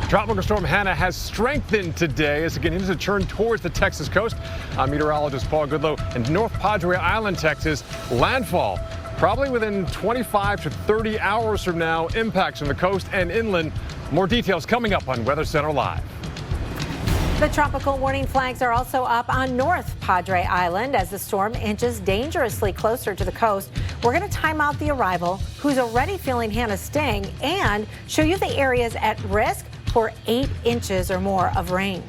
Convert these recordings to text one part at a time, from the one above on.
Tropical storm Hanna has strengthened today as it continues to turn towards the Texas coast. Meteorologist Paul Goodlow in North Padre Island, Texas. Landfall probably within 25 to 30 hours from now. Impacts on the coast and inland. More details coming up on Weather Center Live. The tropical warning flags are also up on North Padre Island as the storm inches dangerously closer to the coast. We're going to time out the arrival, who's already feeling Hanna's sting, and show you the areas at risk for 8 inches or more of rain.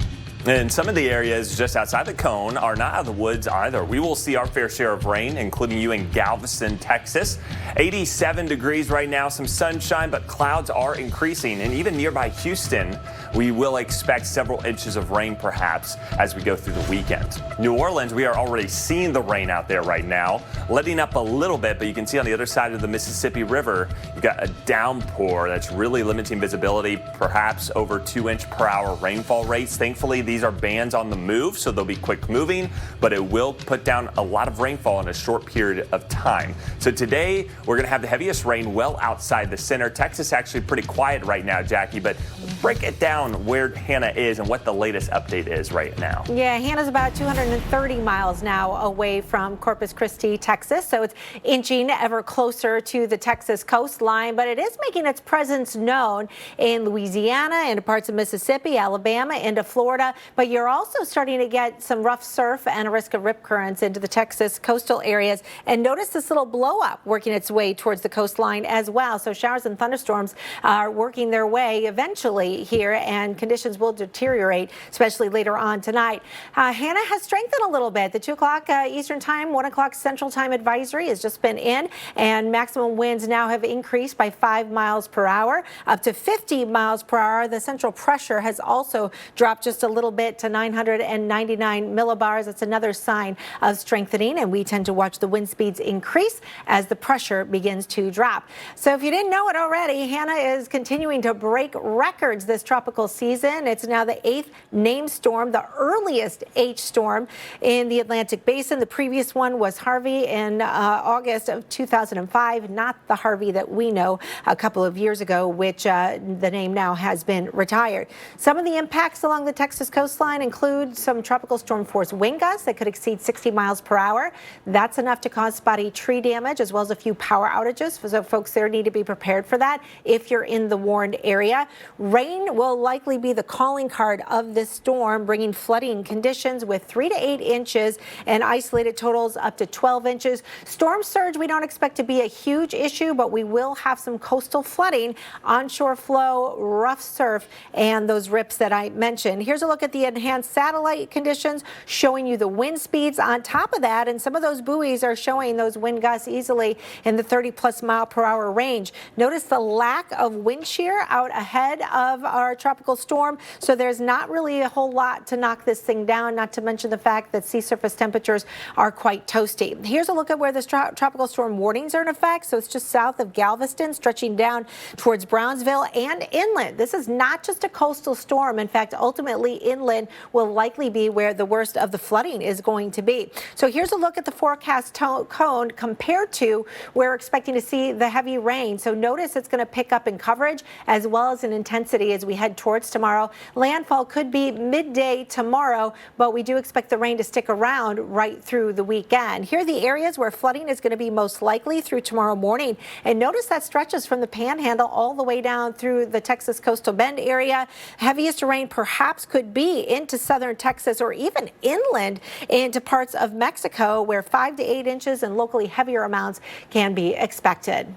And some of the areas just outside the cone are not out of the woods either. We will see our fair share of rain, including you in Galveston, Texas. 87 degrees right now, some sunshine, but clouds are increasing. And even nearby Houston, we will expect several inches of rain perhaps as we go through the weekend. New Orleans, we are already seeing the rain out there right now, letting up a little bit, but you can see on the other side of the Mississippi River, you've got a downpour that's really limiting visibility, perhaps over 2-inch per hour rainfall rates. Thankfully, these are bands on the move, so they'll be quick moving, but it will put down a lot of rainfall in a short period of time. So today, we're going to have the heaviest rain well outside the center. Texas actually pretty quiet right now, Jackie, but break it down where Hanna is and what the latest update is right now. Yeah, Hanna's about 230 miles now away from Corpus Christi, Texas, so it's inching ever closer to the Texas coastline, but it is making its presence known in Louisiana, into parts of Mississippi, Alabama, into Florida. But you're also starting to get some rough surf and a risk of rip currents into the Texas coastal areas. And notice this little blow up working its way towards the coastline as well. So showers and thunderstorms are working their way eventually here, and conditions will deteriorate, especially later on tonight. Hanna has strengthened a little bit. The 2 o'clock Eastern time, 1 o'clock Central time advisory has just been in, and maximum winds now have increased by 5 miles per hour up to 50 miles per hour. The central pressure has also dropped just a little bit to 999 millibars. That's another sign of strengthening, and we tend to watch the wind speeds increase as the pressure begins to drop. So if you didn't know it already, Hanna is continuing to break records this tropical season. It's now the 8th named storm, the earliest H storm in the Atlantic Basin. The previous one was Harvey in August of 2005, not the Harvey that we know a couple of years ago, which the name now has been retired. Some of the impacts along the Texas coastline include some tropical storm force wind gusts that could exceed 60 miles per hour. That's enough to cause spotty tree damage as well as a few power outages. So folks there need to be prepared for that if you're in the warned area. Rain will likely be the calling card of this storm, bringing flooding conditions with 3 to 8 inches and isolated totals up to 12 inches. Storm surge we don't expect to be a huge issue, but we will have some coastal flooding, onshore flow, rough surf, and those rips that I mentioned. Here's a look at the enhanced satellite conditions showing you the wind speeds on top of that, and some of those buoys are showing those wind gusts easily in the 30+ mile per hour range. Notice the lack of wind shear out ahead of our tropical storm, so there's not really a whole lot to knock this thing down, not to mention the fact that sea surface temperatures are quite toasty. Here's a look at where the tropical storm warnings are in effect. So it's just south of Galveston, stretching down towards Brownsville and inland. This is not just a coastal storm. In fact, ultimately inland will likely be where the worst of the flooding is going to be. So here's a look at the forecast cone compared to where we're expecting to see the heavy rain. So notice it's going to pick up in coverage as well as in intensity as we head towards tomorrow. Landfall could be midday tomorrow, but we do expect the rain to stick around right through the weekend. Here are the areas where flooding is going to be most likely through tomorrow morning. And notice that stretches from the Panhandle all the way down through the Texas Coastal Bend area. Heaviest rain perhaps could be into southern Texas or even inland into parts of Mexico, where 5 to 8 inches and locally heavier amounts can be expected.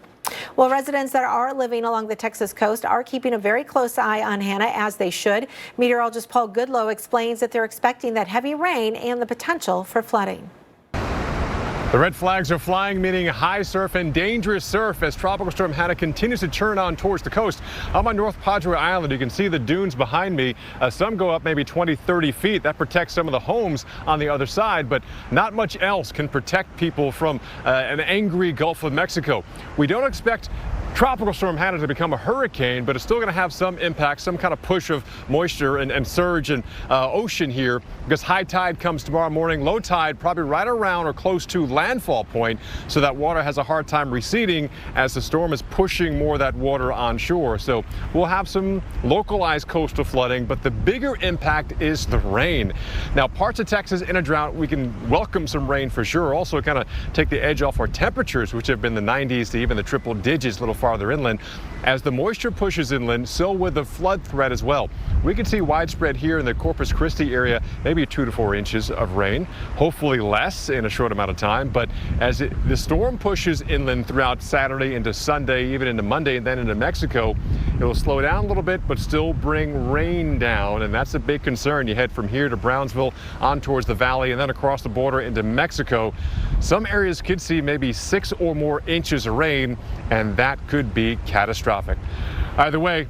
Well, residents that are living along the Texas coast are keeping a very close eye on Hanna, as they should. Meteorologist Paul Goodlow explains that they're expecting that heavy rain and the potential for flooding. The red flags are flying, meaning high surf and dangerous surf as Tropical Storm Hanna continues to turn on towards the coast. I'm on North Padre Island. You can see the dunes behind me. Some go up maybe 20, 30 feet. That protects some of the homes on the other side, but not much else can protect people from an angry Gulf of Mexico. We don't expect Tropical storm Hanna to become a hurricane, but it's still going to have some impact, some kind of push of moisture and surge and ocean here, because high tide comes tomorrow morning, low tide probably right around or close to landfall point, so that water has a hard time receding as the storm is pushing more of that water onshore. So we'll have some localized coastal flooding, but the bigger impact is the rain. Now, parts of Texas in a drought, we can welcome some rain for sure. Also kind of take the edge off our temperatures, which have been the 90s to even the triple digits a little farther inland. As the moisture pushes inland, so with the flood threat as well. We can see widespread here in the Corpus Christi area, maybe 2 to 4 inches of rain, hopefully less in a short amount of time. But as the storm pushes inland throughout Saturday into Sunday, even into Monday, and then into Mexico, it'll slow down a little bit, but still bring rain down. And that's a big concern. You head from here to Brownsville on towards the valley and then across the border into Mexico. Some areas could see maybe 6 or more inches of rain, and that could be catastrophic. Either way,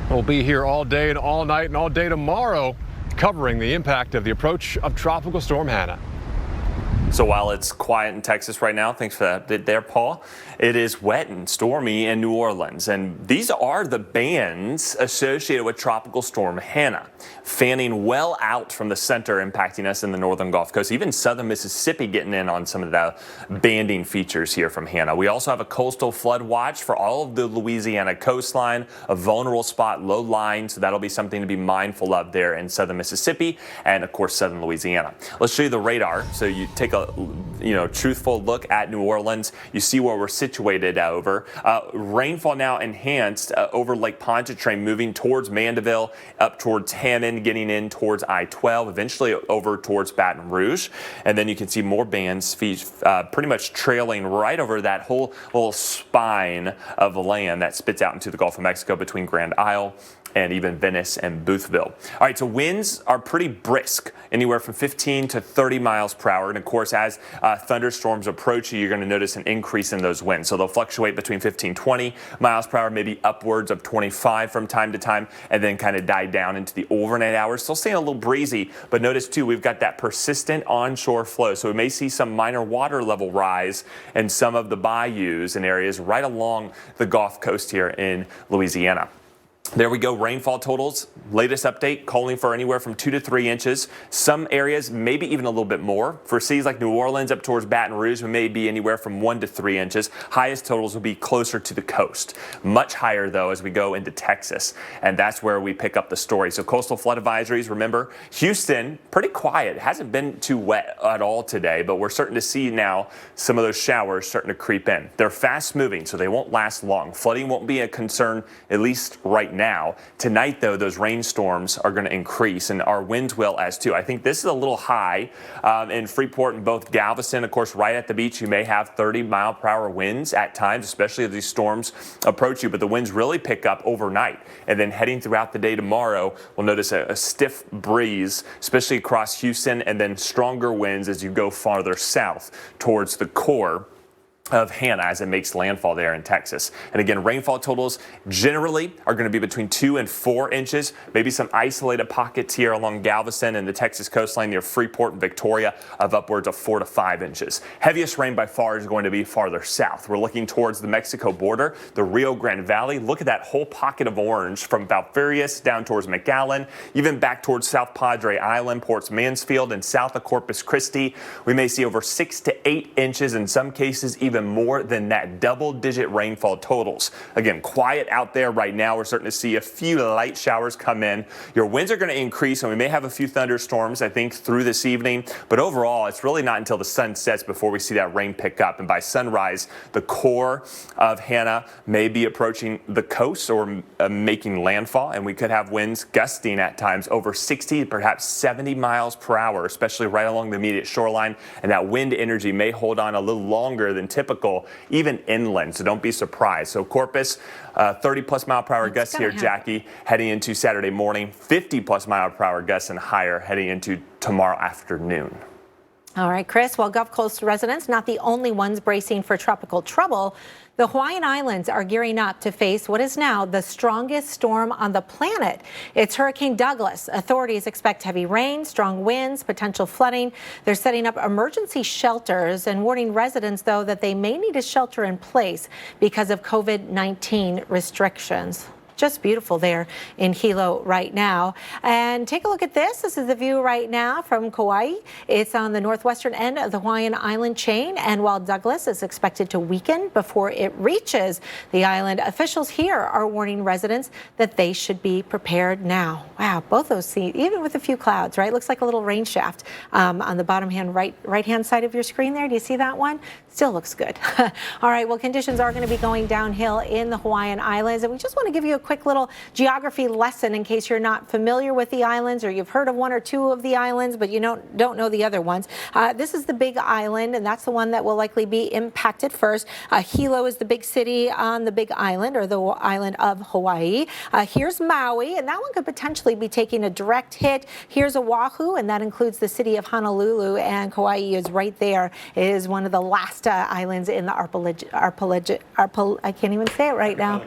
we'll be here all day and all night and all day tomorrow covering the impact of the approach of Tropical Storm Hanna. So while it's quiet in Texas right now, thanks for that bit there, Paul, it is wet and stormy in New Orleans. And these are the bands associated with Tropical Storm Hanna, fanning well out from the center, impacting us in the northern Gulf Coast. Even southern Mississippi getting in on some of the banding features here from Hanna. We also have a coastal flood watch for all of the Louisiana coastline, a vulnerable spot, low lying, so that'll be something to be mindful of there in southern Mississippi and, of course, southern Louisiana. Let's show you the radar. So you take a truthful look at New Orleans. You see where we're situated over. Rainfall now enhanced over Lake Pontchartrain, moving towards Mandeville, up towards Hammond, getting in towards I-12, eventually over towards Baton Rouge. And then you can see more bands pretty much trailing right over that whole little spine of land that spits out into the Gulf of Mexico between Grand Isle and even Venice and Boothville. All right, so winds are pretty brisk, anywhere from 15 to 30 miles per hour. And of course, as thunderstorms approach you, you're going to notice an increase in those winds. So they'll fluctuate between 15, 20 miles per hour, maybe upwards of 25 from time to time, and then kind of die down into the overnight hours. Still staying a little breezy, but notice too, we've got that persistent onshore flow. So we may see some minor water level rise in some of the bayous and areas right along the Gulf Coast here in Louisiana. There we go, rainfall totals. Latest update, calling for anywhere from 2 to 3 inches. Some areas, maybe even a little bit more. For cities like New Orleans up towards Baton Rouge, we may be anywhere from 1 to 3 inches. Highest totals will be closer to the coast. Much higher, though, as we go into Texas. And that's where we pick up the story. So coastal flood advisories, remember, Houston, pretty quiet. Hasn't been too wet at all today, but we're starting to see now some of those showers starting to creep in. They're fast moving, so they won't last long. Flooding won't be a concern, at least right now. Tonight, though, those rainstorms are going to increase, and our winds will as too. I think this is a little high in Freeport and both Galveston. Of course, right at the beach, you may have 30-mile-per-hour winds at times, especially as these storms approach you. But the winds really pick up overnight, and then heading throughout the day tomorrow, we'll notice a stiff breeze, especially across Houston, and then stronger winds as you go farther south towards the core of Hanna as it makes landfall there in Texas. And again, rainfall totals generally are going to be between 2 and 4 inches, maybe some isolated pockets here along Galveston and the Texas coastline near Freeport and Victoria of upwards of 4 to 5 inches. Heaviest rain by far is going to be farther south. We're looking towards the Mexico border, the Rio Grande Valley. Look at that whole pocket of orange from Valfarius down towards McAllen, even back towards South Padre Island, Ports Mansfield, and south of Corpus Christi. We may see over 6 to 8 inches, in some cases even more than that, double-digit rainfall totals. Again, quiet out there right now. We're starting to see a few light showers come in. Your winds are going to increase, and we may have a few thunderstorms, I think, through this evening. But overall, it's really not until the sun sets before we see that rain pick up. And by sunrise, the core of Hanna may be approaching the coast or making landfall, and we could have winds gusting at times over 60, perhaps 70 miles per hour, especially right along the immediate shoreline. And that wind energy may hold on a little longer than typical, even inland, so don't be surprised. So Corpus, 30-plus mile-per-hour gusts here, Jackie, heading into Saturday morning, 50-plus mile-per-hour gusts and higher heading into tomorrow afternoon. All right, Chris. Well, Gulf Coast residents, not the only ones bracing for tropical trouble. The Hawaiian Islands are gearing up to face what is now the strongest storm on the planet. It's Hurricane Douglas. Authorities expect heavy rain, strong winds, potential flooding. They're setting up emergency shelters and warning residents, though, that they may need a shelter in place because of COVID-19 restrictions. Just beautiful there in Hilo right now. And take a look at this. This is the view right now from Kauai. It's on the northwestern end of the Hawaiian island chain. And while Douglas is expected to weaken before it reaches the island, officials here are warning residents that they should be prepared now. Wow, both those scenes, even with a few clouds, right? Looks like a little rain shaft on the bottom right-hand side of your screen there. Do you see that one? Still looks good. All right, well, conditions are going to be going downhill in the Hawaiian Islands. And we just want to give you a quick little geography lesson in case you're not familiar with the islands, or you've heard of one or two of the islands, but you don't know the other ones. This is the Big Island, and that's the one that will likely be impacted first. Hilo is the big city on the Big Island, or the island of Hawaii. Here's Maui, and that one could potentially be taking a direct hit. Here's Oahu, and that includes the city of Honolulu, and Kauai is right there. It is one of the last islands in the I can't even say it right now.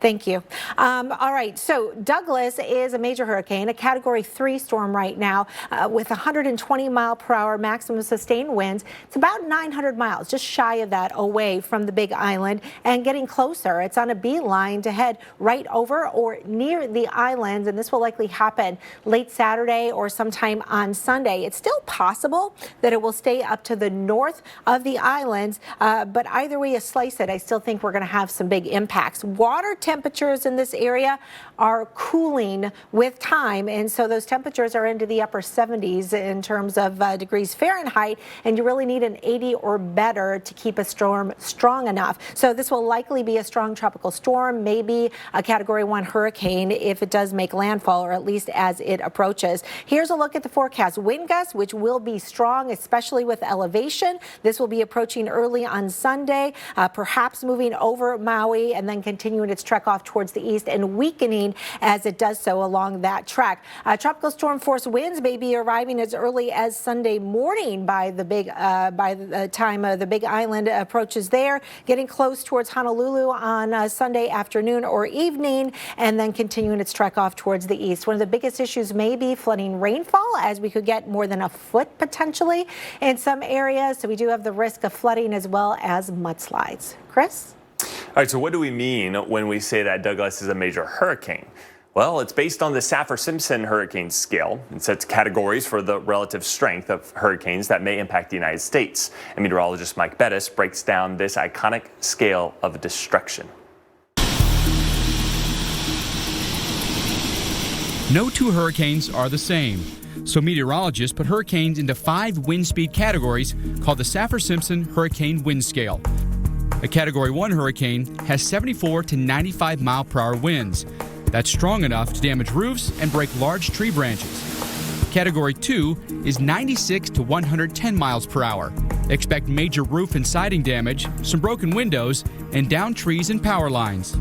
Thank you. All right, so Douglas is a major hurricane, a Category 3 storm right now with 120-mile-per-hour maximum sustained winds. It's about 900 miles, just shy of that, away from the Big Island and getting closer. It's on a beeline to head right over or near the islands, and this will likely happen late Saturday or sometime on Sunday. It's still possible that it will stay up to the north of the islands, but either way you slice it, I still think we're going to have some big impacts. Water temperatures in this area are cooling with time, and so those temperatures are into the upper 70s in terms of degrees Fahrenheit, and you really need an 80 or better to keep a storm strong enough. So this will likely be a strong tropical storm, maybe a Category 1 hurricane if it does make landfall, or at least as it approaches. Here's a look at the forecast. Wind gusts, which will be strong, especially with elevation. This will be approaching early on Sunday, perhaps moving over Maui and then continuing its trek off towards the east and weakening as it does so along that track. Tropical storm force winds may be arriving as early as Sunday morning by the time the Big Island approaches there, getting close towards Honolulu on Sunday afternoon or evening, and then continuing its trek off towards the east. One of the biggest issues may be flooding rainfall, as we could get more than a foot potentially in some areas. So we do have the risk of flooding as well as mudslides. Chris? All right, so what do we mean when we say that Douglas is a major hurricane? Well, it's based on the Saffir-Simpson hurricane scale. It sets categories for the relative strength of hurricanes that may impact the United States. And meteorologist Mike Bettis breaks down this iconic scale of destruction. No two hurricanes are the same. So meteorologists put hurricanes into 5 wind speed categories called the Saffir-Simpson Hurricane Wind Scale. A Category 1 hurricane has 74 to 95 mile-per-hour winds. That's strong enough to damage roofs and break large tree branches. Category 2 is 96 to 110 miles per hour. Expect major roof and siding damage, some broken windows, and downed trees and power lines.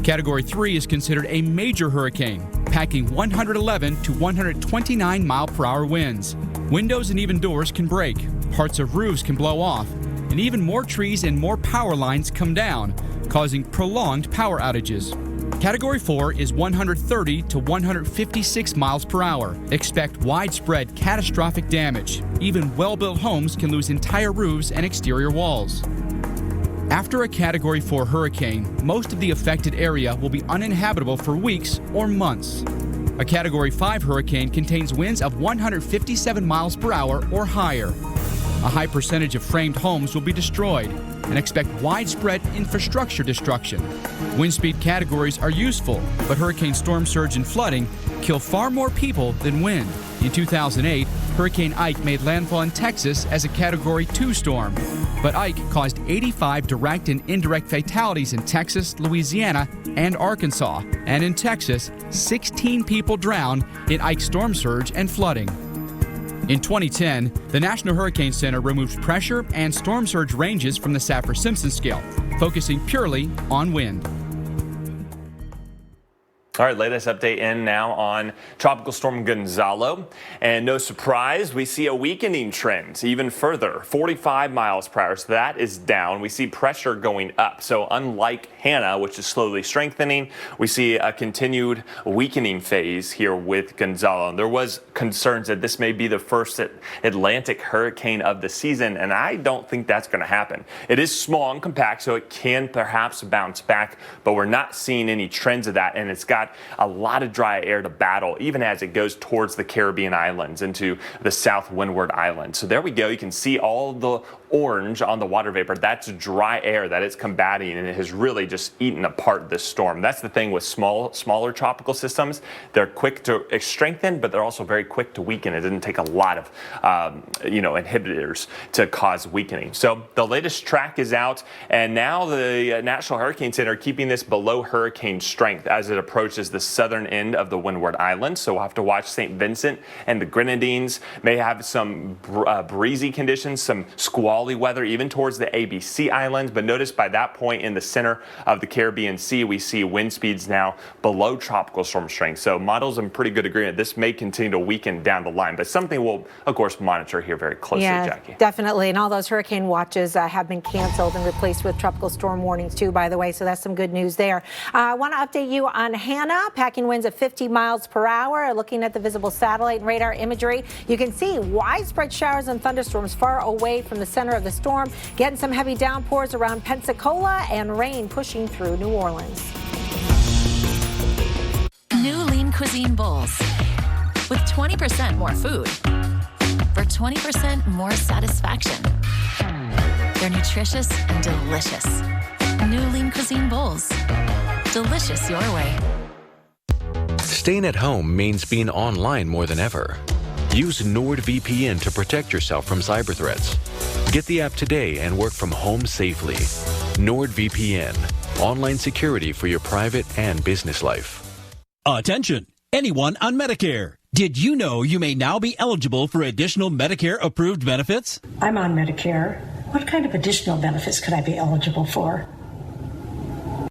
Category 3 is considered a major hurricane, packing 111 to 129 mile-per-hour winds. Windows and even doors can break, parts of roofs can blow off, and even more trees and more power lines come down, causing prolonged power outages. Category 4 is 130 to 156 miles per hour. Expect widespread catastrophic damage. Even well-built homes can lose entire roofs and exterior walls. After a Category 4 hurricane, most of the affected area will be uninhabitable for weeks or months. A Category 5 hurricane contains winds of 157 miles per hour or higher. A high percentage of framed homes will be destroyed, and expect widespread infrastructure destruction. Wind speed categories are useful, but hurricane storm surge and flooding kill far more people than wind. In 2008, Hurricane Ike made landfall in Texas as a Category 2 storm, but Ike caused 85 direct and indirect fatalities in Texas, Louisiana, and Arkansas. And in Texas, 16 people drowned in Ike's storm surge and flooding. In 2010, the National Hurricane Center removed pressure and storm surge ranges from the Saffir-Simpson scale, focusing purely on wind. All right, latest update in now on Tropical Storm Gonzalo. And no surprise, we see a weakening trend even further. 45 miles per hour, so that is down. We see pressure going up. So unlike Hanna, which is slowly strengthening, we see a continued weakening phase here with Gonzalo. And there was concerns that this may be the first Atlantic hurricane of the season, and I don't think that's going to happen. It is small and compact, so it can perhaps bounce back, but we're not seeing any trends of that, and it's got a lot of dry air to battle, even as it goes towards the Caribbean islands into the south windward islands. So there we go. You can see all the orange on the water vapor. That's dry air that it's combating, and it has really just eaten apart this storm. That's the thing with smaller tropical systems. They're quick to strengthen, but they're also very quick to weaken. It doesn't take a lot of inhibitors to cause weakening. So the latest track is out, and now the National Hurricane Center are keeping this below hurricane strength as it approaches the southern end of the Windward Islands. So we'll have to watch St. Vincent and the Grenadines. May have some breezy conditions, some squally weather, even towards the ABC Islands. But notice by that point in the center of the Caribbean Sea, we see wind speeds now below tropical storm strength. So models in pretty good agreement. This may continue to weaken down the line, but something we'll, of course, monitor here very closely, Jackie. Definitely. And all those hurricane watches have been canceled and replaced with tropical storm warnings, too, by the way. So that's some good news there. I want to update you on Hanna. Packing winds at 50 miles per hour. Looking at the visible satellite and radar imagery, you can see widespread showers and thunderstorms far away from the center of the storm, getting some heavy downpours around Pensacola and rain pushing through New Orleans. New Lean Cuisine Bowls with 20% more food for 20% more satisfaction. They're nutritious and delicious. New Lean Cuisine Bowls. Delicious your way. Staying at home means being online more than ever. Use NordVPN to protect yourself from cyber threats. Get the app today and work from home safely. NordVPN, online security for your private and business life. Attention, anyone on Medicare. Did you know you may now be eligible for additional Medicare-approved benefits? I'm on Medicare. What kind of additional benefits could I be eligible for?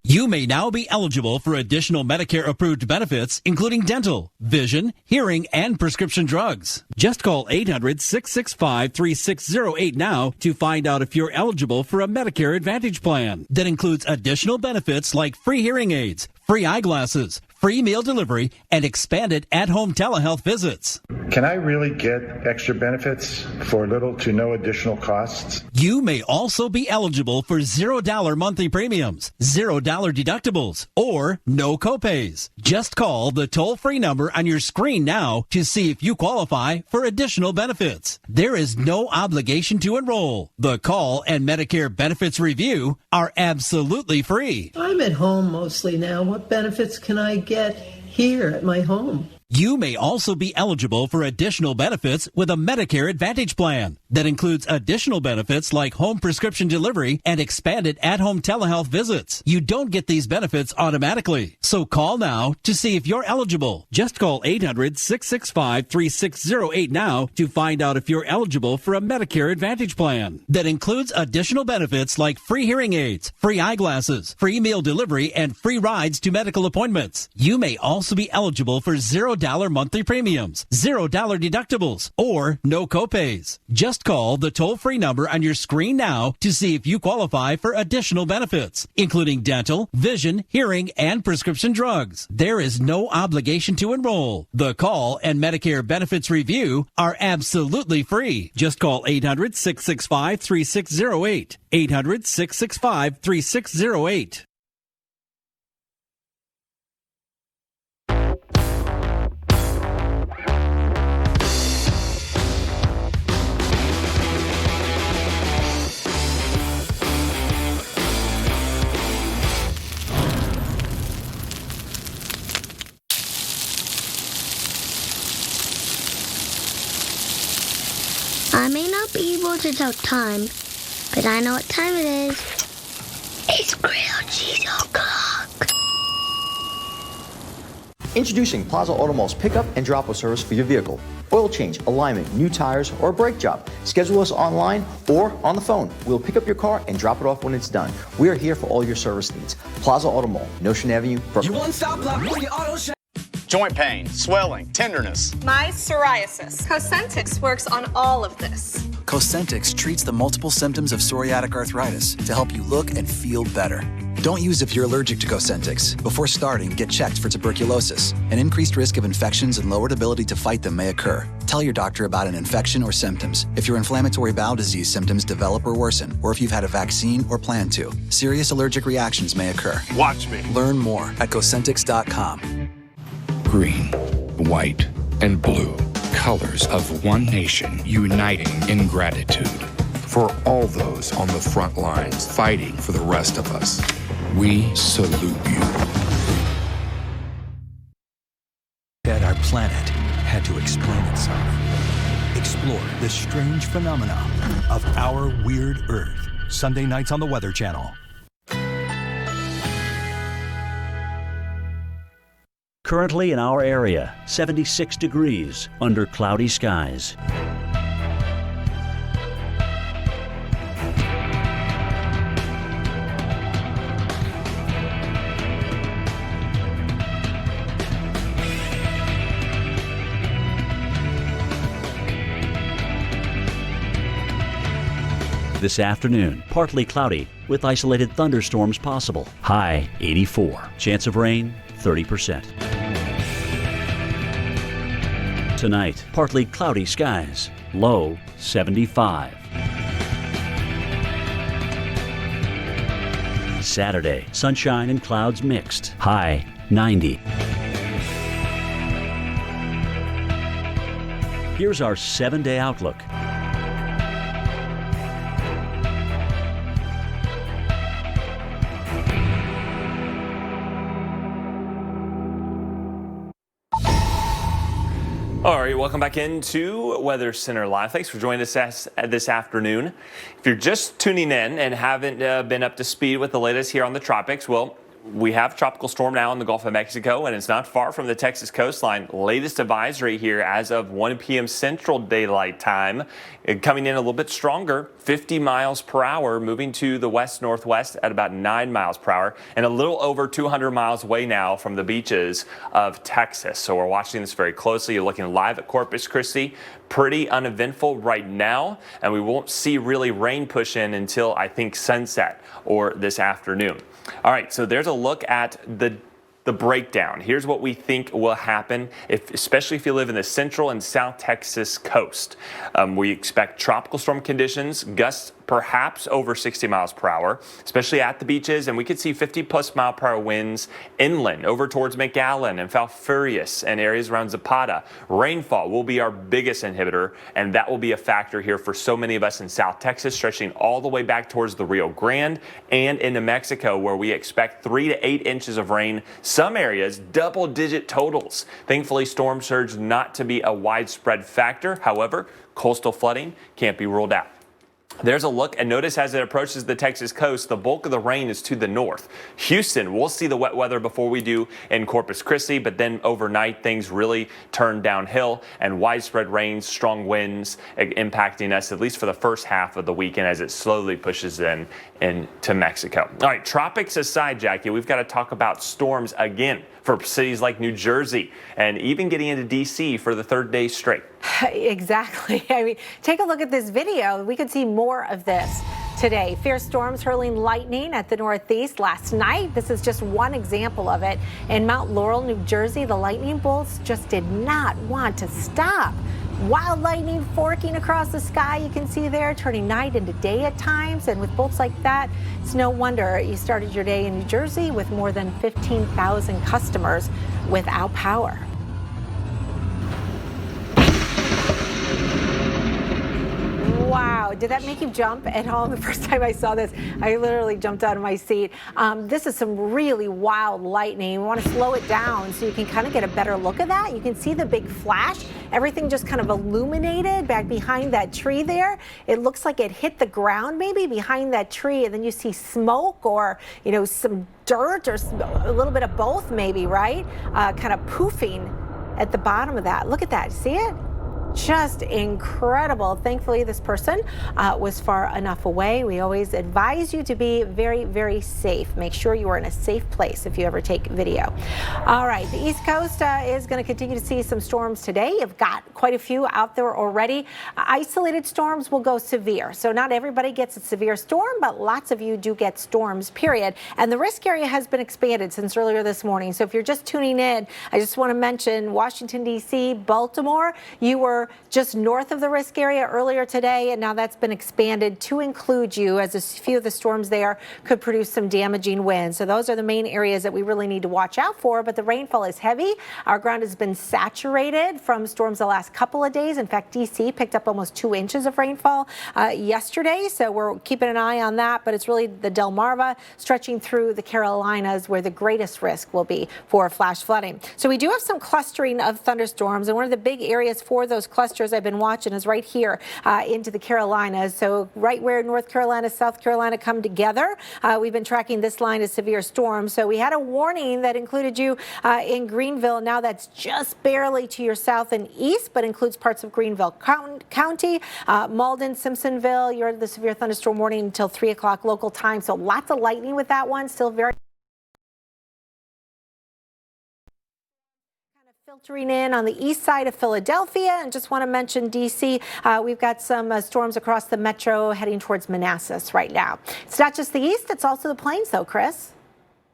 You may now be eligible for additional Medicare-approved benefits, including dental, vision, hearing, and prescription drugs. Just call 800-665-3608 now to find out if you're eligible for a Medicare Advantage plan that includes additional benefits like free hearing aids, free eyeglasses, free meal delivery, and expanded at-home telehealth visits. Can I really get extra benefits for little to no additional costs? You may also be eligible for $0 monthly premiums, $0 deductibles, or no copays. Just call the toll-free number on your screen now to see if you qualify for additional benefits. There is no obligation to enroll. The call and Medicare benefits review are absolutely free. I'm at home mostly now. What benefits can I get here at my home? You may also be eligible for additional benefits with a Medicare Advantage plan that includes additional benefits like home prescription delivery and expanded at-home telehealth visits. You don't get these benefits automatically, so call now to see if you're eligible. Just call 800-665-3608 now to find out if you're eligible for a Medicare Advantage plan that includes additional benefits like free hearing aids, free eyeglasses, free meal delivery, and free rides to medical appointments. You may also be eligible for $0 monthly premiums, $0 deductibles, or no copays. Just call the toll-free number on your screen now to see if you qualify for additional benefits, including dental, vision, hearing, and prescription drugs. There is no obligation to enroll. The call and Medicare benefits review are absolutely free. Just call 800-665-3608. 800-665-3608. I may not be able to tell time, but I know what time it is. It's grilled cheese o'clock. Introducing Plaza Auto Mall's pickup and drop-off service for your vehicle. Oil change, alignment, new tires, or a brake job. Schedule us online or on the phone. We'll pick up your car and drop it off when it's done. We are here for all your service needs. Plaza Auto Mall, Notion Avenue, Brooklyn. You one-stop block for your auto shop. Joint pain, swelling, tenderness. My psoriasis. Cosentix works on all of this. Cosentix treats the multiple symptoms of psoriatic arthritis to help you look and feel better. Don't use if you're allergic to Cosentix. Before starting, get checked for tuberculosis. An increased risk of infections and lowered ability to fight them may occur. Tell your doctor about an infection or symptoms. If your inflammatory bowel disease symptoms develop or worsen, or if you've had a vaccine or plan to, serious allergic reactions may occur. Watch me. Learn more at Cosentix.com. Green, white, and blue. Colors of one nation uniting in gratitude for all those on the front lines fighting for the rest of us. We salute you. That our planet had to explain itself. Explore the strange phenomena of our weird Earth. Sunday nights on the Weather Channel. Currently in our area, 76 degrees under cloudy skies. This afternoon, partly cloudy with isolated thunderstorms possible. High 84. Chance of rain 30%. Tonight, partly cloudy skies. Low 75. Saturday, sunshine and clouds mixed. High 90. Here's our 7-day outlook. All right, welcome back into Weather Center Live. Thanks for joining us this afternoon. If you're just tuning in and haven't been up to speed with the latest here on the tropics, well, we have a tropical storm now in the Gulf of Mexico, and it's not far from the Texas coastline. Latest advisory here as of 1 p.m. Central Daylight Time. Coming in a little bit stronger, 50 miles per hour, moving to the west-northwest at about 9 miles per hour, and a little over 200 miles away now from the beaches of Texas. So we're watching this very closely. You're looking live at Corpus Christi. Pretty uneventful right now, and we won't see really rain push in until, I think, sunset or this afternoon. All right, so there's a look at the breakdown. Here's what we think will happen, especially if you live in the central and south Texas coast. We expect tropical storm conditions, gusts perhaps over 60 miles per hour, especially at the beaches, and we could see 50-plus mile per hour winds inland over towards McAllen and Falfurrias and areas around Zapata. Rainfall will be our biggest inhibitor, and that will be a factor here for so many of us in South Texas, stretching all the way back towards the Rio Grande and into Mexico, where we expect 3 to 8 inches of rain. Some areas, double-digit totals. Thankfully, storm surge not to be a widespread factor. However, coastal flooding can't be ruled out. There's a look, and notice as it approaches the Texas coast, the bulk of the rain is to the north. Houston, we'll see the wet weather before we do in Corpus Christi, but then overnight things really turn downhill, and widespread rains, strong winds impacting us at least for the first half of the weekend as it slowly pushes into Mexico. All right, tropics aside, Jackie, we've got to talk about storms again for cities like New Jersey and even getting into D.C. for the third day straight. Exactly. I mean, take a look at this video. We could see more of this today. Fierce storms hurling lightning at the northeast last night. This is just one example of it. In Mount Laurel, New Jersey, the lightning bolts just did not want to stop. Wild lightning forking across the sky, you can see there, turning night into day at times. And with bolts like that, it's no wonder you started your day in New Jersey with more than 15,000 customers without power. Wow, did that make you jump at all? The first time I saw this, I literally jumped out of my seat. This is some really wild lightning. We want to slow it down so you can kind of get a better look at that. You can see the big flash. Everything just kind of illuminated back behind that tree there. It looks like it hit the ground maybe behind that tree, and then you see smoke or, you know, some dirt or a little bit of both maybe, right? Kind of poofing at the bottom of that. Look at that. See it? Just incredible. Thankfully, this person was far enough away. We always advise you to be very, very safe. Make sure you are in a safe place if you ever take video. All right, the East Coast is going to continue to see some storms today. You've got quite a few out there already. Isolated storms will go severe. So not everybody gets a severe storm, but lots of you do get storms, period. And the risk area has been expanded since earlier this morning. So if you're just tuning in, I just want to mention Washington, D.C., Baltimore. You were just north of the risk area earlier today, and now that's been expanded to include you, as a few of the storms there could produce some damaging winds. So those are the main areas that we really need to watch out for, but the rainfall is heavy. Our ground has been saturated from storms the last couple of days. In fact, D.C. picked up almost 2 inches of rainfall yesterday, so we're keeping an eye on that, but it's really the Delmarva stretching through the Carolinas where the greatest risk will be for flash flooding. So we do have some clustering of thunderstorms, and one of the big areas for those clusters I've been watching is right here into the Carolinas. So right where North Carolina, South Carolina come together, we've been tracking this line as severe storms. So we had a warning that included you in Greenville. Now that's just barely to your south and east, but includes parts of Greenville County, Malden, Simpsonville. You're the severe thunderstorm warning until 3 o'clock local time. So lots of lightning with that one. Still very filtering in on the east side of Philadelphia, and just want to mention D.C. We've got some storms across the metro heading towards Manassas right now. It's not just the east, it's also the plains though, Chris.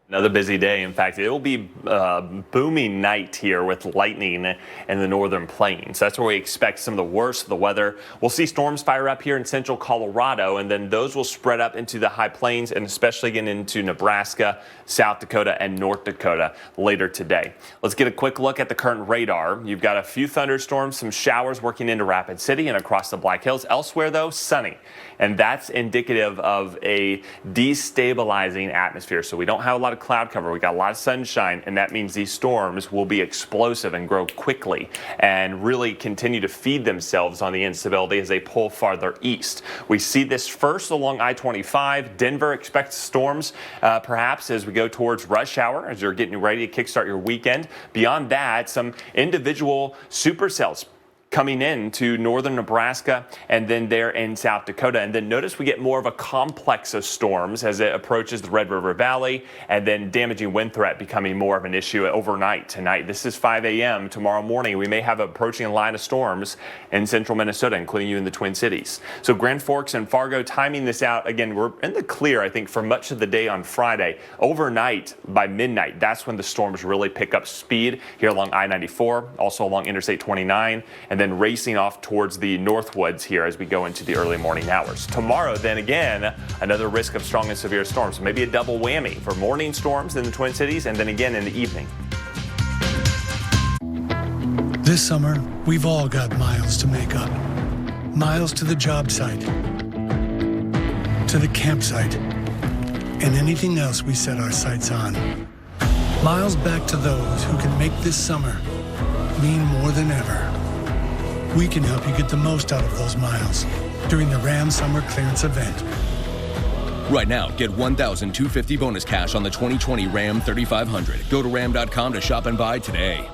Another busy day. In fact, it will be a booming night here with lightning in the northern plains. That's where we expect some of the worst of the weather. We'll see storms fire up here in central Colorado, and then those will spread up into the high plains and especially get into Nebraska, South Dakota, and North Dakota later today. Let's get a quick look at the current radar. You've got a few thunderstorms, some showers working into Rapid City and across the Black Hills. Elsewhere, though, sunny. And that's indicative of a destabilizing atmosphere. So we don't have a lot of cloud cover. We got a lot of sunshine, and that means these storms will be explosive and grow quickly and really continue to feed themselves on the instability as they pull farther east. We see this first along I-25. Denver expects storms perhaps as we go towards rush hour, as you're getting ready to kickstart your weekend. Beyond that, some individual supercells coming in to northern Nebraska and then there in South Dakota. And then notice we get more of a complex of storms as it approaches the Red River Valley, and then damaging wind threat becoming more of an issue overnight tonight. This is 5 a.m. Tomorrow morning, we may have approaching a line of storms in central Minnesota, including you in the Twin Cities. So Grand Forks and Fargo timing this out. Again, we're in the clear, I think, for much of the day on Friday. Overnight, by midnight, that's when the storms really pick up speed here along I-94, also along Interstate 29, and then racing off towards the Northwoods here as we go into the early morning hours. Tomorrow, then again, another risk of strong and severe storms. So maybe a double whammy for morning storms in the Twin Cities and then again in the evening. This summer, we've all got miles to make up. Miles to the job site, to the campsite, and anything else we set our sights on. Miles back to those who can make this summer mean more than ever. We can help you get the most out of those miles during the Ram Summer Clearance Event. Right now, get $1,250 bonus cash on the 2020 Ram 3500. Go to ram.com to shop and buy today.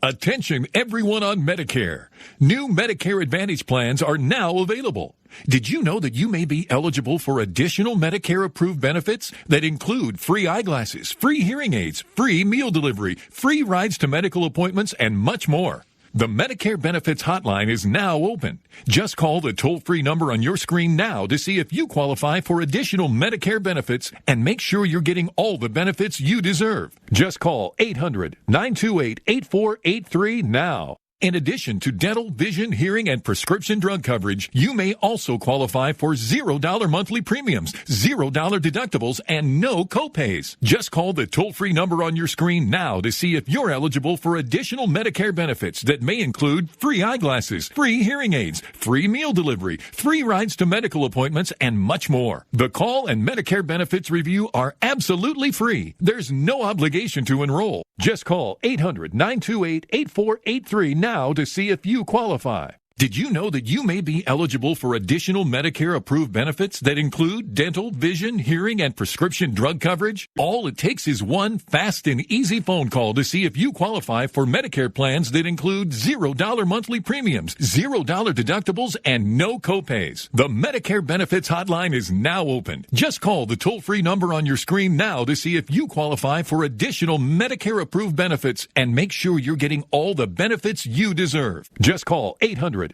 Attention everyone on Medicare. New Medicare Advantage plans are now available. Did you know that you may be eligible for additional Medicare-approved benefits that include free eyeglasses, free hearing aids, free meal delivery, free rides to medical appointments, and much more? The Medicare Benefits Hotline is now open. Just call the toll-free number on your screen now to see if you qualify for additional Medicare benefits and make sure you're getting all the benefits you deserve. Just call 800-928-8483 now. In addition to dental, vision, hearing, and prescription drug coverage, you may also qualify for $0 monthly premiums, $0 deductibles, and no copays. Just call the toll-free number on your screen now to see if you're eligible for additional Medicare benefits that may include free eyeglasses, free hearing aids, free meal delivery, free rides to medical appointments, and much more. The call and Medicare benefits review are absolutely free. There's no obligation to enroll. Just call 800-928-8483 now to see if you qualify. Did you know that you may be eligible for additional Medicare-approved benefits that include dental, vision, hearing, and prescription drug coverage? All it takes is one fast and easy phone call to see if you qualify for Medicare plans that include $0 monthly premiums, $0 deductibles, and no copays. The Medicare Benefits Hotline is now open. Just call the toll-free number on your screen now to see if you qualify for additional Medicare-approved benefits and make sure you're getting all the benefits you deserve. Just call 800-928-8483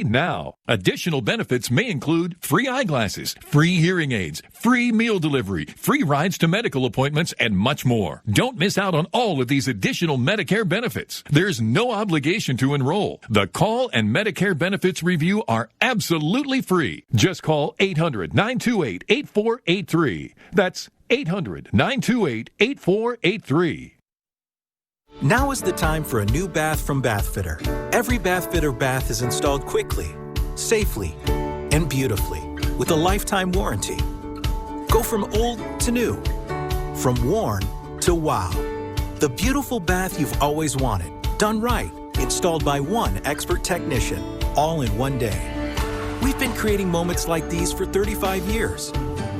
now. Additional benefits may include free eyeglasses, free hearing aids, free meal delivery, free rides to medical appointments, and much more. Don't miss out on all of these additional Medicare benefits. There's no obligation to enroll. The call and Medicare benefits review are absolutely free. Just call 800-928-8483. That's 800-928-8483. Now is the time for a new bath from Bathfitter. Every Bathfitter bath is installed quickly, safely, and beautifully with a lifetime warranty. Go from old to new, from worn to wow. The beautiful bath you've always wanted, done right, installed by one expert technician, all in one day. We've been creating moments like these for 35 years,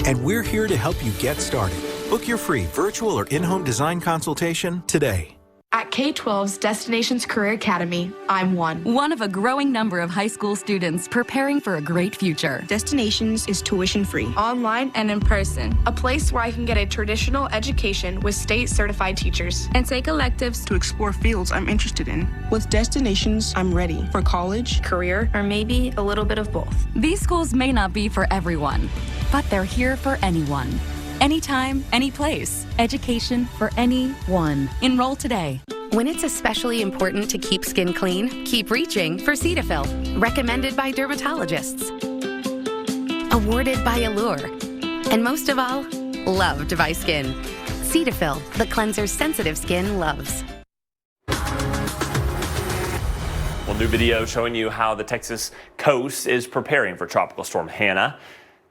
and we're here to help you get started. Book your free virtual or in-home design consultation today. At K-12's Destinations Career Academy, I'm one of a growing number of high school students preparing for a great future. Destinations is tuition-free, Online and in person. A place where I can get a traditional education with state-certified teachers. and take electives to explore fields I'm interested in. With Destinations, I'm ready for college, Career, or maybe a little bit of both. These schools may not be for everyone, but they're here for anyone. Anytime, any place. Education for anyone. Enroll today. When it's especially important to keep skin clean, keep reaching for Cetaphil. Recommended by dermatologists. Awarded by Allure. And most of all, loved by skin. Cetaphil, the cleanser sensitive skin loves. Well, new video showing you how the Texas coast is preparing for Tropical Storm Hanna.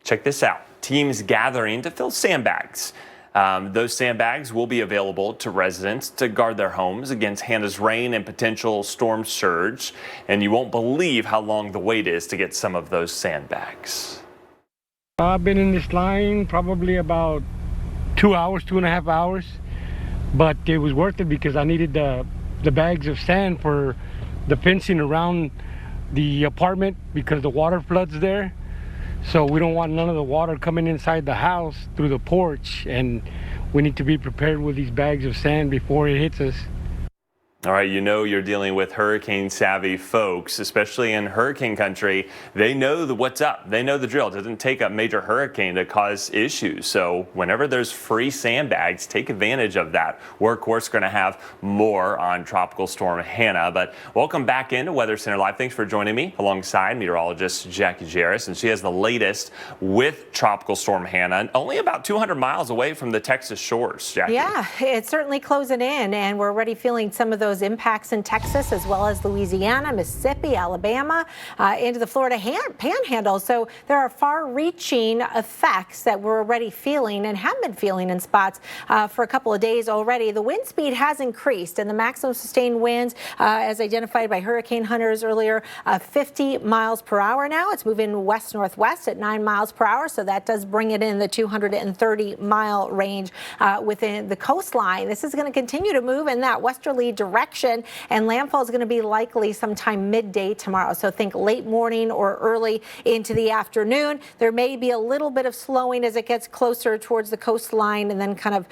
Check this out. Teams gathering to fill sandbags. Those sandbags will be available to residents to guard their homes against Hanna's rain and potential storm surge. And you won't believe how long the wait is to get some of those sandbags. I've been in this line probably about 2 hours, 2.5 hours. But it was worth it because I needed the bags of sand for the fencing around the apartment because the water floods there. So we don't want none of the water coming inside the house through the porch, and we need to be prepared with these bags of sand before it hits us. All right, you know you're dealing with hurricane-savvy folks, especially in hurricane country. They know what's up. They know the drill. It doesn't take a major hurricane to cause issues. So whenever there's free sandbags, take advantage of that. We're, of course, going to have more on Tropical Storm Hanna. But welcome back into Weather Center Live. Thanks for joining me alongside meteorologist Jackie Jarris. And she has the latest with Tropical Storm Hanna, only about 200 miles away from the Texas shores, Jackie. Yeah, it's certainly closing in, and we're already feeling some of those impacts in Texas as well as Louisiana, Mississippi, Alabama, into the Florida panhandle. So there are far-reaching effects that we're already feeling and have been feeling in spots for a couple of days already. The wind speed has increased, and the maximum sustained winds, as identified by hurricane hunters earlier, 50 miles per hour now. It's moving west-northwest at 9 miles per hour, so that does bring it in the 230-mile range within the coastline. This is going to continue to move in that westerly direction, and landfall is going to be likely sometime midday tomorrow. So think late morning or early into the afternoon. There may be a little bit of slowing as it gets closer towards the coastline and then kind of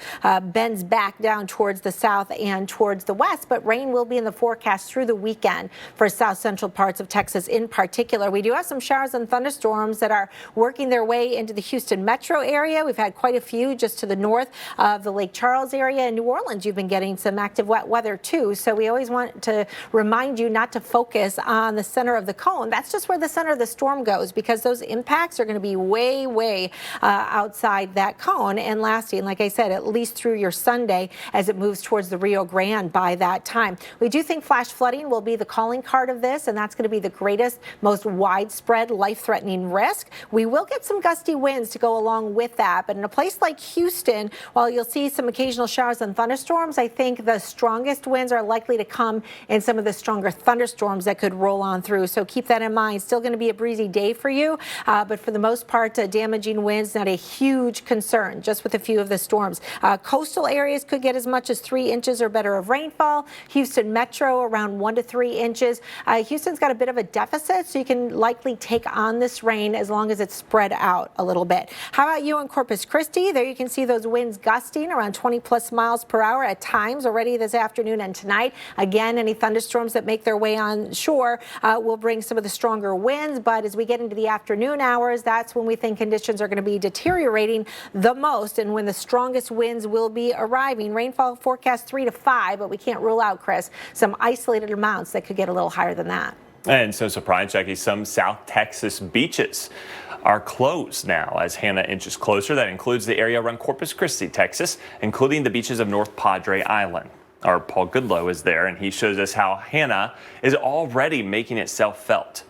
bends back down towards the south and towards the west. But rain will be in the forecast through the weekend for south central parts of Texas in particular. We do have some showers and thunderstorms that are working their way into the Houston metro area. We've had quite a few just to the north of the Lake Charles area. In New Orleans, you've been getting some active wet weather too. So we always want to remind you not to focus on the center of the cone. That's just where the center of the storm goes, because those impacts are going to be way outside that cone and lasting, like I said, at least through your Sunday as it moves towards the Rio Grande by that time. We do think flash flooding will be the calling card of this, and that's going to be the greatest, most widespread, life-threatening risk. We will get some gusty winds to go along with that, but in a place like Houston, while you'll see some occasional showers and thunderstorms, I think the strongest winds are likely to come in some of the stronger thunderstorms that could roll on through. So keep that in mind. Still going to be a breezy day for you, but for the most part, damaging winds, not a huge concern, just with a few of the storms. Coastal areas could get as much as 3 inches or better of rainfall. Houston Metro around 1 to 3 inches. Houston's got a bit of a deficit, so you can likely take on this rain as long as it's spread out a little bit. How about you in Corpus Christi? There you can see those winds gusting around 20+ miles per hour at times already this afternoon and tonight. Again, any thunderstorms that make their way on shore will bring some of the stronger winds, but as we get into the afternoon hours, that's when we think conditions are going to be deteriorating the most and when the strongest winds will be arriving. Rainfall forecast 3 to 5, but we can't rule out, Chris, some isolated amounts that could get a little higher than that. And so surprise, Jackie, some South Texas beaches are closed now as Hanna inches closer. That includes the area around Corpus Christi, Texas, including the beaches of North Padre Island. Our Paul Goodlow is there, and he shows us how Hanna is already making itself felt.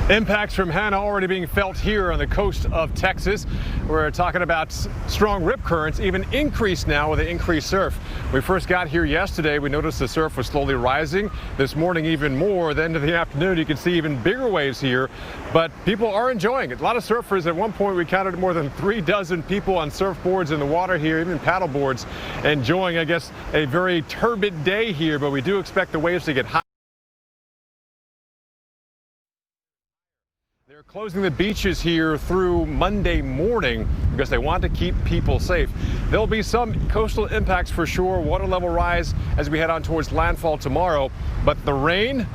Impacts from Hanna already being felt here on the coast of Texas. We're talking about strong rip currents, even increased now with the increased surf. We first got here yesterday. We noticed the surf was slowly rising. This morning, even more. Then to the afternoon, you can see even bigger waves here. But people are enjoying it. A lot of surfers. At one point, we counted more than 3 dozen people on surfboards in the water here, even paddle boards, enjoying, I guess, a very turbid day here. But we do expect the waves to get high. They're closing the beaches here through Monday morning because they want to keep people safe. There'll be some coastal impacts for sure, water level rise as we head on towards landfall tomorrow. But the rain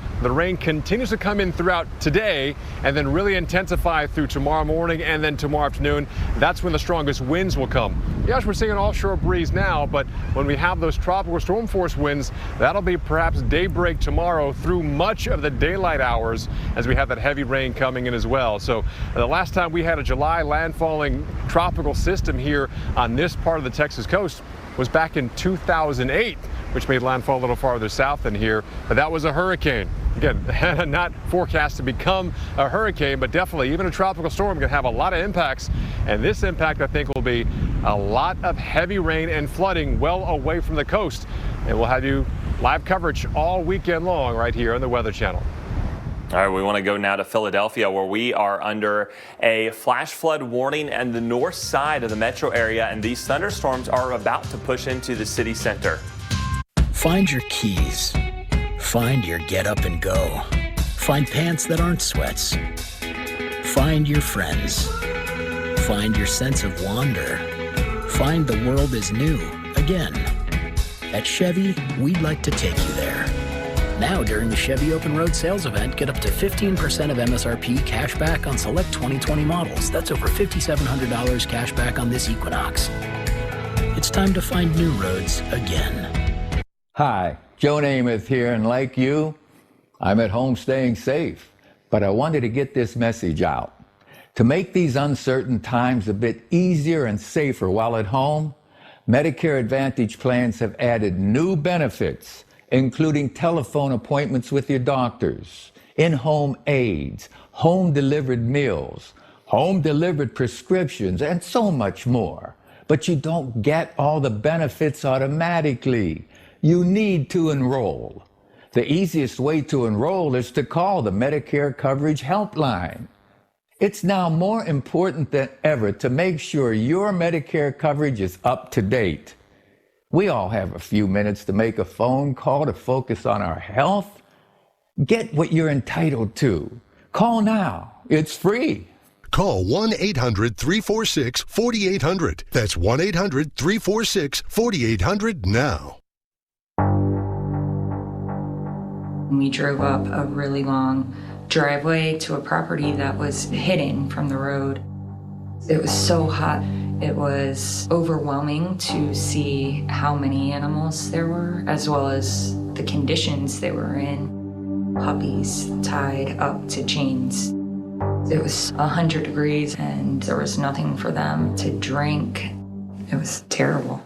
continues to come in throughout today and then really intensify through tomorrow morning and then tomorrow afternoon. That's when the strongest winds will come. Yes, we're seeing an offshore breeze now, but when we have those tropical storm force winds, that'll be perhaps daybreak tomorrow through much of the daylight hours as we have that heavy rain coming in as well. So the last time we had a July landfalling tropical system here on this part of the Texas coast was back in 2008, which made landfall a little farther south than here, but that was a hurricane. Again, not forecast to become a hurricane, but definitely even a tropical storm can have a lot of impacts. And this impact, I think, will be a lot of heavy rain and flooding well away from the coast. And we'll have you live coverage all weekend long right here on the Weather Channel. All right, we want to go now to Philadelphia, where we are under a flash flood warning in the north side of the metro area, and these thunderstorms are about to push into the city center. Find your keys. Find your get up and go. Find pants that aren't sweats. Find your friends. Find your sense of wonder. Find the world is new again. At Chevy, we'd like to take you there. Now, during the Chevy Open Road Sales Event, get up to 15% of MSRP cash back on select 2020 models. That's over $5,700 cash back on this Equinox. It's time to find new roads again. Hi, Joe Namath here, and like you, I'm at home staying safe. But I wanted to get this message out. To make these uncertain times a bit easier and safer while at home, Medicare Advantage plans have added new benefits, including telephone appointments with your doctors, in-home aids, home-delivered meals, home-delivered prescriptions, and so much more. But you don't get all the benefits automatically. You need to enroll. The easiest way to enroll is to call the Medicare Coverage Helpline. It's now more important than ever to make sure your Medicare coverage is up to date. We all have a few minutes to make a phone call to focus on our health. Get what you're entitled to. Call now. It's free. Call 1-800-346-4800. That's 1-800-346-4800 now. We drove up a really long driveway to a property that was hidden from the road. It was so hot. It was overwhelming to see how many animals there were, as well as the conditions they were in. Puppies tied up to chains. It was 100 degrees and there was nothing for them to drink. It was terrible.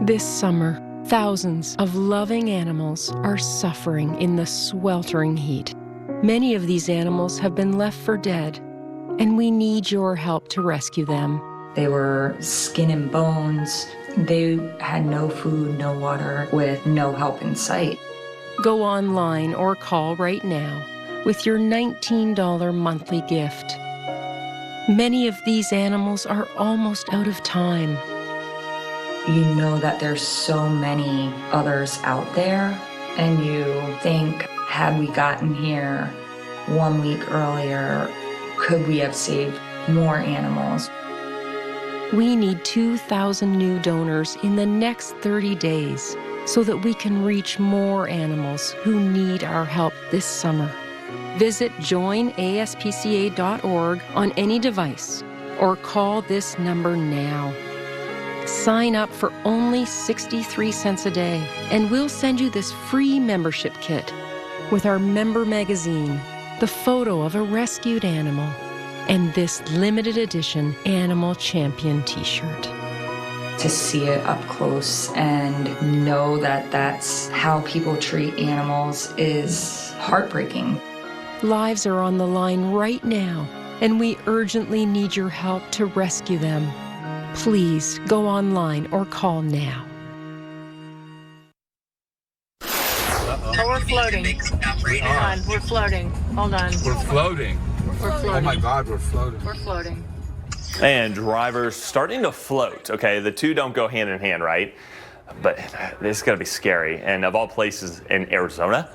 This summer, thousands of loving animals are suffering in the sweltering heat. Many of these animals have been left for dead, and we need your help to rescue them. They were skin and bones. They had no food, no water, with no help in sight. Go online or call right now with your $19 monthly gift. Many of these animals are almost out of time. You know that there's so many others out there, and you think, had we gotten here 1 week earlier, could we have saved more animals? We need 2,000 new donors in the next 30 days so that we can reach more animals who need our help this summer. Visit joinaspca.org on any device or call this number now. Sign up for only 63 cents a day, and we'll send you this free membership kit with our member magazine, the photo of a rescued animal, and this limited edition Animal Champion t-shirt. To see it up close and know that that's how people treat animals is heartbreaking. Lives are on the line right now, and we urgently need your help to rescue them. Please go online or call now. Oh, we're floating. Hang on, we're floating. Hold on. We're floating. We're floating. Oh my God, we're floating. We're floating. And drivers starting to float. Okay, the two don't go hand in hand, right? But this is going to be scary. And of all places in Arizona,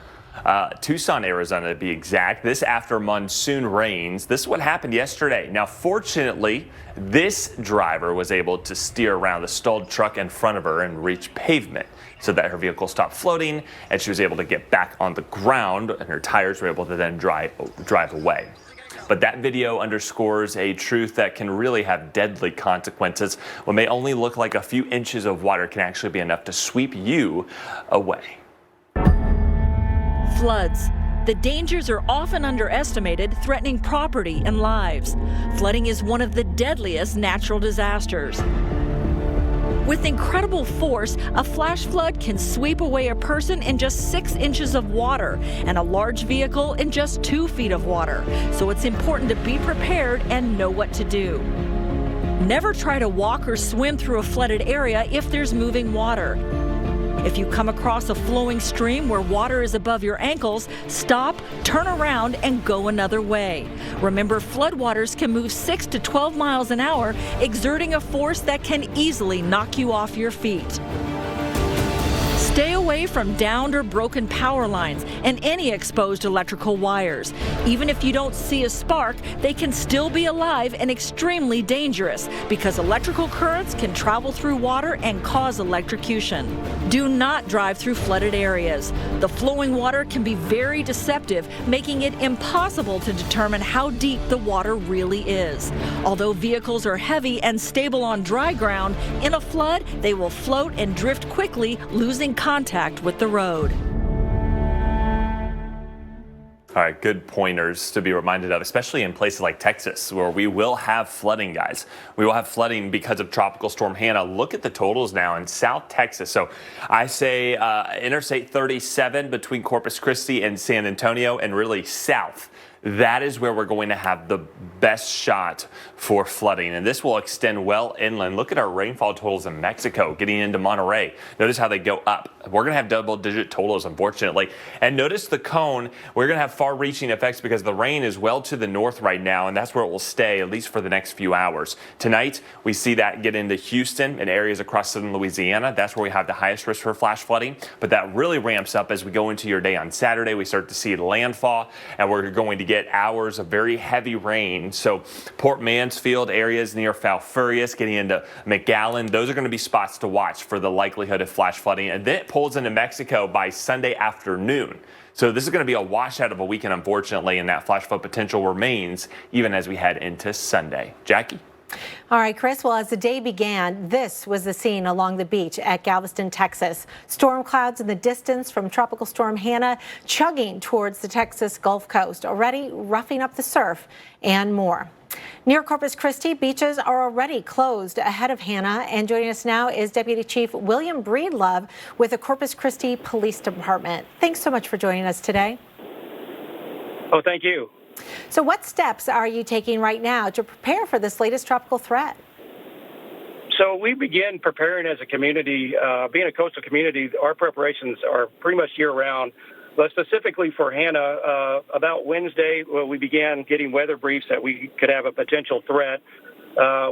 Tucson, Arizona to be exact, this after monsoon rains. This is what happened yesterday. Now, fortunately, this driver was able to steer around the stalled truck in front of her and reach pavement so that her vehicle stopped floating and she was able to get back on the ground and her tires were able to then drive away. But that video underscores a truth that can really have deadly consequences. What may only look like a few inches of water can actually be enough to sweep you away. Floods. The dangers are often underestimated, threatening property and lives. Flooding is one of the deadliest natural disasters. With incredible force, a flash flood can sweep away a person in just 6 inches of water and a large vehicle in just 2 feet of water. So it's important to be prepared and know what to do. Never try to walk or swim through a flooded area if there's moving water. If you come across a flowing stream where water is above your ankles, stop, turn around, and go another way. Remember, floodwaters can move 6 to 12 miles an hour, exerting a force that can easily knock you off your feet. Stay away from downed or broken power lines and any exposed electrical wires. Even if you don't see a spark, they can still be alive and extremely dangerous because electrical currents can travel through water and cause electrocution. Do not drive through flooded areas. The flowing water can be very deceptive, making it impossible to determine how deep the water really is. Although vehicles are heavy and stable on dry ground, in a flood, they will float and drift quickly, losing contact with the road. All right, good pointers to be reminded of, especially in places like Texas, where we will have flooding, guys. We will have flooding because of Tropical Storm Hanna. Look at the totals now in South Texas. So I say Interstate 37 between Corpus Christi and San Antonio, and really south. That is where we're going to have the best shot for flooding, and this will extend well inland. Look at our rainfall totals in Mexico getting into Monterey. Notice how they go up. We're going to have double-digit totals, unfortunately. And notice the cone. We're going to have far-reaching effects because the rain is well to the north right now, and that's where it will stay, at least for the next few hours. Tonight, we see that get into Houston and areas across southern Louisiana. That's where we have the highest risk for flash flooding, but that really ramps up as we go into your day on Saturday. We start to see landfall, and we're going to get hours of very heavy rain. So Port Mansfield areas near Falfurrias, getting into McAllen, those are going to be spots to watch for the likelihood of flash flooding. And then it pulls into Mexico by Sunday afternoon. So this is going to be a washout of a weekend, unfortunately, and that flash flood potential remains even as we head into Sunday. Jackie? All right, Chris. Well, as the day began, this was the scene along the beach at Galveston, Texas. Storm clouds in the distance from Tropical Storm Hanna chugging towards the Texas Gulf Coast, already roughing up the surf and more. Near Corpus Christi, beaches are already closed ahead of Hanna. And joining us now is Deputy Chief William Breedlove with the Corpus Christi Police Department. Thanks so much for joining us today. Oh, thank you. So what steps are you taking right now to prepare for this latest tropical threat? So we begin preparing as a community. Being a coastal community, our preparations are pretty much year-round. But specifically for Hanna, about Wednesday, we began getting weather briefs that we could have a potential threat.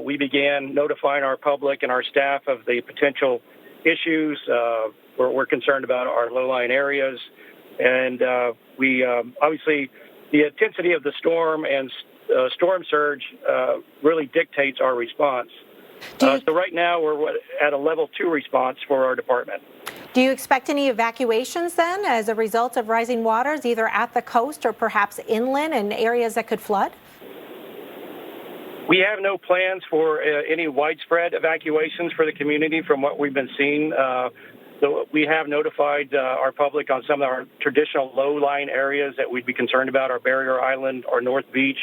We began notifying our public and our staff of the potential issues. We're concerned about our low-lying areas. And we obviously, the intensity of the storm and storm surge really dictates our response. So right now we're at a level 2 response for our department. Do you expect any evacuations then as a result of rising waters, either at the coast or perhaps inland in areas that could flood? We have no plans for any widespread evacuations for the community from what we've been seeing. So we have notified our public on some of our traditional low-lying areas that we'd be concerned about, our Barrier Island or North Beach.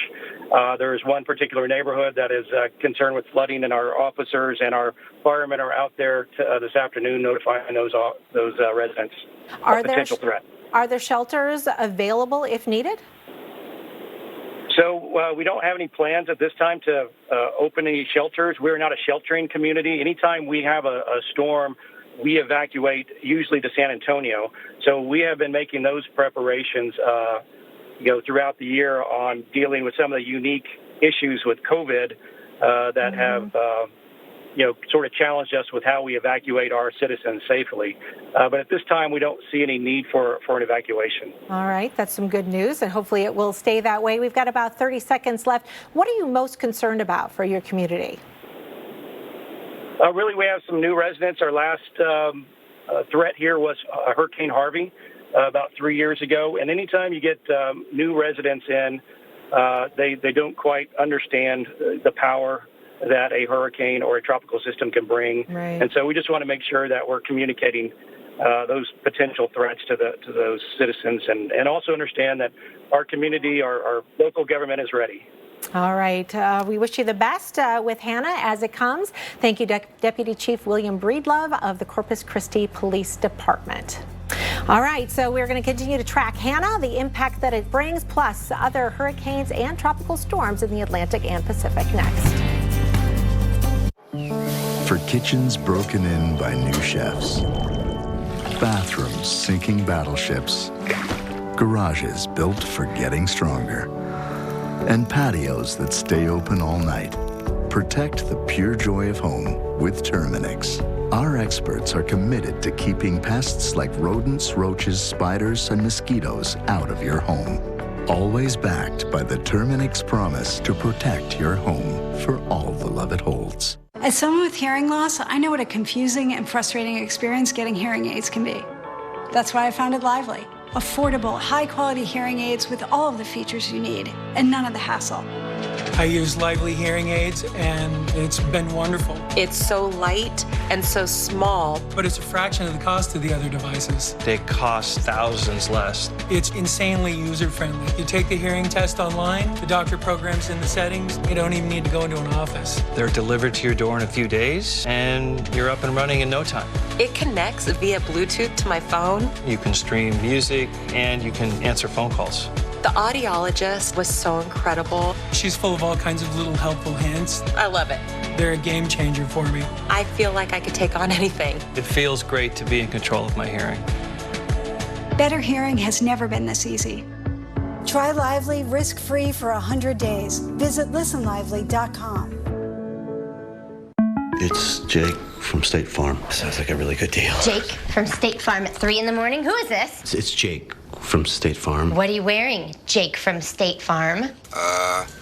There is one particular neighborhood that is concerned with flooding, and our officers and our firemen are out there this afternoon notifying those residents of potential threat. Are there shelters available if needed? So we don't have any plans at this time to open any shelters. We're not a sheltering community. Anytime we have a storm, we evacuate usually to San Antonio. So we have been making those preparations, throughout the year on dealing with some of the unique issues with COVID that have, sort of challenged us with how we evacuate our citizens safely. But at this time, we don't see any need for an evacuation. All right, that's some good news, and hopefully it will stay that way. We've got about 30 seconds left. What are you most concerned about for your community? Really, we have some new residents. Our last threat here was Hurricane Harvey about 3 years ago. And anytime you get new residents in, they don't quite understand the power that a hurricane or a tropical system can bring. Right. And so we just want to make sure that we're communicating those potential threats to those citizens and also understand that our community, our local government is ready. All right. We wish you the best with Hanna as it comes. Thank you, Deputy Chief William Breedlove of the Corpus Christi Police Department. All right, so we're going to continue to track Hanna, the impact that it brings, plus other hurricanes and tropical storms in the Atlantic and Pacific next. For kitchens broken in by new chefs, bathrooms sinking battleships, garages built for getting stronger, and patios that stay open all night. Protect the pure joy of home with Terminix. Our experts are committed to keeping pests like rodents, roaches, spiders, and mosquitoes out of your home. Always backed by the Terminix promise to protect your home for all the love it holds. As someone with hearing loss, I know what a confusing and frustrating experience getting hearing aids can be. That's why I founded Lively. Affordable, high-quality hearing aids with all of the features you need and none of the hassle. I use Lively hearing aids and it's been wonderful. It's so light and so small. But it's a fraction of the cost of the other devices. They cost thousands less. It's insanely user-friendly. You take the hearing test online, the doctor programs in the settings, you don't even need to go into an office. They're delivered to your door in a few days and you're up and running in no time. It connects via Bluetooth to my phone. You can stream music and you can answer phone calls. The audiologist was so incredible. She's full of all kinds of little helpful hints. I love it. They're a game changer for me. I feel like I could take on anything. It feels great to be in control of my hearing. Better hearing has never been this easy. Try Lively risk-free for 100 days. Visit listenlively.com. It's Jake from State Farm. Sounds like a really good deal. Jake from State Farm at 3 in the morning. Who is this? It's Jake from State Farm. What are you wearing, Jake from State Farm?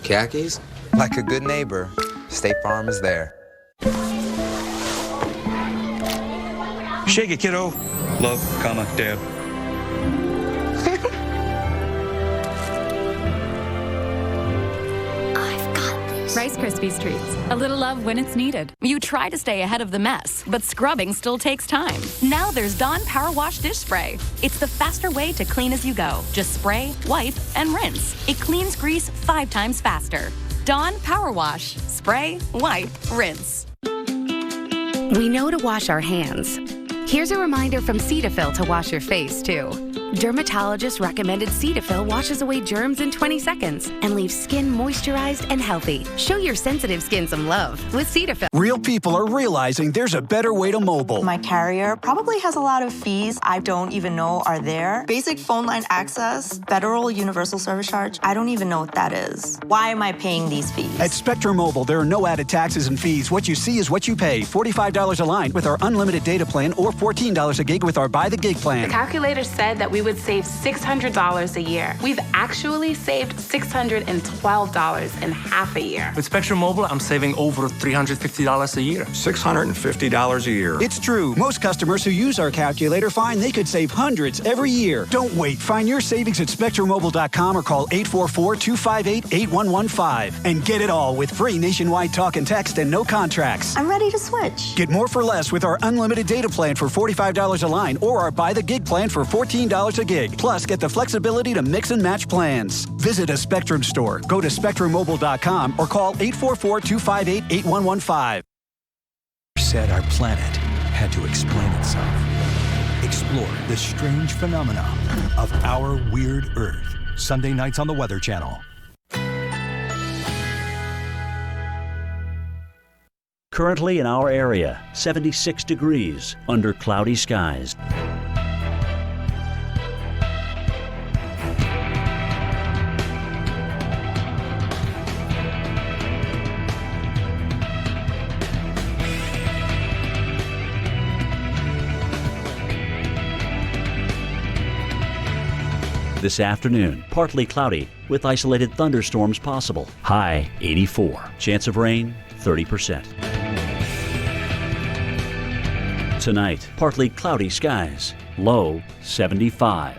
Khakis? Like a good neighbor, State Farm is there. Shake it, kiddo. Love, comma, Dad. Rice Krispies Treats. A little love when it's needed. You try to stay ahead of the mess, but scrubbing still takes time. Now there's Dawn Power Wash Dish Spray. It's the faster way to clean as you go. Just spray, wipe, and rinse. It cleans grease 5 times faster. Dawn Power Wash. Spray, wipe, rinse. We know to wash our hands. Here's a reminder from Cetaphil to wash your face, too. Dermatologist recommended Cetaphil washes away germs in 20 seconds and leaves skin moisturized and healthy. Show your sensitive skin some love with Cetaphil. Real people are realizing there's a better way to mobile. My carrier probably has a lot of fees I don't even know are there. Basic phone line access, federal universal service charge, I don't even know what that is. Why am I paying these fees? At Spectrum Mobile, there are no added taxes and fees. What you see is what you pay. $45 a line with our unlimited data plan or $14 a gig with our Buy the Gig plan. The calculator said that we would save $600 a year. We've actually saved $612 in half a year. With Spectrum Mobile, I'm saving over $350 a year. $650 a year. It's true. Most customers who use our calculator find they could save hundreds every year. Don't wait. Find your savings at SpectrumMobile.com or call 844-258-8115 and get it all with free nationwide talk and text and no contracts. I'm ready to switch. Get more for less with our unlimited data plan for $45 a line or our Buy the Gig plan for $14 a gig. Plus, get the flexibility to mix and match plans. Visit a Spectrum store. Go to SpectrumMobile.com or call 844-258-8115. Said our planet had to explain itself. Explore the strange phenomena of our weird Earth. Sunday nights on the Weather Channel. Currently in our area, 76 degrees under cloudy skies. This afternoon, partly cloudy with isolated thunderstorms possible. High 84. Chance of rain 30%. Tonight, partly cloudy skies. Low 75.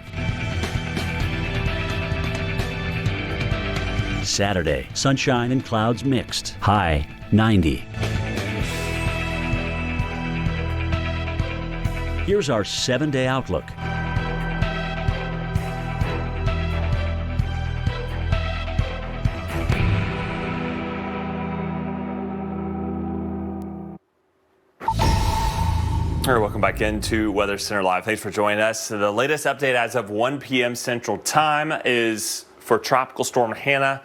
Saturday, sunshine and clouds mixed. High 90. Here's our 7-day outlook. All right, welcome back into Weather Center Live. Thanks for joining us. The latest update as of 1 p.m. Central Time is for Tropical Storm Hanna.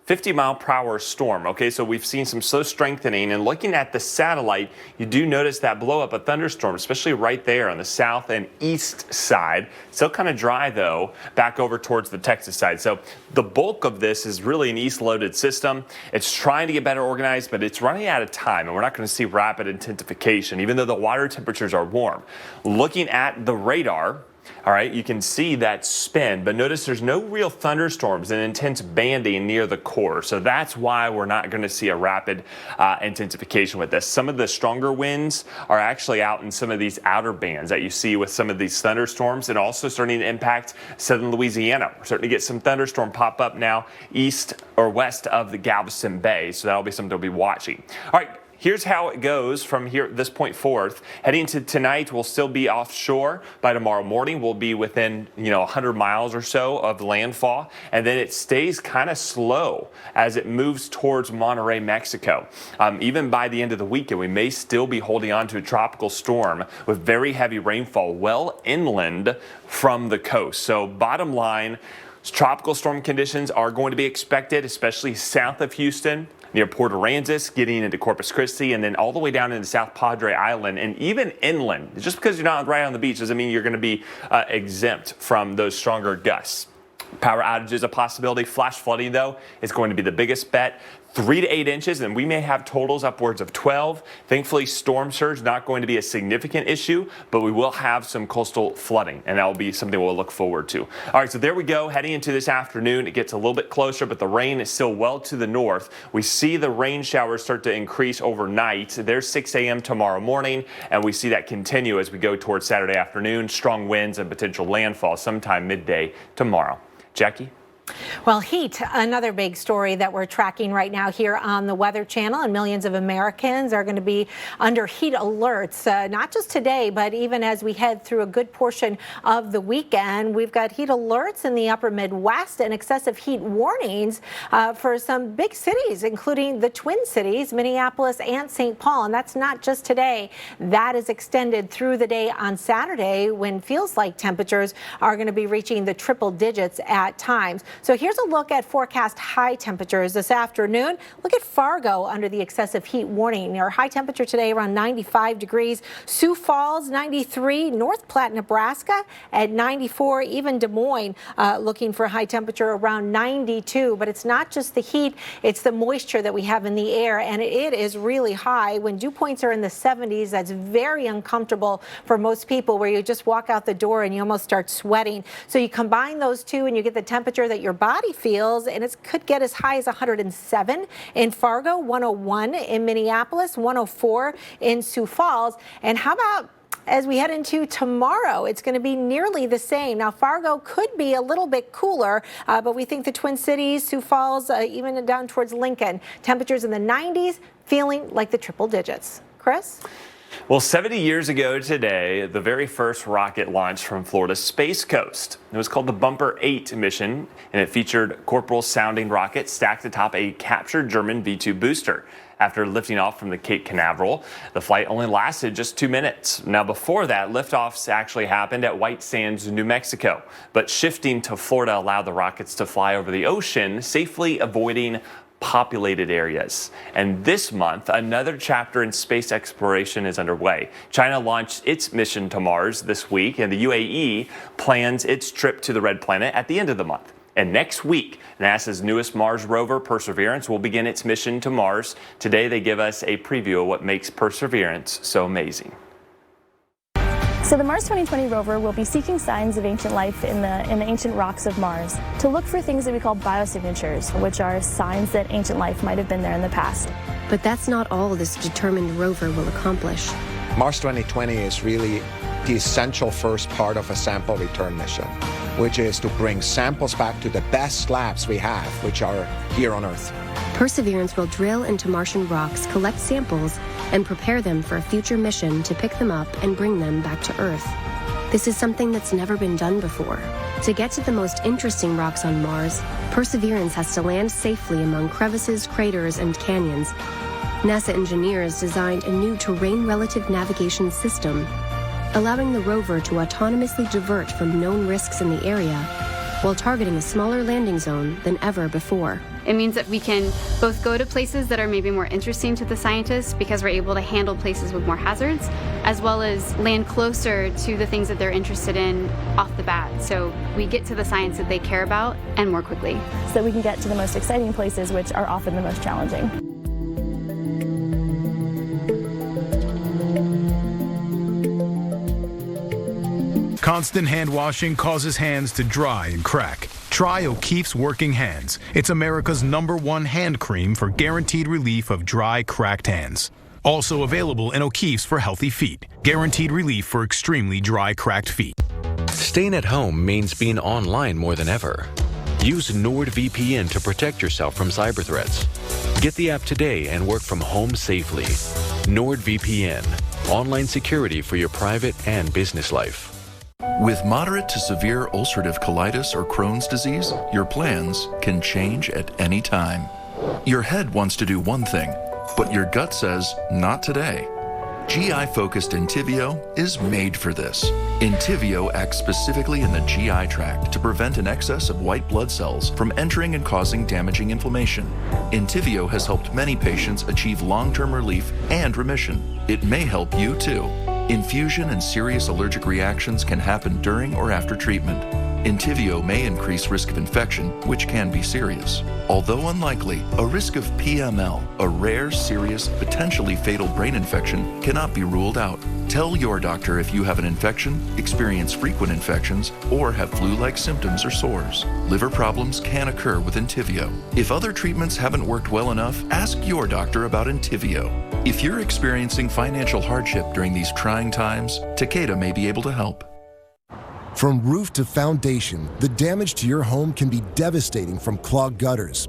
50-mile-per-hour storm. Okay, so we've seen some slow strengthening, and looking at the satellite, you do notice that blow up a thunderstorm, especially right there on the south and east side. Still kind of dry though, back over towards the Texas side. So the bulk of this is really an east-loaded system. It's trying to get better organized, but it's running out of time, and we're not going to see rapid intensification, even though the water temperatures are warm. Looking at the radar, all right, you can see that spin, but notice there's no real thunderstorms and intense banding near the core. So that's why we're not going to see a rapid intensification with this. Some of the stronger winds are actually out in some of these outer bands that you see with some of these thunderstorms, and also starting to impact southern Louisiana. We're starting to get some thunderstorm pop up now east or west of the Galveston Bay. So that'll be something to be watching. All right. Here's how it goes from here this point forth. Heading to tonight, we'll still be offshore. By tomorrow morning, we'll be within 100 miles or so of landfall, and then it stays kind of slow as it moves towards Monterrey, Mexico. Even by the end of the weekend, we may still be holding on to a tropical storm with very heavy rainfall well inland from the coast. So bottom line, tropical storm conditions are going to be expected, especially south of Houston, near Port Aransas, getting into Corpus Christi, and then all the way down into South Padre Island, and even inland. Just because you're not right on the beach doesn't mean you're going to be exempt from those stronger gusts. Power outages a possibility. Flash flooding, though, is going to be the biggest bet. 3 to 8 inches, and we may have totals upwards of 12. Thankfully, storm surge not going to be a significant issue, but we will have some coastal flooding, and that will be something we'll look forward to. All right, so there we go. Heading into this afternoon, it gets a little bit closer, but the rain is still well to the north. We see the rain showers start to increase overnight. There's 6 a.m. tomorrow morning, and we see that continue as we go towards Saturday afternoon. Strong winds and potential landfall sometime midday tomorrow. Jackie? Well, heat, another big story that we're tracking right now here on the Weather Channel, and millions of Americans are going to be under heat alerts, not just today, but even as we head through a good portion of the weekend. We've got heat alerts in the upper Midwest and excessive heat warnings for some big cities, including the Twin Cities, Minneapolis and St. Paul. And that's not just today. That is extended through the day on Saturday, when feels like temperatures are going to be reaching the triple digits at times. So here's a look at forecast high temperatures this afternoon. Look at Fargo under the excessive heat warning. Our high temperature today around 95 degrees. Sioux Falls 93, North Platte, Nebraska at 94, even Des Moines looking for a high temperature around 92. But it's not just the heat, it's the moisture that we have in the air, and it is really high. When dew points are in the 70s, that's very uncomfortable for most people, where you just walk out the door and you almost start sweating. So you combine those two and you get the temperature that your body feels, and it could get as high as 107 in Fargo, 101 in Minneapolis, 104 in Sioux Falls. And how about as we head into tomorrow? It's going to be nearly the same. Now, Fargo could be a little bit cooler, but we think the Twin Cities, Sioux Falls, even down towards Lincoln, temperatures in the 90s, feeling like the triple digits. Chris? Well, 70 years ago today, the very first rocket launched from Florida's Space Coast. It was called the Bumper 8 mission, and it featured Corporal-sounding rockets stacked atop a captured German V-2 booster. After lifting off from the Cape Canaveral, the flight only lasted just 2 minutes. Now, before that, liftoffs actually happened at White Sands, New Mexico. But shifting to Florida allowed the rockets to fly over the ocean, safely avoiding populated areas. And this month, another chapter in space exploration is underway. China launched its mission to Mars this week, and the UAE plans its trip to the Red Planet at the end of the month. And next week, NASA's newest Mars rover, Perseverance, will begin its mission to Mars. Today, they give us a preview of what makes Perseverance so amazing. So the Mars 2020 rover will be seeking signs of ancient life in the ancient rocks of Mars to look for things that we call biosignatures, which are signs that ancient life might have been there in the past. But that's not all this determined rover will accomplish. Mars 2020 is really the essential first part of a sample return mission, which is to bring samples back to the best labs we have, which are here on Earth. Perseverance will drill into Martian rocks, collect samples, and prepare them for a future mission to pick them up and bring them back to Earth. This is something that's never been done before. To get to the most interesting rocks on Mars, Perseverance has to land safely among crevices, craters, and canyons. NASA engineers designed a new terrain-relative navigation system, allowing the rover to autonomously divert from known risks in the area while targeting a smaller landing zone than ever before. It means that we can both go to places that are maybe more interesting to the scientists because we're able to handle places with more hazards, as well as land closer to the things that they're interested in off the bat. So we get to the science that they care about and more quickly. So that we can get to the most exciting places, which are often the most challenging. Constant hand washing causes hands to dry and crack. Try O'Keeffe's Working Hands. It's America's #1 hand cream for guaranteed relief of dry, cracked hands. Also available in O'Keeffe's for healthy feet. Guaranteed relief for extremely dry, cracked feet. Staying at home means being online more than ever. Use NordVPN to protect yourself from cyber threats. Get the app today and work from home safely. NordVPN. Online security for your private and business life. With moderate to severe ulcerative colitis or Crohn's disease, your plans can change at any time. Your head wants to do one thing, but your gut says, not today. GI-focused Entyvio is made for this. Entyvio acts specifically in the GI tract to prevent an excess of white blood cells from entering and causing damaging inflammation. Entyvio has helped many patients achieve long-term relief and remission. It may help you too. Infusion and serious allergic reactions can happen during or after treatment. Entyvio may increase risk of infection, which can be serious. Although unlikely, a risk of PML, a rare, serious, potentially fatal brain infection, cannot be ruled out. Tell your doctor if you have an infection, experience frequent infections, or have flu-like symptoms or sores. Liver problems can occur with Entyvio. If other treatments haven't worked well enough, ask your doctor about Entyvio. If you're experiencing financial hardship during these trying times, Takeda may be able to help. From roof to foundation, the damage to your home can be devastating, from clogged gutters,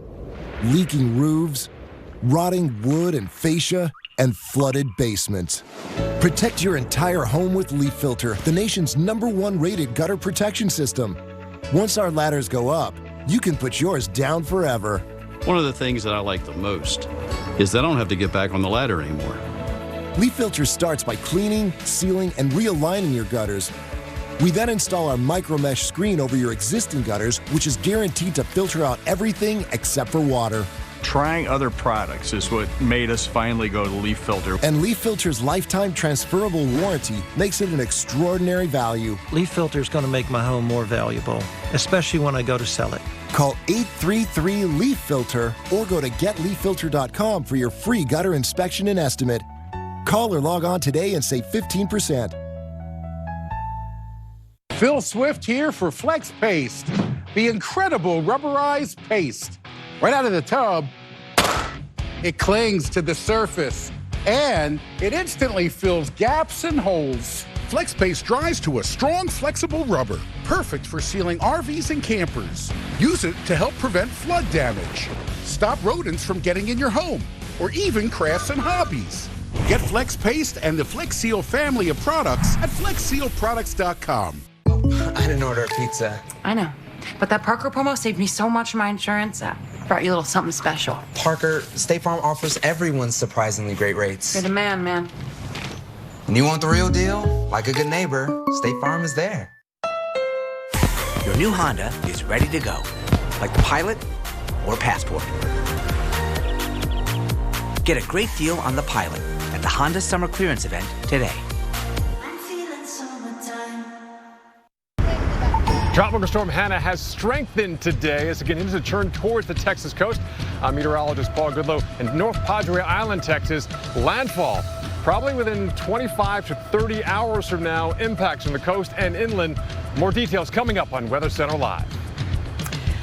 leaking roofs, rotting wood and fascia, and flooded basements. Protect your entire home with Leaf Filter, the nation's #1 rated gutter protection system. Once our ladders go up, you can put yours down forever. One of the things that I like the most is that I don't have to get back on the ladder anymore. Leaf Filter starts by cleaning, sealing, and realigning your gutters. We then install our micro mesh screen over your existing gutters, which is guaranteed to filter out everything except for water. Trying other products is what made us finally go to Leaf Filter. And Leaf Filter's lifetime transferable warranty makes it an extraordinary value. Leaf Filter's going to make my home more valuable, especially when I go to sell it. Call 833-LEAF-FILTER or go to getleaffilter.com for your free gutter inspection and estimate. Call or log on today and save 15%. Phil Swift here for Flex Paste, the incredible rubberized paste. Right out of the tub, it clings to the surface, and it instantly fills gaps and holes. Flex Paste dries to a strong, flexible rubber, perfect for sealing RVs and campers. Use it to help prevent flood damage, stop rodents from getting in your home, or even crafts and hobbies. Get Flex Paste and the Flex Seal family of products at FlexSealProducts.com. I didn't order a pizza. I know, but that Parker promo saved me so much on my insurance. Brought you a little something special. Parker, State Farm offers everyone surprisingly great rates. You're the man, man. And you want the real deal? Like a good neighbor, State Farm is there. Your new Honda is ready to go. Like the Pilot or Passport. Get a great deal on the Pilot at the Honda Summer Clearance Event today. Tropical storm Hanna has strengthened today as it continues to turn towards the Texas coast. I'm meteorologist Paul Goodlow in North Padre Island, Texas. Landfall probably within 25 to 30 hours from now. Impacts on the coast and inland. More details coming up on Weather Center Live.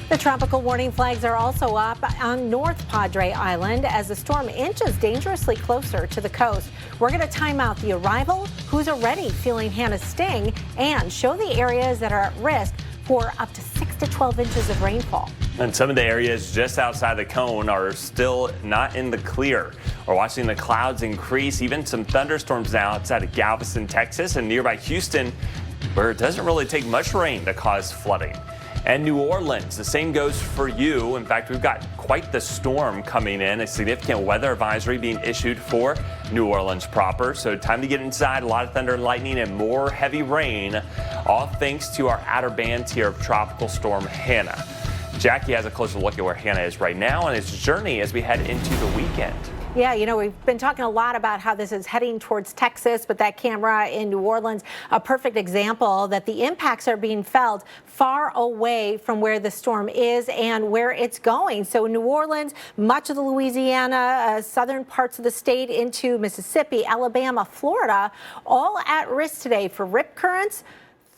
The tropical warning flags are also up on North Padre Island as the storm inches dangerously closer to the coast. We're going to time out the arrival, who's already feeling Hanna's sting, and show the areas that are at risk for up to 6 to 12 inches of rainfall. And some of the areas just outside the cone are still not in the clear. We're watching the clouds increase, even some thunderstorms now outside of Galveston, Texas, and nearby Houston, where it doesn't really take much rain to cause flooding. And New Orleans, the same goes for you. In fact, we've got quite the storm coming in, a significant weather advisory being issued for New Orleans proper. So time to get inside, a lot of thunder and lightning and more heavy rain, all thanks to our outer bands here of Tropical Storm Hanna. Jackie has a closer look at where Hanna is right now and its journey as we head into the weekend. Yeah, you know, we've been talking a lot about how this is heading towards Texas, but that camera in New Orleans, a perfect example that the impacts are being felt far away from where the storm is and where it's going. So New Orleans, much of the Louisiana, southern parts of the state into Mississippi, Alabama, Florida, all at risk today for rip currents,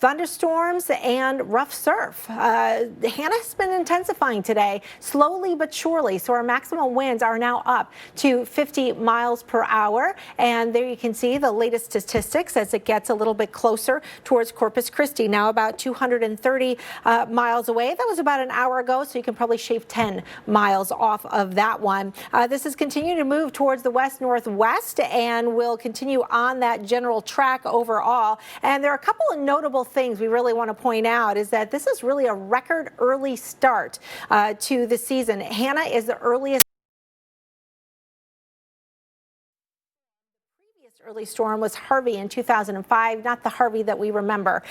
thunderstorms, and rough surf. Hanna's been intensifying today, slowly but surely. So our maximum winds are now up to 50 miles per hour. And there you can see the latest statistics as it gets a little bit closer towards Corpus Christi, now about 230 miles away. That was about an hour ago, so you can probably shave 10 miles off of that one. This is continuing to move towards the west-northwest and will continue on that general track overall. And there are a couple of notable things we really want to point out is that this is really a record early start to the season. Hanna is the earliest early storm was Harvey in 2005, not the Harvey that we remember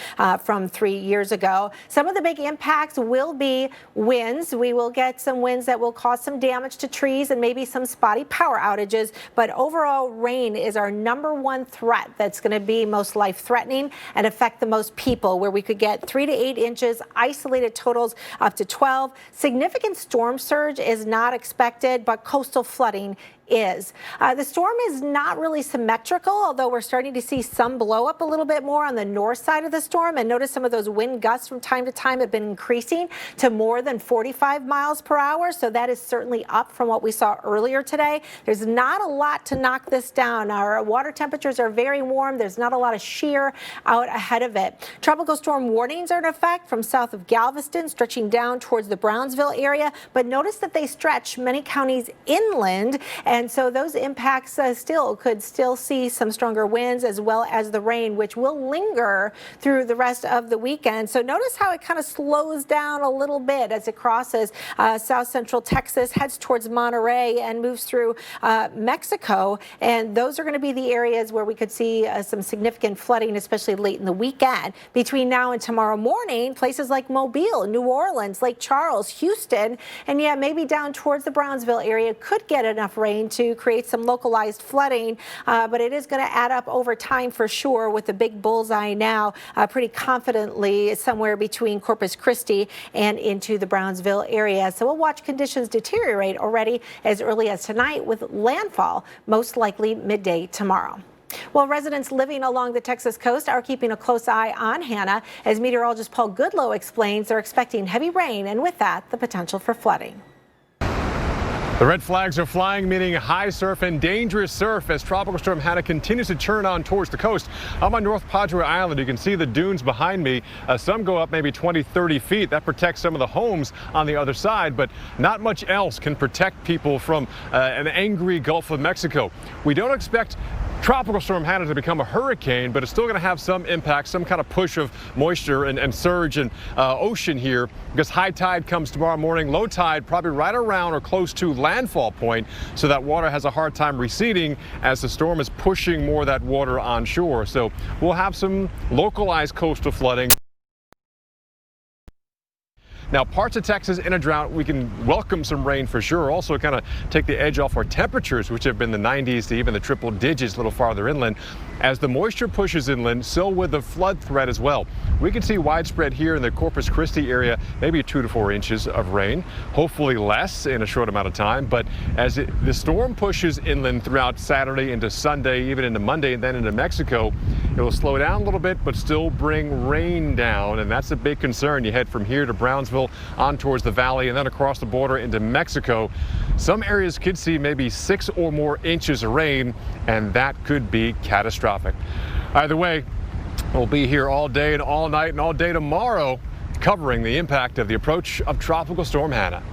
from 3 years ago. Some of the big impacts will be winds. We will get some winds that will cause some damage to trees and maybe some spotty power outages. But overall, rain is our #1 threat that's going to be most life-threatening and affect the most people, where we could get 3 to 8 inches, isolated totals up to 12. Significant storm surge is not expected, but coastal flooding is. The storm is not really symmetrical, although we're starting to see some blow up a little bit more on the north side of the storm. And notice some of those wind gusts from time to time have been increasing to more than 45 miles per hour. So that is certainly up from what we saw earlier today. There's not a lot to knock this down. Our water temperatures are very warm. There's not a lot of shear out ahead of it. Tropical storm warnings are in effect from south of Galveston, stretching down towards the Brownsville area. But notice that they stretch many counties inland. And so those impacts could still see some stronger winds as well as the rain, which will linger through the rest of the weekend. So notice how it kind of slows down a little bit as it crosses south central Texas, heads towards Monterey, and moves through Mexico. And those are going to be the areas where we could see some significant flooding, especially late in the weekend. Between now and tomorrow morning, places like Mobile, New Orleans, Lake Charles, Houston, and yeah, maybe down towards the Brownsville area could get enough rain to create some localized flooding, but it is going to add up over time for sure, with the big bullseye now pretty confidently somewhere between Corpus Christi and into the Brownsville area. So we'll watch conditions deteriorate already as early as tonight, with landfall most likely midday tomorrow. Well, residents living along the Texas coast are keeping a close eye on Hanna. As meteorologist Paul Goodlow explains, they're expecting heavy rain and with that, the potential for flooding. The red flags are flying, meaning high surf and dangerous surf as Tropical Storm Hanna continues to turn on towards the coast. I'm on North Padre Island. You can see the dunes behind me. Some go up maybe 20, 30 feet. That protects some of the homes on the other side, but not much else can protect people from an angry Gulf of Mexico. We don't expect Tropical Storm Hanna to become a hurricane, but it's still going to have some impact, some kind of push of moisture and surge and ocean here, because high tide comes tomorrow morning, low tide probably right around or close to landfall point, so that water has a hard time receding as the storm is pushing more of that water on shore. So we'll have some localized coastal flooding. Now, parts of Texas in a drought, we can welcome some rain for sure. Also kind of take the edge off our temperatures, which have been the 90s to even the triple digits a little farther inland. As the moisture pushes inland, so with the flood threat as well. We can see widespread here in the Corpus Christi area, maybe 2 to 4 inches of rain, hopefully less in a short amount of time. But as the storm pushes inland throughout Saturday into Sunday, even into Monday, and then into Mexico, it will slow down a little bit, but still bring rain down. And that's a big concern. You head from here to Brownsville, on towards the valley, and then across the border into Mexico. Some areas could see maybe 6 or more inches of rain, and that could be catastrophic. Either way, we'll be here all day and all night and all day tomorrow covering the impact of the approach of Tropical Storm Hanna.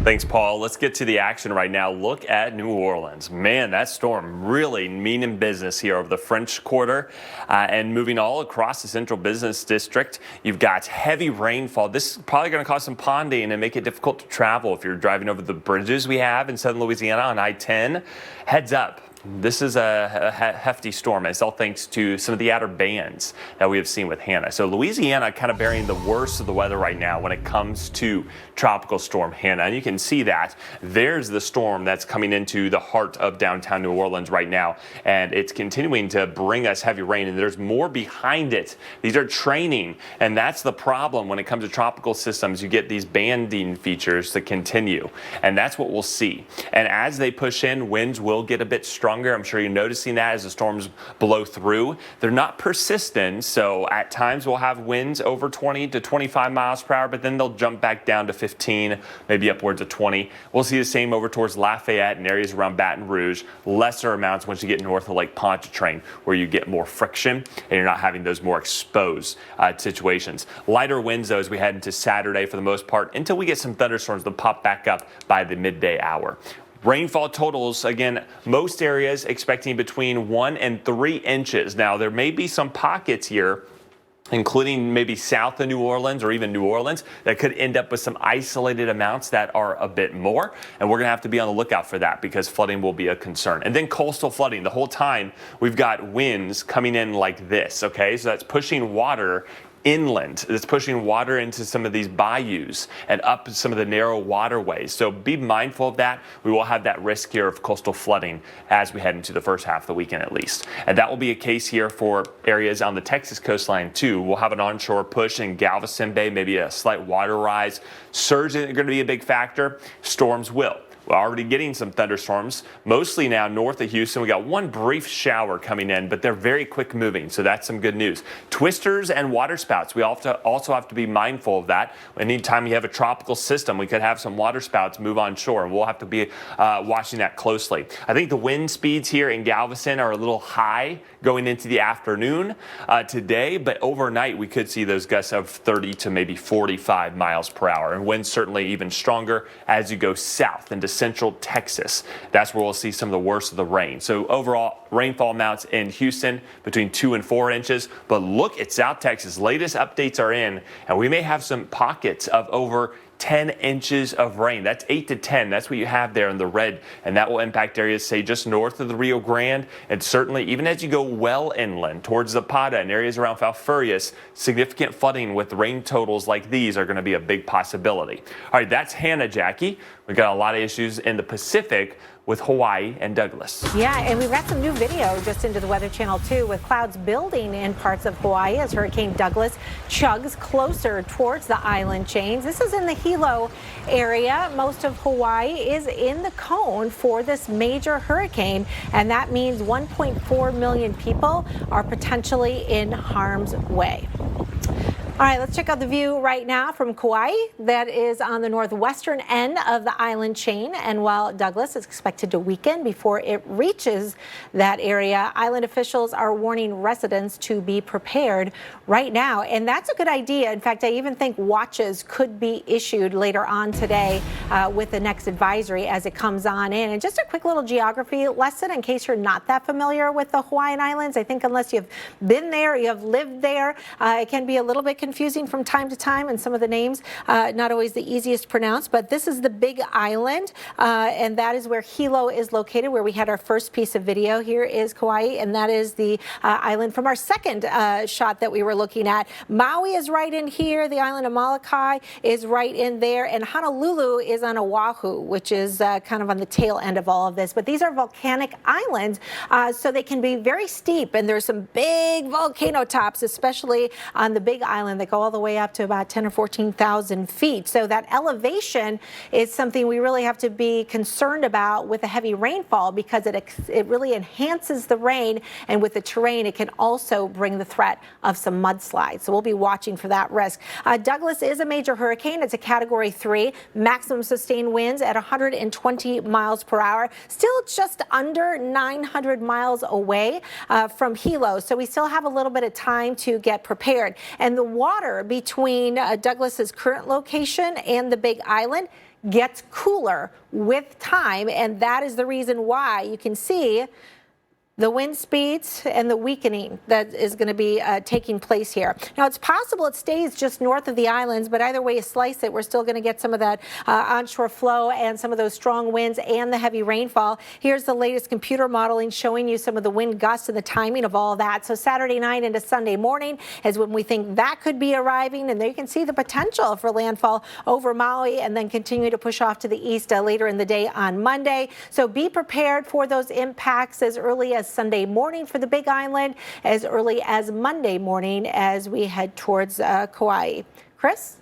Thanks, Paul. Let's get to the action right now. Look at New Orleans. Man, that storm really meaning business here over the French Quarter and moving all across the central business district. You've got heavy rainfall. This is probably going to cause some ponding and make it difficult to travel if you're driving over the bridges we have in southern Louisiana on I-10. Heads up. This is a hefty storm. It's all thanks to some of the outer bands that we have seen with Hanna. So Louisiana kind of bearing the worst of the weather right now when it comes to Tropical Storm Hanna. And you can see that there's the storm that's coming into the heart of downtown New Orleans right now. And it's continuing to bring us heavy rain. And there's more behind it. These are training. And that's the problem when it comes to tropical systems. You get these banding features to continue. And that's what we'll see. And as they push in, winds will get a bit stronger. I'm sure you're noticing that as the storms blow through. They're not persistent, so at times we'll have winds over 20 to 25 miles per hour, but then they'll jump back down to 15, maybe upwards of 20. We'll see the same over towards Lafayette and areas around Baton Rouge. Lesser amounts once you get north of Lake Pontchartrain, where you get more friction and you're not having those more exposed situations. Lighter winds, though, as we head into Saturday for the most part, until we get some thunderstorms that pop back up by the midday hour. Rainfall totals, again, most areas expecting between 1 and 3 inches. Now, there may be some pockets here, including maybe south of New Orleans or even New Orleans, that could end up with some isolated amounts that are a bit more. And we're going to have to be on the lookout for that because flooding will be a concern. And then coastal flooding. The whole time we've got winds coming in like this, okay? So that's pushing water inland. It's pushing water into some of these bayous and up some of the narrow waterways. So be mindful of that. We will have that risk here of coastal flooding as we head into the first half of the weekend at least. And that will be a case here for areas on the Texas coastline too. We'll have an onshore push in Galveston Bay, maybe a slight water rise. Surge isn't going to be a big factor. Storms will. We're already getting some thunderstorms, mostly now north of Houston. We got one brief shower coming in, but they're very quick moving, so that's some good news. Twisters and waterspouts, we also have to be mindful of that. Anytime you have a tropical system, we could have some waterspouts move on shore, and we'll have to be watching that closely. I think the wind speeds here in Galveston are a little high going into the afternoon today, but overnight we could see those gusts of 30 to maybe 45 miles per hour, and winds certainly even stronger as you go south into central Texas. That's where we'll see some of the worst of the rain. So overall, rainfall amounts in Houston between 2 and 4 inches. But look at South Texas. Latest updates are in, and we may have some pockets of over 10 inches of rain. That's 8 to 10. That's what you have there in the red, and that will impact areas, say, just north of the Rio Grande, and certainly even as you go well inland towards Zapata and areas around Falfurrias, significant flooding with rain totals like these are going to be a big possibility. All right, that's Hanna, Jackie. We've got a lot of issues in the Pacific with Hawaii and Douglas. Yeah, and we've got some new video just into the Weather Channel too, with clouds building in parts of Hawaii as Hurricane Douglas chugs closer towards the island chains. This is in the Hilo area. Most of Hawaii is in the cone for this major hurricane, and that means 1.4 million people are potentially in harm's way. All right, let's check out the view right now from Kauai. That is on the northwestern end of the island chain. And while Douglas is expected to weaken before it reaches that area, island officials are warning residents to be prepared right now. And that's a good idea. In fact, I even think watches could be issued later on today with the next advisory as it comes on in. And just a quick little geography lesson in case you're not that familiar with the Hawaiian Islands. I think unless you've been there, you have lived there, it can be a little bit confusing from time to time, and some of the names not always the easiest to pronounce, but this is the Big Island, and that is where Hilo is located, where we had our first piece of video. Here is Kauai, and that is the island from our second shot that we were looking at. Maui is right in here. The island of Molokai is right in there, and Honolulu is on Oahu, which is kind of on the tail end of all of this. But these are volcanic islands, so they can be very steep, and there's some big volcano tops, especially on the Big Island, that go all the way up to about 10 or 14,000 feet. So that elevation is something we really have to be concerned about with the heavy rainfall, because it really enhances the rain, and with the terrain it can also bring the threat of some mudslides. So we'll be watching for that risk. Douglas is a major hurricane. It's a Category 3, maximum sustained winds at 120 miles per hour, still just under 900 miles away from Hilo. So we still have a little bit of time to get prepared. And the water between Douglas's current location and the Big Island gets cooler with time, and that is the reason why you can see the wind speeds and the weakening that is going to be taking place here. Now, it's possible it stays just north of the islands, but either way you slice it, we're still going to get some of that onshore flow and some of those strong winds and the heavy rainfall. Here's the latest computer modeling showing you some of the wind gusts and the timing of all that. So Saturday night into Sunday morning is when we think that could be arriving, and there you can see the potential for landfall over Maui and then continue to push off to the east later in the day on Monday. So be prepared for those impacts as early as Sunday morning for the Big Island, as early as Monday morning as we head towards Kauai. Chris?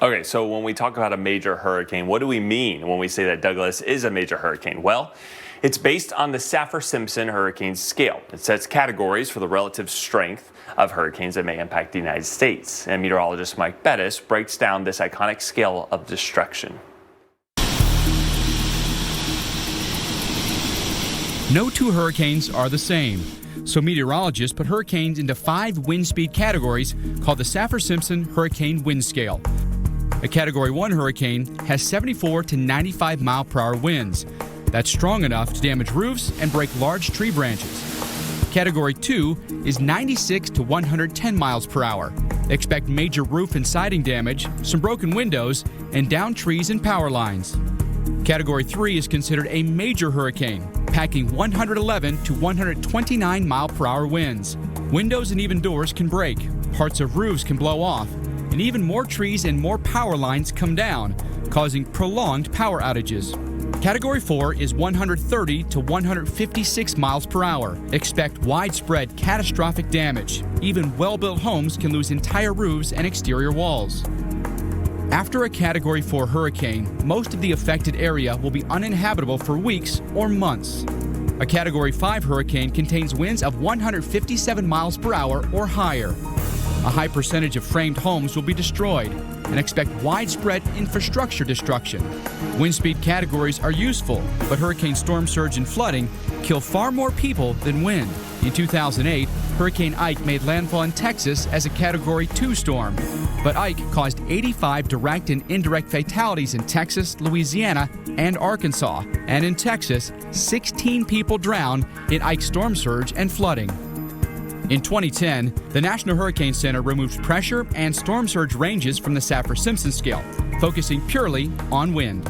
Okay, so when we talk about a major hurricane, what do we mean when we say that Douglas is a major hurricane? Well, it's based on the Saffir-Simpson hurricane scale. It sets categories for the relative strength of hurricanes that may impact the United States. And meteorologist Mike Bettis breaks down this iconic scale of destruction. No two hurricanes are the same, so meteorologists put hurricanes into 5 wind speed categories called the Saffir-Simpson Hurricane Wind Scale. A Category 1 hurricane has 74 to 95 mile per hour winds. That's strong enough to damage roofs and break large tree branches. Category 2 is 96 to 110 miles per hour. Expect major roof and siding damage, some broken windows, and downed trees and power lines. Category 3 is considered a major hurricane, packing 111 to 129 mile per hour winds. Windows and even doors can break, parts of roofs can blow off, and even more trees and more power lines come down, causing prolonged power outages. Category 4 is 130 to 156 miles per hour. Expect widespread catastrophic damage. Even well-built homes can lose entire roofs and exterior walls. After a Category 4 hurricane, most of the affected area will be uninhabitable for weeks or months. A Category 5 hurricane contains winds of 157 miles per hour or higher. A high percentage of framed homes will be destroyed, and expect widespread infrastructure destruction. Wind speed categories are useful, but hurricane storm surge and flooding kill far more people than wind. In 2008, Hurricane Ike made landfall in Texas as a Category 2 storm, but Ike caused 85 direct and indirect fatalities in Texas, Louisiana, and Arkansas. And in Texas, 16 people drowned in Ike storm surge and flooding. In 2010, the National Hurricane Center removed pressure and storm surge ranges from the Saffir-Simpson scale, focusing purely on wind.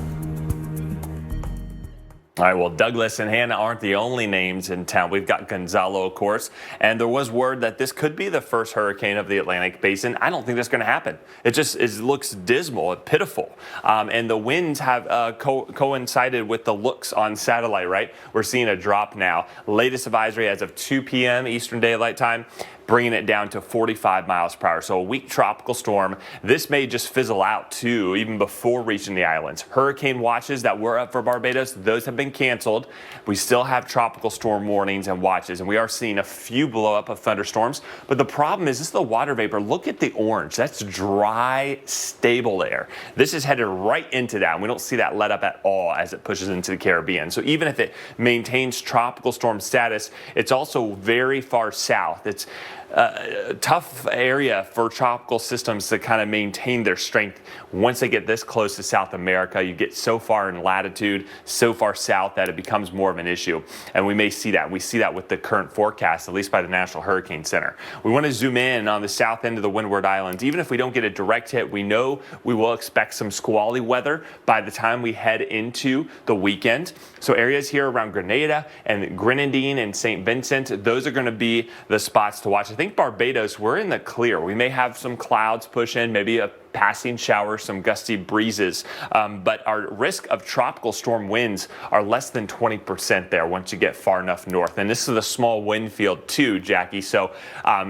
All right, well, Douglas and Hanna aren't the only names in town. We've got Gonzalo, of course, and there was word that this could be the first hurricane of the Atlantic Basin. I don't think that's going to happen. It just looks dismal and pitiful. And the winds have coincided with the looks on satellite, right? We're seeing a drop now. Latest advisory as of 2 p.m. Eastern Daylight Time, bringing it down to 45 miles per hour. So a weak tropical storm. This may just fizzle out too, even before reaching the islands. Hurricane watches that were up for Barbados, those have been canceled. We still have tropical storm warnings and watches, and we are seeing a few blow up of thunderstorms. But the problem is, this is the water vapor. Look at the orange. That's dry, stable air. This is headed right into that, and we don't see that let up at all as it pushes into the Caribbean. So even if it maintains tropical storm status, it's also very far south. It's a tough area for tropical systems to kind of maintain their strength. Once they get this close to South America, you get so far in latitude, so far south that it becomes more of an issue. And we may see that. We see that with the current forecast, at least by the National Hurricane Center. We want to zoom in on the south end of the Windward Islands. Even if we don't get a direct hit, we know we will expect some squally weather by the time we head into the weekend. So areas here around Grenada and Grenadine and St. Vincent, those are going to be the spots to watch. I think Barbados, we're in the clear. We may have some clouds push in, maybe a passing shower, some gusty breezes, but our risk of tropical storm winds are less than 20% there once you get far enough north. And this is a small wind field too, Jackie. So,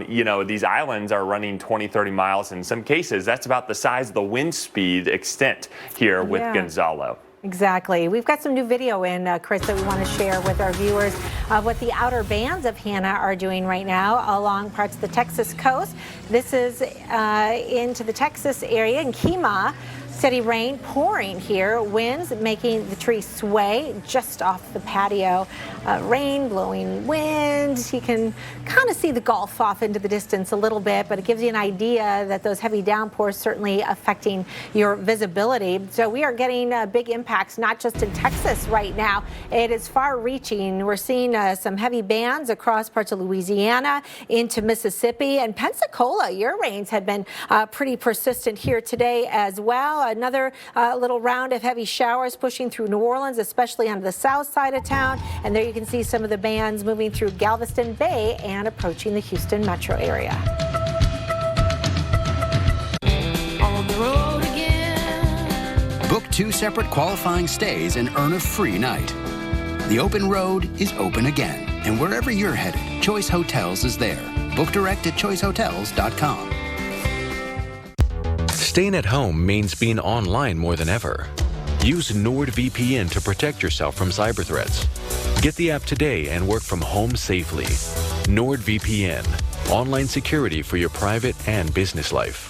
you know, these islands are running 20, 30 miles. In some cases, that's about the size of the wind speed extent here with Gonzalo. Exactly. We've got some new video in, Chris, that we want to share with our viewers of what the outer bands of Hanna are doing right now along parts of the Texas coast. This is into the Texas area in Kemah. Steady rain pouring here, winds making the trees sway just off the patio. Rain, blowing winds. You can kind of see the Gulf off into the distance a little bit, but it gives you an idea that those heavy downpours certainly affecting your visibility. So we are getting big impacts, not just in Texas right now. It is far reaching. We're seeing some heavy bands across parts of Louisiana into Mississippi and Pensacola. Your rains have been pretty persistent here today as well. Another little round of heavy showers pushing through New Orleans, especially on the south side of town. And there you can see some of the bands moving through Galveston Bay and approaching the Houston metro area. On the road again. Book 2 separate qualifying stays and earn a free night. The open road is open again. And wherever you're headed, Choice Hotels is there. Book direct at choicehotels.com. Staying at home means being online more than ever. Use NordVPN to protect yourself from cyber threats. Get the app today and work from home safely. NordVPN, online security for your private and business life.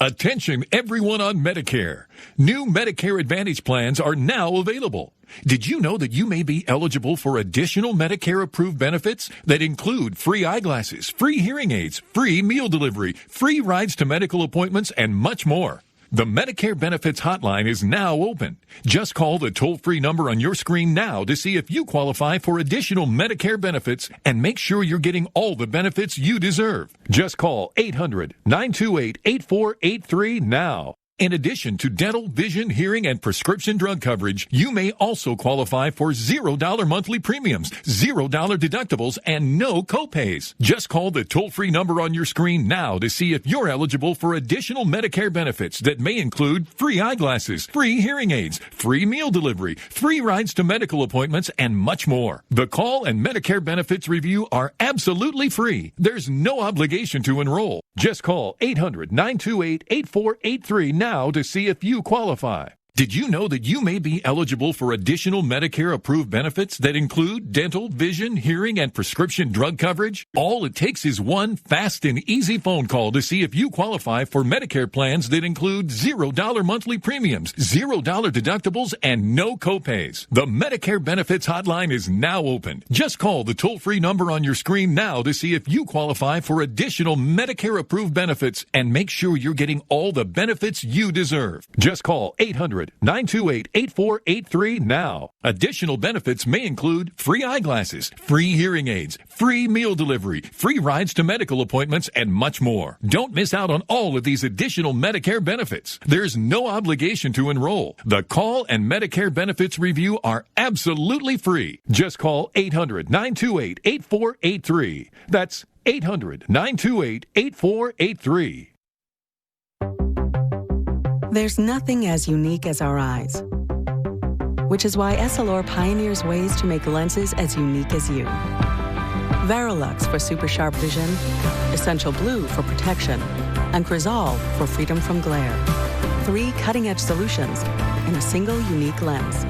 Attention everyone on Medicare. New Medicare Advantage plans are now available. Did you know that you may be eligible for additional Medicare-approved benefits that include free eyeglasses, free hearing aids, free meal delivery, free rides to medical appointments, and much more? The Medicare Benefits Hotline is now open. Just call the toll-free number on your screen now to see if you qualify for additional Medicare benefits and make sure you're getting all the benefits you deserve. Just call 800-928-8483 now. In addition to dental, vision, hearing, and prescription drug coverage, you may also qualify for $0 monthly premiums, $0 deductibles, and no copays. Just call the toll-free number on your screen now to see if you're eligible for additional Medicare benefits that may include free eyeglasses, free hearing aids, free meal delivery, free rides to medical appointments, and much more. The call and Medicare benefits review are absolutely free. There's no obligation to enroll. Just call 800-928-8483 now to see if you qualify. Did you know that you may be eligible for additional Medicare-approved benefits that include dental, vision, hearing, and prescription drug coverage? All it takes is one fast and easy phone call to see if you qualify for Medicare plans that include $0 monthly premiums, $0 deductibles, and no copays. The Medicare Benefits Hotline is now open. Just call the toll-free number on your screen now to see if you qualify for additional Medicare-approved benefits and make sure you're getting all the benefits you deserve. Just call 800-928-8483 now. Additional benefits may include free eyeglasses, free hearing aids, free meal delivery, free rides to medical appointments, and much more. Don't miss out on all of these additional Medicare benefits. There's no obligation to enroll. The call and Medicare benefits review are absolutely free. Just call 800-928-8483. That's 800-928-8483. There's nothing as unique as our eyes, which is why Essilor pioneers ways to make lenses as unique as you. Verilux for super sharp vision, Essential Blue for protection, and Crizal for freedom from glare. 3 cutting-edge solutions in a single unique lens.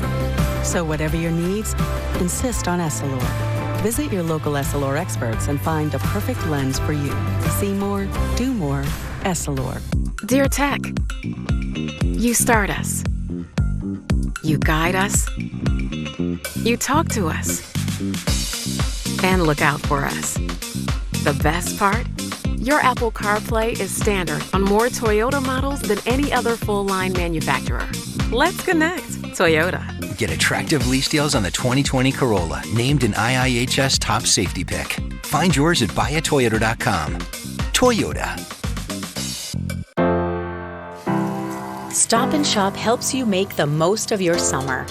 So whatever your needs, insist on Essilor. Visit your local Essilor experts and find the perfect lens for you. See more, do more, Essilor. Dear Tech, you start us. You guide us. You talk to us. And look out for us. The best part? Your Apple CarPlay is standard on more Toyota models than any other full-line manufacturer. Let's connect, Toyota. Get attractive lease deals on the 2020 Corolla, named an IIHS Top Safety Pick. Find yours at buyatoyota.com. Toyota. Stop & Shop helps you make the most of your summer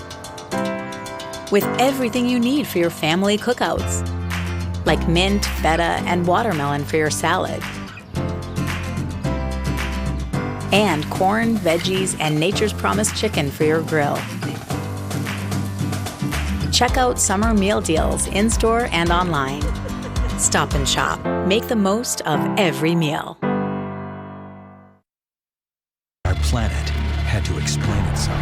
with everything you need for your family cookouts, like mint, feta, and watermelon for your salad, and corn, veggies, and Nature's Promise chicken for your grill. Check out summer meal deals in-store and online. Stop & Shop. Make the most of every meal. Our planet had to explain itself.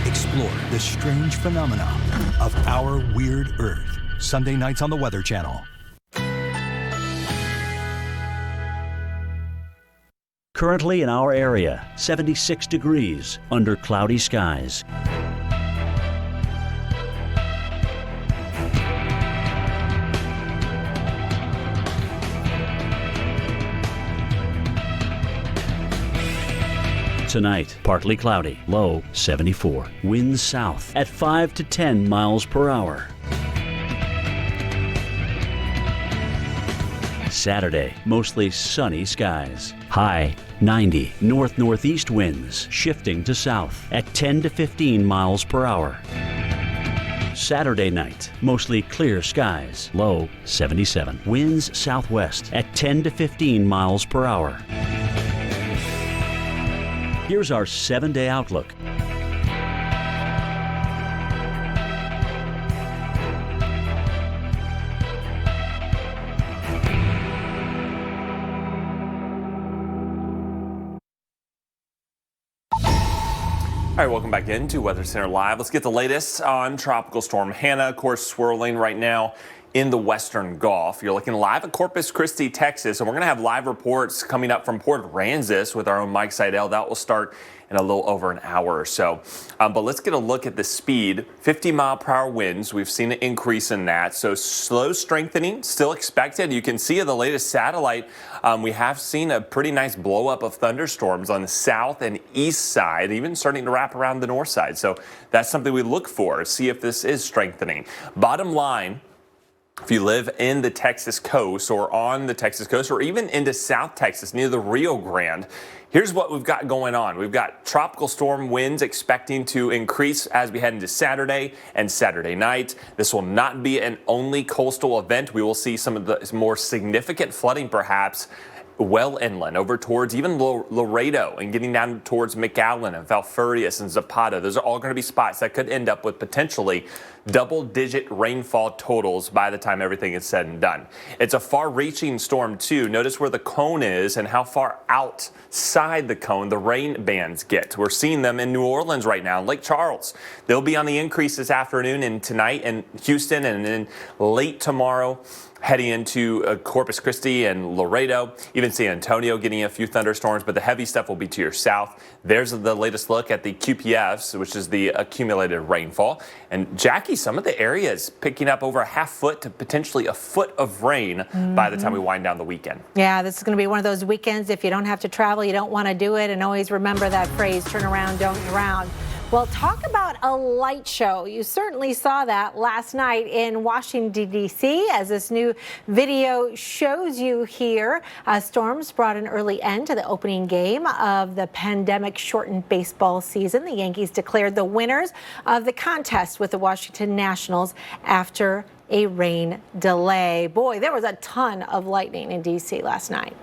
Explore the strange phenomena of our weird Earth. Sunday nights on the Weather Channel. Currently in our area, 76 degrees under cloudy skies. Tonight, partly cloudy, low 74. Winds south at 5 to 10 miles per hour. Saturday, mostly sunny skies. High 90. North-northeast winds shifting to south at 10 to 15 miles per hour. Saturday night, mostly clear skies. Low 77. Winds southwest at 10 to 15 miles per hour. Here's our 7-day outlook. All right, welcome back into Weather Center Live. Let's get the latest on Tropical Storm Hanna, of course, swirling right now in the Western Gulf. You're looking live at Corpus Christi, Texas, and we're going to have live reports coming up from Port Aransas with our own Mike Seidel. That will start in a little over an hour or so. But let's get a look at the speed. 50-mile-per-hour winds. We've seen an increase in that. So slow strengthening, still expected. You can see in the latest satellite, we have seen a pretty nice blow-up of thunderstorms on the south and east side, even starting to wrap around the north side. So that's something we look for, see if this is strengthening. Bottom line, if you live in the Texas coast or on the Texas coast or even into South Texas near the Rio Grande, here's what we've got going on. We've got tropical storm winds expecting to increase as we head into Saturday and Saturday night. This will not be an only coastal event. We will see some of the more significant flooding perhaps well inland over towards even Laredo and getting down towards McAllen and Valfurious and Zapata. Those are all going to be spots that could end up with potentially double-digit rainfall totals by the time everything is said and done. It's a far-reaching storm, too. Notice where the cone is and how far outside the cone the rain bands get. We're seeing them in New Orleans right now, Lake Charles. They'll be on the increase this afternoon and tonight in Houston, and then late tomorrow heading into Corpus Christi and Laredo, even San Antonio getting a few thunderstorms, but the heavy stuff will be to your south. There's the latest look at the QPFs, which is the accumulated rainfall. And Jackie, some of the areas picking up over a half foot to potentially a foot of rain by the time we wind down the weekend. Yeah, this is going to be one of those weekends. If you don't have to travel, you don't want to do it. And always remember that phrase, turn around, don't drown. Well, talk about a light show. You certainly saw that last night in Washington, D.C., as this new video shows you here. Storms brought an early end to the opening game of the pandemic-shortened baseball season. The Yankees declared the winners of the contest with the Washington Nationals after a rain delay. Boy, there was a ton of lightning in D.C. last night.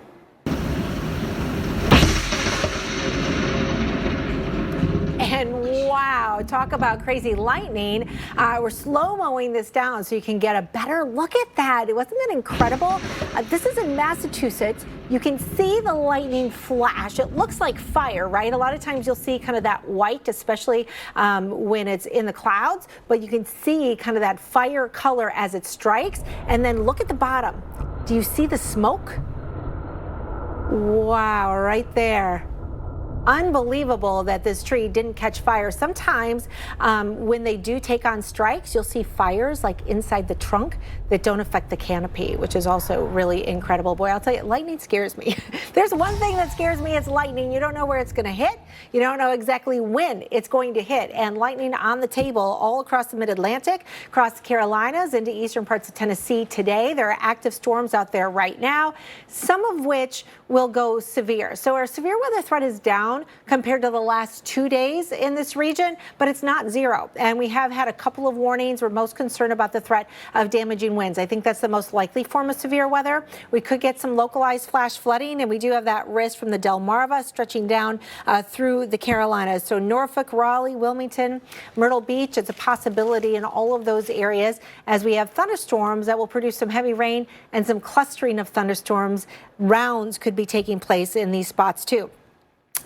And wow, talk about crazy lightning. We're slow-moing this down so you can get a better look at that. Wasn't that incredible? This is in Massachusetts. You can see the lightning flash. It looks like fire, right? A lot of times you'll see kind of that white, especially when it's in the clouds, but you can see kind of that fire color as it strikes. And then look at the bottom. Do you see the smoke? Wow, right there. Unbelievable that this tree didn't catch fire. Sometimes when they do take on strikes, you'll see fires like inside the trunk that don't affect the canopy, which is also really incredible. Boy, I'll tell you, lightning scares me. There's one thing that scares me, it's lightning. You don't know where it's going to hit. You don't know exactly when it's going to hit. And lightning on the table all across the mid-Atlantic, across the Carolinas, into eastern parts of Tennessee today. There are active storms out there right now, some of which will go severe. So our severe weather threat is down compared to the last 2 days in this region, but it's not zero. And we have had a couple of warnings. We're most concerned about the threat of damaging winds. I think that's the most likely form of severe weather. We could get some localized flash flooding, and we do have that risk from the Delmarva stretching down through the Carolinas. So Norfolk, Raleigh, Wilmington, Myrtle Beach, it's a possibility in all of those areas as we have thunderstorms that will produce some heavy rain and some clustering of thunderstorms. Rounds could be taking place in these spots too.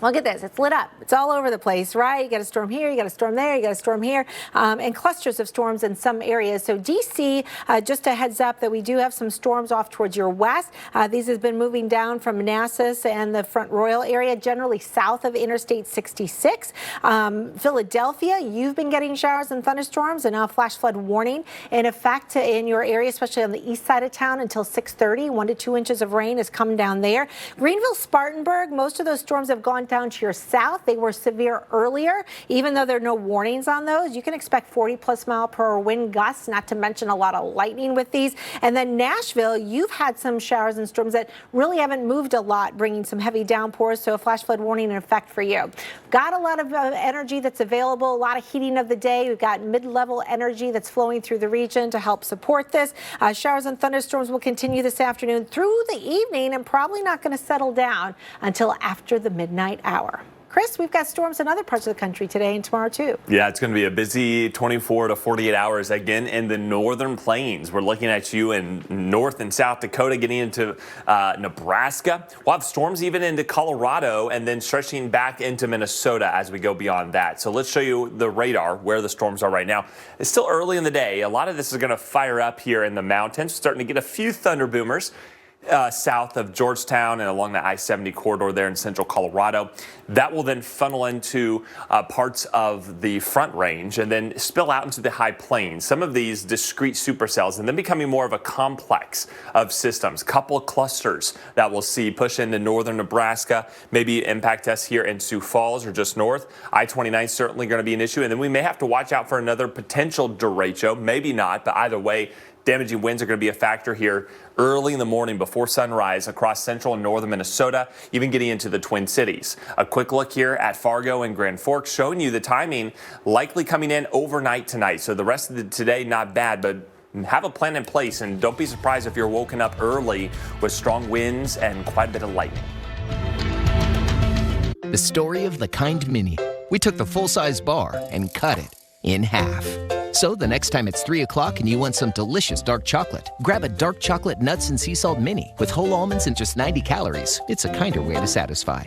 Look at this. It's lit up. It's all over the place, right? You got a storm here, you got a storm there, you got a storm here, and clusters of storms in some areas. So D.C., just a heads up that we do have some storms off towards your west. These have been moving down from Manassas and the Front Royal area, generally south of Interstate 66. Philadelphia, you've been getting showers and thunderstorms, and now a flash flood warning in effect in your area, especially on the east side of town until 6:30. 1 to 2 inches of rain has come down there. Greenville, Spartanburg, most of those storms have gone down to your south. They were severe earlier, even though there are no warnings on those. You can expect 40+ mile/hour wind gusts, not to mention a lot of lightning with these. And then Nashville, you've had some showers and storms that really haven't moved a lot, bringing some heavy downpours, so a flash flood warning in effect for you. Got a lot of energy that's available, a lot of heating of the day. We've got mid-level energy that's flowing through the region to help support this. Showers and thunderstorms will continue this afternoon through the evening and probably not going to settle down until after the midnight hour. Chris, we've got storms in other parts of the country today and tomorrow, too. Yeah, it's going to be a busy 24 to 48 hours again in the northern plains. We're looking at you in North and South Dakota, getting into Nebraska. We'll have storms even into Colorado and then stretching back into Minnesota as we go beyond that. So let's show you the radar where the storms are right now. It's still early in the day. A lot of this is going to fire up here in the mountains. Starting to get a few thunder boomers. South of Georgetown and along the I-70 corridor there in central Colorado. That will then funnel into parts of the Front Range and then spill out into the high plains. Some of these discrete supercells and then becoming more of a complex of systems. Couple of clusters that we'll see push into northern Nebraska, maybe impact us here in Sioux Falls or just north. I-29 is certainly going to be an issue, and then we may have to watch out for another potential derecho. Maybe not, but either way, damaging winds are going to be a factor here early in the morning before sunrise across central and northern Minnesota, even getting into the Twin Cities. A quick look here at Fargo and Grand Forks showing you the timing likely coming in overnight tonight. So the rest of the today, not bad, but have a plan in place, and don't be surprised if you're woken up early with strong winds and quite a bit of lightning. The story of the Kind Mini. We took the full-size bar and cut it in half. So the next time it's 3 o'clock and you want some delicious dark chocolate, grab a dark chocolate nuts and sea salt mini with whole almonds and just 90 calories. It's a kinder way to satisfy.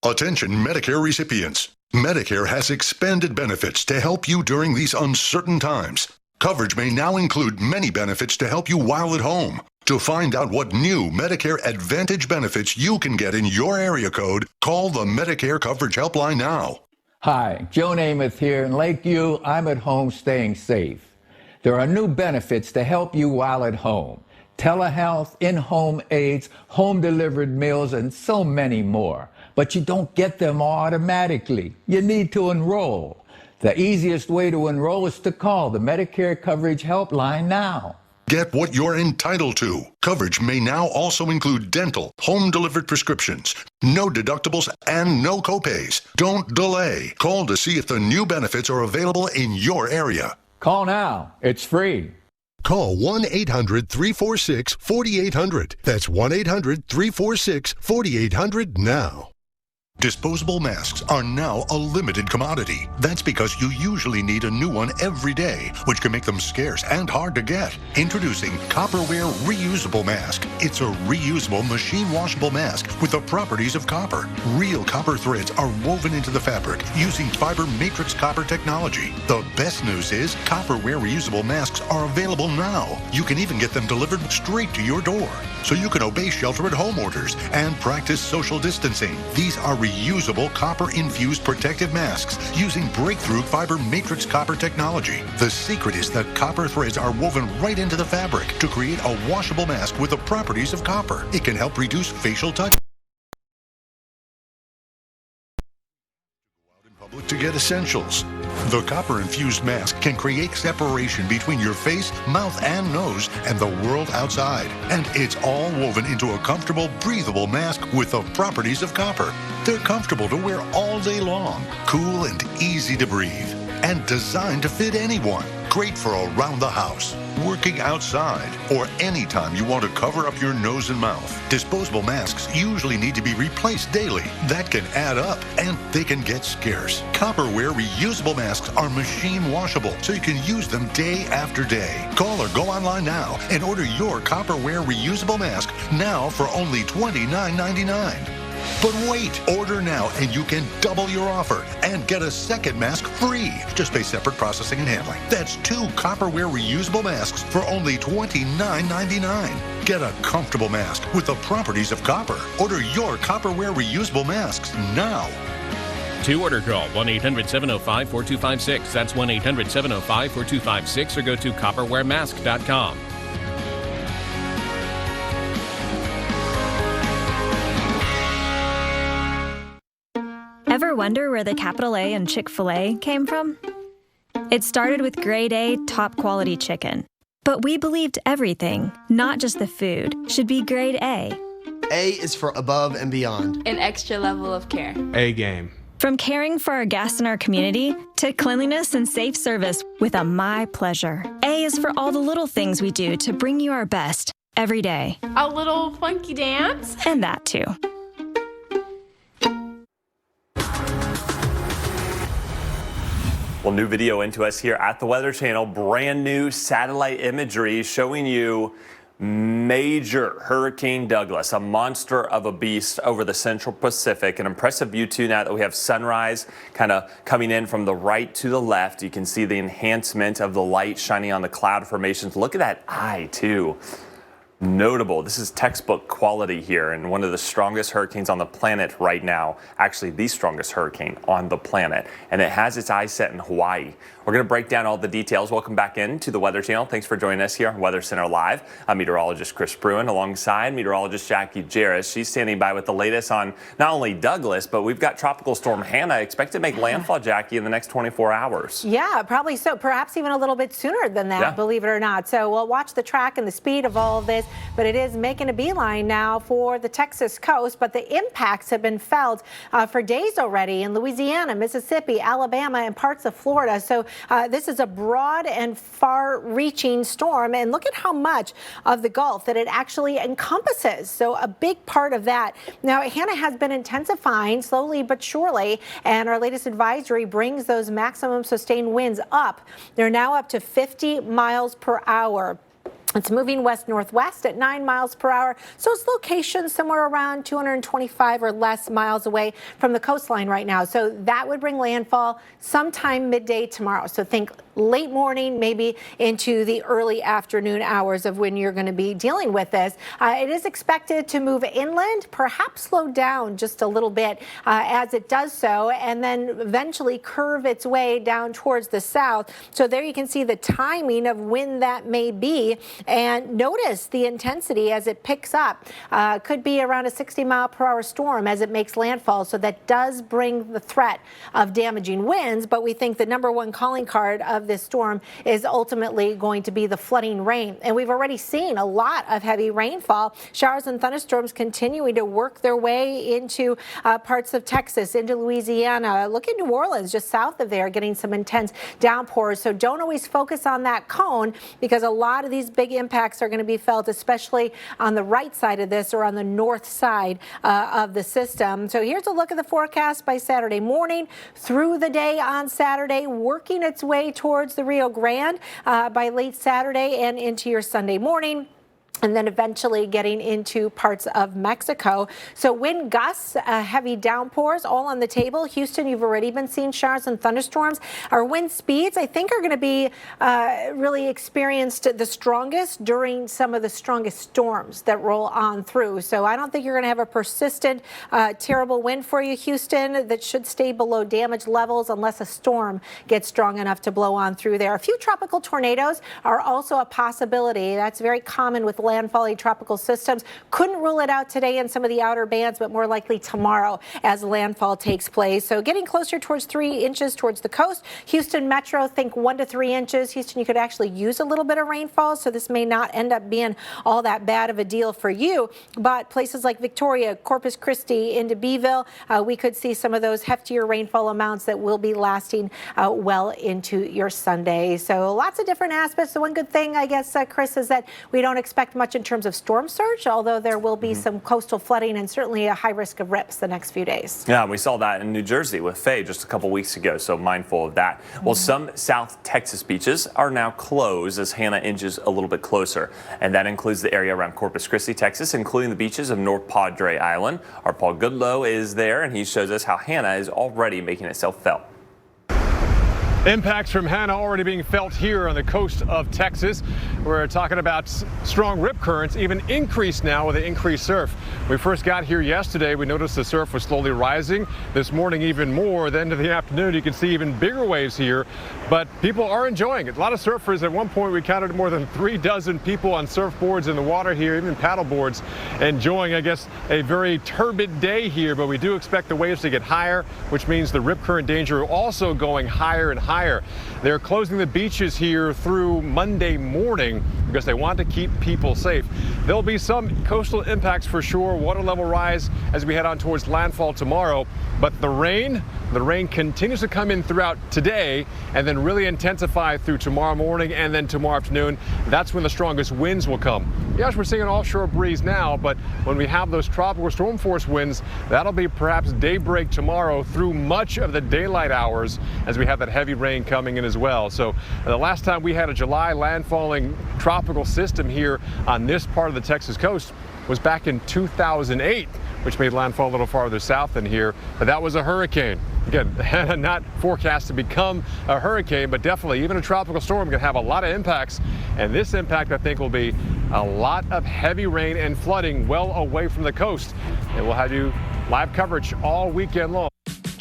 Attention Medicare recipients. Medicare has expanded benefits to help you during these uncertain times. Coverage may now include many benefits to help you while at home. To find out what new Medicare Advantage benefits you can get in your area code, call the Medicare Coverage Helpline now. Hi, Joe Namath here. In Lakeview, I'm at home staying safe. There are new benefits to help you while at home. Telehealth, in-home aids, home-delivered meals, and so many more. But you don't get them automatically. You need to enroll. The easiest way to enroll is to call the Medicare Coverage Helpline now. Get what you're entitled to. Coverage may now also include dental, home-delivered prescriptions, no deductibles, and no copays. Don't delay. Call to see if the new benefits are available in your area. Call now. It's free. Call 1-800-346-4800. That's 1-800-346-4800 now. Disposable masks are now a limited commodity. That's because you usually need a new one every day, which can make them scarce and hard to get. Introducing Copperware Reusable Mask. It's a reusable, machine-washable mask with the properties of copper. Real copper threads are woven into the fabric using fiber matrix copper technology. The best news is Copperware Reusable Masks are available now. You can even get them delivered straight to your door, so you can obey shelter-at-home orders and practice social distancing. These are reusable copper-infused protective masks using breakthrough fiber matrix copper technology. The secret is that copper threads are woven right into the fabric to create a washable mask with the properties of copper. It can help reduce facial touch. Public to get essentials. The copper-infused mask can create separation between your face, mouth, and nose and the world outside. And it's all woven into a comfortable, breathable mask with the properties of copper. They're comfortable to wear all day long, cool and easy to breathe, and designed to fit anyone. Great for around the house, working outside, or anytime you want to cover up your nose and mouth. Disposable masks usually need to be replaced daily. That can add up, and they can get scarce. Copperware reusable masks are machine washable, so you can use them day after day. Call or go online now and order your Copperware reusable mask now for only $29.99. But wait, order now and you can double your offer and get a second mask free. Just pay separate processing and handling. That's 2 Copperware reusable masks for only $29.99. Get a comfortable mask with the properties of copper. Order your Copperware reusable masks now. To order, call 1-800-705-4256. That's 1-800-705-4256 or go to copperwaremask.com. Ever wonder where the capital A in Chick-fil-A came from? It started with grade A, top quality chicken. But we believed everything, not just the food, should be grade A. A is for above and beyond. An extra level of care. A game. From caring for our guests in our community to cleanliness and safe service with a My Pleasure. A is for all the little things we do to bring you our best every day. A little funky dance. And that too. Well, new video into us here at the Weather Channel. Brand new satellite imagery showing you major Hurricane Douglas, a monster of a beast over the central Pacific. An impressive view too now that we have sunrise kind of coming in from the right to the left. You can see the enhancement of the light shining on the cloud formations. Look at that eye too. Notable. This is textbook quality here, and one of the strongest hurricanes on the planet right now, actually the strongest hurricane on the planet, and it has its eye set in Hawaii. We're going to break down all the details. Welcome back in to the Weather Channel. Thanks for joining us here on Weather Center Live. I'm meteorologist Chris Bruin alongside meteorologist Jackie Jarris. She's standing by with the latest on not only Douglas, but we've got Tropical Storm Hanna expected to make landfall, Jackie, in the next 24 hours. Yeah, probably so. Perhaps even a little bit sooner than that, believe it or not. So we'll watch the track and the speed of all of this. but it is making a beeline now for the Texas coast. But the impacts have been felt for days already in Louisiana, Mississippi, Alabama, and parts of Florida. So this is a broad and far-reaching storm, and look at how much of the Gulf that it actually encompasses. So a big part of that. Now, Hanna has been intensifying slowly but surely, and our latest advisory brings those maximum sustained winds up. They're now up to 50 miles per hour. It's moving west-northwest at 9 miles per hour, so its location somewhere around 225 or less miles away from the coastline right now. So that would bring landfall sometime midday tomorrow. So think late morning, maybe into the early afternoon hours of when you're going to be dealing with this. It is expected to move inland, perhaps slow down just a little bit as it does so, and then eventually curve its way down towards the south. So there you can see the timing of when that may be. And notice the intensity as it picks up. Could be around a 60-mile-per-hour storm as it makes landfall. So that does bring the threat of damaging winds. But we think the #1 calling card of this storm is ultimately going to be the flooding rain. And we've already seen a lot of heavy rainfall. Showers and thunderstorms continuing to work their way into parts of Texas, into Louisiana. Look at New Orleans, just south of there, getting some intense downpours. So don't always focus on that cone, because a lot of these big impacts are going to be felt, especially on the right side of this or on the north side of the system. So here's a look at the forecast by Saturday morning through the day on Saturday, working its way towards the Rio Grande by late Saturday and into your Sunday morning, and then eventually getting into parts of Mexico. So wind gusts, heavy downpours, all on the table. Houston, you've already been seeing showers and thunderstorms. Our wind speeds, I think, are going to be really experienced the strongest during some of the strongest storms that roll on through. So I don't think you're going to have a persistent, terrible wind for you, Houston, that should stay below damage levels unless a storm gets strong enough to blow on through there. A few tropical tornadoes are also a possibility. That's very common with landfalling tropical systems. Couldn't rule it out today in some of the outer bands, but more likely tomorrow as landfall takes place. So getting closer towards 3 inches towards the coast. Houston Metro, think 1 to 3 inches. Houston, you could actually use a little bit of rainfall, so this may not end up being all that bad of a deal for you. But places like Victoria, Corpus Christi, into Beeville, we could see some of those heftier rainfall amounts that will be lasting well into your Sunday. So lots of different aspects. The one good thing, I guess, Chris, is that we don't expect much in terms of storm surge, although there will be some coastal flooding and certainly a high risk of rips the next few days. Yeah, we saw that in New Jersey with Faye just a couple weeks ago, so mindful of that. Well, some South Texas beaches are now closed as Hanna inches a little bit closer, and that includes the area around Corpus Christi, Texas, including the beaches of North Padre Island. Our Paul Goodlow is there, and he shows us how Hanna is already making itself felt. Impacts from Hanna already being felt here on the coast of Texas. We're talking about strong rip currents, even increased now with the increased surf. We first got here yesterday. We noticed the surf was slowly rising. This morning, even more. Then to the afternoon, you can see even bigger waves here. But people are enjoying it. A lot of surfers. At one point, we counted more than 3 dozen people on surfboards in the water here, even paddle boards, enjoying, I guess, a very turbid day here. But we do expect the waves to get higher, which means the rip current danger also going higher and higher. They're closing the beaches here through Monday morning because they want to keep people safe. There'll be some coastal impacts for sure, water level rise as we head on towards landfall tomorrow. But the rain continues to come in throughout today and then really intensify through tomorrow morning and then tomorrow afternoon. That's when the strongest winds will come. Yes, we're seeing an offshore breeze now, but when we have those tropical storm force winds, that'll be perhaps daybreak tomorrow through much of the daylight hours as we have that heavy rain coming in as well. So the last time we had a July landfalling tropical system here on this part of the Texas coast was back in 2008, which made landfall a little farther south than here, but that was a hurricane. Again, not forecast to become a hurricane, but definitely even a tropical storm can have a lot of impacts. And this impact, I think, will be a lot of heavy rain and flooding well away from the coast. And we'll have you live coverage all weekend long.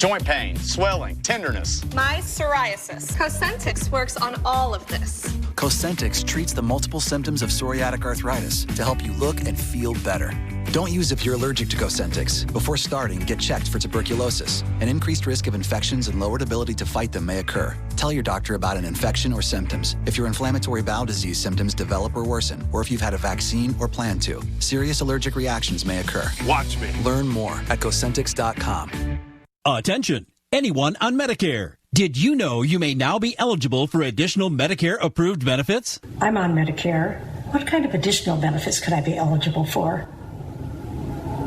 joint pain, swelling, tenderness. My psoriasis. Cosentix works on all of this. Cosentix treats the multiple symptoms of psoriatic arthritis to help you look and feel better. Don't use if you're allergic to Cosentix. Before starting, get checked for tuberculosis. An increased risk of infections and lowered ability to fight them may occur. Tell your doctor about an infection or symptoms. If your inflammatory bowel disease symptoms develop or worsen, or if you've had a vaccine or plan to, serious allergic reactions may occur. Watch me. Learn more at Cosentix.com. Attention, anyone on Medicare. Did you know you may now be eligible for additional Medicare-approved benefits? I'm on Medicare. What kind of additional benefits could I be eligible for?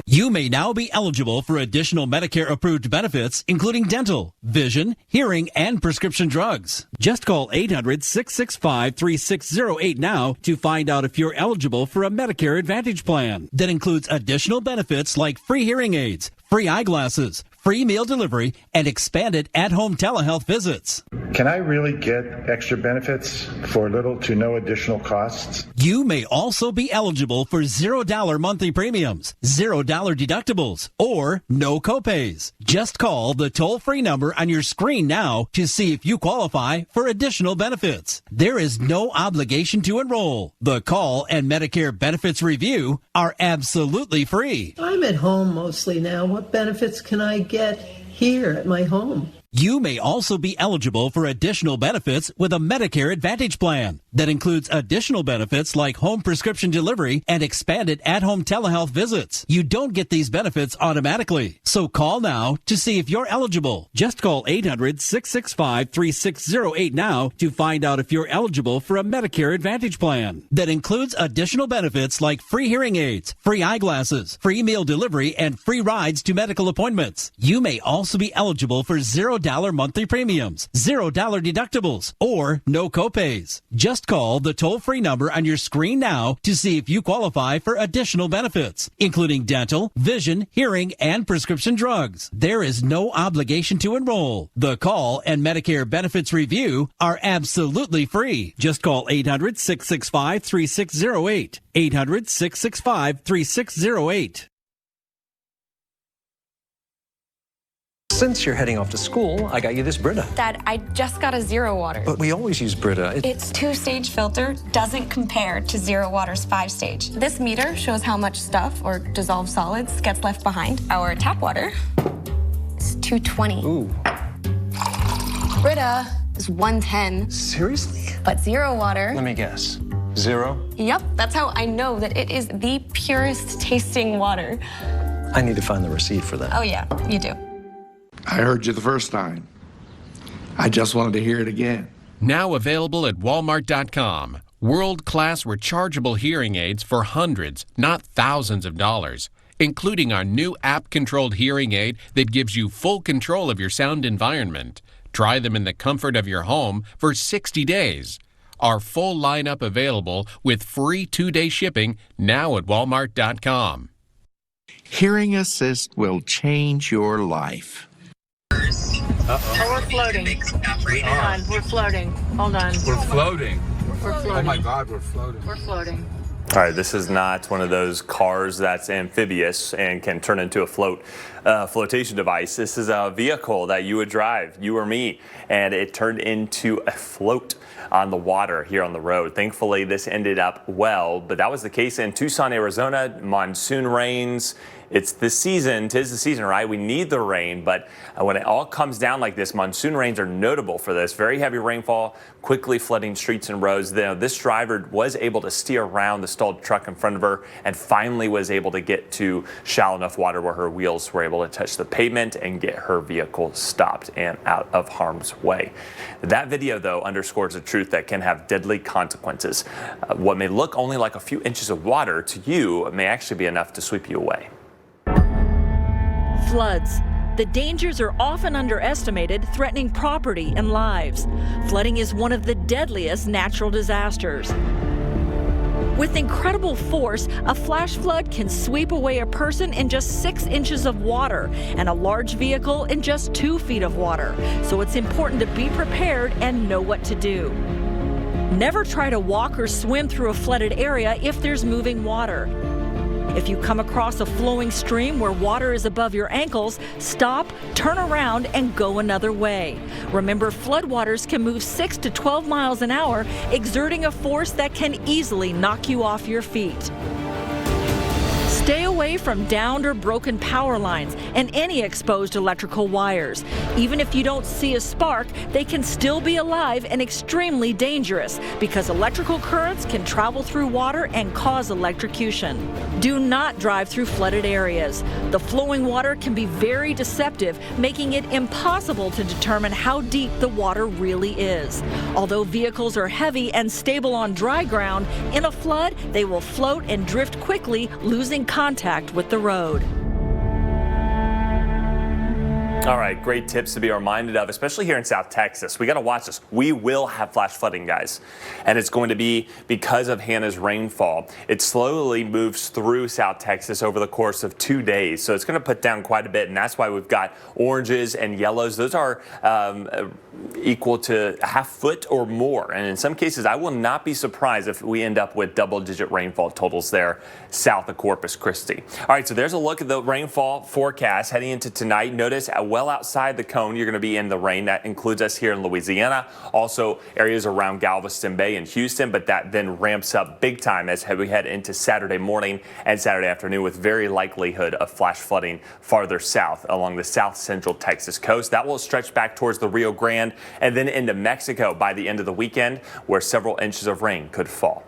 You may now be eligible for additional Medicare-approved benefits, including dental, vision, hearing, and prescription drugs. Just call 800-665-3608 now to find out if you're eligible for a Medicare Advantage plan that includes additional benefits like free hearing aids, free eyeglasses, free meal delivery, and expanded at-home telehealth visits. Can I really get extra benefits for little to no additional costs? You may also be eligible for $0 monthly premiums, $0 deductibles, or no copays. Just call the toll-free number on your screen now to see if you qualify for additional benefits. There is no obligation to enroll. The call and Medicare benefits review are absolutely free. I'm at home mostly now. What benefits can I get here at my home? You may also be eligible for additional benefits with a Medicare Advantage plan that includes additional benefits like home prescription delivery and expanded at-home telehealth visits. You don't get these benefits automatically, so call now to see if you're eligible. Just call 800-665-3608 now to find out if you're eligible for a Medicare Advantage plan that includes additional benefits like free hearing aids, free eyeglasses, free meal delivery, and free rides to medical appointments. You may also be eligible for $0 monthly premiums, $0 deductibles, or no copays. Just call the toll-free number on your screen now to see if you qualify for additional benefits, including dental, vision, hearing, and prescription drugs. There is no obligation to enroll. The call and Medicare benefits review are absolutely free. Just call 800-665-3608. 800-665-3608. Since you're heading off to school, I got you this Brita. Dad, I just got a Zero Water. But we always use Brita. Its 2-stage filter doesn't compare to Zero Water's 5-stage. This meter shows how much stuff or dissolved solids gets left behind. Our tap water is 220. Ooh. Brita is 110. Seriously? But Zero Water... Let me guess. 0? Yep, that's how I know that it is the purest tasting water. I need to find the receipt for that. Oh yeah, you do. I heard you the first time. I just wanted to hear it again. Now available at Walmart.com. World-class rechargeable hearing aids for hundreds, not thousands of dollars, including our new app-controlled hearing aid that gives you full control of your sound environment. Try them in the comfort of your home for 60 days. Our full lineup available with free 2-day shipping now at Walmart.com. Hearing Assist will change your life. Oh, we're floating. Hold on, we're floating. Hold on. We're floating. We're floating. Oh my God, we're floating. We're floating. All right, this is not one of those cars that's amphibious and can turn into a flotation device. This is a vehicle that you would drive, you or me, and it turned into a float on the water here on the road. Thankfully, this ended up well, but that was the case in Tucson, Arizona. Monsoon rains. It's the season, 'tis the season, right? We need the rain, but when it all comes down like this, monsoon rains are notable for this. Very heavy rainfall, quickly flooding streets and roads. This driver was able to steer around the stalled truck in front of her and finally was able to get to shallow enough water where her wheels were able to touch the pavement and get her vehicle stopped and out of harm's way. That video, though, underscores a truth that can have deadly consequences. What may look only like a few inches of water to you may actually be enough to sweep you away. Floods. The dangers are often underestimated, threatening property and lives. Flooding is one of the deadliest natural disasters. With incredible force, a flash flood can sweep away a person in just 6 inches of water and a large vehicle in just 2 feet of water. So it's important to be prepared and know what to do. Never try to walk or swim through a flooded area if there's moving water. If you come across a flowing stream where water is above your ankles, stop, turn around, and go another way. Remember, floodwaters can move 6 to 12 miles an hour, exerting a force that can easily knock you off your feet. Stay away from downed or broken power lines and any exposed electrical wires. Even if you don't see a spark, they can still be alive and extremely dangerous because electrical currents can travel through water and cause electrocution. Do not drive through flooded areas. The flowing water can be very deceptive, making it impossible to determine how deep the water really is. Although vehicles are heavy and stable on dry ground, in a flood, they will float and drift quickly, losing contact with the road. All right, great tips to be reminded of, especially here in South Texas. We got to watch this. We will have flash flooding, guys, and it's going to be because of Hanna's rainfall. It slowly moves through South Texas over the course of 2 days, so it's going to put down quite a bit, and that's why we've got oranges and yellows. Those are equal to a half foot or more, and in some cases, I will not be surprised if we end up with double-digit rainfall totals there south of Corpus Christi. All right, so there's a look at the rainfall forecast heading into tonight. Notice well outside the cone, you're going to be in the rain. That includes us here in Louisiana, also areas around Galveston Bay and Houston, but that then ramps up big time as we head into Saturday morning and Saturday afternoon with very likelihood of flash flooding farther south along the south central Texas coast. That will stretch back towards the Rio Grande and then into Mexico by the end of the weekend, where several inches of rain could fall.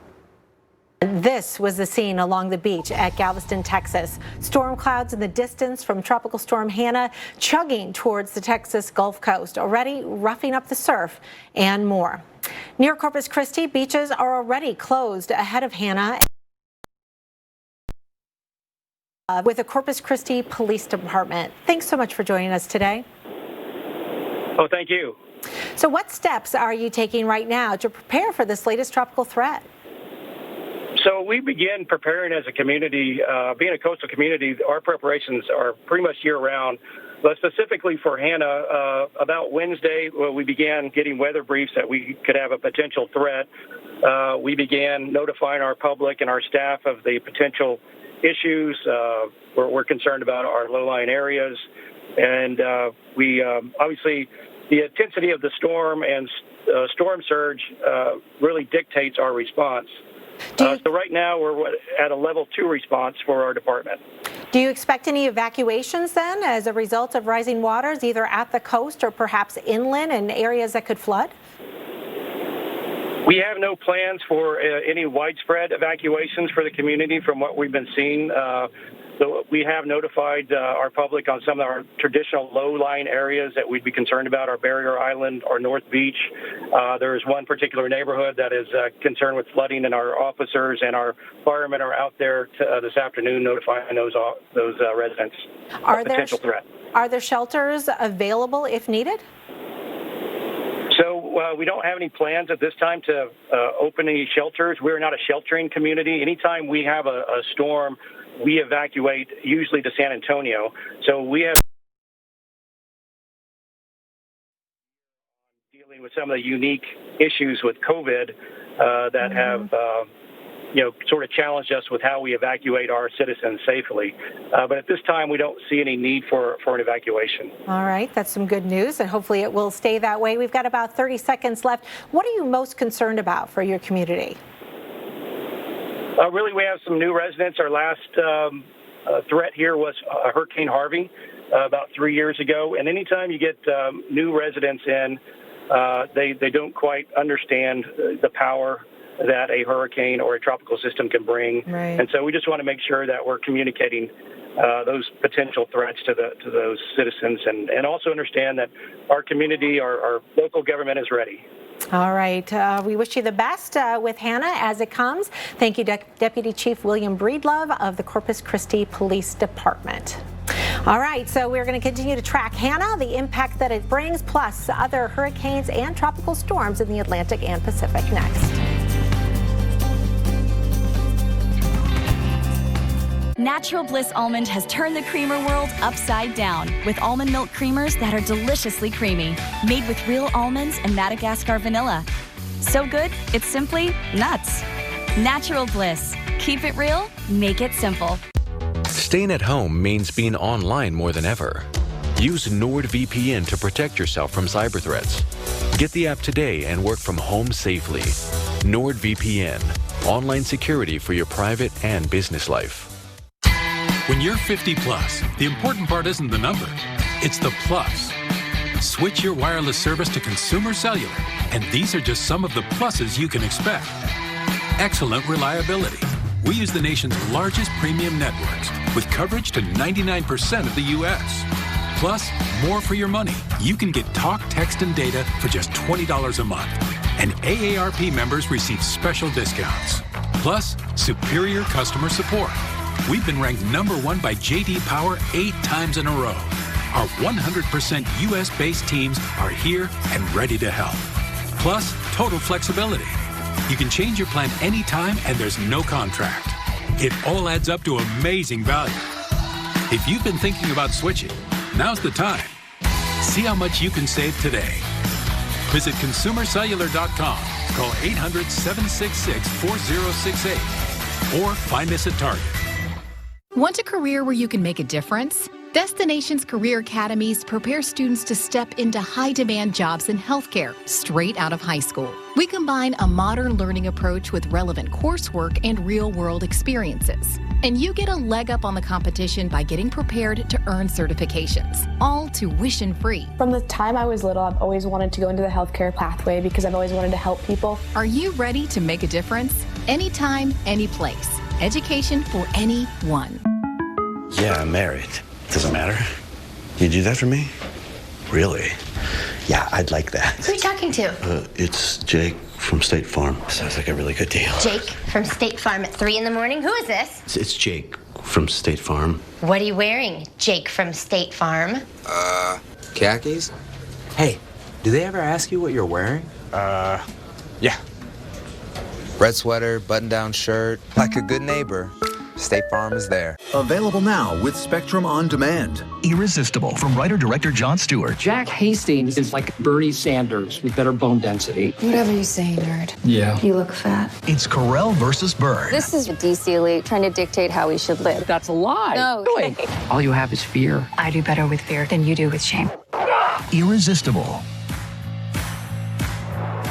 This was the scene along the beach at Galveston, Texas. Storm clouds in the distance from Tropical Storm Hanna chugging towards the Texas Gulf Coast, already roughing up the surf and more. Near Corpus Christi, beaches are already closed ahead of Hanna with the Corpus Christi Police Department. Thanks so much for joining us today. Oh, thank you. So what steps are you taking right now to prepare for this latest tropical threat? So we begin preparing as a community, being a coastal community, our preparations are pretty much year-round. But specifically for Hanna, about Wednesday, we began getting weather briefs that we could have a potential threat. We began notifying our public and our staff of the potential issues. We're concerned about our low-lying areas. And we obviously, the intensity of the storm and storm surge really dictates our response. So right now we're at a level 2 response for our department. Do you expect any evacuations then as a result of rising waters, either at the coast or perhaps inland in areas that could flood? We have no plans for any widespread evacuations for the community from what we've been seeing. So we have notified our public on some of our traditional low-lying areas that we'd be concerned about, our Barrier Island or North Beach. There is one particular neighborhood that is concerned with flooding, and our officers and our firemen are out there this afternoon notifying those residents of potential threat. Are there shelters available if needed? So we don't have any plans at this time to open any shelters. We're not a sheltering community. Anytime we have a storm, we evacuate usually to San Antonio. So we have dealing with some of the unique issues with COVID that have, sort of challenged us with how we evacuate our citizens safely. But at this time, we don't see any need for an evacuation. All right, that's some good news, and hopefully it will stay that way. We've got about 30 seconds left. What are you most concerned about for your community? Really, we have some new residents. Our last threat here was Hurricane Harvey about 3 years ago. And anytime you get new residents in, they don't quite understand the power that a hurricane or a tropical system can bring. Right. And so we just want to make sure that we're communicating those potential threats to those citizens and also understand that our community, our local government is ready. All right. We wish you the best with Hanna as it comes. Thank you, Deputy Chief William Breedlove of the Corpus Christi Police Department. All right, so we're going to continue to track Hanna, the impact that it brings, plus other hurricanes and tropical storms in the Atlantic and Pacific next. Natural Bliss Almond has turned the creamer world upside down with almond milk creamers that are deliciously creamy, made with real almonds and Madagascar vanilla. So good, it's simply nuts. Natural Bliss. Keep it real, make it simple. Staying at home means being online more than ever. Use NordVPN to protect yourself from cyber threats. Get the app today and work from home safely. NordVPN, online security for your private and business life. When you're 50 plus, the important part isn't the number, it's the plus. Switch your wireless service to Consumer Cellular, and these are just some of the pluses you can expect. Excellent reliability. We use the nation's largest premium networks with coverage to 99% of the U.S. Plus, more for your money. You can get talk, text, and data for just $20 a month. And AARP members receive special discounts. Plus, superior customer support. We've been ranked #1 by J.D. Power 8 times in a row. Our 100% U.S.-based teams are here and ready to help. Plus, total flexibility. You can change your plan anytime and there's no contract. It all adds up to amazing value. If you've been thinking about switching, now's the time. See how much you can save today. Visit ConsumerCellular.com. Call 800-766-4068 or find us at Target. Want a career where you can make a difference? Destinations Career Academies prepare students to step into high-demand jobs in healthcare straight out of high school. We combine a modern learning approach with relevant coursework and real-world experiences. And you get a leg up on the competition by getting prepared to earn certifications, all tuition-free. From the time I was little, I've always wanted to go into the healthcare pathway because I've always wanted to help people. Are you ready to make a difference? Anytime, any place. Education for anyone. Yeah, I'm married. Doesn't matter. You do that for me? Really? Yeah, I'd like that. Who are you talking to? It's Jake from State Farm. Sounds like a really good deal. Jake from State Farm at 3 in the morning? Who is this? It's Jake from State Farm. What are you wearing, Jake from State Farm? Khakis? Hey, do they ever ask you what you're wearing? Yeah. Red sweater, button-down shirt. Like a good neighbor, State Farm is there. Available now with Spectrum On Demand. Irresistible from writer-director Jon Stewart. Jack Hastings is like Bernie Sanders with better bone density. Whatever you say, nerd. Yeah. You look fat. It's Carell versus Bird. This is a DC elite trying to dictate how we should live. That's a lie. No. Really? All you have is fear. I do better with fear than you do with shame. Irresistible.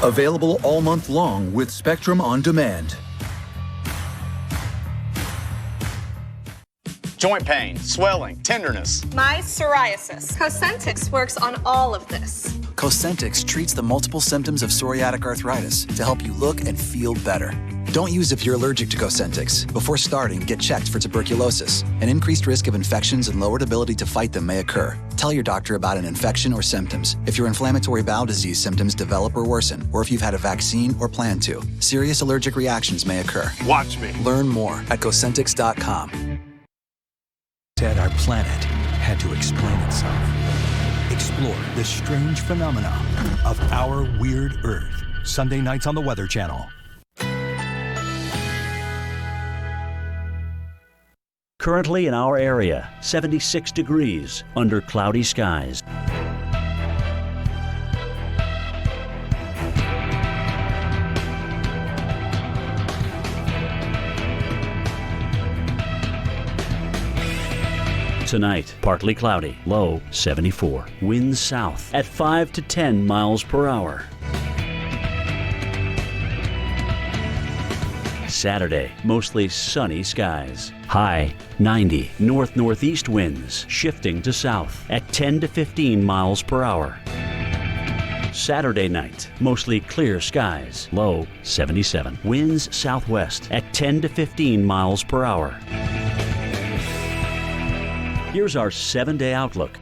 Available all month long with Spectrum On Demand. Joint pain, swelling, tenderness. My psoriasis. Cosentix works on all of this. Cosentix treats the multiple symptoms of psoriatic arthritis to help you look and feel better. Don't use if you're allergic to Cosentix. Before starting, get checked for tuberculosis. An increased risk of infections and lowered ability to fight them may occur. Tell your doctor about an infection or symptoms. If your inflammatory bowel disease symptoms develop or worsen, or if you've had a vaccine or plan to, serious allergic reactions may occur. Watch me. Learn more at Cosentix.com. Said our planet had to explain itself. Explore the strange phenomena of our weird Earth. Sunday nights on the Weather Channel. Currently in our area, 76 degrees under cloudy skies. Tonight, partly cloudy, low 74. Winds south at 5 to 10 miles per hour. Saturday, mostly sunny skies. High 90. North-northeast winds shifting to south at 10 to 15 miles per hour. Saturday night, mostly clear skies. Low 77. Winds southwest at 10 to 15 miles per hour. Here's our 7-day outlook.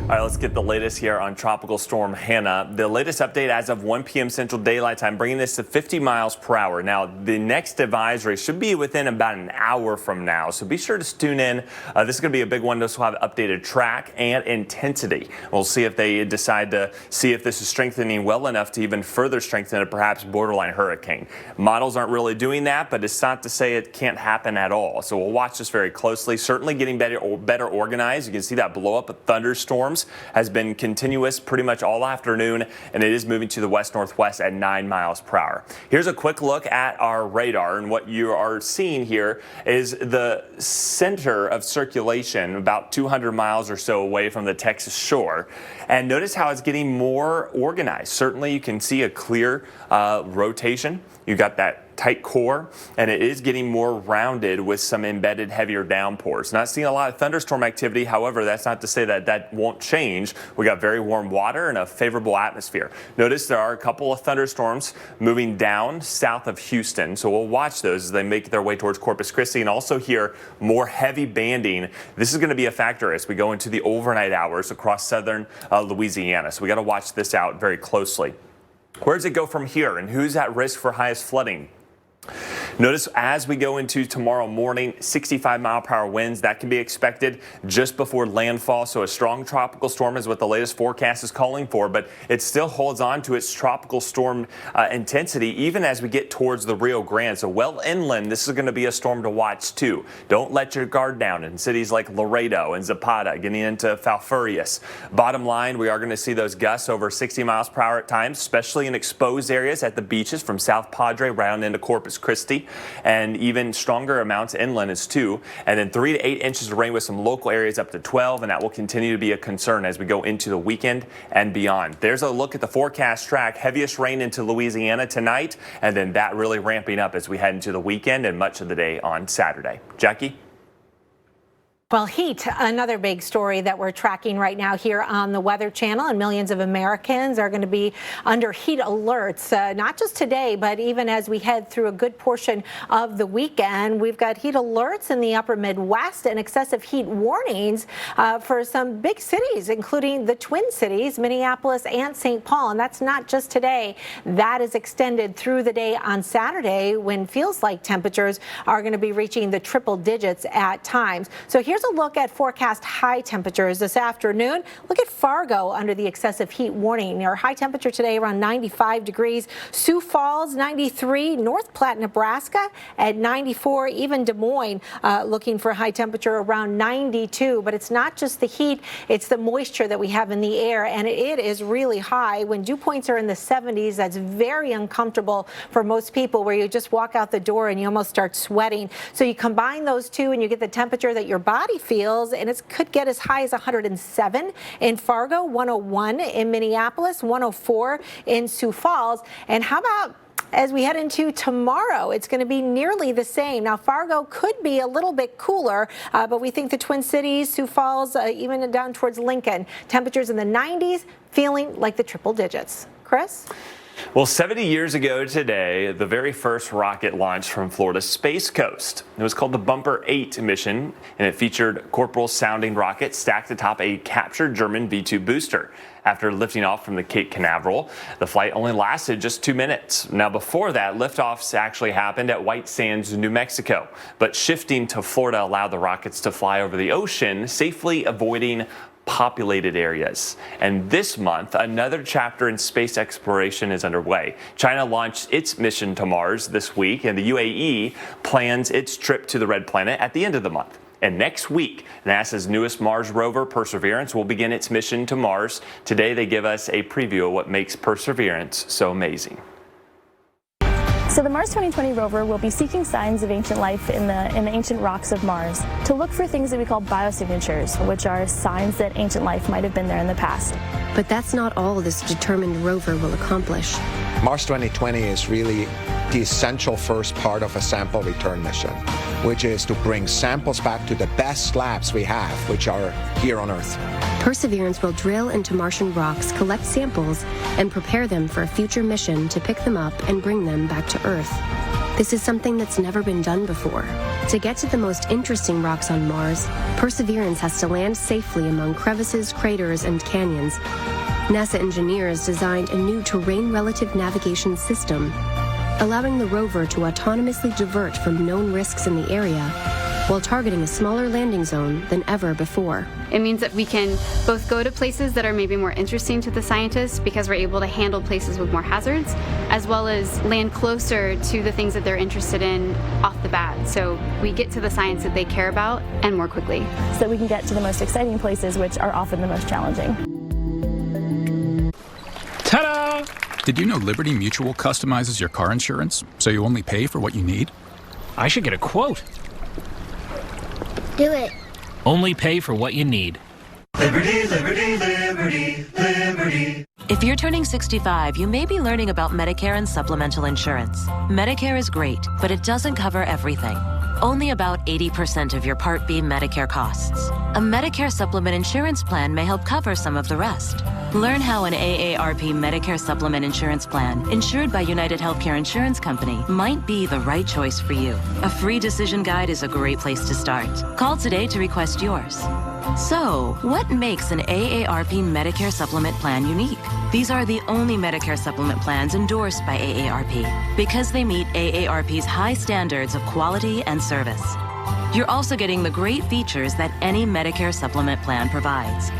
All right, let's get the latest here on Tropical Storm Hanna. The latest update as of 1 p.m. Central Daylight Time, bringing this to 50 miles per hour. Now, the next advisory should be within about an hour from now, so be sure to tune in. This is going to be a big one. This will have updated track and intensity. We'll see if they decide to see if this is strengthening well enough to even further strengthen a perhaps borderline hurricane. Models aren't really doing that, but it's not to say it can't happen at all. So we'll watch this very closely. Certainly getting better organized. You can see that blow up of thunderstorms has been continuous pretty much all afternoon, and it is moving to the west-northwest at 9 miles per hour. Here's a quick look at our radar, and what you are seeing here is the center of circulation about 200 miles or so away from the Texas shore. And notice how it's getting more organized. Certainly you can see a clear rotation. You got that tight core, and it is getting more rounded with some embedded heavier downpours. Not seeing a lot of thunderstorm activity. However, that's not to say that that won't change. We got very warm water and a favorable atmosphere. Notice there are a couple of thunderstorms moving down south of Houston, so we'll watch those as they make their way towards Corpus Christi, and also here more heavy banding. This is going to be a factor as we go into the overnight hours across southern Louisiana, so we got to watch this out very closely. Where does it go from here, and who's at risk for highest flooding? Notice as we go into tomorrow morning, 65-mile-per-hour winds, that can be expected just before landfall. So a strong tropical storm is what the latest forecast is calling for, but it still holds on to its tropical storm intensity even as we get towards the Rio Grande. So well inland, this is going to be a storm to watch too. Don't let your guard down in cities like Laredo and Zapata, getting into Falfurrias. Bottom line, we are going to see those gusts over 60 miles per hour at times, especially in exposed areas at the beaches from South Padre round into Corpus Christi, and even stronger amounts inland is 2, and then 3 to 8 inches of rain with some local areas up to 12, and that will continue to be a concern as we go into the weekend and beyond. There's a look at the forecast track. Heaviest rain into Louisiana tonight, and then that really ramping up as we head into the weekend and much of the day on Saturday. Jackie? Well, heat, another big story that we're tracking right now here on the Weather Channel, and millions of Americans are going to be under heat alerts, not just today, but even as we head through a good portion of the weekend. We've got heat alerts in the upper Midwest and excessive heat warnings for some big cities, including the Twin Cities, Minneapolis and St. Paul. And that's not just today. That is extended through the day on Saturday, when feels like temperatures are going to be reaching the triple digits at times. So here's a look at forecast high temperatures this afternoon. Look at Fargo under the excessive heat warning. Our high temperature today around 95 degrees. Sioux Falls 93, North Platte, Nebraska at 94, even Des Moines looking for a high temperature around 92. But it's not just the heat, it's the moisture that we have in the air, and it is really high. When dew points are in the 70s, that's very uncomfortable for most people, where you just walk out the door and you almost start sweating. So you combine those two and you get the temperature that your body feels, and it could get as high as 107 in Fargo, 101 in Minneapolis, 104 in Sioux Falls. And how about as we head into tomorrow? It's going to be nearly the same. Now, Fargo could be a little bit cooler, but we think the Twin Cities, Sioux Falls, even down towards Lincoln, temperatures in the 90s, feeling like the triple digits. Chris? Well, 70 years ago today, the very first rocket launched from Florida's Space Coast. It was called the Bumper 8 mission, and it featured Corporal-sounding rockets stacked atop a captured German V-2 booster. After lifting off from the Cape Canaveral, the flight only lasted just 2 minutes. Now, before that, liftoffs actually happened at White Sands, New Mexico. But shifting to Florida allowed the rockets to fly over the ocean, safely avoiding populated areas. And this month, another chapter in space exploration is underway. China launched its mission to Mars this week, and the UAE plans its trip to the Red Planet at the end of the month. And next week, NASA's newest Mars rover, Perseverance, will begin its mission to Mars. Today, they give us a preview of what makes Perseverance so amazing. So the Mars 2020 rover will be seeking signs of ancient life in the ancient rocks of Mars to look for things that we call biosignatures, which are signs that ancient life might have been there in the past. But that's not all this determined rover will accomplish. Mars 2020 is really the essential first part of a sample return mission, which is to bring samples back to the best labs we have, which are here on Earth. Perseverance will drill into Martian rocks, collect samples, and prepare them for a future mission to pick them up and bring them back to Earth. This is something that's never been done before. To get to the most interesting rocks on Mars, Perseverance has to land safely among crevices, craters, and canyons. NASA engineers designed a new terrain-relative navigation system, allowing the rover to autonomously divert from known risks in the area while targeting a smaller landing zone than ever before. It means that we can both go to places that are maybe more interesting to the scientists because we're able to handle places with more hazards, as well as land closer to the things that they're interested in off the bat. So we get to the science that they care about and more quickly. So that we can get to the most exciting places, which are often the most challenging. Ta-da! Did you know Liberty Mutual customizes your car insurance so you only pay for what you need? I should get a quote. Do it. Only pay for what you need. Liberty, liberty, liberty, liberty. If you're turning 65, you may be learning about Medicare and supplemental insurance. Medicare is great, but it doesn't cover everything. Only about 80% of your Part B Medicare costs. A Medicare supplement insurance plan may help cover some of the rest. Learn how an AARP Medicare supplement insurance plan, insured by United Healthcare Insurance Company, might be the right choice for you. A free decision guide is a great place to start. Call today to request yours. So, what makes an AARP Medicare supplement plan unique? These are the only Medicare supplement plans endorsed by AARP because they meet AARP's high standards of quality and service. You're also getting the great features that any Medicare supplement plan provides.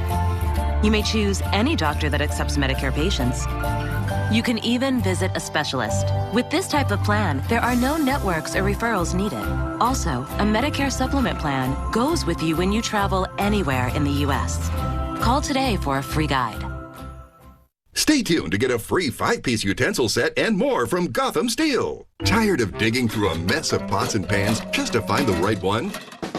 You may choose any doctor that accepts Medicare patients. You can even visit a specialist. With this type of plan, there are no networks or referrals needed. Also, a Medicare supplement plan goes with you when you travel anywhere in the U.S. Call today for a free guide. Stay tuned to get a free 5-piece utensil set and more from Gotham Steel. Tired of digging through a mess of pots and pans just to find the right one?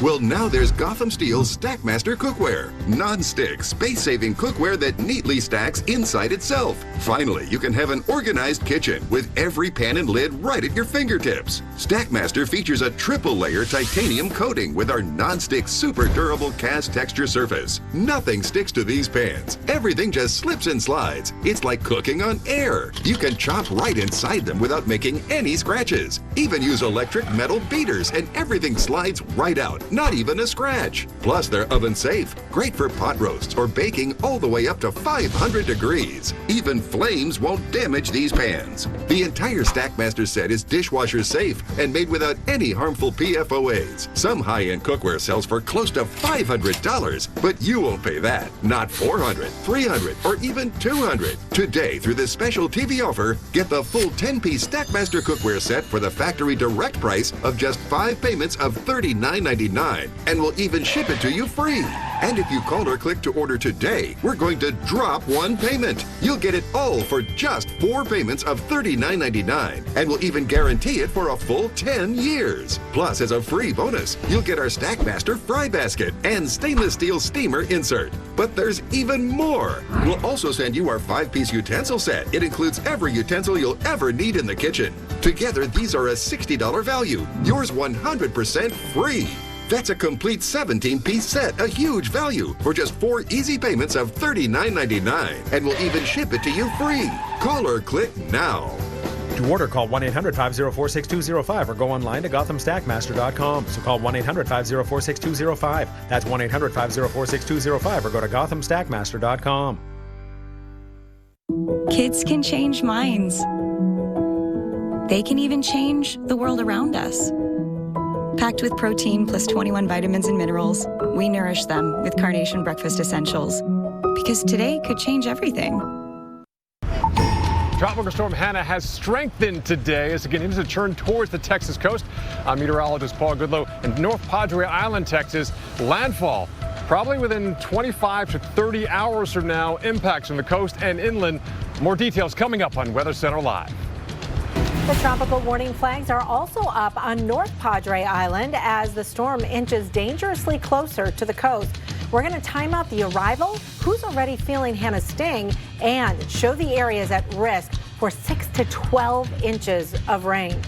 Well, now there's Gotham Steel's Stackmaster cookware. Non-stick, space-saving cookware that neatly stacks inside itself. Finally, you can have an organized kitchen with every pan and lid right at your fingertips. Stackmaster features a triple-layer titanium coating with our non-stick super durable cast texture surface. Nothing sticks to these pans. Everything just slips and slides. It's like cooking on air. You can chop right inside them without making any scratches. Even use electric metal beaters and everything slides right out. Not even a scratch. Plus, they're oven safe. Great for pot roasts or baking all the way up to 500 degrees. Even flames won't damage these pans. The entire Stackmaster set is dishwasher safe and made without any harmful PFOAs. Some high-end cookware sells for close to $500, but you won't pay that. Not $400, $300, or even $200. Today, through this special TV offer, get the full 10-piece Stackmaster cookware set for the factory direct price of just 5 payments of $39.99. And we'll even ship it to you free. And if you call or click to order today, we're going to drop one payment. You'll get it all for just 4 payments of $39.99, and we'll even guarantee it for a full 10 years. Plus, as a free bonus, you'll get our Stackmaster fry basket and stainless steel steamer insert. But there's even more. We'll also send you our 5-piece utensil set. It includes every utensil you'll ever need in the kitchen. Together, these are a $60 value. Yours 100% free. That's a complete 17-piece set, a huge value, for just 4 easy payments of $39.99. And we'll even ship it to you free. Call or click now. To order, call 1-800-504-6205 or go online to GothamStackmaster.com. So call 1-800-504-6205. That's 1-800-504-6205 or go to GothamStackmaster.com. Kids can change minds. They can even change the world around us. Packed with protein plus 21 vitamins and minerals, we nourish them with Carnation Breakfast Essentials. Because today could change everything. Tropical storm Hanna has strengthened today as it continues to turn towards the Texas coast. I'm meteorologist Paul Goodlow in North Padre Island, Texas. Landfall probably within 25 to 30 hours from now. Impacts on the coast and inland. More details coming up on Weather Center Live. The tropical warning flags are also up on North Padre Island as the storm inches dangerously closer to the coast. We're going to time out the arrival, who's already feeling Hanna's sting, and show the areas at risk for 6 to 12 inches of rain.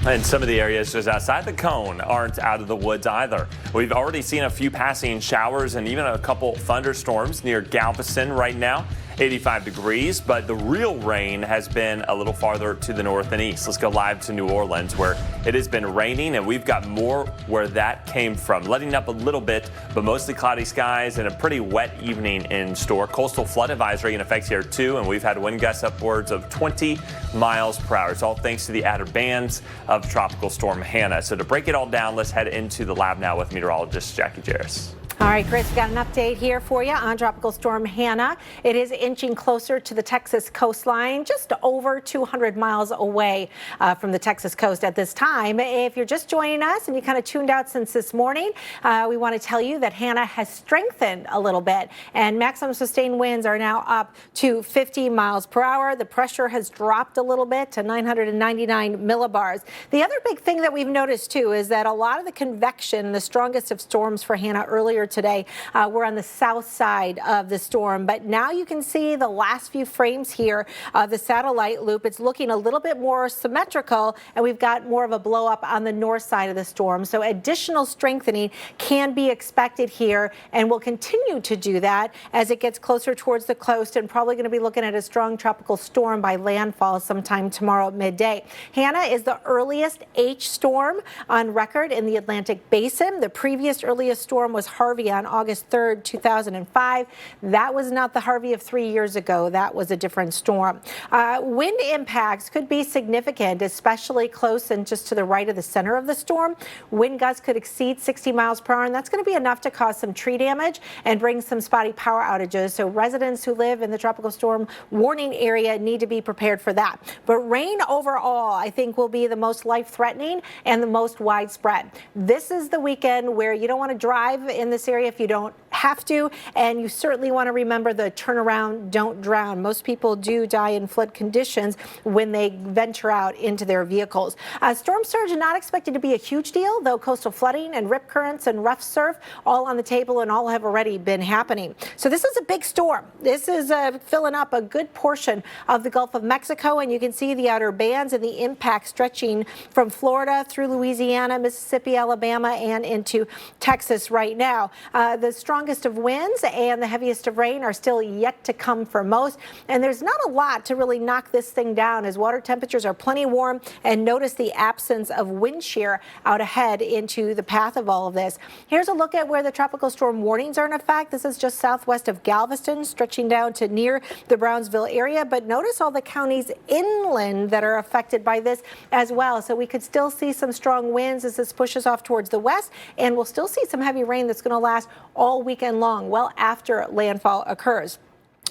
And some of the areas just outside the cone aren't out of the woods either. We've already seen a few passing showers and even a couple thunderstorms near Galveston right now. 85 degrees, but the real rain has been a little farther to the north and east. Let's go live to New Orleans, where it has been raining, and we've got more where that came from. Letting up a little bit, but mostly cloudy skies and a pretty wet evening in store. Coastal flood advisory in effect here too, and we've had wind gusts upwards of 20 miles per hour. It's all thanks to the outer bands of Tropical Storm Hanna. So to break it all down, let's head into the lab now with meteorologist Jackie Jarris. All right, Chris, we've got an update here for you on Tropical Storm Hanna. It is inching closer to the Texas coastline, just over 200 miles away from the Texas coast at this time. If you're just joining us and you kind of tuned out since this morning, we want to tell you that Hanna has strengthened a little bit, and maximum sustained winds are now up to 50 miles per hour. The pressure has dropped a little bit to 999 millibars. The other big thing that we've noticed, too, is that a lot of the convection, the strongest of storms for Hanna earlier today, we're on the south side of the storm, but now you can see the last few frames here of the satellite loop. It's looking a little bit more symmetrical, and we've got more of a blow up on the north side of the storm. So additional strengthening can be expected here, and will continue to do that as it gets closer towards the coast, and probably going to be looking at a strong tropical storm by landfall sometime tomorrow at midday. Hanna is the earliest H storm on record in the Atlantic Basin. The previous earliest storm was Harvey on August 3rd, 2005. That was not the Harvey of 3 years ago. That was a different storm. Wind impacts could be significant, especially close and just to the right of the center of the storm. Wind gusts could exceed 60 miles per hour, and that's going to be enough to cause some tree damage and bring some spotty power outages. So residents who live in the tropical storm warning area need to be prepared for that. But rain overall, I think, will be the most life-threatening and the most widespread. This is the weekend where you don't want to drive in this area if you don't have to, and you certainly want to remember the turn around, don't drown. Most people do die in flood conditions when they venture out into their vehicles. Storm surge is not expected to be a huge deal, though coastal flooding and rip currents and rough surf all on the table, and all have already been happening. So this is a big storm. This is filling up a good portion of the Gulf of Mexico, and you can see the outer bands and the impact stretching from Florida through Louisiana, Mississippi, Alabama, and into Texas right now. The strongest of winds and the heaviest of rain are still yet to come for most, and there's not a lot to really knock this thing down, as water temperatures are plenty warm, and notice the absence of wind shear out ahead into the path of all of this. Here's a look at where the tropical storm warnings are in effect. This is just southwest of Galveston, stretching down to near the Brownsville area, but notice all the counties inland that are affected by this as well. So we could still see some strong winds as this pushes off towards the west, and we'll still see some heavy rain that's going to last all weekend long, well after landfall occurs.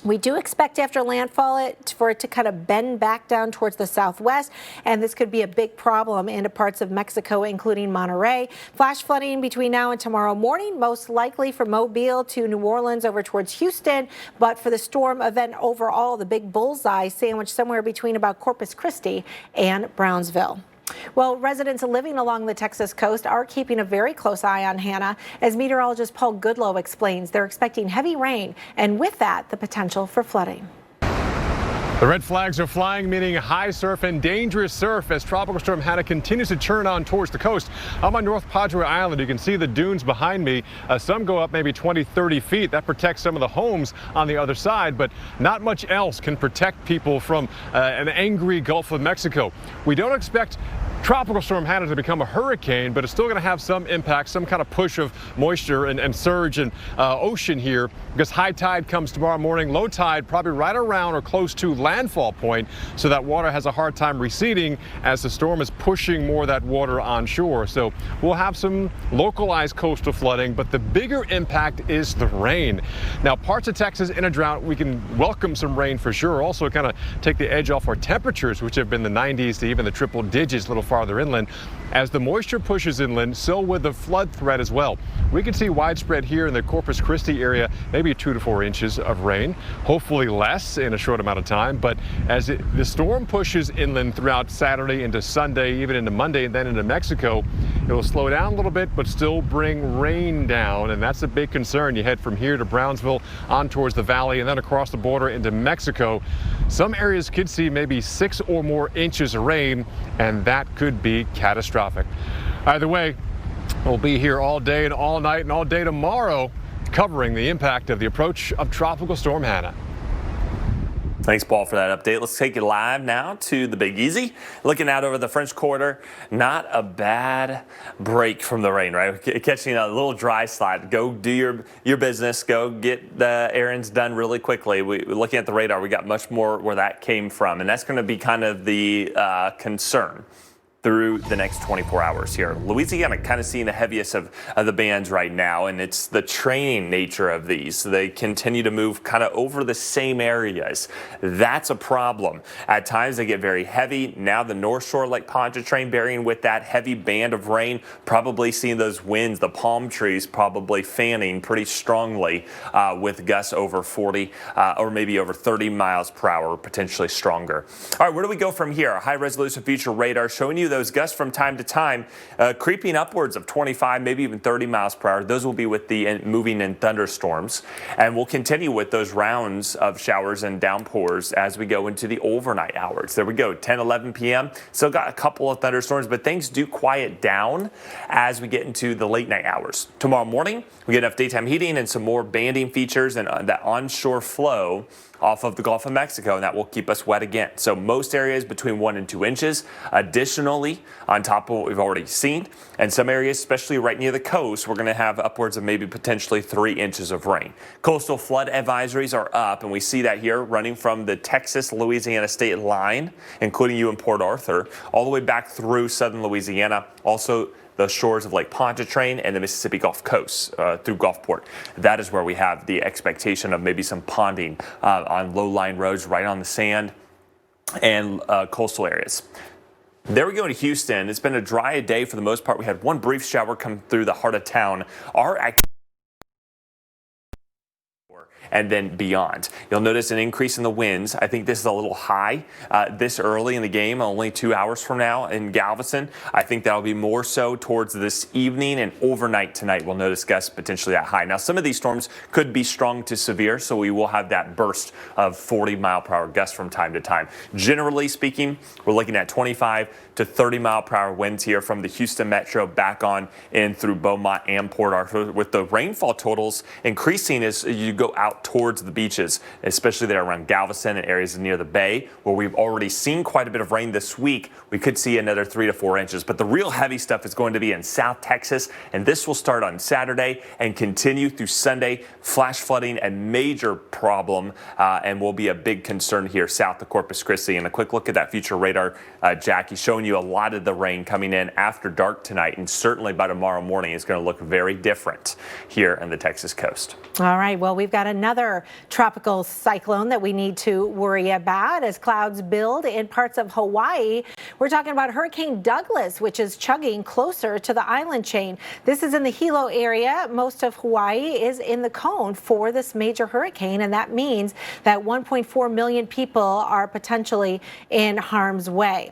We do expect after landfall for it to kind of bend back down towards the southwest, and this could be a big problem into parts of Mexico, including Monterey. Flash flooding between now and tomorrow morning, most likely from Mobile to New Orleans over towards Houston. But for the storm event overall, the big bullseye sandwiched somewhere between about Corpus Christi and Brownsville. Well, residents living along the Texas coast are keeping a very close eye on Hanna. As meteorologist Paul Goodlow explains, they're expecting heavy rain, and with that, the potential for flooding. The red flags are flying, meaning high surf and dangerous surf as Tropical Storm Hanna continues to churn on towards the coast. I'm on North Padre Island. You can see the dunes behind me. Some go up maybe 20, 30 feet. That protects some of the homes on the other side, but not much else can protect people from an angry Gulf of Mexico. We don't expect Tropical Storm Hanna to become a hurricane, but it's still going to have some impact, some kind of push of moisture and surge and ocean here, because high tide comes tomorrow morning, low tide probably right around or close to landfall point, so that water has a hard time receding as the storm is pushing more of that water on shore. So we'll have some localized coastal flooding, but the bigger impact is the rain. Now, parts of Texas in a drought, we can welcome some rain for sure. Also kind of take the edge off our temperatures, which have been the 90s to even the triple digits a little farther inland. As the moisture pushes inland, so will the flood threat as well. We can see widespread here in the Corpus Christi area, maybe 2 to 4 inches of rain, hopefully less in a short amount of time. But as the storm pushes inland throughout Saturday into Sunday, even into Monday, and then into Mexico, it will slow down a little bit, but still bring rain down. And that's a big concern. You head from here to Brownsville on towards the valley and then across the border into Mexico. Some areas could see maybe 6 or more inches of rain, and that could be catastrophic. Either way, we'll be here all day and all night and all day tomorrow covering the impact of the approach of Tropical Storm Hanna. Thanks, Paul, for that update. Let's take it live now to the Big Easy. Looking out over the French Quarter, not a bad break from the rain, right? Catching a little dry slide. Go do your business. Go get the errands done really quickly. Looking at the radar, we got much more where that came from, and that's going to be kind of the concern through the next 24 hours here. Louisiana kind of seeing the heaviest of the bands right now, and it's the training nature of these. They continue to move kind of over the same areas. That's a problem. At times they get very heavy. Now the North Shore Lake Pontchartrain bearing with that heavy band of rain, probably seeing those winds, the palm trees probably fanning pretty strongly with gusts over 40 or maybe over 30 miles per hour, potentially stronger. All right, where do we go from here? A high resolution future radar showing you those gusts from time to time, creeping upwards of 25, maybe even 30 miles per hour. Those will be with the moving in thunderstorms. And we'll continue with those rounds of showers and downpours as we go into the overnight hours. There we go, 10, 11 p.m. Still got a couple of thunderstorms, but things do quiet down as we get into the late night hours. Tomorrow morning, we get enough daytime heating and some more banding features and that onshore flow off of the Gulf of Mexico, and that will keep us wet again. So most areas between 1 and 2 inches. Additionally, on top of what we've already seen, and some areas, especially right near the coast, we're going to have upwards of maybe potentially 3 inches of rain. Coastal flood advisories are up, and we see that here running from the Texas-Louisiana state line, including you in Port Arthur, all the way back through southern Louisiana. Also, the shores of Lake Pontchartrain and the Mississippi Gulf Coast through Gulfport. That is where we have the expectation of maybe some ponding on low-lying roads right on the sand and coastal areas. There we go to Houston. It's been a dry day for the most part. We had one brief shower come through the heart of town. Our activity and then beyond. You'll notice an increase in the winds. I think this is a little high this early in the game, only 2 hours from now in Galveston. I think that'll be more so towards this evening and overnight tonight. We'll notice gusts potentially that high. Now, some of these storms could be strong to severe, so we will have that burst of 40-mile-per-hour gusts from time to time. Generally speaking, we're looking at 25 to 30-mile-per-hour winds here from the Houston metro back on in through Beaumont and Port Arthur, with the rainfall totals increasing as you go out towards the beaches, especially there around Galveston and areas near the bay, where we've already seen quite a bit of rain this week. We could see another 3 to 4 inches, but the real heavy stuff is going to be in South Texas, and this will start on Saturday and continue through Sunday. Flash flooding, a major problem, and will be a big concern here south of Corpus Christi. And a quick look at that future radar, Jackie, showing you a lot of the rain coming in after dark tonight, and certainly by tomorrow morning is going to look very different here on the Texas coast. All right, well, we've got another tropical cyclone that we need to worry about as clouds build in parts of Hawaii. We're talking about Hurricane Douglas, which is chugging closer to the island chain. This is in the Hilo area. Most of Hawaii is in the cone for this major hurricane, and that means that 1.4 million people are potentially in harm's way.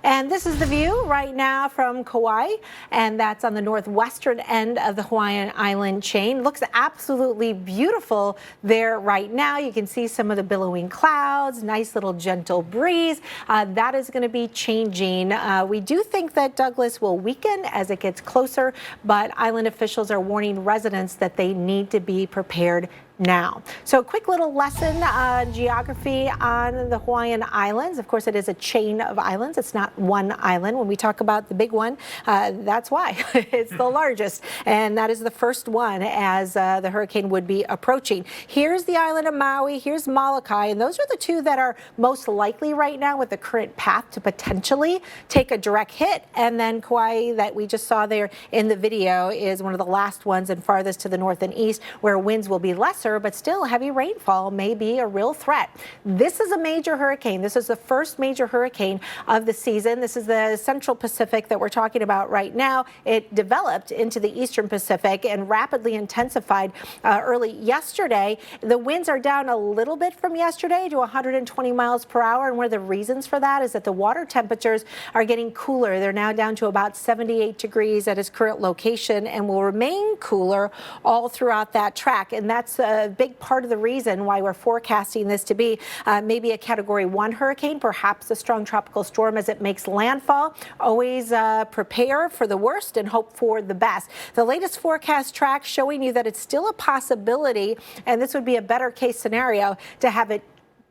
And this is the view right now from Kauai, and that's on the northwestern end of the Hawaiian island chain. Looks absolutely beautiful there right now. You can see some of the billowing clouds, nice little gentle breeze. That is going to be changing. We do think that Douglas will weaken as it gets closer, but island officials are warning residents that they need to be prepared now. So a quick little lesson on geography on the Hawaiian Islands. Of course, it is a chain of islands. It's not one island. When we talk about the big one, that's why. It's the largest, and that is the first one as the hurricane would be approaching. Here's the island of Maui. Here's Molokai, and those are the two that are most likely right now with the current path to potentially take a direct hit. And then Kauai, that we just saw there in the video, is one of the last ones and farthest to the north and east, where winds will be lesser, but still heavy rainfall may be a real threat. This is a major hurricane. This is the first major hurricane of the season. This is the Central Pacific that we're talking about right now. It developed into the Eastern Pacific and rapidly intensified early yesterday. The winds are down a little bit from yesterday to 120 miles per hour, and one of the reasons for that is that the water temperatures are getting cooler. They're now down to about 78 degrees at its current location and will remain cooler all throughout that track, and that's a big part of the reason why we're forecasting this to be maybe a Category 1 hurricane, perhaps a strong tropical storm as it makes landfall. Always prepare for the worst and hope for the best. The latest forecast track showing you that it's still a possibility, and this would be a better case scenario, to have it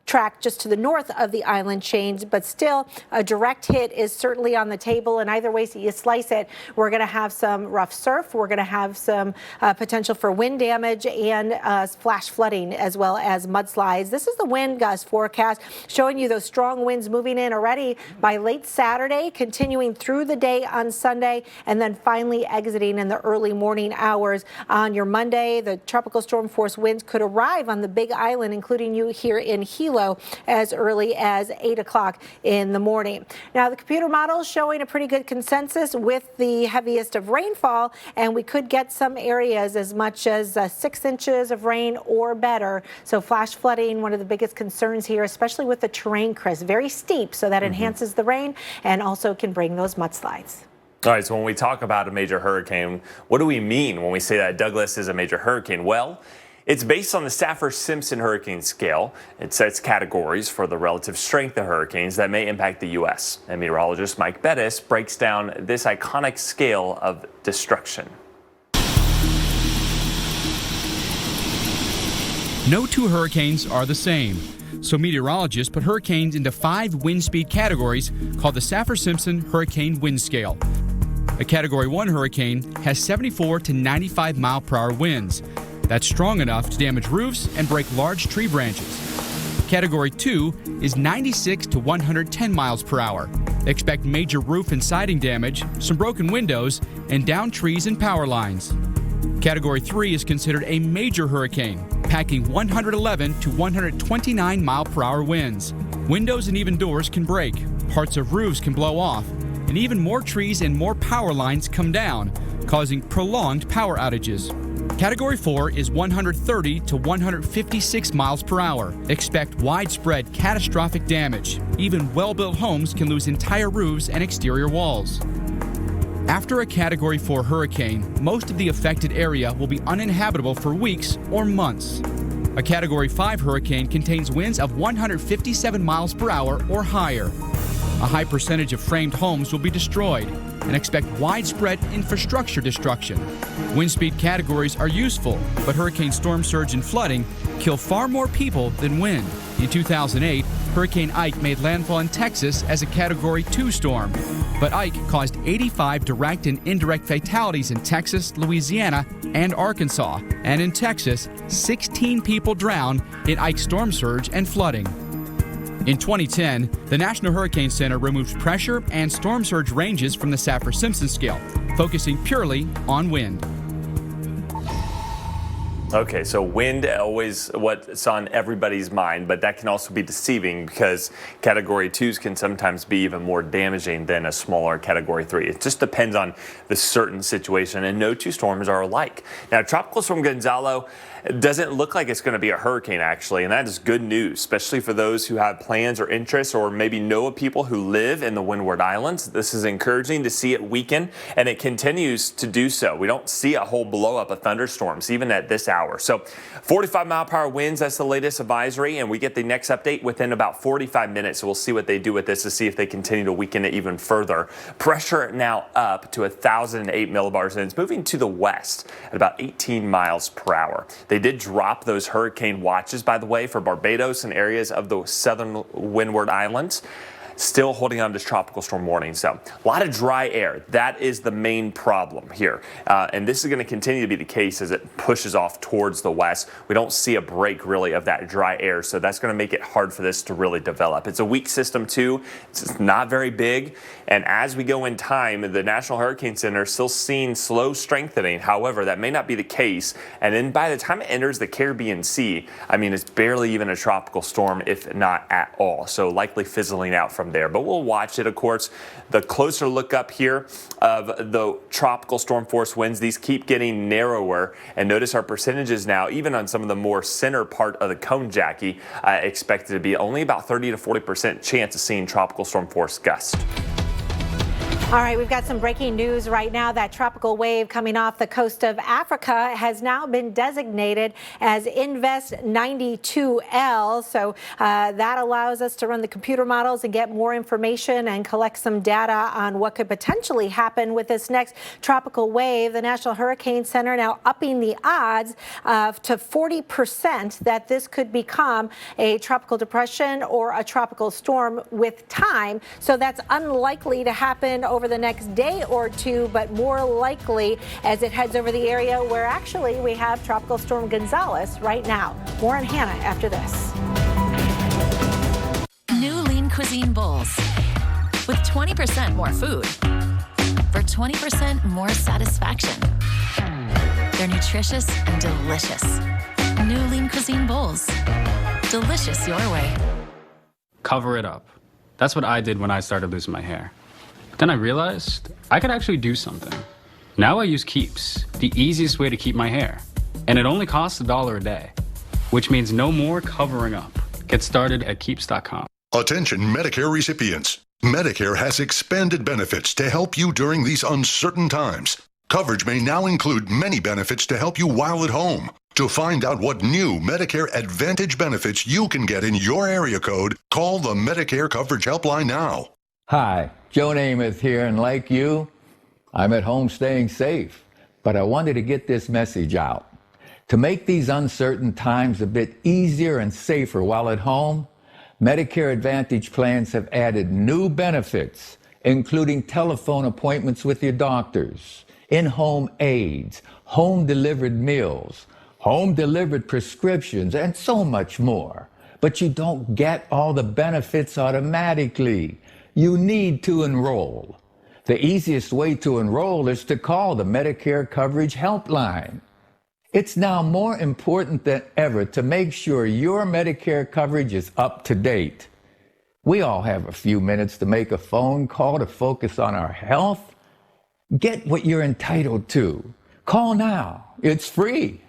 track just to the north of the island chains, but still a direct hit is certainly on the table. And either way you slice it, we're going to have some rough surf. We're going to have some potential for wind damage and flash flooding as well as mudslides. This is the wind gust forecast showing you those strong winds moving in already by late Saturday, continuing through the day on Sunday, and then finally exiting in the early morning hours on your Monday. The tropical storm force winds could arrive on the Big Island, including you here in Hilo, as early as 8 o'clock in the morning. Now, the computer model is showing a pretty good consensus with the heaviest of rainfall, and we could get some areas as much as 6 inches of rain or better. So flash flooding, one of the biggest concerns here, especially with the terrain, Chris, very steep, so that enhances the rain and also can bring those mudslides. All right, so when we talk about a major hurricane, what do we mean when we say that Douglas is a major hurricane? Well, it's based on the Saffir-Simpson hurricane scale. It sets categories for the relative strength of hurricanes that may impact the U.S. And meteorologist Mike Bettis breaks down this iconic scale of destruction. No two hurricanes are the same. So meteorologists put hurricanes into 5 wind speed categories called the Saffir-Simpson Hurricane Wind Scale. A Category 1 hurricane has 74 to 95 mile per hour winds. That's strong enough to damage roofs and break large tree branches. Category 2 is 96 to 110 miles per hour. Expect major roof and siding damage, some broken windows, and downed trees and power lines. Category 3 is considered a major hurricane, packing 111 to 129 mile per hour winds. Windows and even doors can break, parts of roofs can blow off, and even more trees and more power lines come down, causing prolonged power outages. Category 4 is 130 to 156 miles per hour. Expect widespread catastrophic damage. Even well-built homes can lose entire roofs and exterior walls. After a Category 4 hurricane, most of the affected area will be uninhabitable for weeks or months. A Category 5 hurricane contains winds of 157 miles per hour or higher. A high percentage of framed homes will be destroyed, and expect widespread infrastructure destruction. Wind speed categories are useful, but hurricane storm surge and flooding kill far more people than wind. In 2008, Hurricane Ike made landfall in Texas as a Category 2 storm, but Ike caused 85 direct and indirect fatalities in Texas, Louisiana, and Arkansas. And in Texas, 16 people drowned in Ike storm surge and flooding. In 2010, the National Hurricane Center removed pressure and storm surge ranges from the Saffir-Simpson scale, focusing purely on wind. Okay, so wind always what's on everybody's mind, but that can also be deceiving because Category 2s can sometimes be even more damaging than a smaller Category 3. It just depends on the certain situation, and no two storms are alike. Now, Tropical Storm Gonzalo doesn't look like it's going to be a hurricane, actually, and that is good news, especially for those who have plans or interests or maybe know of people who live in the Windward Islands. This is encouraging to see it weaken, and it continues to do so. We don't see a whole blow up of thunderstorms, even at this hour. So 45 mile per hour winds, that's the latest advisory, and we get the next update within about 45 minutes. So we'll see what they do with this to see if they continue to weaken it even further. Pressure now up to 1,008 millibars, and it's moving to the west at about 18 miles per hour. They did drop those hurricane watches, by the way, for Barbados and areas of the southern Windward Islands. Still holding on to tropical storm warning. So a lot of dry air. That is the main problem here. And this is going to continue to be the case as it pushes off towards the west. We don't see a break really of that dry air. So that's going to make it hard for this to really develop. It's a weak system too. It's not very big. And as we go in time, the National Hurricane Center is still seeing slow strengthening. However, that may not be the case. And then by the time it enters the Caribbean Sea, I mean, it's barely even a tropical storm, if not at all. So likely fizzling out from there, but we'll watch it. Of course, the closer look up here of the tropical storm force winds, these keep getting narrower, and notice our percentages now, even on some of the more center part of the cone, Jackie, expected to be only about 30 to 40% chance of seeing tropical storm force gusts. All right, we've got some breaking news right now. That tropical wave coming off the coast of Africa has now been designated as Invest 92L. So that allows us to run the computer models and get more information and collect some data on what could potentially happen with this next tropical wave. The National Hurricane Center now upping the odds to 40% that this could become a tropical depression or a tropical storm with time. So that's unlikely to happen over the next day or two, but more likely as it heads over the area where actually we have Tropical Storm Gonzales right now. More on Hanna after this. New Lean Cuisine Bowls with 20% more food for 20% more satisfaction. They're nutritious and delicious. New Lean Cuisine Bowls. Delicious your way. Cover it up. That's what I did when I started losing my hair. Then I realized I could actually do something. Now I use Keeps, the easiest way to keep my hair. And it only costs $1 a day, which means no more covering up. Get started at Keeps.com. Attention Medicare recipients. Medicare has expanded benefits to help you during these uncertain times. Coverage may now include many benefits to help you while at home. To find out what new Medicare Advantage benefits you can get in your area code, call the Medicare Coverage Helpline now. Hi, Joe Namath here, and like you, I'm at home staying safe. But I wanted to get this message out. To make these uncertain times a bit easier and safer while at home, Medicare Advantage plans have added new benefits, including telephone appointments with your doctors, in-home aids, home-delivered meals, home-delivered prescriptions, and so much more. But you don't get all the benefits automatically. You need to enroll. The easiest way to enroll is to call the Medicare Coverage Helpline. It's now more important than ever to make sure your Medicare coverage is up to date. We all have a few minutes to make a phone call to focus on our health. Get what you're entitled to. Call now. It's free.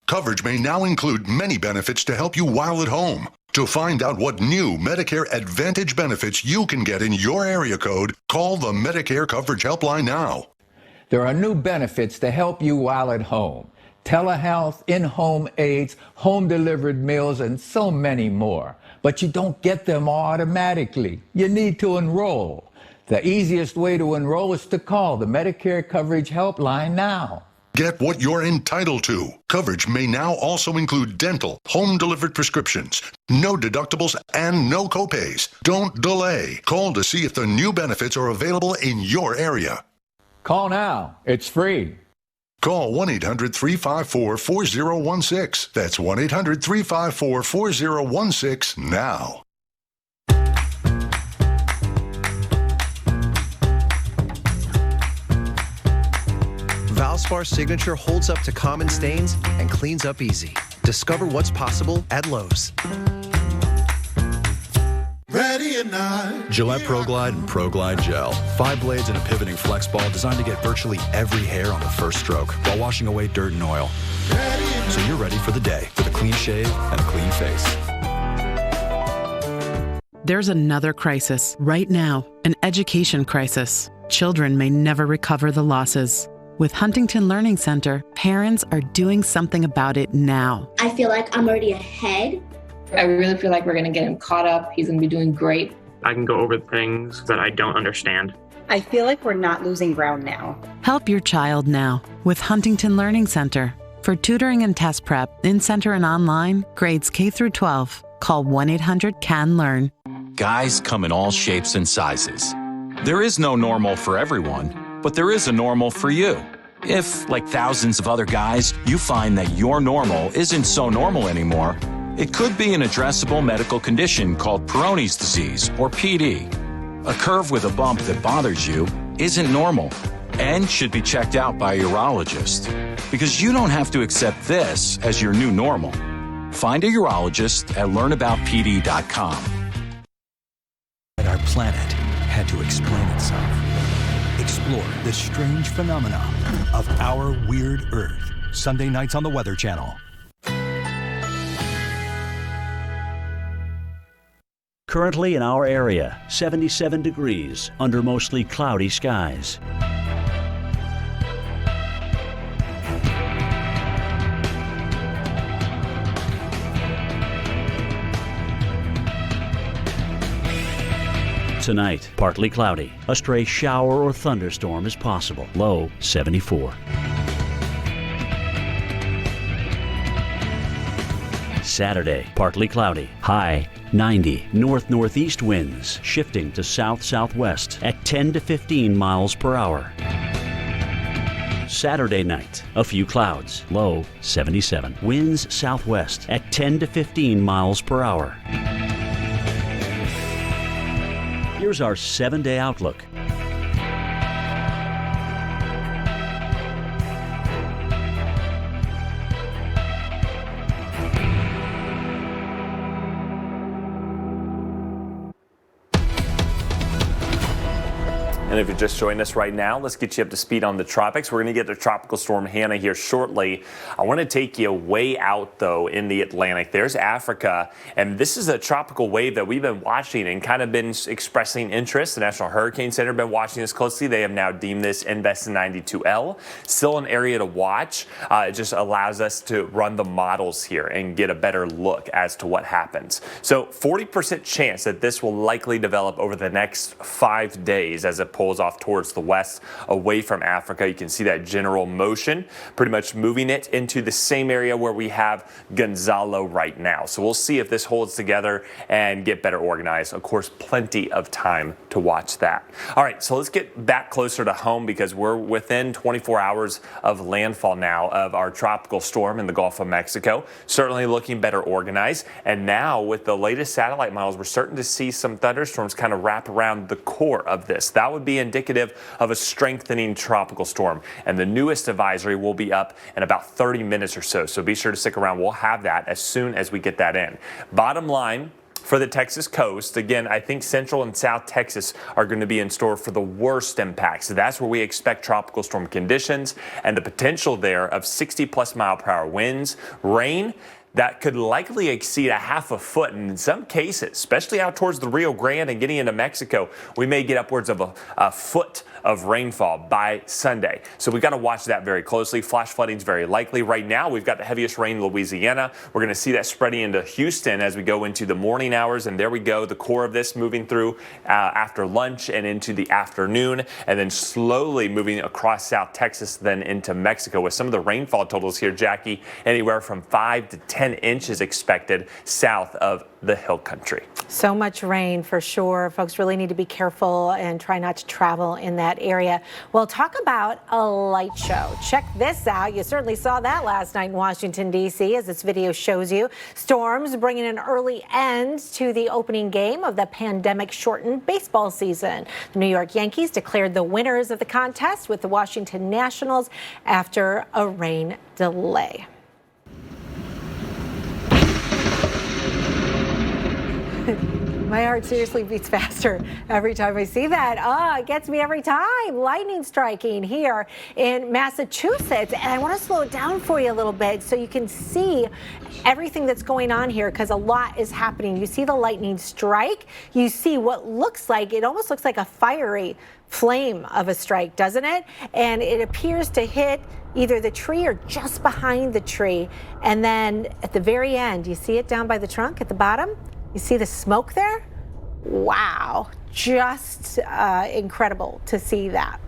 Coverage may now include many benefits to help you while at home. To find out what new Medicare Advantage benefits you can get in your area code, call the Medicare Coverage Helpline now. There are new benefits to help you while at home. Telehealth, in-home aids, home-delivered meals, and so many more. But you don't get them automatically. You need to enroll. The easiest way to enroll is to call the Medicare Coverage Helpline now. Get what you're entitled to. Coverage may now also include dental, home-delivered prescriptions, no deductibles, and no copays. Don't delay. Call to see if the new benefits are available in your area. Call now. It's free. Call 1-800-354-4016. That's 1-800-354-4016 now. Valspar Signature holds up to common stains and cleans up easy. Discover what's possible at Lowe's. Ready or not. Gillette ProGlide and ProGlide Gel. 5 blades and a pivoting flex ball designed to get virtually every hair on the first stroke while washing away dirt and oil. So you're ready for the day with a clean shave and a clean face. There's another crisis right now, an education crisis. Children may never recover the losses. With Huntington Learning Center, parents are doing something about it now. I feel like I'm already ahead. I really feel like we're going to get him caught up. He's going to be doing great. I can go over things that I don't understand. I feel like we're not losing ground now. Help your child now with Huntington Learning Center. For tutoring and test prep, in-center and online, grades K through 12, call 1-800-CAN-LEARN. Guys come in all shapes and sizes. There is no normal for everyone, but there is a normal for you. If, like thousands of other guys, you find that your normal isn't so normal anymore, it could be an addressable medical condition called Peyronie's disease, or PD. A curve with a bump that bothers you isn't normal and should be checked out by a urologist, because you don't have to accept this as your new normal. Find a urologist at learnaboutpd.com. Our planet had to explain itself. Explore the strange phenomena of our weird Earth. Sunday nights on the Weather Channel. Currently in our area, 77 degrees under mostly cloudy skies. Tonight, partly cloudy. A stray shower or thunderstorm is possible. Low 74. Saturday, partly cloudy. High 90. North-northeast winds shifting to south-southwest at 10 to 15 miles per hour. Saturday night, a few clouds. Low 77. Winds southwest at 10 to 15 miles per hour. Here's our 7-day outlook. And if you're just joining us right now, let's get you up to speed on the tropics. We're going to get to Tropical Storm Hanna here shortly. I want to take you way out, though, in the Atlantic. There's Africa, and this is a tropical wave that we've been watching and kind of been expressing interest. The National Hurricane Center has been watching this closely. They have now deemed this Invest 92L. Still an area to watch. It just allows us to run the models here and get a better look as to what happens. So 40% chance that this will likely develop over the next 5 days as it pulls off towards the west away from Africa. You can see that general motion pretty much moving it into the same area where we have Gonzalo right now. So we'll see if this holds together and get better organized. Of course, plenty of time to watch that. All right, so let's get back closer to home because we're within 24 hours of landfall now of our tropical storm in the Gulf of Mexico. Certainly looking better organized. And now with the latest satellite models, we're starting to see some thunderstorms kind of wrap around the core of this. That would be indicative of a strengthening tropical storm. And the newest advisory will be up in about 30 minutes or so. So be sure to stick around. We'll have that as soon as we get that in. Bottom line, for the Texas coast, again, I think Central and South Texas are going to be in store for the worst impacts. So that's where we expect tropical storm conditions and the potential there of 60+ mile-per-hour winds, rain that could likely exceed a half a foot. And in some cases, especially out towards the Rio Grande and getting into Mexico, we may get upwards of a foot of rainfall by Sunday. So we've got to watch that very closely. Flash flooding is very likely. Right now, we've got the heaviest rain in Louisiana. We're going to see that spreading into Houston as we go into the morning hours. And there we go, the core of this moving through after lunch and into the afternoon, and then slowly moving across South Texas, then into Mexico with some of the rainfall totals here, Jackie, anywhere from 5 to 10 inches expected south of the hill country. So much rain for sure. Folks really need to be careful and try not to travel in that area. Well, talk about a light show. Check this out. You certainly saw that last night in Washington, D.C., as this video shows you. Storms bringing an early end to the opening game of the pandemic-shortened baseball season. The New York Yankees declared the winners of the contest with the Washington Nationals after a rain delay. My heart seriously beats faster every time I see that. Oh, it gets me every time. Lightning striking here in Massachusetts. And I want to slow it down for you a little bit so you can see everything that's going on here because a lot is happening. You see the lightning strike. You see what looks like, it almost looks like a fiery flame of a strike, doesn't it? And it appears to hit either the tree or just behind the tree. And then at the very end, you see it down by the trunk at the bottom? You see the smoke there? Wow, just incredible to see that.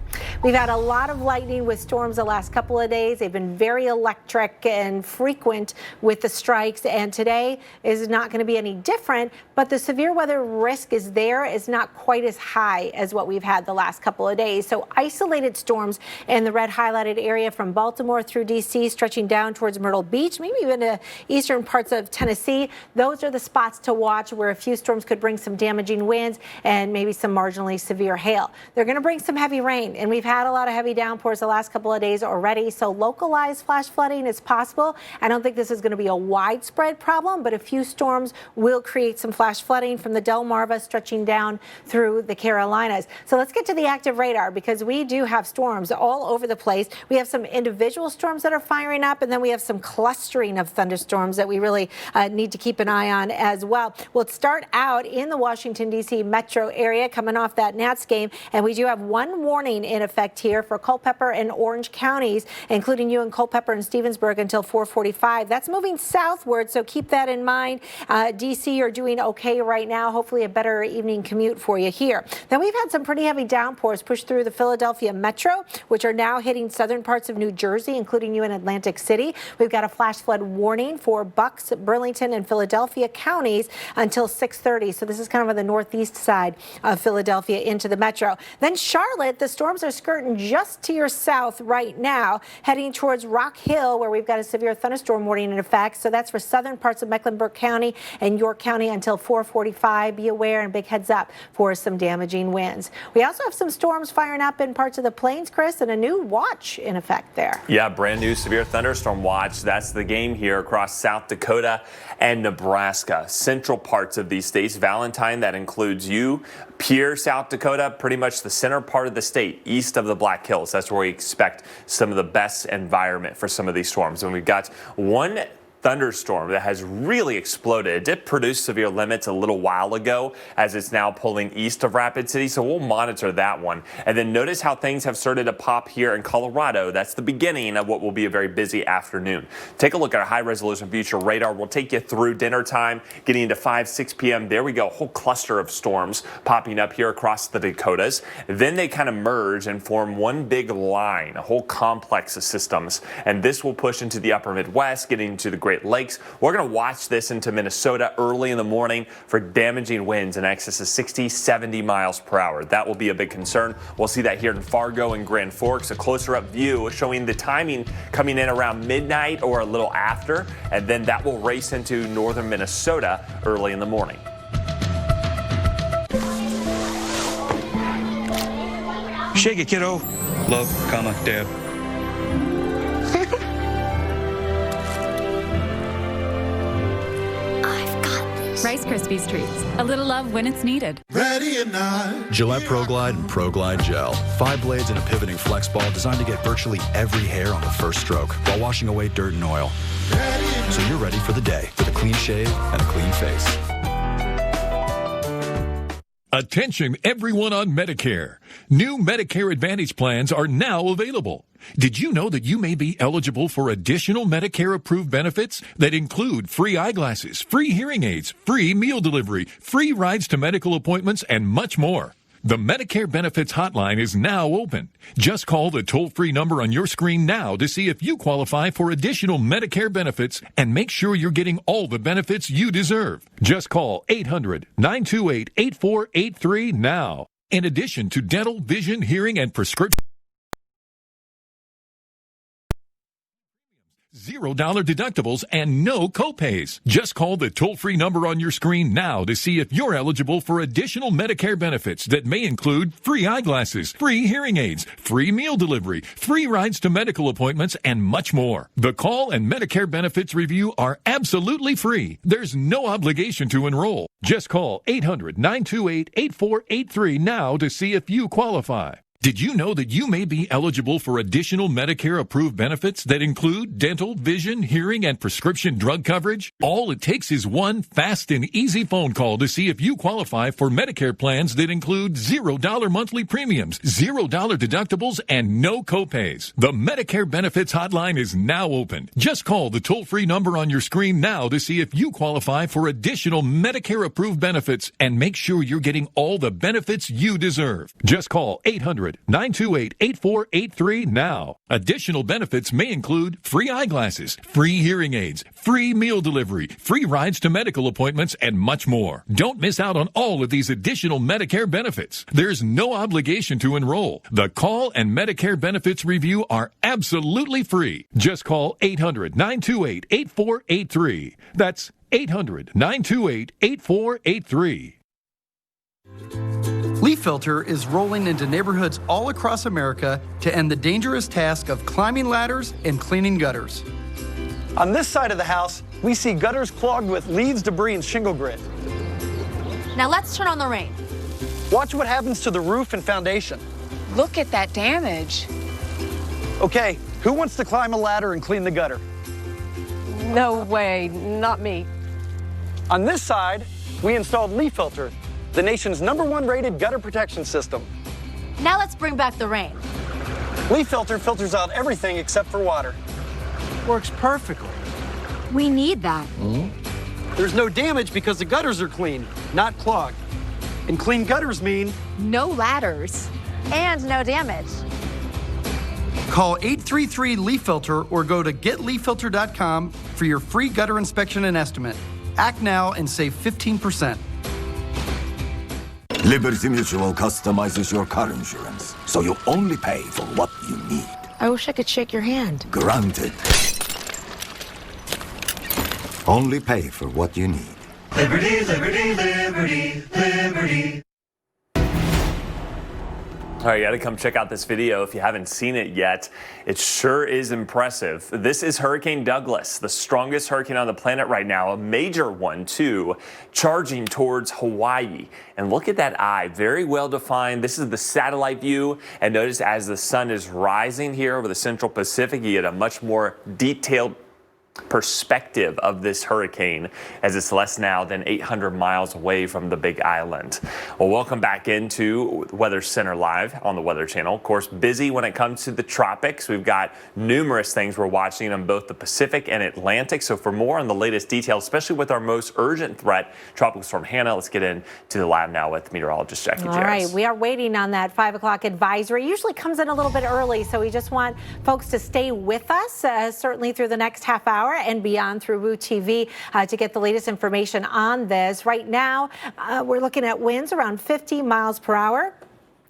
We've had a lot of lightning with storms the last couple of days. They've been very electric and frequent with the strikes, and today is not going to be any different, but the severe weather risk is there. It's not quite as high as what we've had the last couple of days. So isolated storms in the red highlighted area from Baltimore through D.C., stretching down towards Myrtle Beach, maybe even to eastern parts of Tennessee. Those are the spots to watch where a few storms could bring some damaging winds and maybe some marginally severe hail. They're going to bring some heavy rain And we've had a lot of heavy downpours the last couple of days already, so localized flash flooding is possible. I don't think this is going to be a widespread problem, but a few storms will create some flash flooding from the Delmarva stretching down through the Carolinas. So let's get to the active radar, because we do have storms all over the place. We have some individual storms that are firing up, and then we have some clustering of thunderstorms that we really need to keep an eye on as well. We'll start out in the Washington, D.C. metro area coming off that Nats game, and we do have one warning in effect here for Culpeper and Orange counties, including you in Culpeper and Stevensburg until 4:45. That's moving southward, so keep that in mind. D.C. are doing okay right now. Hopefully a better evening commute for you here. Then we've had some pretty heavy downpours push through the Philadelphia metro, which are now hitting southern parts of New Jersey, including you in Atlantic City. We've got a flash flood warning for Bucks, Burlington, and Philadelphia counties until 6:30. So this is kind of on the northeast side of Philadelphia into the metro. Then Charlotte, the storms are skirting just to your south right now, heading towards Rock Hill, where we've got a severe thunderstorm warning in effect. So that's for southern parts of Mecklenburg County and York County until 4:45. Be aware and big heads up for some damaging winds. We also have some storms firing up in parts of the plains, Chris, and a new watch in effect there. Yeah, brand new severe thunderstorm watch. That's the game here across South Dakota and Nebraska. Central parts of these states. Valentine, that includes you. Pierre, South Dakota, pretty much the center part of the state, east of the Black Hills. That's where we expect some of the best environment for some of these storms. And we've got one thunderstorm that has really exploded. It did produce severe limits a little while ago, as it's now pulling east of Rapid City, so we'll monitor that one. And then notice how things have started to pop here in Colorado. That's the beginning of what will be a very busy afternoon. Take a look at our high-resolution future radar. We'll take you through dinner time, getting into 6 p.m. There we go, a whole cluster of storms popping up here across the Dakotas. Then they kind of merge and form one big line, a whole complex of systems. And this will push into the upper Midwest, getting into the Great Lakes. We're going to watch this into Minnesota early in the morning for damaging winds in excess of 60, 70 miles per hour. That will be a big concern. We'll see that here in Fargo and Grand Forks. A closer up view showing the timing coming in around midnight or a little after, and then that will race into northern Minnesota early in the morning. Shake it, kiddo. Love, Dad. Rice Krispies treats. A little love when it's needed. Ready or not. Gillette ProGlide and ProGlide Gel. 5 blades and a pivoting flex ball designed to get virtually every hair on the first stroke while washing away dirt and oil. So you're ready for the day with a clean shave and a clean face. Attention everyone on Medicare. New Medicare Advantage plans are now available. Did you know that you may be eligible for additional Medicare-approved benefits that include free eyeglasses, free hearing aids, free meal delivery, free rides to medical appointments, and much more? The Medicare Benefits Hotline is now open. Just call the toll-free number on your screen now to see if you qualify for additional Medicare benefits and make sure you're getting all the benefits you deserve. Just call 800-928-8483 now. In addition to dental, vision, hearing, and prescription, $0 deductibles and no copays. Just call the toll-free number on your screen now to see if you're eligible for additional Medicare benefits that may include free eyeglasses, free hearing aids, free meal delivery, free rides to medical appointments, and much more. The call and Medicare benefits review are absolutely free. There's no obligation to enroll. Just call 800-928-8483 now to see if you qualify. Did you know that you may be eligible for additional Medicare-approved benefits that include dental, vision, hearing, and prescription drug coverage? All it takes is one fast and easy phone call to see if you qualify for Medicare plans that include $0 monthly premiums, $0 deductibles, and no copays. The Medicare Benefits Hotline is now open. Just call the toll-free number on your screen now to see if you qualify for additional Medicare-approved benefits and make sure you're getting all the benefits you deserve. Just call 800-928-8483 now. Additional benefits may include free eyeglasses, free hearing aids, free meal delivery, free rides to medical appointments, and much more. Don't miss out on all of these additional Medicare benefits. There's no obligation to enroll. The call and Medicare benefits review are absolutely free. Just call 800-928-8483. That's 800-928-8483. Leaf Filter is rolling into neighborhoods all across America to end the dangerous task of climbing ladders and cleaning gutters. On this side of the house, we see gutters clogged with leaves, debris, and shingle grit. Now let's turn on the rain. Watch what happens to the roof and foundation. Look at that damage. Okay, who wants to climb a ladder and clean the gutter? No way, not me. On this side, we installed Leaf Filter, the nation's #1 rated gutter protection system. Now let's bring back the rain. Leaf Filter filters out everything except for water. Works perfectly. We need that. There's no damage because the gutters are clean, not clogged. And clean gutters mean no ladders and no damage. Call 833-LEAF FILTER or go to getleaffilter.com for your free gutter inspection and estimate. Act now and save 15%. Liberty Mutual customizes your car insurance, so you only pay for what you need. I wish I could shake your hand. Granted. Only pay for what you need. Liberty, liberty, liberty, liberty. All right, you got to come check out this video if you haven't seen it yet. It sure is impressive. This is Hurricane Douglas, the strongest hurricane on the planet right now, a major one too, charging towards Hawaii. And look at that eye, very well defined. This is the satellite view. And notice as the sun is rising here over the central Pacific, you get a much more detailed perspective of this hurricane as it's less now than 800 miles away from the Big Island. Well, welcome back into Weather Center Live on the Weather Channel. Of course, busy when it comes to the tropics. We've got numerous things we're watching on both the Pacific and Atlantic. So for more on the latest details, especially with our most urgent threat, Tropical Storm Hanna, let's get into the lab now with meteorologist Jackie All right, we are waiting on that 5 o'clock advisory. Usually comes in a little bit early, so we just want folks to stay with us, certainly through the next half hour and beyond through Woo TV to get the latest information on this. Right now, we're looking at winds around 50 miles per hour.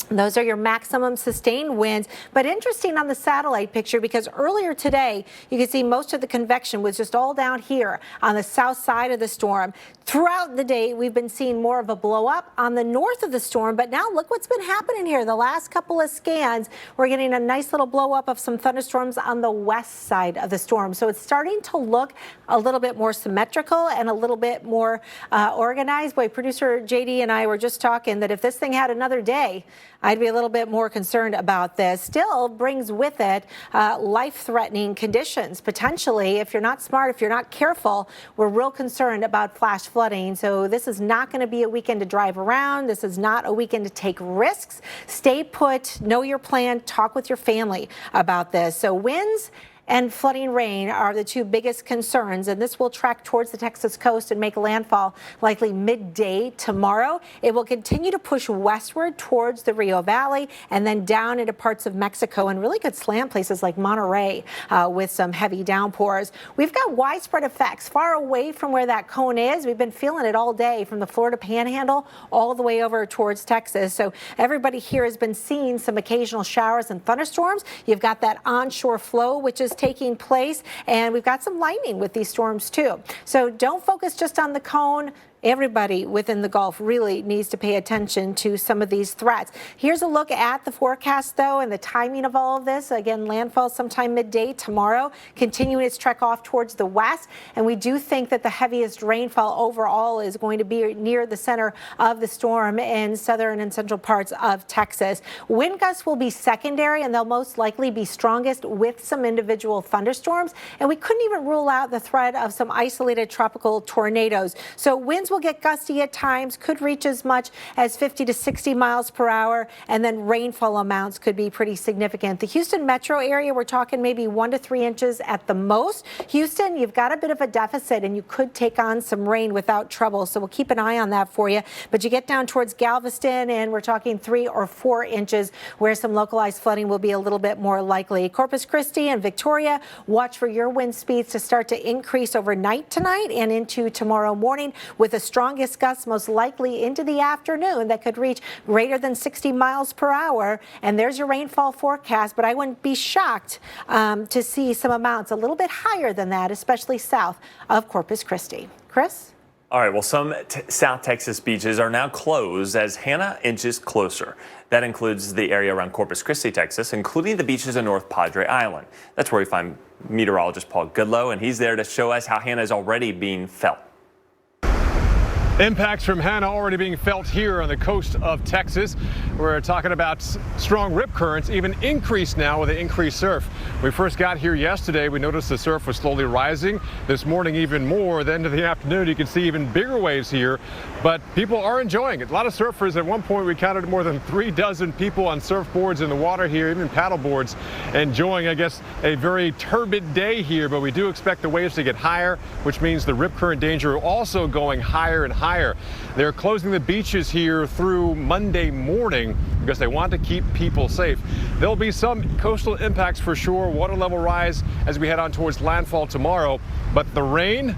Those are your maximum sustained winds. But interesting on the satellite picture, because earlier today, you could see most of the convection was just all down here on the south side of the storm. Throughout the day, we've been seeing more of a blow up on the north of the storm. But now look what's been happening here. The last couple of scans, we're getting a nice little blow up of some thunderstorms on the west side of the storm. So it's starting to look a little bit more symmetrical and a little bit more organized. Boy, producer JD and I were just talking that if this thing had another day, I'd be a little bit more concerned about this. Still brings with it life-threatening conditions. Potentially, if you're not smart, if you're not careful, we're real concerned about flash flooding. So this is not going to be a weekend to drive around. This is not a weekend to take risks. Stay put, know your plan, talk with your family about this. So winds and flooding rain are the two biggest concerns, and this will track towards the Texas coast and make landfall likely midday tomorrow. It will continue to push westward towards the Rio Valley and then down into parts of Mexico and really good slant places like Monterey with some heavy downpours. We've got widespread effects far away from where that cone is. We've been feeling it all day from the Florida Panhandle all the way over towards Texas. So everybody here has been seeing some occasional showers and thunderstorms. You've got that onshore flow, which is taking place, and we've got some lightning with these storms too. So don't focus just on the cone. Everybody within the Gulf really needs to pay attention to some of these threats. Here's a look at the forecast, though, and the timing of all of this. Again, landfall sometime midday tomorrow, continuing its trek off towards the west. And we do think that the heaviest rainfall overall is going to be near the center of the storm in southern and central parts of Texas. Wind gusts will be secondary, and they'll most likely be strongest with some individual thunderstorms. And we couldn't even rule out the threat of some isolated tropical tornadoes. So winds will get gusty at times, could reach as much as 50 to 60 miles per hour, and then rainfall amounts could be pretty significant. The Houston metro area, we're talking maybe 1 to 3 inches at the most. Houston, you've got a bit of a deficit, and you could take on some rain without trouble, so we'll keep an eye on that for you. But you get down towards Galveston, and we're talking 3 or 4 inches, where some localized flooding will be a little bit more likely. Corpus Christi and Victoria, watch for your wind speeds to start to increase overnight tonight and into tomorrow morning, with the strongest gusts most likely into the afternoon that could reach greater than 60 miles per hour. And there's your rainfall forecast, but I wouldn't be shocked to see some amounts a little bit higher than that, especially south of Corpus Christi. Chris? All right, well, some South Texas beaches are now closed as Hanna inches closer. That includes the area around Corpus Christi, Texas, including the beaches in North Padre Island. That's where we find meteorologist Paul Goodlow, and he's there to show us how Hanna is already being felt. Impacts from Hanna already being felt here on the coast of Texas. We're talking about strong rip currents, even increased now with the increased surf. We first got here yesterday. We noticed the surf was slowly rising. This morning, even more. Then to the afternoon, you can see even bigger waves here. But people are enjoying it. A lot of surfers. At one point, we counted more than 36 people on surfboards in the water here, even paddle boards, enjoying, I guess, a very turbid day here. But we do expect the waves to get higher, which means the rip current danger also going higher and higher. They're closing the beaches here through Monday morning because they want to keep people safe. There'll be some coastal impacts for sure, water level rise as we head on towards landfall tomorrow. But the rain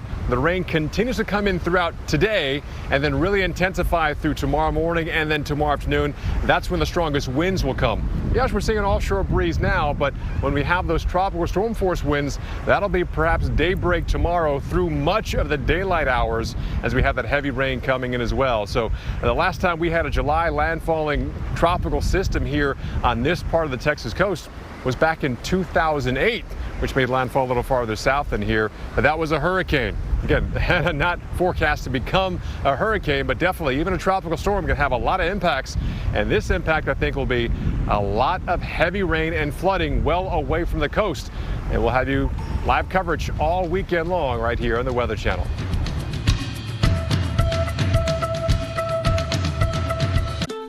continues to come in throughout today and then really intensify through tomorrow morning and then tomorrow afternoon. That's when the strongest winds will come. Yes, we're seeing an offshore breeze now, but when we have those tropical storm force winds, that'll be perhaps daybreak tomorrow through much of the daylight hours as we have that heavy rain coming in as well. So the last time we had a July landfalling tropical system here on this part of the Texas coast was back in 2008, which made landfall a little farther south than here, but that was a hurricane. Again, not forecast to become a hurricane, but definitely even a tropical storm can have a lot of impacts. And this impact, I think, will be a lot of heavy rain and flooding well away from the coast. And we'll have you live coverage all weekend long right here on the Weather Channel.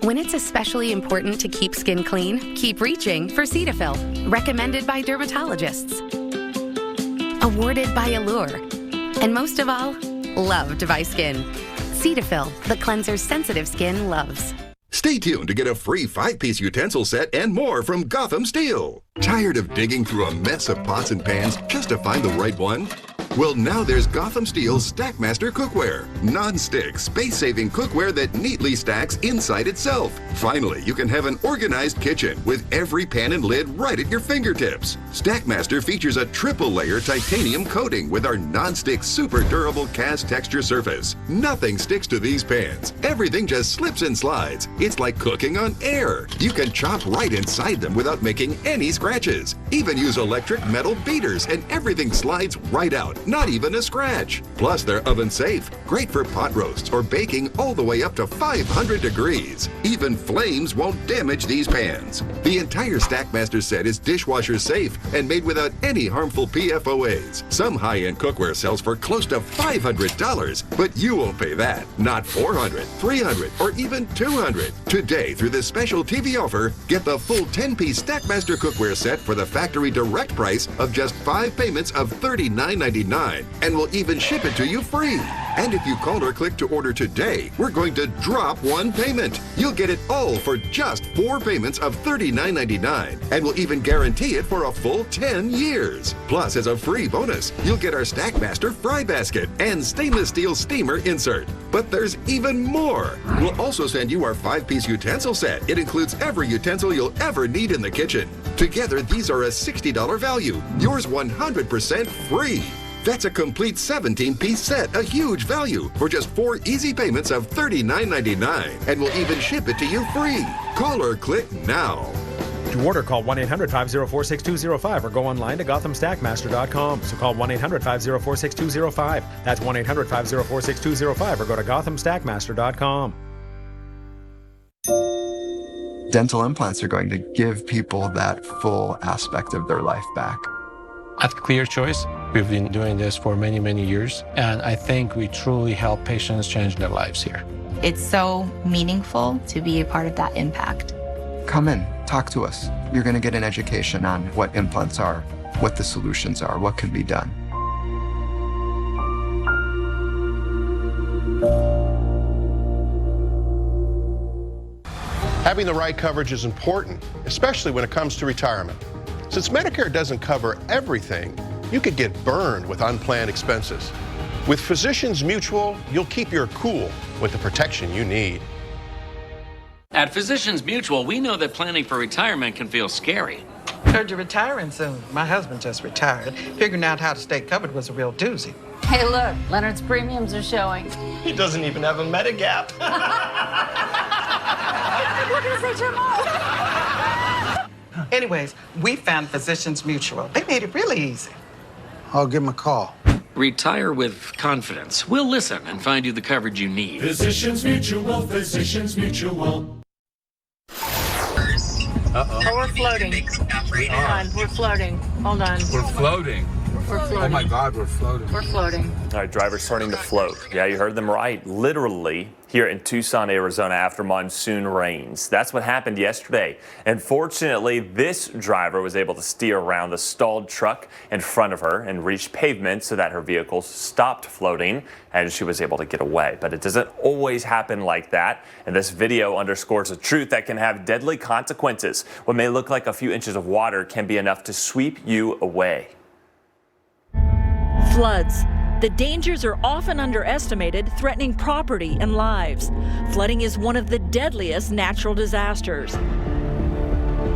When it's especially important to keep skin clean, keep reaching for Cetaphil. Recommended by dermatologists. Awarded by Allure. And most of all, loved by skin. Cetaphil, the cleanser sensitive skin loves. Stay tuned to get a free 5-piece utensil set and more from Gotham Steel. Tired of digging through a mess of pots and pans just to find the right one? Well, now there's Gotham Steel's Stackmaster cookware. Non-stick, space-saving cookware that neatly stacks inside itself. Finally, you can have an organized kitchen with every pan and lid right at your fingertips. Stackmaster features a triple-layer titanium coating with our non-stick super durable cast texture surface. Nothing sticks to these pans. Everything just slips and slides. It's like cooking on air. You can chop right inside them without making any scratches. Even use electric metal beaters and everything slides right out. Not even a scratch. Plus, they're oven safe. Great for pot roasts or baking all the way up to 500 degrees. Even flames won't damage these pans. The entire Stackmaster set is dishwasher safe and made without any harmful PFOAs. Some high-end cookware sells for close to $500, but you won't pay that. Not $400, $300, or even $200. Today, through this special TV offer, get the full 10-piece Stackmaster cookware set for the factory direct price of just 5 payments of $39.99. And we'll even ship it to you free. And if you call or click to order today, we're going to drop one payment. You'll get it all for just 4 payments of $39.99. And we'll even guarantee it for a full 10 years. Plus, as a free bonus, you'll get our Stackmaster fry basket and stainless steel steamer insert. But there's even more. We'll also send you our 5-piece utensil set. It includes every utensil you'll ever need in the kitchen. Together, these are a $60 value. Yours 100% free. That's a complete 17-piece set, a huge value, for just 4 easy payments of $39.99. And we'll even ship it to you free. Call or click now. To order, call 1-800-504-6205 or go online to GothamStackmaster.com. So call 1-800-504-6205. That's 1-800-504-6205 or go to GothamStackmaster.com. Dental implants are going to give people that full aspect of their life back. At Clear Choice, we've been doing this for many, many years, and I think we truly help patients change their lives here. It's so meaningful to be a part of that impact. Come in, talk to us. You're going to get an education on what implants are, what the solutions are, what can be done. Having the right coverage is important, especially when it comes to retirement. Since Medicare doesn't cover everything, you could get burned with unplanned expenses. With Physicians Mutual, you'll keep your cool with the protection you need. At Physicians Mutual, we know that planning for retirement can feel scary. Heard you're retiring soon. My husband just retired. Figuring out how to stay covered was a real doozy. Hey, look, Leonard's premiums are showing. He doesn't even have a Medigap. We're gonna say Jamal. Anyways, we found Physicians Mutual. They made it really easy. I'll give him a call. Retire with confidence. We'll listen and find you the coverage you need. Physicians Mutual, Physicians Mutual. Oh, we're floating. Hang on, we're floating. Hold on. We're floating. We're floating. Oh my God, we're floating. We're floating. All right, drivers starting to float. Yeah, you heard them right. Literally here in Tucson, Arizona, after monsoon rains. That's what happened yesterday. And fortunately, this driver was able to steer around the stalled truck in front of her and reach pavement so that her vehicle stopped floating and she was able to get away. But it doesn't always happen like that. And this video underscores a truth that can have deadly consequences. What may look like a few inches of water can be enough to sweep you away. Floods. The dangers are often underestimated, threatening property and lives. Flooding is one of the deadliest natural disasters.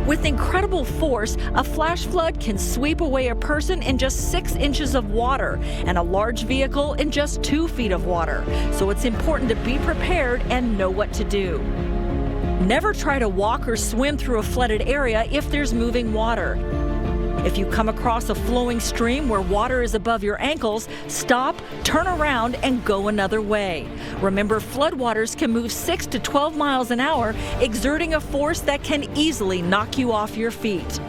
With incredible force, a flash flood can sweep away a person in just 6 inches of water and a large vehicle in just 2 feet of water. So it's important to be prepared and know what to do. Never try to walk or swim through a flooded area if there's moving water. If you come across a flowing stream where water is above your ankles, stop, turn around, and go another way. Remember, floodwaters can move 6 to 12 miles an hour, exerting a force that can easily knock you off your feet.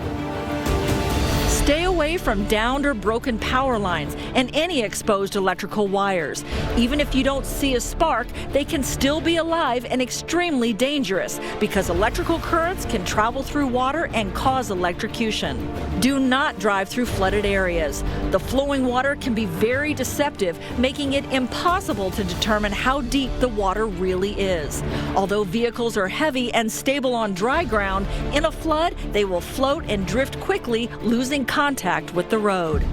Stay away from downed or broken power lines and any exposed electrical wires. Even if you don't see a spark, they can still be alive and extremely dangerous because electrical currents can travel through water and cause electrocution. Do not drive through flooded areas. The flowing water can be very deceptive, making it impossible to determine how deep the water really is. Although vehicles are heavy and stable on dry ground, in a flood, they will float and drift quickly, losing contact with the road.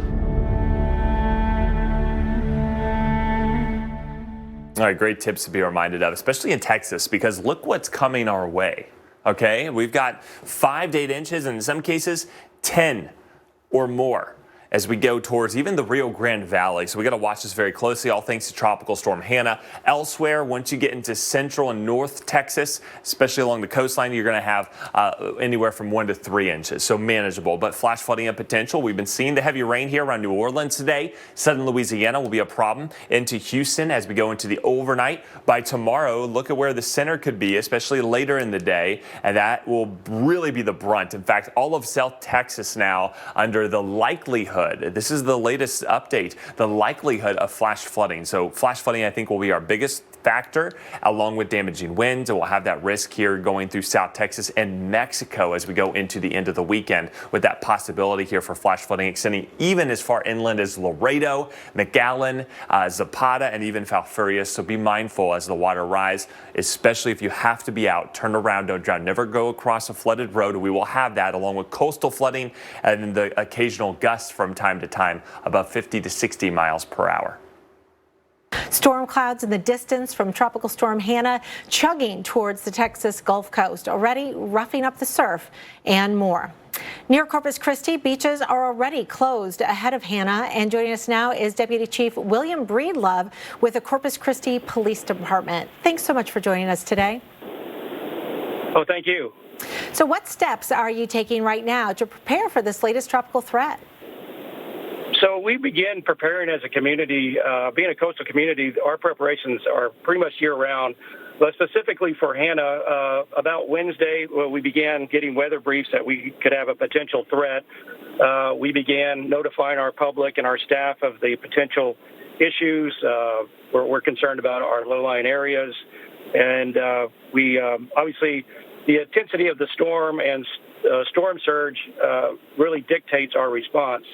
All right, great tips to be reminded of, especially in Texas, because look what's coming our way. Okay, we've got 5 to 8 inches, and in some cases, 10 or more as we go towards even the Rio Grande Valley. So we got to watch this very closely, all thanks to Tropical Storm Hanna. Elsewhere, once you get into central and north Texas, especially along the coastline, you're going to have anywhere from 1 to 3 inches, so manageable. But flash flooding and potential. We've been seeing the heavy rain here around New Orleans today. Southern Louisiana will be a problem. Into Houston as we go into the overnight. By tomorrow, look at where the center could be, especially later in the day, and that will really be the brunt. In fact, all of South Texas now under the likelihood. This is the latest update, the likelihood of flash flooding. So flash flooding, I think, will be our biggest factor, along with damaging winds. And we'll have that risk here going through South Texas and Mexico as we go into the end of the weekend, with that possibility here for flash flooding extending even as far inland as Laredo, McAllen, Zapata, and even Falfurrias. So be mindful as the water rise, especially if you have to be out. Turn around, don't drown. Never go across a flooded road. We will have that along with coastal flooding and the occasional gusts from time to time above 50 to 60 miles per hour. Storm clouds in the distance from Tropical Storm Hanna chugging towards the Texas Gulf Coast, already roughing up the surf and more. Near Corpus Christi, beaches are already closed ahead of Hanna, and joining us now is Deputy Chief William Breedlove with the Corpus Christi Police Department. Thanks so much for joining us today. Oh, thank you. So what steps are you taking right now to prepare for this latest tropical threat? So we begin preparing as a community, being a coastal community, our preparations are pretty much year-round. But specifically for Hanna, about Wednesday, we began getting weather briefs that we could have a potential threat. We began notifying our public and our staff of the potential issues. We're concerned about our low-lying areas. And we obviously, the intensity of the storm and storm surge really dictates our response.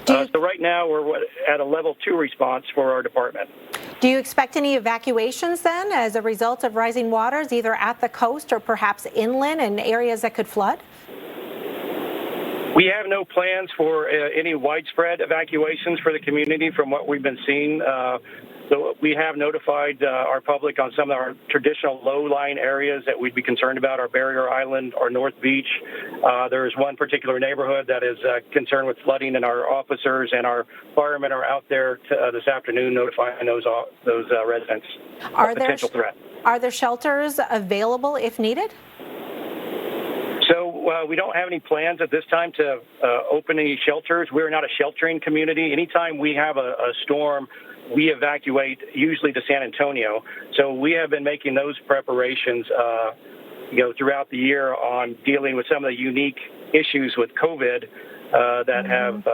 So right now we're at a level 2 response for our department. Do you expect any evacuations then as a result of rising waters, either at the coast or perhaps inland in areas that could flood? We have no plans for any widespread evacuations for the community from what we've been seeing. So we have notified our public on some of our traditional low-lying areas that we'd be concerned about, our Barrier Island, our North Beach. There is one particular neighborhood that is concerned with flooding, and our officers and our firemen are out there this afternoon notifying those residents of potential threat. Are there shelters available if needed? So we don't have any plans at this time to open any shelters. We're not a sheltering community. Anytime we have a storm, we evacuate usually to San Antonio. So we have been making those preparations, throughout the year on dealing with some of the unique issues with COVID that have,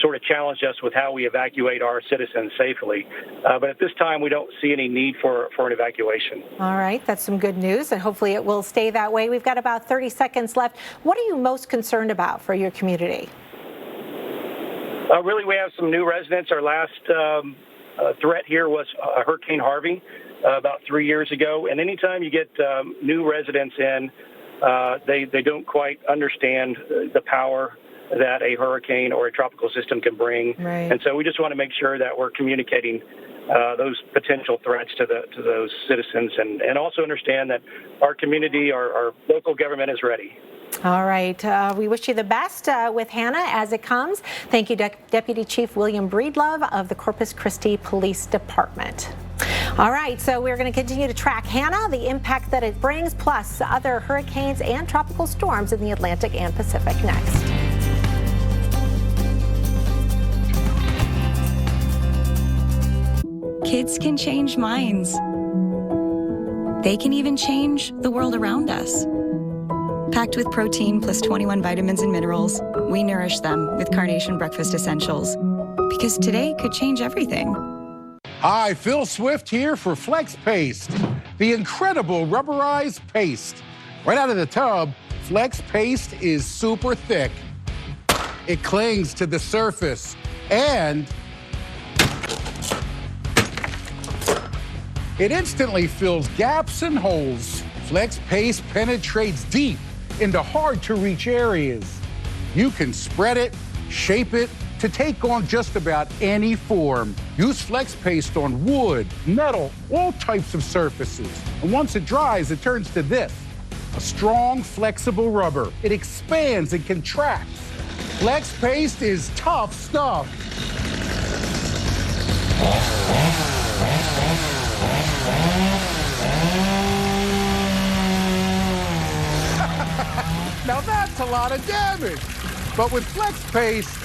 sort of challenged us with how we evacuate our citizens safely. But at this time, we don't see any need for an evacuation. All right, that's some good news, and hopefully it will stay that way. We've got about 30 seconds left. What are you most concerned about for your community? Really, we have some new residents. Our last threat here was Hurricane Harvey about 3 years ago. And anytime you get new residents in, they don't quite understand the power that a hurricane or a tropical system can bring. Right. And so we just want to make sure that we're communicating those potential threats to those citizens and also understand that our community, our local government is ready. All right. We wish you the best with Hanna as it comes. Thank you, Deputy Chief William Breedlove of the Corpus Christi Police Department. All right, so we're going to continue to track Hanna, the impact that it brings, plus other hurricanes and tropical storms in the Atlantic and Pacific next. Kids can change minds. They can even change the world around us. Packed with protein plus 21 vitamins and minerals, we nourish them with Carnation Breakfast Essentials. Because today could change everything. Hi, Phil Swift here for Flex Paste, the incredible rubberized paste. Right out of the tub, Flex Paste is super thick. It clings to the surface and it instantly fills gaps and holes. Flex Paste penetrates deep into hard-to-reach areas. You can spread it, shape it to take on just about any form. Use Flex Paste on wood, metal, all types of surfaces. And once it dries, it turns to this, a strong, flexible rubber. It expands and contracts. Flex Paste is tough stuff. Now that's a lot of damage. But with Flex Paste,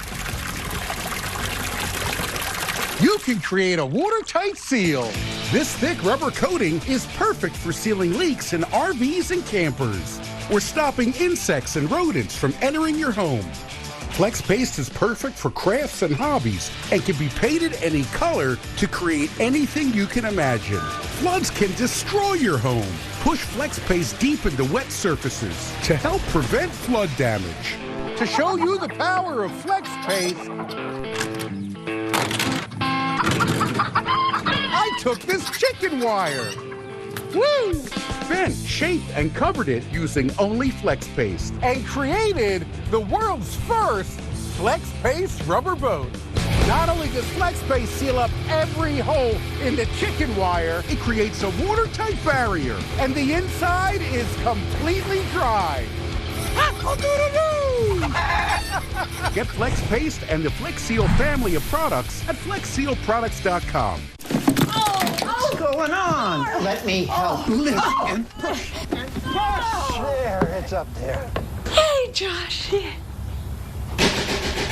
you can create a watertight seal. This thick rubber coating is perfect for sealing leaks in RVs and campers, or stopping insects and rodents from entering your home. Flex Paste is perfect for crafts and hobbies and can be painted any color to create anything you can imagine. Floods can destroy your home. Push Flex Paste deep into wet surfaces to help prevent flood damage. To show you the power of Flex Paste, I took this chicken wire. Woo! Bent, shaped, and covered it using only Flex Paste and created the world's first Flex Paste rubber boat. Not only does Flex Paste seal up every hole in the chicken wire, it creates a watertight barrier, and the inside is completely dry. Get Flex Paste and the Flex Seal family of products at FlexSealProducts.com. What's going on? Let me help. Lift and push and push. There, it's up there. Hey, Josh.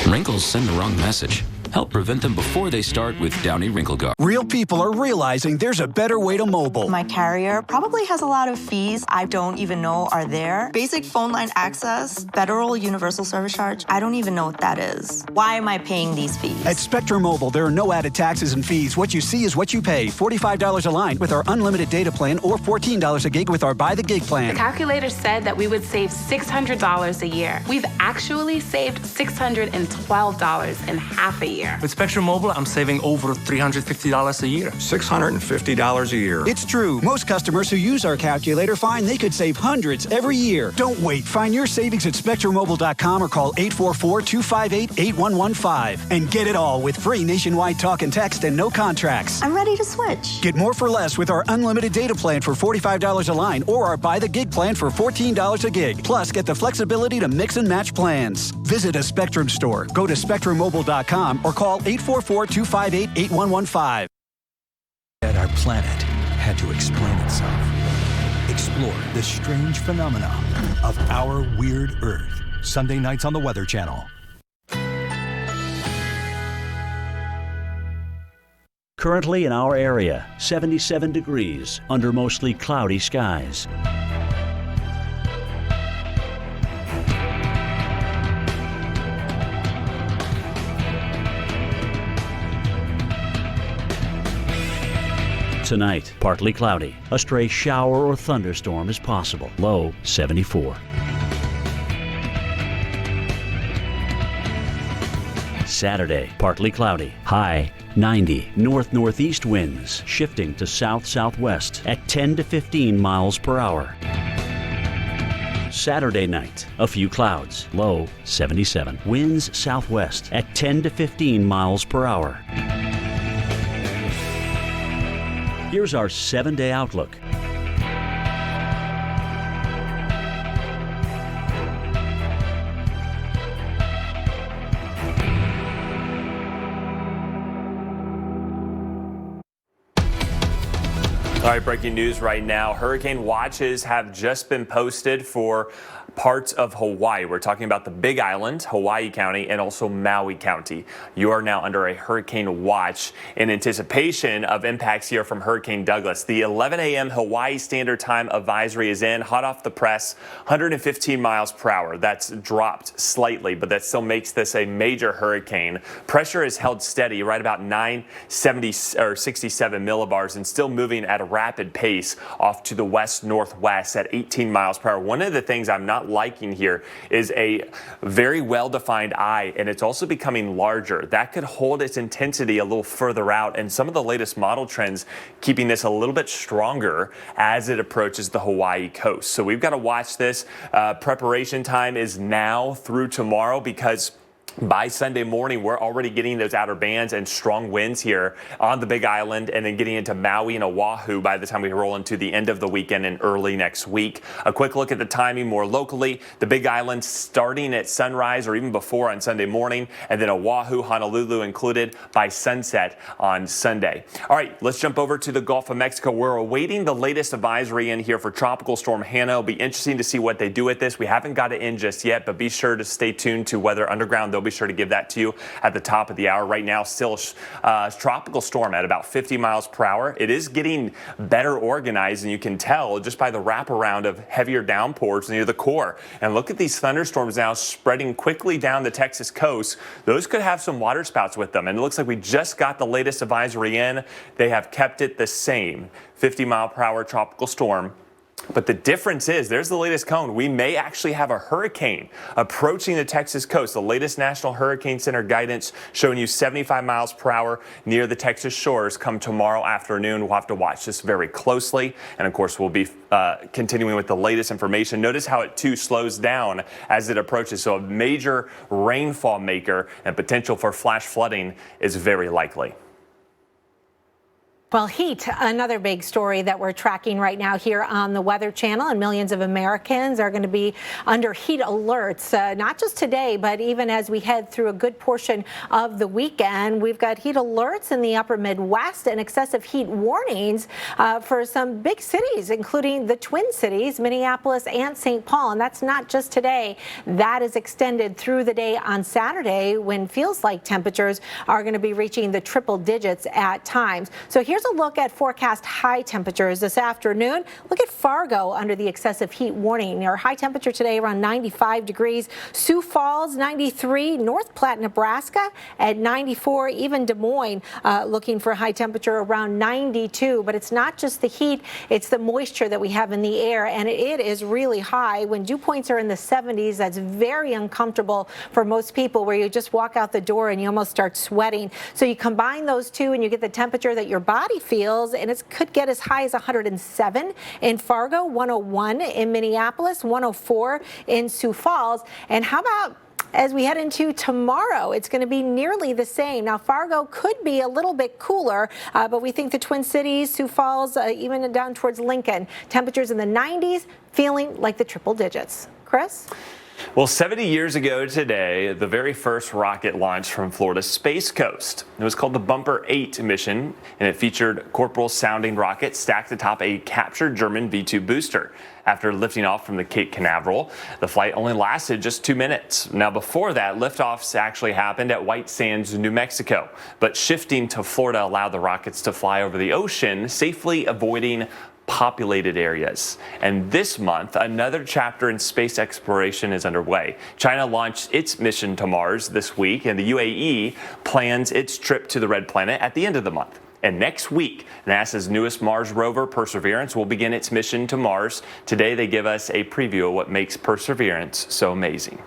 Wrinkles send the wrong message. Help prevent them before they start with Downy Wrinkle Guard. Real people are realizing there's a better way to mobile. My carrier probably has a lot of fees I don't even know are there. Basic phone line access, federal universal service charge, I don't even know what that is. Why am I paying these fees? At Spectrum Mobile, there are no added taxes and fees. What you see is what you pay. $45 a line with our unlimited data plan or $14 a gig with our Buy the Gig plan. The calculator said that we would save $600 a year. We've actually saved $612 in half a year. year. With Spectrum Mobile, I'm saving over $350 a year. $650 a year. It's true. Most customers who use our calculator find they could save hundreds every year. Don't wait. Find your savings at SpectrumMobile.com or call 844-258-8115 and get it all with free nationwide talk and text and no contracts. I'm ready to switch. Get more for less with our unlimited data plan for $45 a line or our Buy the Gig plan for $14 a gig. Plus, get the flexibility to mix and match plans. Visit a Spectrum store. Go to SpectrumMobile.com or call 844-258-8115. Our planet had to explain itself. Explore the strange phenomena of our weird Earth. Sunday nights on the Weather Channel. Currently in our area, 77 degrees under mostly cloudy skies. Tonight, partly cloudy. A stray shower or thunderstorm is possible. Low 74. Saturday, partly cloudy. High 90. North-northeast winds shifting to south-southwest at 10 to 15 miles per hour. Saturday night, a few clouds. Low 77. Winds southwest at 10 to 15 miles per hour. Here's our 7-day outlook. All right, breaking news right now. Hurricane watches have just been posted for parts of Hawaii. We're talking about the Big Island, Hawaii County, and also Maui County. You are now under a hurricane watch in anticipation of impacts here from Hurricane Douglas. The 11 a.m. Hawaii Standard Time advisory is in, hot off the press, 115 miles per hour. That's dropped slightly, but that still makes this a major hurricane. Pressure is held steady right about 967 millibars and still moving at a rapid pace off to the west-northwest at 18 miles per hour. One of the things I'm not liking here is a very well-defined eye, and it's also becoming larger. That could hold its intensity a little further out, and some of the latest model trends keeping this a little bit stronger as it approaches the Hawaii coast. So we've got to watch this. Preparation time is now through tomorrow, because by Sunday morning, we're already getting those outer bands and strong winds here on the Big Island, and then getting into Maui and Oahu by the time we roll into the end of the weekend and early next week. A quick look at the timing more locally. The Big Island starting at sunrise or even before on Sunday morning, and then Oahu, Honolulu included by sunset on Sunday. All right, let's jump over to the Gulf of Mexico. We're awaiting the latest advisory in here for Tropical Storm Hanna. It'll be interesting to see what they do with this. We haven't got it in just yet, but be sure to stay tuned to Weather Underground. They'll be sure to give that to you at the top of the hour. Right now, still tropical storm at about 50 miles per hour. It is getting better organized, and you can tell just by the wraparound of heavier downpours near the core. And look at these thunderstorms now spreading quickly down the Texas coast. Those could have some water spouts with them. And it looks like we just got the latest advisory in. They have kept it the same, 50 mile per hour tropical storm. But the difference is, there's the latest cone. We may actually have a hurricane approaching the Texas coast. The latest National Hurricane Center guidance showing you 75 miles per hour near the Texas shores come tomorrow afternoon. We'll have to watch this very closely. And of course, we'll be continuing with the latest information. Notice how it too slows down as it approaches. So a major rainfall maker and potential for flash flooding is very likely. Well, heat, another big story that we're tracking right now here on the Weather Channel, and millions of Americans are going to be under heat alerts, not just today, but even as we head through a good portion of the weekend. We've got heat alerts in the upper Midwest and excessive heat warnings for some big cities, including the Twin Cities, Minneapolis and St. Paul. And that's not just today. That is extended through the day on Saturday, when feels like temperatures are going to be reaching the triple digits at times. So here here's a look at forecast high temperatures this afternoon. Look at Fargo under the excessive heat warning. Our high temperature today around 95 degrees. Sioux Falls 93, North Platte, Nebraska at 94, even Des Moines looking for a high temperature around 92. But it's not just the heat, it's the moisture that we have in the air, and it is really high. When dew points are in the 70s, that's very uncomfortable for most people, where you just walk out the door and you almost start sweating. So you combine those two and you get the temperature that your body feels, and it could get as high as 107 in Fargo, 101 in Minneapolis, 104 in Sioux Falls. And how about as we head into tomorrow, it's going to be nearly the same. Now, Fargo could be a little bit cooler, but we think the Twin Cities, Sioux Falls, even down towards Lincoln, temperatures in the 90s, feeling like the triple digits. Chris? Well, 70 years ago today, the very first rocket launched from Florida's Space Coast. It was called the Bumper 8 mission, and it featured Corporal-sounding rockets stacked atop a captured German V-2 booster. After lifting off from the Cape Canaveral, the flight only lasted just 2 minutes. Now, before that, liftoffs actually happened at White Sands, New Mexico. But shifting to Florida allowed the rockets to fly over the ocean, safely avoiding populated areas. And this month, another chapter in space exploration is underway. China launched its mission to Mars this week, and the UAE plans its trip to the Red Planet at the end of the month. And next week, NASA's newest Mars rover, Perseverance, will begin its mission to Mars. Today, they give us a preview of what makes Perseverance so amazing.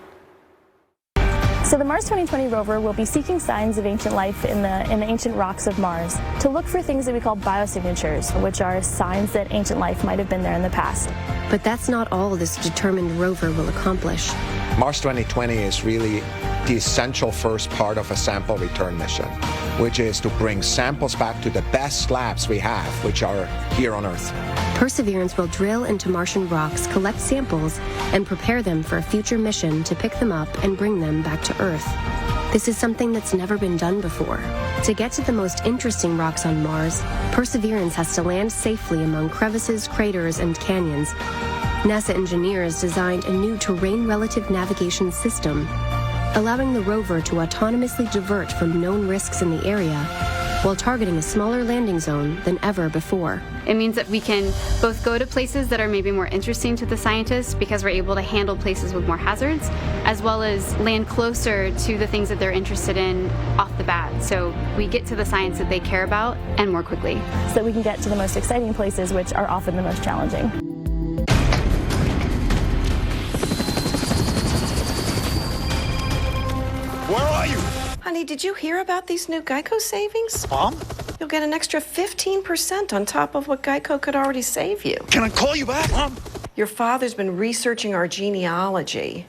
So the Mars 2020 rover will be seeking signs of ancient life in the ancient rocks of Mars to look for things that we call biosignatures, which are signs that ancient life might have been there in the past. But that's not all this determined rover will accomplish. Mars 2020 is really the essential first part of a sample return mission, which is to bring samples back to the best labs we have, which are here on Earth. Perseverance will drill into Martian rocks, collect samples, and prepare them for a future mission to pick them up and bring them back to Earth. This is something that's never been done before. To get to the most interesting rocks on Mars, Perseverance has to land safely among crevices, craters, and canyons. NASA engineers designed a new terrain-relative navigation system, allowing the rover to autonomously divert from known risks in the area while targeting a smaller landing zone than ever before. It means that we can both go to places that are maybe more interesting to the scientists because we're able to handle places with more hazards, as well as land closer to the things that they're interested in off the bat. So we get to the science that they care about and more quickly. So that we can get to the most exciting places, which are often the most challenging. Where are you? Honey, did you hear about these new Geico savings? Mom? You'll get an extra 15% on top of what Geico could already save you. Can I call you back, Mom? Your father's been researching our genealogy.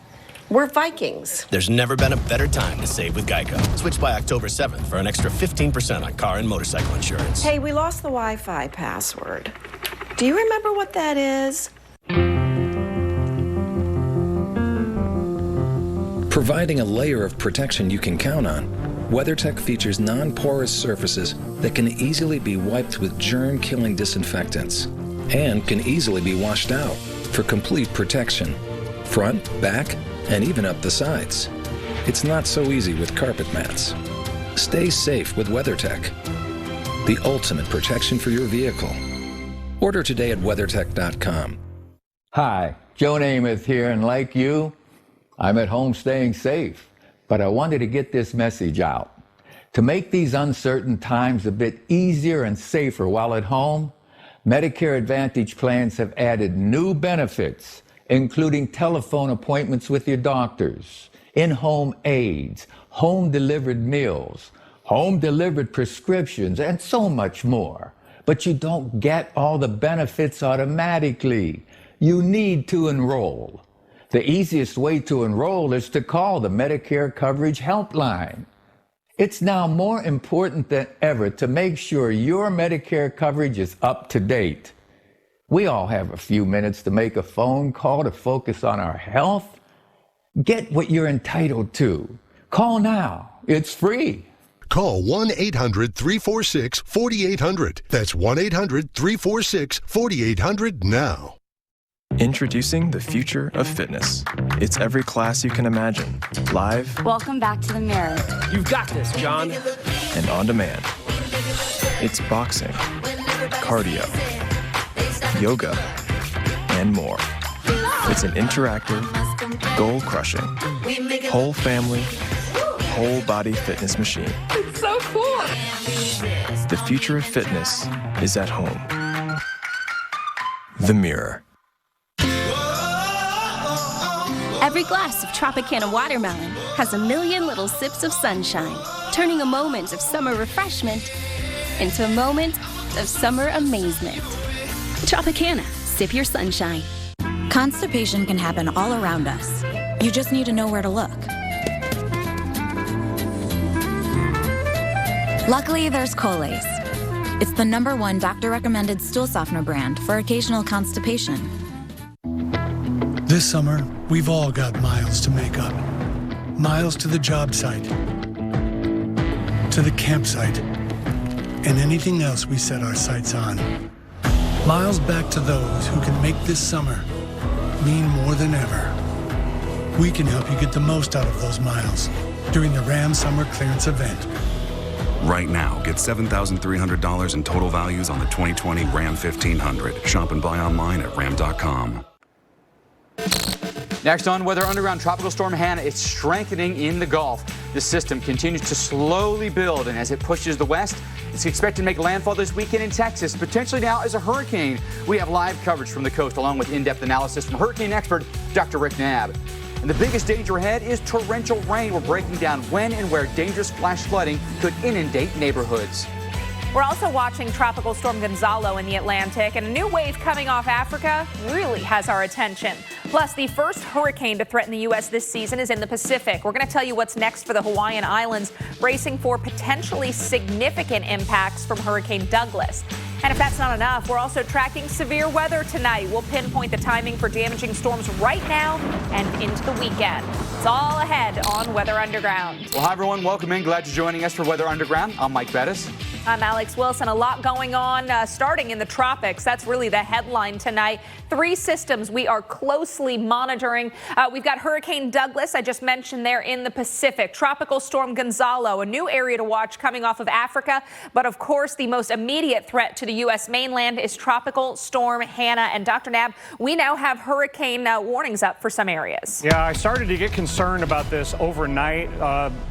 We're Vikings. There's never been a better time to save with Geico. Switch by October 7th for an extra 15% on car and motorcycle insurance. Hey, we lost the Wi-Fi password. Do you remember what that is? Providing a layer of protection you can count on, WeatherTech features non-porous surfaces that can easily be wiped with germ-killing disinfectants and can easily be washed out for complete protection, front, back, and even up the sides. It's not so easy with carpet mats. Stay safe with WeatherTech, the ultimate protection for your vehicle. Order today at WeatherTech.com. Hi, Joe Namath here, and like you, I'm at home staying safe, but I wanted to get this message out. To make these uncertain times a bit easier and safer while at home, Medicare Advantage plans have added new benefits, including telephone appointments with your doctors, in-home aids, home-delivered meals, home-delivered prescriptions, and so much more. But you don't get all the benefits automatically. You need to enroll. The easiest way to enroll is to call the Medicare Coverage Helpline. It's now more important than ever to make sure your Medicare coverage is up to date. We all have a few minutes to make a phone call to focus on our health. Get what you're entitled to. Call now. It's free. Call 1-800-346-4800. That's 1-800-346-4800 now. Introducing the future of fitness. It's every class you can imagine, live. Welcome back to the Mirror. You've got this, John. And on demand. It's boxing, cardio, yoga, and more. It's an interactive, goal-crushing, whole family, whole body fitness machine. It's so cool. The future of fitness is at home. The Mirror. Every glass of Tropicana watermelon has a million little sips of sunshine, turning a moment of summer refreshment into a moment of summer amazement. Tropicana, sip your sunshine. Constipation can happen all around us. You just need to know where to look. Luckily, there's Colace. It's the #1 doctor-recommended stool softener brand for occasional constipation. This summer, we've all got miles to make up. Miles to the job site, to the campsite, and anything else we set our sights on. Miles back to those who can make this summer mean more than ever. We can help you get the most out of those miles during the Ram Summer Clearance Event. Right now, get $7,300 in total values on the 2020 Ram 1500. Shop and buy online at ram.com. Next on Weather Underground, Tropical Storm Hanna is strengthening in the Gulf. The system continues to slowly build, and as it pushes the west, it's expected to make landfall this weekend in Texas, potentially now as a hurricane. We have live coverage from the coast, along with in-depth analysis from hurricane expert Dr. Rick Knabb. And the biggest danger ahead is torrential rain. We're breaking down when and where dangerous flash flooding could inundate neighborhoods. We're also watching Tropical Storm Gonzalo in the Atlantic, and a new wave coming off Africa really has our attention. Plus, the first hurricane to threaten the U.S. this season is in the Pacific. We're going to tell you what's next for the Hawaiian Islands, bracing for potentially significant impacts from Hurricane Douglas. And if that's not enough, we're also tracking severe weather tonight. We'll pinpoint the timing for damaging storms right now and into the weekend. It's all ahead on Weather Underground. Well, hi, everyone. Welcome in. Glad you're joining us for Weather Underground. I'm Mike Bettis. I'm Alex Wilson. A lot going on starting in the tropics. That's really the headline tonight. 3 systems we are closely monitoring. We've got Hurricane Douglas, I just mentioned there in the Pacific. Tropical Storm Gonzalo, a new area to watch coming off of Africa. But of course, the most immediate threat to the U.S. mainland is Tropical Storm Hanna. And Dr. Knabb, we now have hurricane warnings up for some areas. Yeah, I started to get concerned about this overnight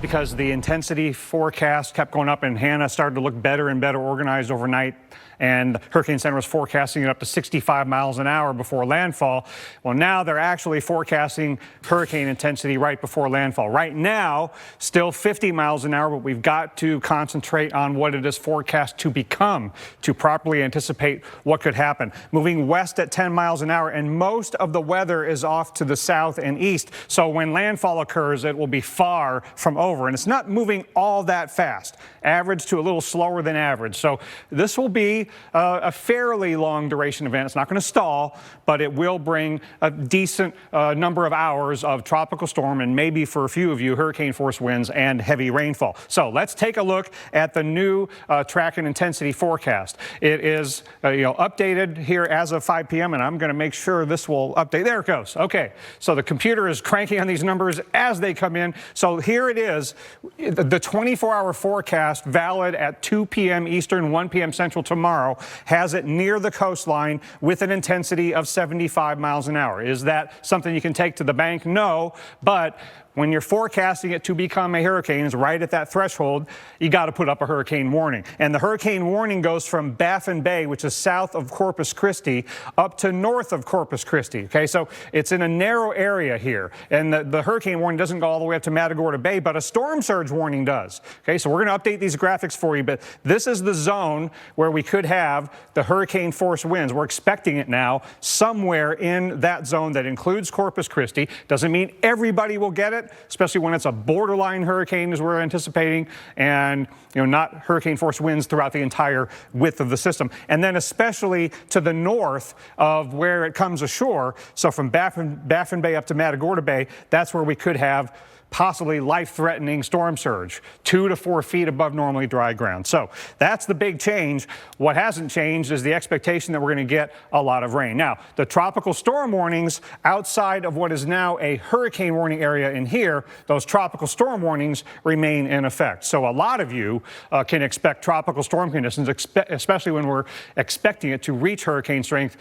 because the intensity forecast kept going up, and Hanna started to look better and better organized overnight. And the Hurricane Center was forecasting it up to 65 miles an hour before landfall. Well, now they're actually forecasting hurricane intensity right before landfall. Right now, still 50 miles an hour, but we've got to concentrate on what it is forecast to become to properly anticipate what could happen. Moving west at 10 miles an hour, and most of the weather is off to the south and east. So when landfall occurs, it will be far from over. And it's not moving all that fast, average to a little slower than average. So this will be a fairly long duration event. It's not going to stall, but it will bring a decent number of hours of tropical storm, and maybe for a few of you, hurricane force winds and heavy rainfall. So let's take a look at the new track and intensity forecast. It is updated here as of 5 p.m. and I'm going to make sure this will update. There it goes. Okay, so the computer is cranking on these numbers as they come in. So here it is, the 24-hour forecast valid at 2 p.m. Eastern, 1 p.m. Central tomorrow has it near the coastline with an intensity of 75 miles an hour. Is that something you can take to the bank? No, but when you're forecasting it to become a hurricane, is right at that threshold, you got to put up a hurricane warning. And the hurricane warning goes from Baffin Bay, which is south of Corpus Christi, up to north of Corpus Christi. Okay, so it's in a narrow area here. And the hurricane warning doesn't go all the way up to Matagorda Bay, but a storm surge warning does. Okay, so we're going to update these graphics for you, but this is the zone where we could have the hurricane force winds. We're expecting it now somewhere in that zone that includes Corpus Christi. Doesn't mean everybody will get it, especially when it's a borderline hurricane as we're anticipating, and not hurricane force winds throughout the entire width of the system. And then especially to the north of where it comes ashore, so from Baffin Bay up to Matagorda Bay, that's where we could have possibly life-threatening storm surge, 2 to 4 feet above normally dry ground. So that's the big change. What hasn't changed is the expectation that we're going to get a lot of rain. Now, the tropical storm warnings outside of what is now a hurricane warning area in here, those tropical storm warnings remain in effect. So a lot of you can expect tropical storm conditions, especially when we're expecting it to reach hurricane strength.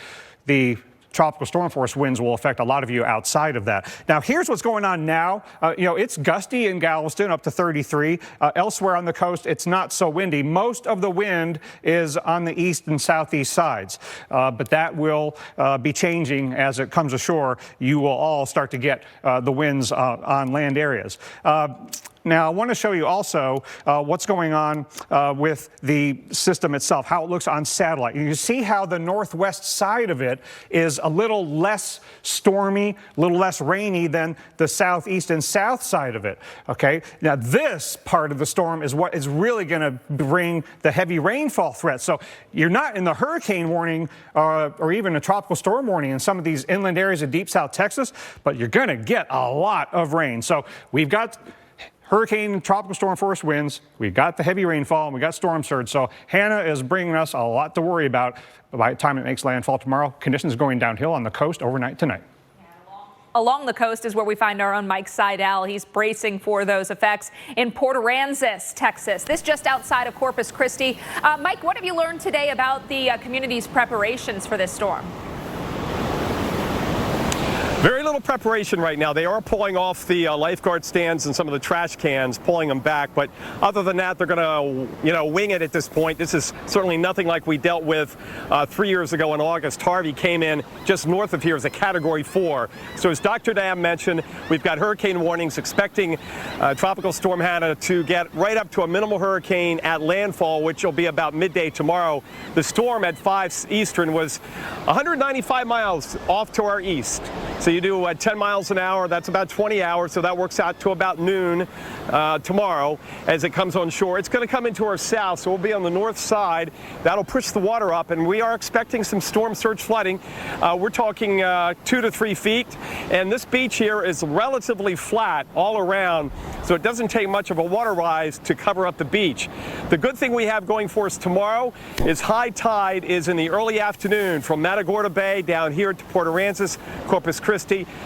The tropical storm force winds will affect a lot of you outside of that. Now, here's what's going on now. It's gusty in Galveston, up to 33. Elsewhere on the coast, it's not so windy. Most of the wind is on the east and southeast sides, but that will be changing as it comes ashore. You will all start to get the winds on land areas. Now, I want to show you also what's going on with the system itself, how it looks on satellite. You see how the northwest side of it is a little less stormy, a little less rainy than the southeast and south side of it, okay? Now, this part of the storm is what is really going to bring the heavy rainfall threat. So you're not in the hurricane warning or even a tropical storm warning in some of these inland areas of deep South Texas, but you're going to get a lot of rain. So we've got hurricane and tropical storm force winds, we've got the heavy rainfall, and we got storm surge. So Hanna is bringing us a lot to worry about by the time it makes landfall tomorrow. Conditions going downhill on the coast overnight tonight. Along the coast is where we find our own Mike Seidel. He's bracing for those effects in Port Aransas, Texas. This just outside of Corpus Christi. Mike, what have you learned today about the community's preparations for this storm? Very little preparation right now. They are pulling off the lifeguard stands and some of the trash cans, pulling them back. But other than that, they're going to, wing it at this point. This is certainly nothing like we dealt with 3 years ago in August. Harvey came in just north of here as a Category 4. So as Dr. Dam mentioned, we've got hurricane warnings expecting Tropical Storm Hanna to get right up to a minimal hurricane at landfall, which will be about midday tomorrow. The storm at 5 Eastern was 195 miles off to our east. So you do 10 miles an hour, that's about 20 hours, so that works out to about noon tomorrow as it comes on shore. It's going to come into our south, so we'll be on the north side. That'll push the water up, and we are expecting some storm surge flooding. We're talking 2 to 3 feet, and this beach here is relatively flat all around, so it doesn't take much of a water rise to cover up the beach. The good thing we have going for us tomorrow is high tide is in the early afternoon from Matagorda Bay down here to Port Aransas, Corpus Christi,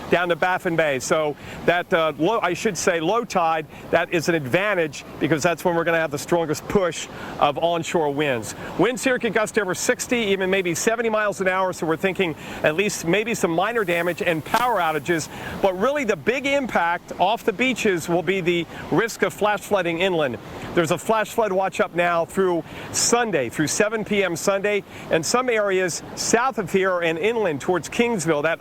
down to Baffin Bay. So that low tide, that is an advantage because that's when we're going to have the strongest push of onshore winds. Winds here can gust over 60, even maybe 70 miles an hour. So we're thinking at least maybe some minor damage and power outages. But really the big impact off the beaches will be the risk of flash flooding inland. There's a flash flood watch up now through Sunday, through 7 p.m. Sunday, and some areas south of here and inland towards Kingsville, that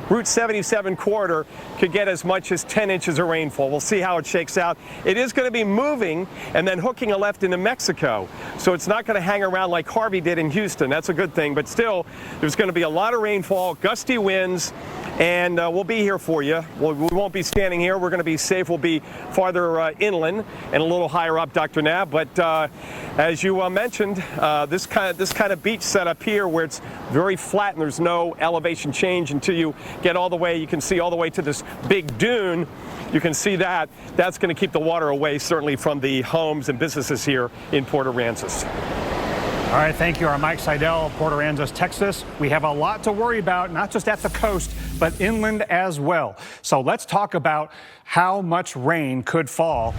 Route 77 corridor could get as much as 10 inches of rainfall. We'll see how it shakes out. It is going to be moving and then hooking a left into Mexico. So it's not going to hang around like Harvey did in Houston. That's a good thing. But still, there's going to be a lot of rainfall, gusty winds, and we'll be here for you. We won't be standing here. We're going to be safe. We'll be farther inland and a little higher up, Dr. Nab. But as you mentioned, this kind of beach setup here where it's very flat and there's no elevation change until you get all the way, you can see all the way to this big dune. You can see that. That's going to keep the water away, certainly from the homes and businesses here in Port Aransas. All right, thank you. Our Mike Seidel, Port Aransas, Texas. We have a lot to worry about, not just at the coast, but inland as well. So let's talk about how much rain could fall,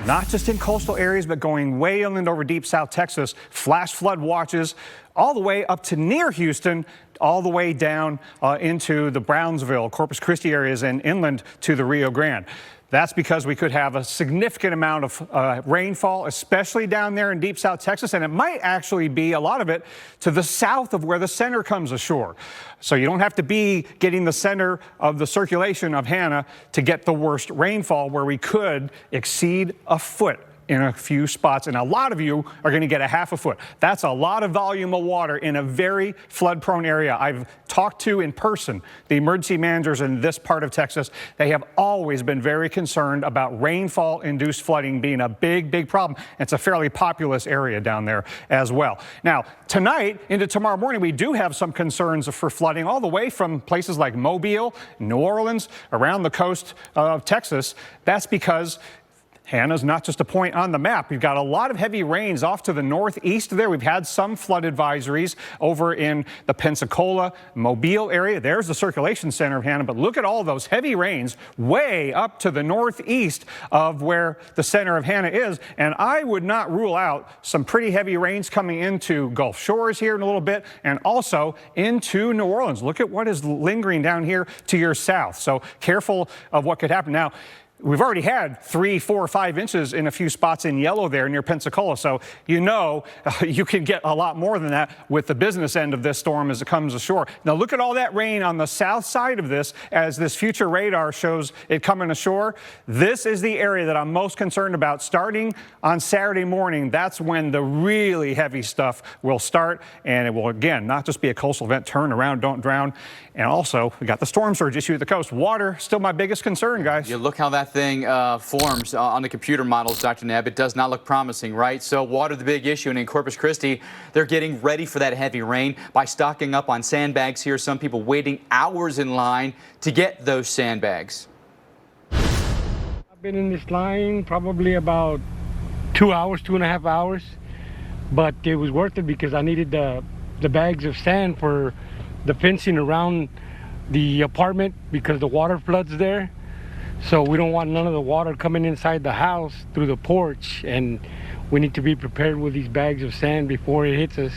not just in coastal areas, but going way inland over deep South Texas. Flash flood watches all the way up to near Houston, all the way down into the Brownsville, Corpus Christi areas and inland to the Rio Grande. That's because we could have a significant amount of rainfall, especially down there in deep South Texas, and it might actually be a lot of it to the south of where the center comes ashore. So you don't have to be getting the center of the circulation of Hanna to get the worst rainfall, where we could exceed a foot in a few spots, and a lot of you are going to get a half a foot. That's a lot of volume of water in a very flood-prone area. I've talked to in person the emergency managers in this part of Texas. They have always been very concerned about rainfall-induced flooding being a big problem. It's a fairly populous area down there as well. Now, tonight into tomorrow morning, we do have some concerns for flooding all the way from places like Mobile, New Orleans, around the coast of Texas. That's because Hanna's not just a point on the map. We've got a lot of heavy rains off to the northeast there. We've had some flood advisories over in the Pensacola, Mobile area. There's the circulation center of Hanna, but look at all those heavy rains way up to the northeast of where the center of Hanna is. And I would not rule out some pretty heavy rains coming into Gulf Shores here in a little bit and also into New Orleans. Look at what is lingering down here to your south. So careful of what could happen. Now, we've already had 3, 4, 5 inches in a few spots in yellow there near Pensacola. So you know you can get a lot more than that with the business end of this storm as it comes ashore. Now look at all that rain on the south side of this as this future radar shows it coming ashore. This is the area that I'm most concerned about. Starting on Saturday morning, that's when the really heavy stuff will start. And it will, again, not just be a coastal event, turn around, don't drown. And also, we got the storm surge issue at the coast. Water, still my biggest concern, guys. You look how that thing forms on the computer models, Dr. Neb. It does not look promising, right? So water, the big issue. And in Corpus Christi, they're getting ready for that heavy rain by stocking up on sandbags here. Some people waiting hours in line to get those sandbags. I've been in this line probably about 2 hours, 2.5 hours. But it was worth it because I needed the bags of sand for the fencing around the apartment because the water floods there. So we don't want none of the water coming inside the house through the porch, and we need to be prepared with these bags of sand before it hits us.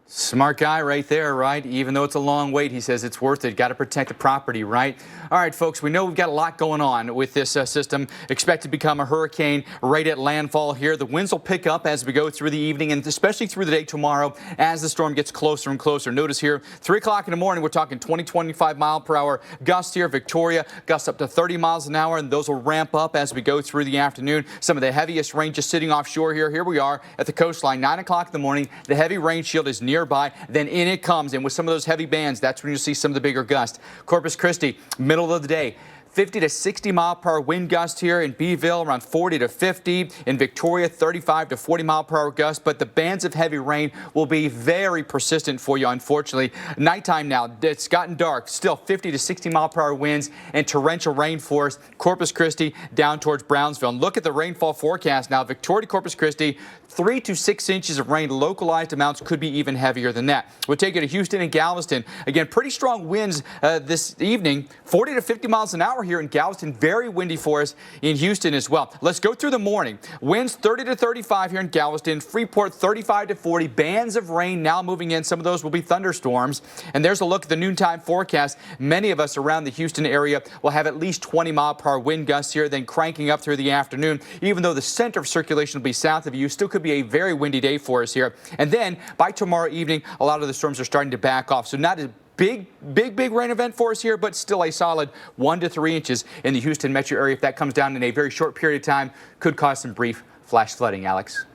Smart guy right there, right? Even though it's a long wait, he says it's worth it. Got to protect the property, right? All right, folks, we know we've got a lot going on with this system. Expect to become a hurricane right at landfall here. The winds will pick up as we go through the evening and especially through the day tomorrow as the storm gets closer and closer. Notice here, 3 o'clock in the morning, we're talking 20, 25 mile per hour gusts here. Victoria, gusts up to 30 miles an hour, and those will ramp up as we go through the afternoon. Some of the heaviest rain just sitting offshore here. Here we are at the coastline, 9 o'clock in the morning. The heavy rain shield is nearby. Then in it comes, and with some of those heavy bands, that's when you see some of the bigger gusts. Corpus Christi, middle of the day. 50 to 60 mile per hour wind gust here in Beeville, around 40 to 50. In Victoria, 35 to 40 mile per hour gusts. But the bands of heavy rain will be very persistent for you, unfortunately. Nighttime now, it's gotten dark. Still 50 to 60 mile per hour winds and torrential rainforest. Corpus Christi down towards Brownsville. And look at the rainfall forecast now. Victoria to Corpus Christi, 3 to 6 inches of rain. Localized amounts could be even heavier than that. We'll take you to Houston and Galveston. Again, pretty strong winds this evening. 40 to 50 miles an hour here in Galveston. Very windy for us in Houston as well. Let's go through the morning. Winds 30 to 35 here in Galveston. Freeport 35 to 40. Bands of rain now moving in. Some of those will be thunderstorms. And there's a look at the noontime forecast. Many of us around the Houston area will have at least 20 mile per hour wind gusts here, then cranking up through the afternoon. Even though the center of circulation will be south of you, still could be a very windy day for us here. And then by tomorrow evening, a lot of the storms are starting to back off. So not as big rain event for us here, but still a solid 1 to 3 inches in the Houston metro area. If that comes down in a very short period of time, could cause some brief flash flooding, Alex.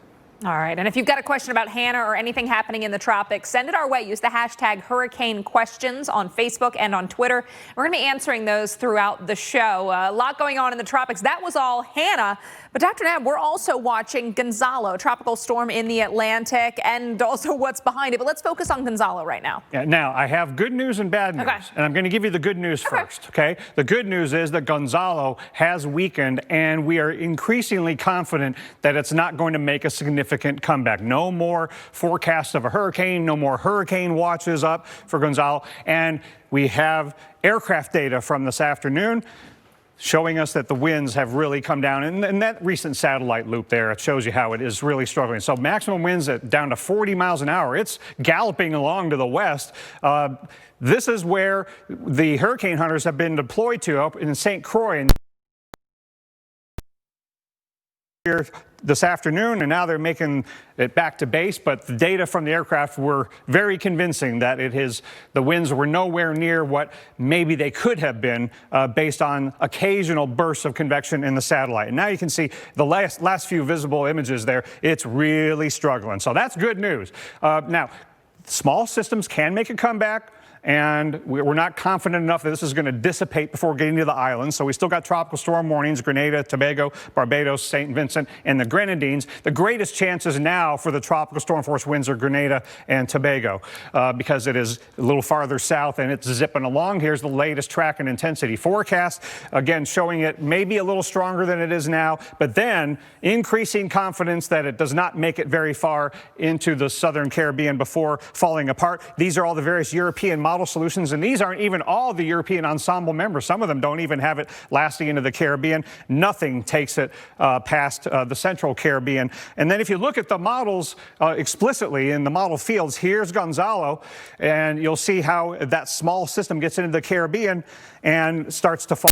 All right. And if you've got a question about Hanna or anything happening in the tropics, send it our way. Use the hashtag Hurricane Questions on Facebook and on Twitter. We're going to be answering those throughout the show. A lot going on in the tropics. That was all Hanna. But Dr. Nab, we're also watching Gonzalo, a tropical storm in the Atlantic, and also what's behind it. But let's focus on Gonzalo right now. Yeah, now, I have good news and bad news. Okay. And I'm going to give you the good news first, okay? The good news is that Gonzalo has weakened, and we are increasingly confident that it's not going to make a significant comeback. No more forecasts of a hurricane, no more hurricane watches up for Gonzalo. And we have aircraft data from this afternoon showing us that the winds have really come down. And that recent satellite loop there, it shows you how it is really struggling. So maximum winds at down to 40 miles an hour. It's galloping along to the west. This is where the hurricane hunters have been deployed to up in St. Croix. here this afternoon, and now they're making it back to base, but the data from the aircraft were very convincing that the winds were nowhere near what maybe they could have been based on occasional bursts of convection in the satellite. And now you can see the last few visible images there. It's really struggling. So that's good news. Now, small systems can make a comeback, and we're not confident enough that this is going to dissipate before getting to the islands. So we still got tropical storm warnings: Grenada, Tobago, Barbados, St. Vincent, and the Grenadines. The greatest chances now for the tropical storm force winds are Grenada and Tobago because it is a little farther south and it's zipping along. Here's the latest track and intensity forecast, again showing it maybe a little stronger than it is now, but then increasing confidence that it does not make it very far into the southern Caribbean before falling apart. These are all the various European model solutions, and these aren't even all the European ensemble members. Some of them don't even have it lasting into the Caribbean. Nothing takes it past the central Caribbean. And then if you look at the models explicitly in the model fields, here's Gonzalo, and you'll see how that small system gets into the Caribbean and starts to fall.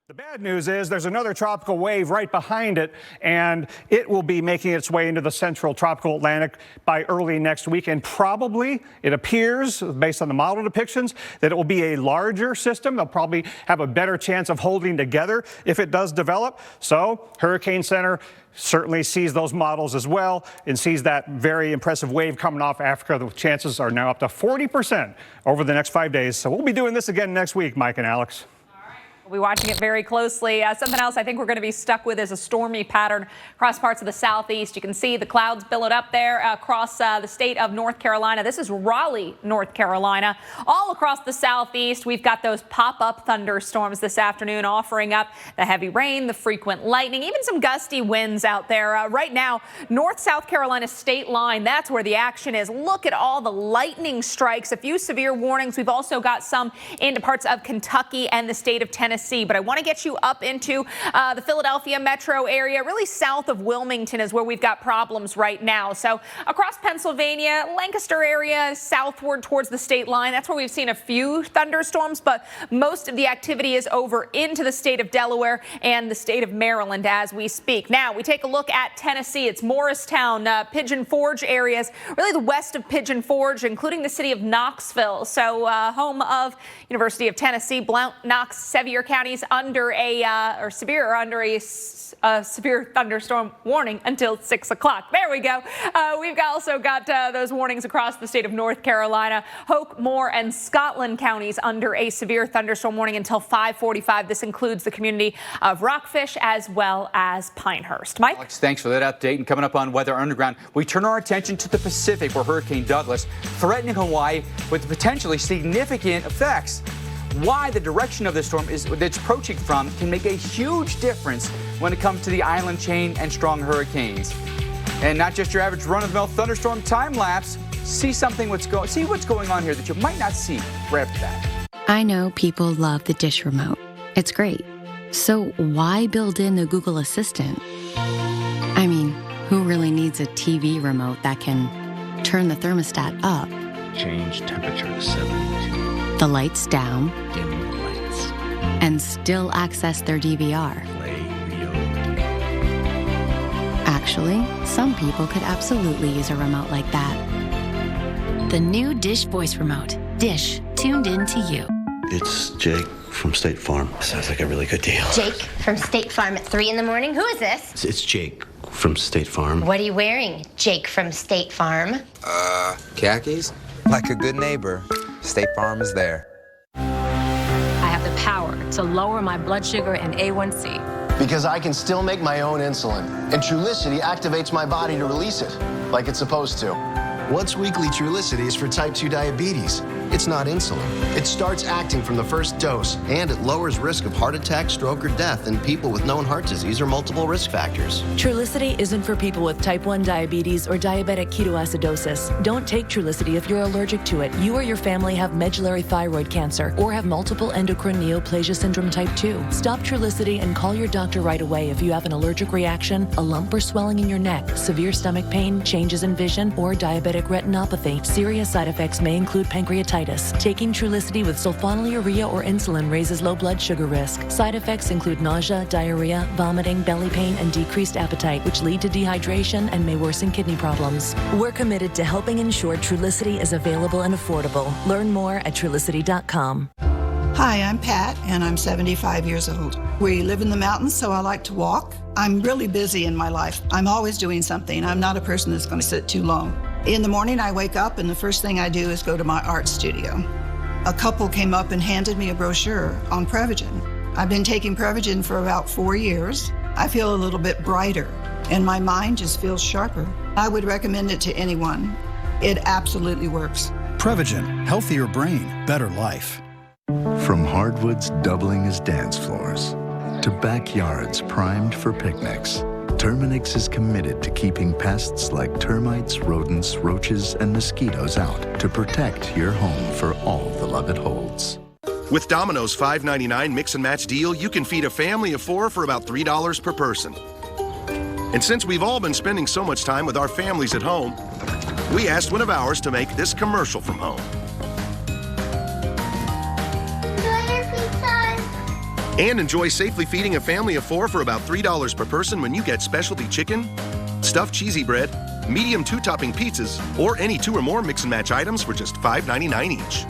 The bad news is there's another tropical wave right behind it, and it will be making its way into the central tropical Atlantic by early next week. And probably, it appears, based on the model depictions, that it will be a larger system. They'll probably have a better chance of holding together if it does develop. So, Hurricane Center certainly sees those models as well and sees that very impressive wave coming off Africa. The chances are now up to 40% over the next 5 days. So we'll be doing this again next week, Mike and Alex. We'll be watching it very closely. Something else I think we're going to be stuck with is a stormy pattern across parts of the southeast. You can see the clouds billowed up there across the state of North Carolina. This is Raleigh, North Carolina. All across the southeast, we've got those pop-up thunderstorms this afternoon offering up the heavy rain, the frequent lightning, even some gusty winds out there. Right now, North-South Carolina state line, that's where the action is. Look at all the lightning strikes, a few severe warnings. We've also got some into parts of Kentucky and the state of Tennessee. But I want to get you up into the Philadelphia metro area. Really south of Wilmington is where we've got problems right now. So across Pennsylvania, Lancaster area, southward towards the state line, that's where we've seen a few thunderstorms, but most of the activity is over into the state of Delaware and the state of Maryland as we speak. Now we take a look at Tennessee. It's Morristown, Pigeon Forge areas, really the west of Pigeon Forge, including the city of Knoxville. So home of University of Tennessee, Blount, Knox, Sevier counties under a severe thunderstorm warning until 6 o'clock. There we go. We've also got those warnings across the state of North Carolina. Hoke, Moore, and Scotland counties under a severe thunderstorm warning until 5:45. This includes the community of Rockfish as well as Pinehurst. Mike? Alex, thanks for that update. And coming up on Weather Underground, we turn our attention to the Pacific, where Hurricane Douglas threatening Hawaii with potentially significant effects. Why the direction of the storm that it's approaching from can make a huge difference when it comes to the island chain and strong hurricanes. And not just your average run-of-the-mill thunderstorm time lapse. See what's going on here that you might not see right after that. I know people love the dish remote. It's great. So why build in the Google Assistant? I mean, who really needs a TV remote that can turn the thermostat up, change temperature to 72, the lights down, dim the lights, and still access their DVR? play Rio? Actually, some people could absolutely use a remote like that. The new Dish Voice Remote. Dish, tuned in to you. It's Jake from State Farm. Sounds like a really good deal. Jake from State Farm at 3 in the morning. Who is this? It's Jake from State Farm. What are you wearing, Jake from State Farm? Khakis? Like a good neighbor, State Farm is there. I have the power to lower my blood sugar and A1C. Because I can still make my own insulin, and Trulicity activates my body to release it, like it's supposed to. Once weekly Trulicity is for type 2 diabetes. It's not insulin. It starts acting from the first dose, and it lowers risk of heart attack, stroke, or death in people with known heart disease or multiple risk factors. Trulicity isn't for people with type 1 diabetes or diabetic ketoacidosis. Don't take Trulicity if you're allergic to it. You or your family have medullary thyroid cancer or have multiple endocrine neoplasia syndrome type 2. Stop Trulicity and call your doctor right away if you have an allergic reaction, a lump or swelling in your neck, severe stomach pain, changes in vision, or diabetic retinopathy. Serious side effects may include pancreatitis steatohepatitis. Taking Trulicity with sulfonylurea or insulin raises low blood sugar risk. Side effects include nausea, diarrhea, vomiting, belly pain, and decreased appetite, which lead to dehydration and may worsen kidney problems. We're committed to helping ensure Trulicity is available and affordable. Learn more at Trulicity.com. Hi, I'm Pat, and I'm 75 years old. We live in the mountains, so I like to walk. I'm really busy in my life. I'm always doing something. I'm not a person that's going to sit too long. In the morning, I wake up, and the first thing I do is go to my art studio. A couple came up and handed me a brochure on Prevagen. I've been taking Prevagen for about 4 years. I feel a little bit brighter, and my mind just feels sharper. I would recommend it to anyone. It absolutely works. Prevagen, healthier brain, better life. From hardwoods doubling as dance floors to backyards primed for picnics, Terminix is committed to keeping pests like termites, rodents, roaches, and mosquitoes out to protect your home for all the love it holds. With Domino's $5.99 mix and match deal, you can feed a family of 4 for about $3 per person. And since we've all been spending so much time with our families at home, we asked one of ours to make this commercial from home. And enjoy safely feeding a family of 4 for about $3 per person when you get specialty chicken, stuffed cheesy bread, medium 2-topping pizzas, or any 2 or more mix and match items for just $5.99 each.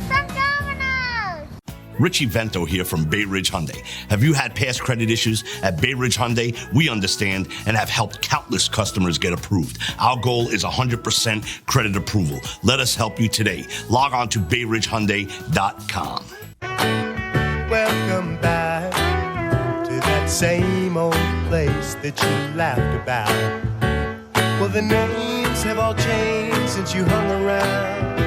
Richie Vento here from Bay Ridge Hyundai. Have you had past credit issues? At Bay Ridge Hyundai, we understand and have helped countless customers get approved. Our goal is 100% credit approval. Let us help you today. Log on to BayRidgeHyundai.com. Welcome back to that same old place that you laughed about. Well, the names have all changed since you hung around,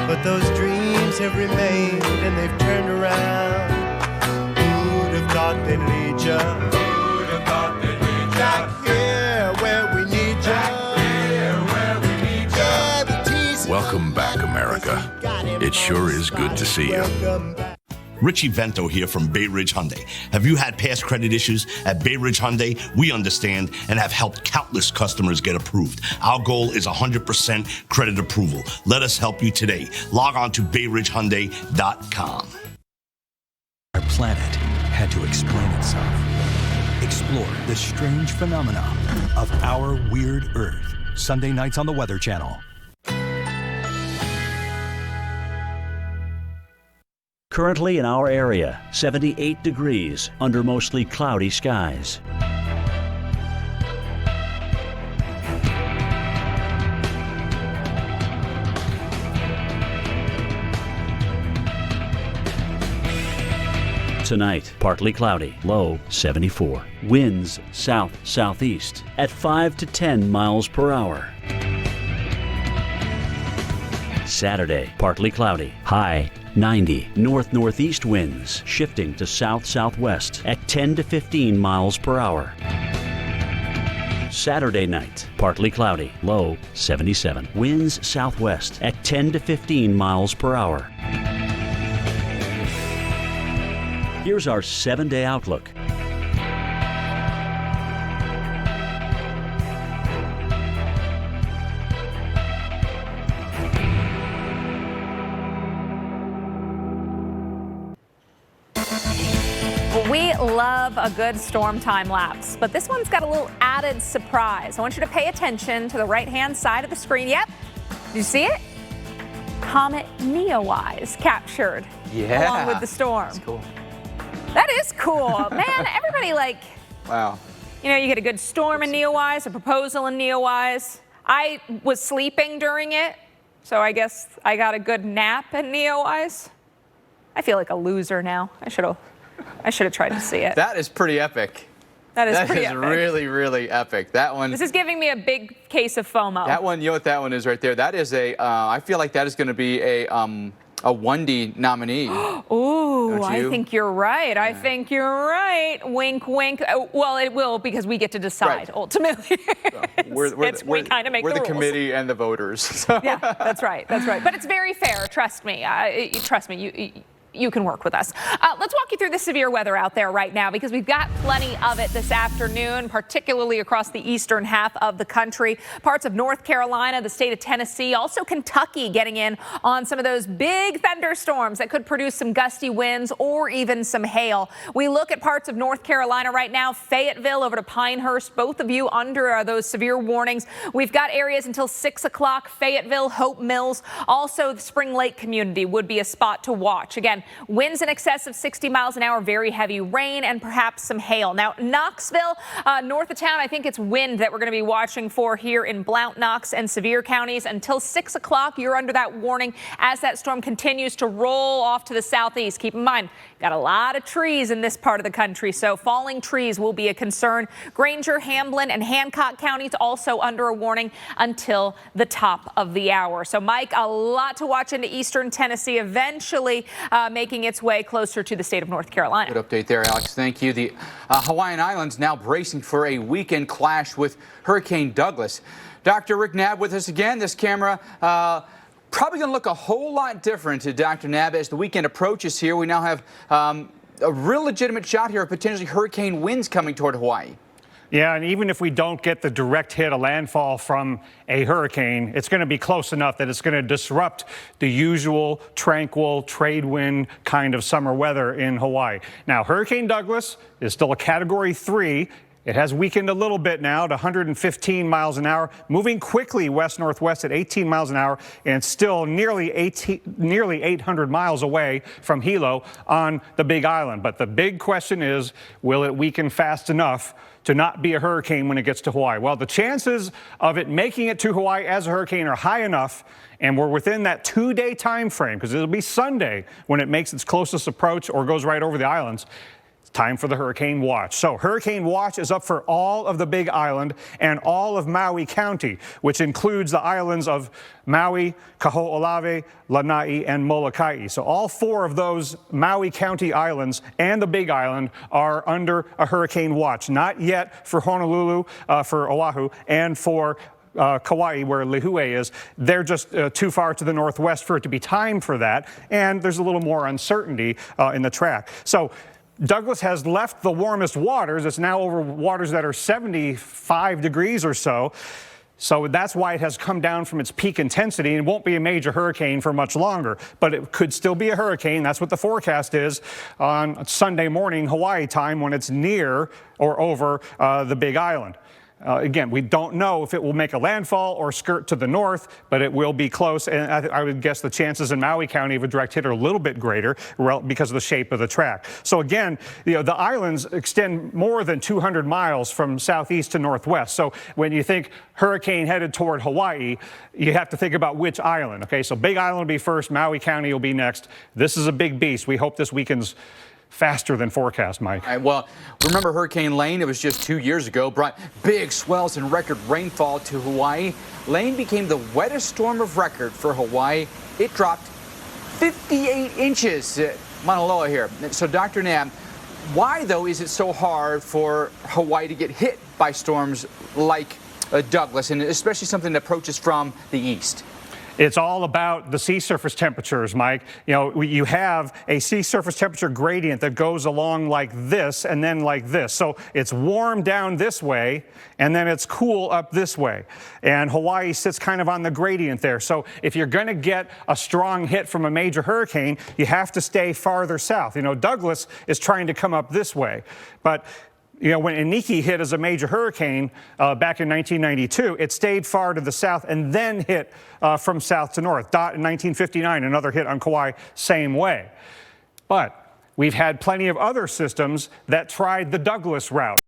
but those dreams have remained and they've turned around. Who'd have thought they'd lead you? Who'd have thought they'd lead you? Back here where we need you. Back here where we need you. Yeah, the teasing. Welcome back, America. It sure is good to see you. Richie Vento here from Bay Ridge Hyundai. Have you had past credit issues? At Bay Ridge Hyundai, we understand and have helped countless customers get approved. Our goal is 100% credit approval. Let us help you today. Log on to BayRidgeHyundai.com. Our planet had to explain itself. Explore the strange phenomena of our weird Earth. Sunday nights on the Weather Channel. Currently in our area, 78 degrees under mostly cloudy skies. Tonight, partly cloudy, low 74. Winds south-southeast at 5 to 10 miles per hour. Saturday, partly cloudy, high 90. North-northeast winds shifting to south-southwest at 10 to 15 miles per hour. Saturday night, partly cloudy, low 77. Winds southwest at 10 to 15 miles per hour. Here's our 7-day outlook. We love a good storm time lapse, but this one's got a little added surprise. I want you to pay attention to the right-hand side of the screen. Yep, do you see it? Comet Neowise captured along with the storm. That's cool. That is cool. Man, everybody wow. You know, you get a good storm in Neowise, a proposal in Neowise. I was sleeping during it, so I guess I got a good nap in Neowise. I feel like a loser now. I should have tried to see it. That is pretty epic. That is pretty epic. Really, really epic. That one. This is giving me a big case of FOMO. That one, you know what that one is right there? That is I feel like that is going to be a 1D nominee. Ooh, I think you're right. Yeah. I think you're right. Wink, wink. Well, it will because we get to decide ultimately. So we kind of make the rules. Committee and the voters. So. Yeah, that's right. That's right. But it's very fair. Trust me. Trust me. you can work with us. Let's walk you through the severe weather out there right now, because we've got plenty of it this afternoon, particularly across the eastern half of the country. Parts of North Carolina, the state of Tennessee, also Kentucky getting in on some of those big thunderstorms that could produce some gusty winds or even some hail. We look at parts of North Carolina right now, Fayetteville over to Pinehurst, both of you under those severe warnings. We've got areas until 6 o'clock, Fayetteville, Hope Mills, also the Spring Lake community would be a spot to watch. Again, winds in excess of 60 miles an hour, very heavy rain, and perhaps some hail. Now, Knoxville, north of town, I think it's wind that we're going to be watching for here in Blount, Knox, and Sevier counties. Until 6 o'clock, you're under that warning as that storm continues to roll off to the southeast. Keep in mind, got a lot of trees in this part of the country, so falling trees will be a concern. Granger, Hamblin, and Hancock counties also under a warning until the top of the hour. So, Mike, a lot to watch into eastern Tennessee, eventually making its way closer to the state of North Carolina. Good update there, Alex. Thank you. The Hawaiian Islands now bracing for a weekend clash with Hurricane Douglas. Dr. Rick Knabb with us again. This camera probably going to look a whole lot different to Dr. Knabb as the weekend approaches here. We now have a real legitimate shot here of potentially hurricane winds coming toward Hawaii. Yeah, and even if we don't get the direct hit, a landfall from a hurricane, it's going to be close enough that it's going to disrupt the usual tranquil trade wind kind of summer weather in Hawaii. Now, Hurricane Douglas is still a Category 3. It has weakened a little bit now to 115 miles an hour, moving quickly west-northwest at 18 miles an hour, and still nearly 800 miles away from Hilo on the Big Island. But the big question is, will it weaken fast enough to not be a hurricane when it gets to Hawaii? Well, the chances of it making it to Hawaii as a hurricane are high enough, and we're within that 2-day time frame, because it'll be Sunday when it makes its closest approach or goes right over the islands. Time for the hurricane watch. So hurricane watch is up for all of the Big Island and all of Maui County, which includes the islands of Maui, Kaho'olawe, Lanai, and Molokai. So all 4 of those Maui County islands and the Big Island are under a hurricane watch. Not yet for Honolulu, for Oahu, and for Kauai, where Lihue is. They're just too far to the northwest for it to be time for that, and there's a little more uncertainty in the track. So Douglas has left the warmest waters. It's now over waters that are 75 degrees or so. So that's why it has come down from its peak intensity and won't be a major hurricane for much longer. But it could still be a hurricane. That's what the forecast is on Sunday morning Hawaii time when it's near or over the Big Island. Again, we don't know if it will make a landfall or skirt to the north, but it will be close. And I would guess the chances in Maui County of a direct hit are a little bit greater because of the shape of the track. So again, the islands extend more than 200 miles from southeast to northwest. So when you think hurricane headed toward Hawaii, you have to think about which island. Okay, so Big Island will be first, Maui County will be next. This is a big beast. We hope this weekend's faster than forecast, Mike. All right, well, remember Hurricane Lane? It was just 2 years ago, brought big swells and record rainfall to Hawaii. Lane became the wettest storm of record for Hawaii. It dropped 58 inches at Mauna Loa here. So, Dr. Knabb, why, though, is it so hard for Hawaii to get hit by storms like Douglas, and especially something that approaches from the east? It's all about the sea surface temperatures, Mike. You know, you have a sea surface temperature gradient that goes along like this and then like this. So it's warm down this way and then it's cool up this way. And Hawaii sits kind of on the gradient there. So if you're going to get a strong hit from a major hurricane, you have to stay farther south. You know, Douglas is trying to come up this way. But you know, when Iniki hit as a major hurricane back in 1992, it stayed far to the south and then hit from south to north. Dot in 1959, another hit on Kauai, same way. But we've had plenty of other systems that tried the Douglas route.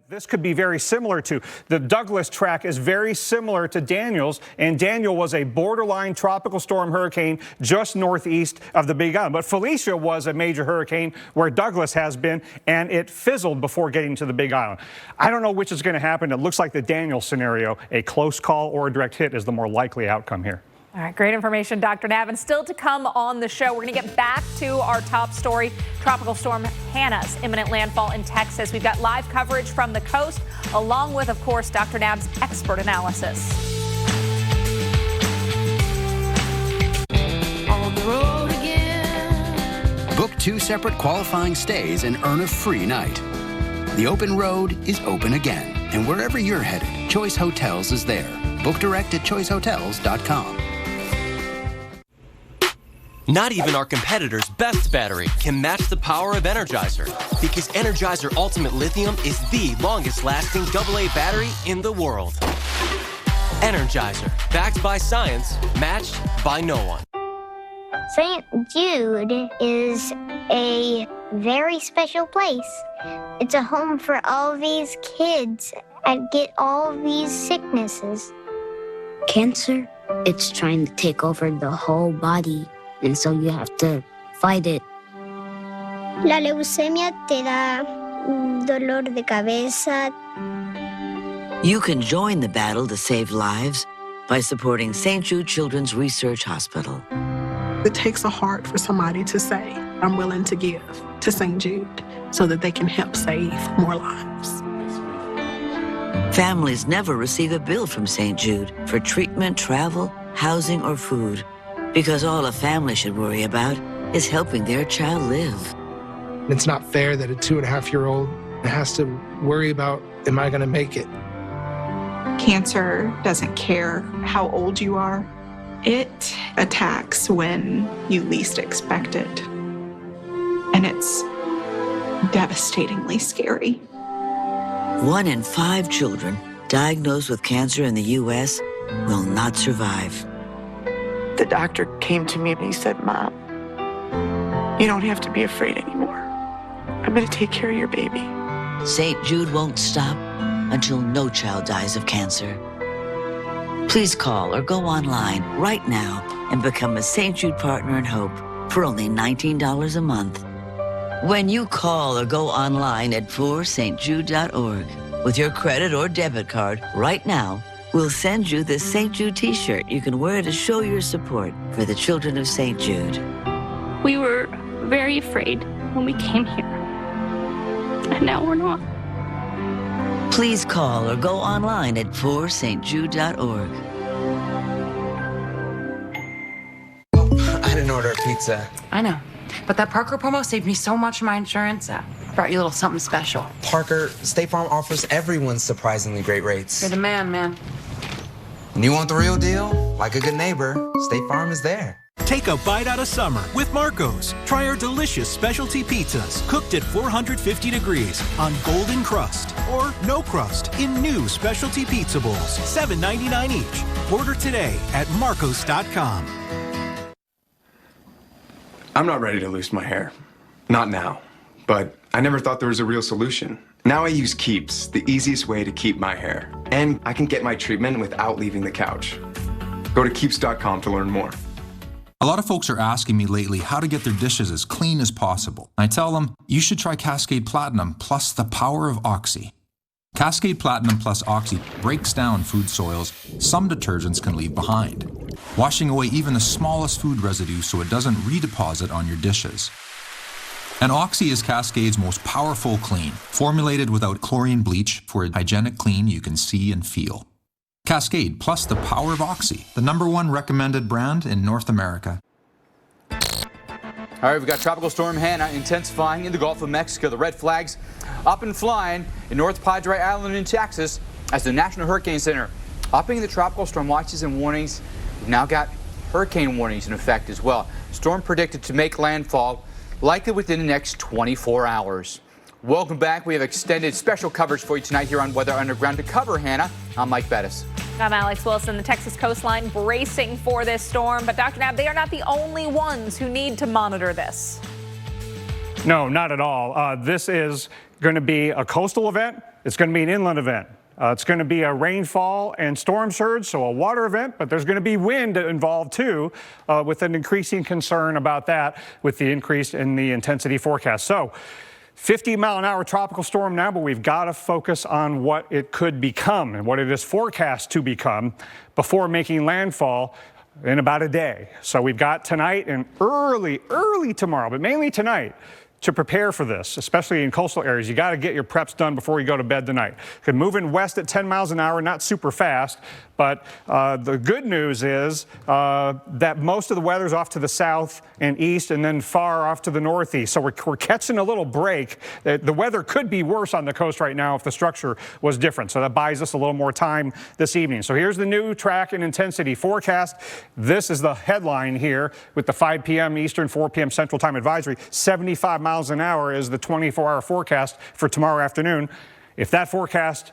This could be very similar to. The Douglas track is very similar to Daniel's, and Daniel was a borderline tropical storm hurricane just northeast of the Big Island. But Felicia was a major hurricane where Douglas has been, and it fizzled before getting to the Big Island. I don't know which is going to happen. It looks like the Daniel scenario, a close call or a direct hit, is the more likely outcome here. All right, great information, Dr. Knabb. And still to come on the show, we're going to get back to our top story, Tropical Storm Hanna's imminent landfall in Texas. We've got live coverage from the coast, along with, of course, Dr. Knabb's expert analysis. 2 separate qualifying stays and earn a free night. The open road is open again, and wherever you're headed, Choice Hotels is there. Book direct at choicehotels.com. Not even our competitor's best battery can match the power of Energizer, because Energizer Ultimate Lithium is the longest-lasting AA battery in the world. Energizer, backed by science, matched by no one. St. Jude is a very special place. It's a home for all these kids that get all these sicknesses. Cancer, it's trying to take over the whole body, and so you have to fight it. La leucemia te da dolor de cabeza. You can join the battle to save lives by supporting St. Jude Children's Research Hospital. It takes a heart for somebody to say, I'm willing to give to St. Jude so that they can help save more lives. Families never receive a bill from St. Jude for treatment, travel, housing, or food, because all a family should worry about is helping their child live. It's not fair that a 2.5-year-old has to worry about, am I going to make it? Cancer doesn't care how old you are. It attacks when you least expect it. And it's devastatingly scary. 1 in 5 children diagnosed with cancer in the U.S. will not survive. The doctor came to me and he said, Mom, you don't have to be afraid anymore. I'm going to take care of your baby. St. Jude won't stop until no child dies of cancer. Please call or go online right now and become a St. Jude Partner in Hope for only $19 a month. When you call or go online at pourstjude.org with your credit or debit card right now, we'll send you this St. Jude t-shirt you can wear to show your support for the children of St. Jude. We were very afraid when we came here, and now we're not. Please call or go online at pourstjude.org. I didn't order a pizza. I know, but that Parker promo saved me so much on my insurance. Brought you a little something special. Parker, State Farm offers everyone surprisingly great rates. You're the man, man. And you want the real deal? Like a good neighbor, State Farm is there. Take a bite out of summer with Marco's. Try our delicious specialty pizzas cooked at 450 degrees on golden crust or no crust in new specialty pizza bowls, $7.99 each. Order today at marcos.com. I'm not ready to lose my hair. Not now. But I never thought there was a real solution. Now I use Keeps, the easiest way to keep my hair. And I can get my treatment without leaving the couch. Go to Keeps.com to learn more. A lot of folks are asking me lately how to get their dishes as clean as possible. I tell them, you should try Cascade Platinum plus the power of Oxy. Cascade Platinum plus Oxy breaks down food soils some detergents can leave behind, washing away even the smallest food residue so it doesn't redeposit on your dishes. And Oxy is Cascade's most powerful clean, formulated without chlorine bleach for a hygienic clean you can see and feel. Cascade plus the power of Oxy, the #1 recommended brand in North America. All right, we've got Tropical Storm Hanna intensifying in the Gulf of Mexico. The red flags up and flying in North Padre Island in Texas as the National Hurricane Center upping the tropical storm watches and warnings. We've now got hurricane warnings in effect as well. Storm predicted to make landfall likely within the next 24 hours. Welcome back. We have extended special coverage for you tonight here on Weather Underground. To cover Hanna, I'm Mike Bettis. I'm Alex Wilson. The Texas coastline bracing for this storm. But Dr. Knapp, they are not the only ones who need to monitor this. No, not at all. This is going to be a coastal event. It's going to be an inland event. It's going to be a rainfall and storm surge, so a water event, but there's going to be wind involved too, with an increasing concern about that with the increase in the intensity forecast. So 50-mile-an-hour tropical storm now, but we've got to focus on what it could become and what it is forecast to become before making landfall in about a day. So we've got tonight and early tomorrow, but mainly tonight, to prepare for this, especially in coastal areas. You got to get your preps done before you go to bed tonight. Moving west at 10 miles an hour, not super fast, But the good news is that most of the weather's off to the south and east and then far off to the northeast. So we're catching a little break. The weather could be worse on the coast right now if the structure was different. So that buys us a little more time this evening. So here's the new track and intensity forecast. This is the headline here with the 5 p.m. Eastern, 4 p.m. Central Time advisory. 75 miles an hour is the 24-hour forecast for tomorrow afternoon. If that forecast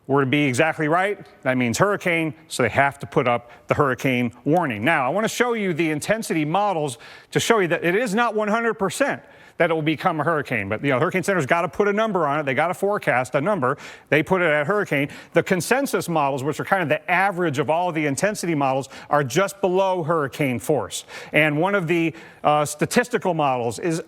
were to be exactly right, that means hurricane, so they have to put up the hurricane warning. Now, I want to show you the intensity models to show you that it is not 100% that it will become a hurricane. But, Hurricane Center's got to put a number on it. They got to forecast a number. They put it at hurricane. The consensus models, which are kind of the average of all the intensity models, are just below hurricane force. And one of the statistical models is,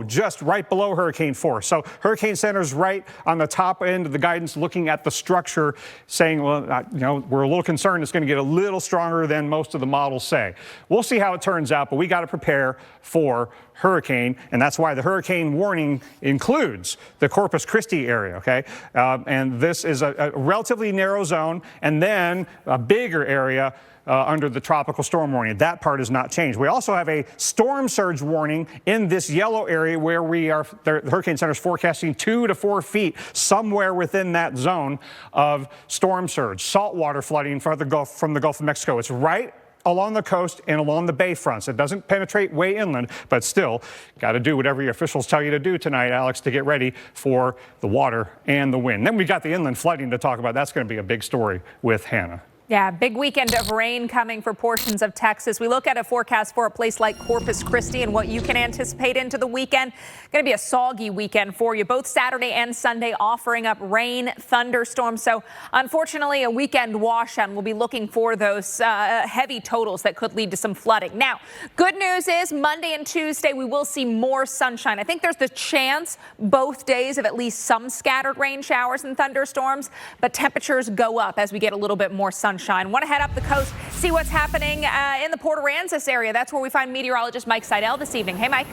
just right below hurricane force. So Hurricane Center's right on the top end of the guidance, looking at the structure, saying, well, we're a little concerned it's going to get a little stronger than most of the models say. We'll see how it turns out, but we got to prepare for hurricane, and that's why the hurricane warning includes the Corpus Christi area, okay? And this is a relatively narrow zone, and then a bigger area under the tropical storm warning. That part has not changed. We also have a storm surge warning in this yellow area where the Hurricane Center is forecasting 2 to 4 feet somewhere within that zone of storm surge. Saltwater flooding from the Gulf of Mexico. It's right along the coast and along the bay fronts. It doesn't penetrate way inland, but still got to do whatever your officials tell you to do tonight, Alex, to get ready for the water and the wind. Then we got the inland flooding to talk about. That's going to be a big story with Hanna. Yeah, big weekend of rain coming for portions of Texas. We look at a forecast for a place like Corpus Christi and what you can anticipate into the weekend. Going to be a soggy weekend for you. Both Saturday and Sunday offering up rain, thunderstorms. So unfortunately, a weekend washout. We'll be looking for those heavy totals that could lead to some flooding. Now, good news is Monday and Tuesday, we will see more sunshine. I think there's the chance both days of at least some scattered rain showers and thunderstorms, but temperatures go up as we get a little bit more sunshine. Want to head up the coast, see what's happening in the Port Aransas area. That's where we find meteorologist Mike Seidel this evening. Hey, Mike.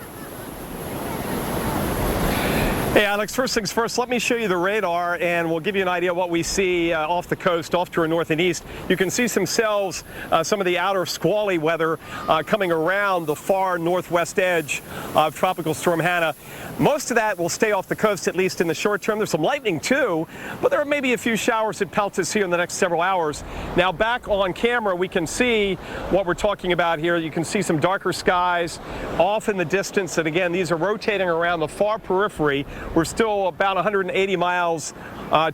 Hey, Alex, first things first, let me show you the radar, and we'll give you an idea of what we see off the coast, off to our north and east. You can see some cells, some of the outer squally weather coming around the far northwest edge of Tropical Storm Hanna. Most of that will stay off the coast, at least in the short term. There's some lightning, too, but there may be a few showers that pelt us here in the next several hours. Now, back on camera, we can see what we're talking about here. You can see some darker skies off in the distance, and again, these are rotating around the far periphery. We're still about 180 miles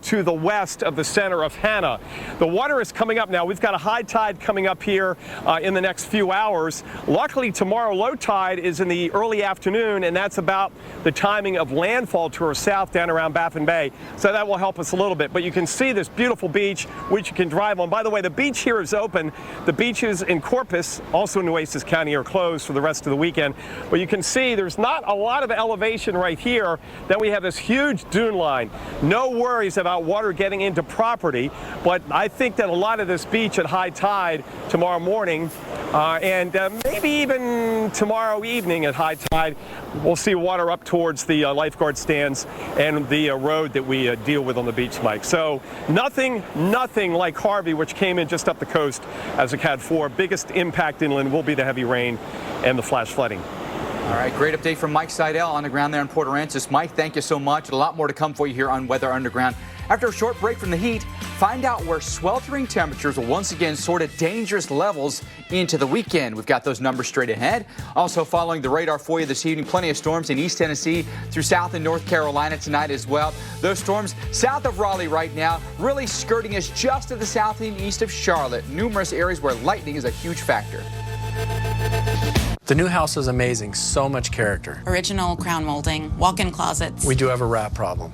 to the west of the center of Hanna. The water is coming up now. We've got a high tide coming up here in the next few hours. Luckily, tomorrow low tide is in the early afternoon, and that's about the timing of landfall to our south down around Baffin Bay. So that will help us a little bit. But you can see this beautiful beach, which you can drive on. By the way, the beach here is open. The beaches in Corpus, also in Nueces County, are closed for the rest of the weekend. But you can see there's not a lot of elevation right here. Then we have this huge dune line. No worries about water getting into property, but I think that a lot of this beach at high tide tomorrow morning and maybe even tomorrow evening at high tide, we'll see water up towards the lifeguard stands and the road that we deal with on the beach, Mike. So nothing like Harvey, which came in just up the coast as a Cat 4. Biggest impact inland will be the heavy rain and the flash flooding. All right, great update from Mike Seidel on the ground there in Port Aransas. Mike, thank you so much. A lot more to come for you here on Weather Underground. After a short break from the heat, find out where sweltering temperatures will once again soar to dangerous levels into the weekend. We've got those numbers straight ahead. Also following the radar for you this evening, plenty of storms in East Tennessee through South and North Carolina tonight as well. Those storms south of Raleigh right now, really skirting us just to the south and east of Charlotte. Numerous areas where lightning is a huge factor. The new house is amazing. So much character. Original crown molding, walk-in closets. We do have a rat problem.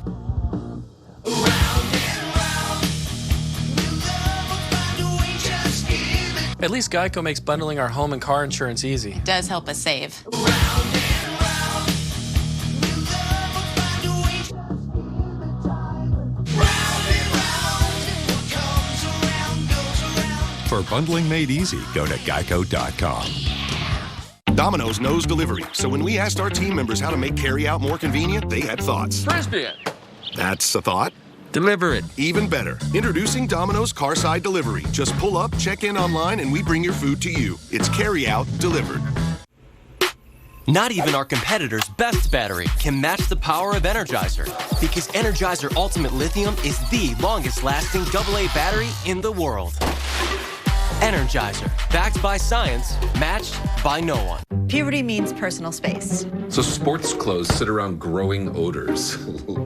At least Geico makes bundling our home and car insurance easy. It does help us save. For bundling made easy, go to geico.com. Domino's knows delivery, so when we asked our team members how to make carry-out more convenient, they had thoughts. Frisbee. That's a thought. Deliver it. Even better. Introducing Domino's Carside Delivery. Just pull up, check in online, and we bring your food to you. It's carry out, delivered. Not even our competitor's best battery can match the power of Energizer, because Energizer Ultimate Lithium is the longest-lasting AA battery in the world. Energizer, backed by science, matched by no one. Puberty means personal space. So sports clothes sit around growing odors.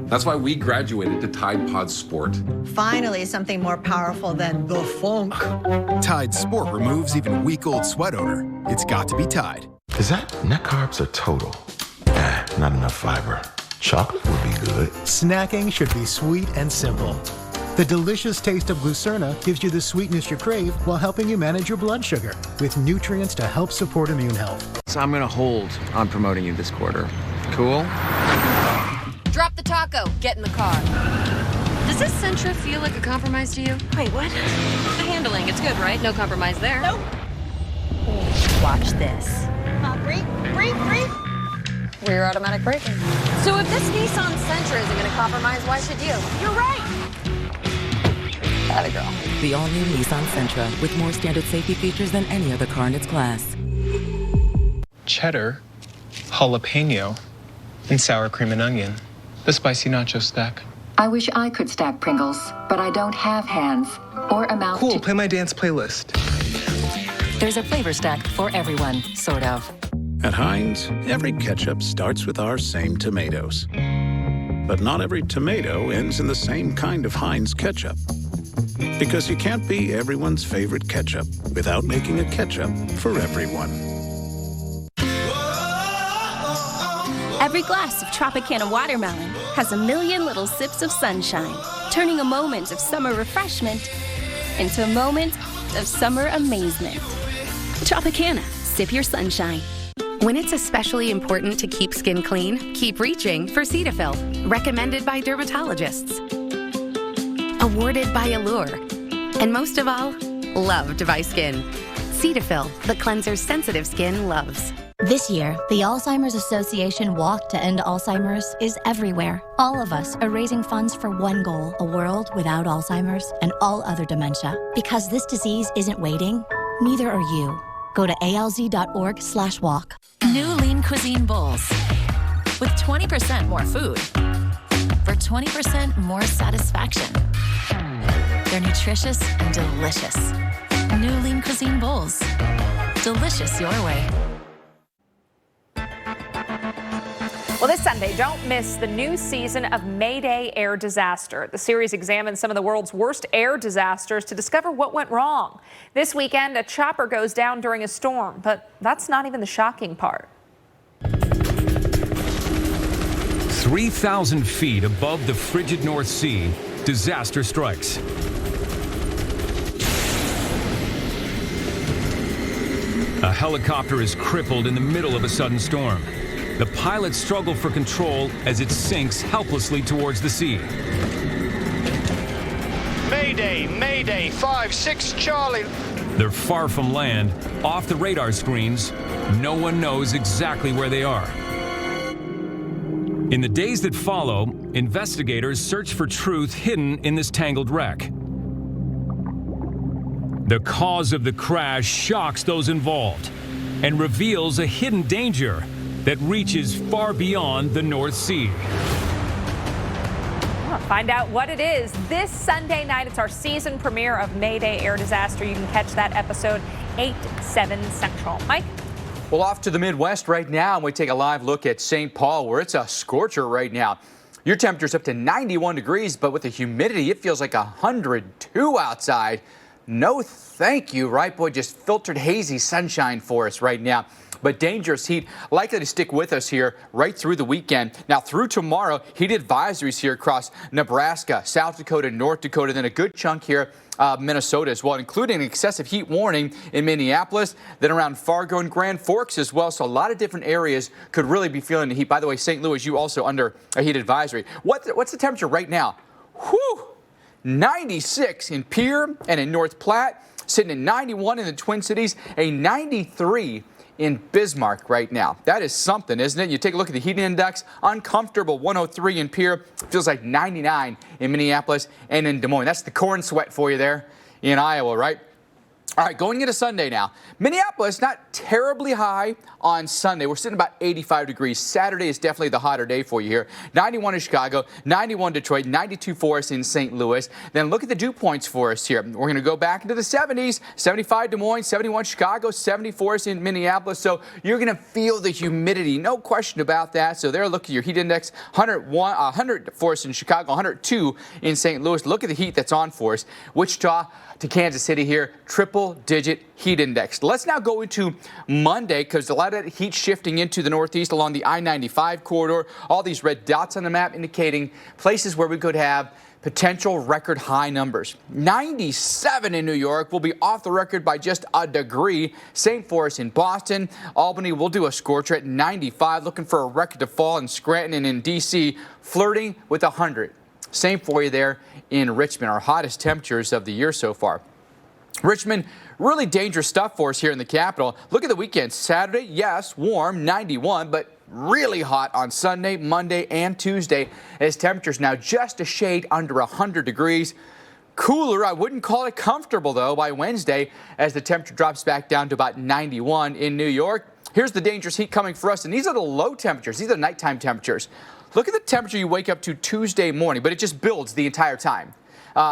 That's why we graduated to Tide Pod Sport. Finally, something more powerful than the funk. Tide Sport removes even week-old sweat odor. It's got to be Tide. Is that net carbs or total? Not enough fiber. Chocolate would be good. Snacking should be sweet and simple. The delicious taste of Glucerna gives you the sweetness you crave while helping you manage your blood sugar with nutrients to help support immune health. So I'm going to hold on promoting you this quarter. Cool? Drop the taco. Get in the car. Does this Sentra feel like a compromise to you? Wait, what? The handling, it's good, right? No compromise there. Nope. Watch this. Brake. Rear automatic braking. So if this Nissan Sentra isn't going to compromise, why should you? You're right. Atta girl. The all-new Nissan Sentra with more standard safety features than any other car in its class. Cheddar, jalapeno, and sour cream and onion. The spicy nacho stack. I wish I could stack Pringles, but I don't have hands or a mouth. Cool, play my dance playlist. There's a flavor stack for everyone, sort of. At Heinz, every ketchup starts with our same tomatoes. But not every tomato ends in the same kind of Heinz ketchup. Because you can't be everyone's favorite ketchup without making a ketchup for everyone. Every glass of Tropicana watermelon has a million little sips of sunshine, turning a moment of summer refreshment into a moment of summer amazement. Tropicana, sip your sunshine. When it's especially important to keep skin clean, keep reaching for Cetaphil. Recommended by dermatologists. Awarded by Allure. And most of all, loved by skin. Cetaphil, the cleanser sensitive skin loves. This year, the Alzheimer's Association Walk to End Alzheimer's is everywhere. All of us are raising funds for one goal, a world without Alzheimer's and all other dementia. Because this disease isn't waiting, neither are you. Go to alz.org/walk. New Lean Cuisine Bowls. With 20% more food. For 20% more satisfaction. They're nutritious and delicious. New Lean Cuisine Bowls. Delicious your way. Well, this Sunday, don't miss the new season of Mayday Air Disaster. The series examines some of the world's worst air disasters to discover what went wrong. This weekend, a chopper goes down during a storm, but that's not even the shocking part. 3,000 feet above the frigid North Sea, disaster strikes. A helicopter is crippled in the middle of a sudden storm. The pilots struggle for control as it sinks helplessly towards the sea. Mayday, Mayday, 5-6 Charlie. They're far from land, off the radar screens. No one knows exactly where they are. In the days that follow, investigators search for truth hidden in this tangled wreck. The cause of the crash shocks those involved and reveals a hidden danger that reaches far beyond the North Sea. We'll find out what it is this Sunday night. It's our season premiere of Mayday Air Disaster. You can catch that episode 8/7 Central. Mike? Well, off to the Midwest right now, and we take a live look at St. Paul, where it's a scorcher right now. Your temperature's up to 91 degrees, but with the humidity, it feels like 102 outside. No thank you, right, boy? Just filtered hazy sunshine for us right now. But dangerous heat likely to stick with us here right through the weekend. Now through tomorrow, heat advisories here across Nebraska, South Dakota, North Dakota, then a good chunk here Minnesota as well, including an excessive heat warning in Minneapolis, then around Fargo and Grand Forks as well. So a lot of different areas could really be feeling the heat. By the way, St. Louis, you also under a heat advisory. What's the temperature right now? Whew! 96 in Pierre and in North Platte, sitting at 91 in the Twin Cities, a 93 in Bismarck right now. That is something, isn't it? You take a look at the heat index, uncomfortable 103 in Pierre, feels like 99 in Minneapolis and in Des Moines. That's the corn sweat for you there in Iowa, right? All right, going into Sunday now. Minneapolis, not terribly high on Sunday. We're sitting about 85 degrees. Saturday is definitely the hotter day for you here. 91 in Chicago, 91 Detroit, 92 for us in St. Louis. Then look at the dew points for us here. We're going to go back into the 70s, 75 Des Moines, 71 Chicago, 70 for us in Minneapolis. So you're going to feel the humidity, no question about that. So there, look at your heat index, 100 for us in Chicago, 102 in St. Louis. Look at the heat that's on for us. Wichita to Kansas City here, triple-digit heat index. Let's now go into Monday because a lot of that heat shifting into the northeast along the I-95 corridor. All these red dots on the map indicating places where we could have potential record high numbers. 97 in New York will be off the record by just a degree. Same for us in Boston. Albany will do a scorcher at 95, looking for a record to fall in Scranton, and in D.C. flirting with 100. Same for you there in Richmond, our hottest temperatures of the year so far. Richmond, really dangerous stuff for us here in the capital. Look at the weekend. Saturday, yes, warm, 91, but really hot on Sunday, Monday, and Tuesday as temperatures now just a shade under 100 degrees. Cooler, I wouldn't call it comfortable, though, by Wednesday as the temperature drops back down to about 91 in New York. Here's the dangerous heat coming for us, and these are the low temperatures. These are nighttime temperatures. Look at the temperature you wake up to Tuesday morning, but it just builds the entire time.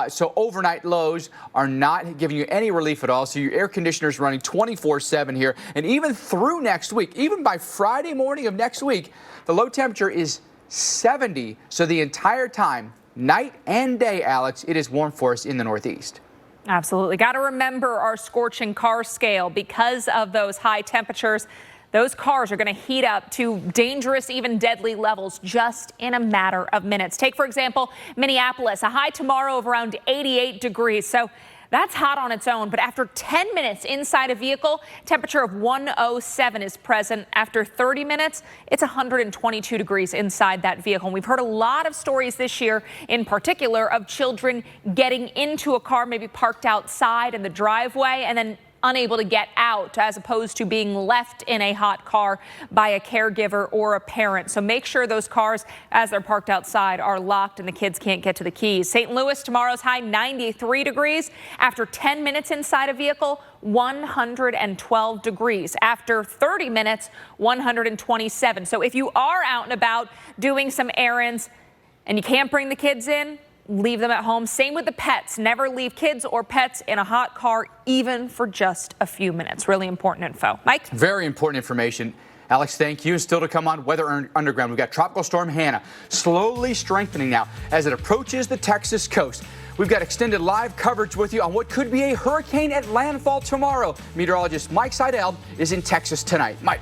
So overnight lows are not giving you any relief at all. So your air conditioner is running 24/7 here. And even through next week, even by Friday morning of next week, the low temperature is 70. So the entire time, night and day, Alex, it is warm for us in the Northeast. Absolutely. Got to remember our scorching car scale. Because of those high temperatures, those cars are going to heat up to dangerous, even deadly levels just in a matter of minutes. Take, for example, Minneapolis, a high tomorrow of around 88 degrees. So that's hot on its own. But after 10 minutes inside a vehicle, temperature of 107 is present. After 30 minutes, it's 122 degrees inside that vehicle. And we've heard a lot of stories this year, in particular, of children getting into a car, maybe parked outside in the driveway, and then unable to get out, as opposed to being left in a hot car by a caregiver or a parent. So make sure those cars, as they're parked outside, are locked and the kids can't get to the keys. St. Louis, tomorrow's high 93 degrees. After 10 minutes inside a vehicle, 112 degrees. After 30 minutes, 127. So if you are out and about doing some errands and you can't bring the kids in, leave them at home. Same with the pets. Never leave kids or pets in a hot car, even for just a few minutes. Really important info. Mike? Very important information. Alex, thank you. Still to come on Weather Underground, we've got Tropical Storm Hanna slowly strengthening now as it approaches the Texas coast. We've got extended live coverage with you on what could be a hurricane at landfall tomorrow. Meteorologist Mike Seidel is in Texas tonight. Mike.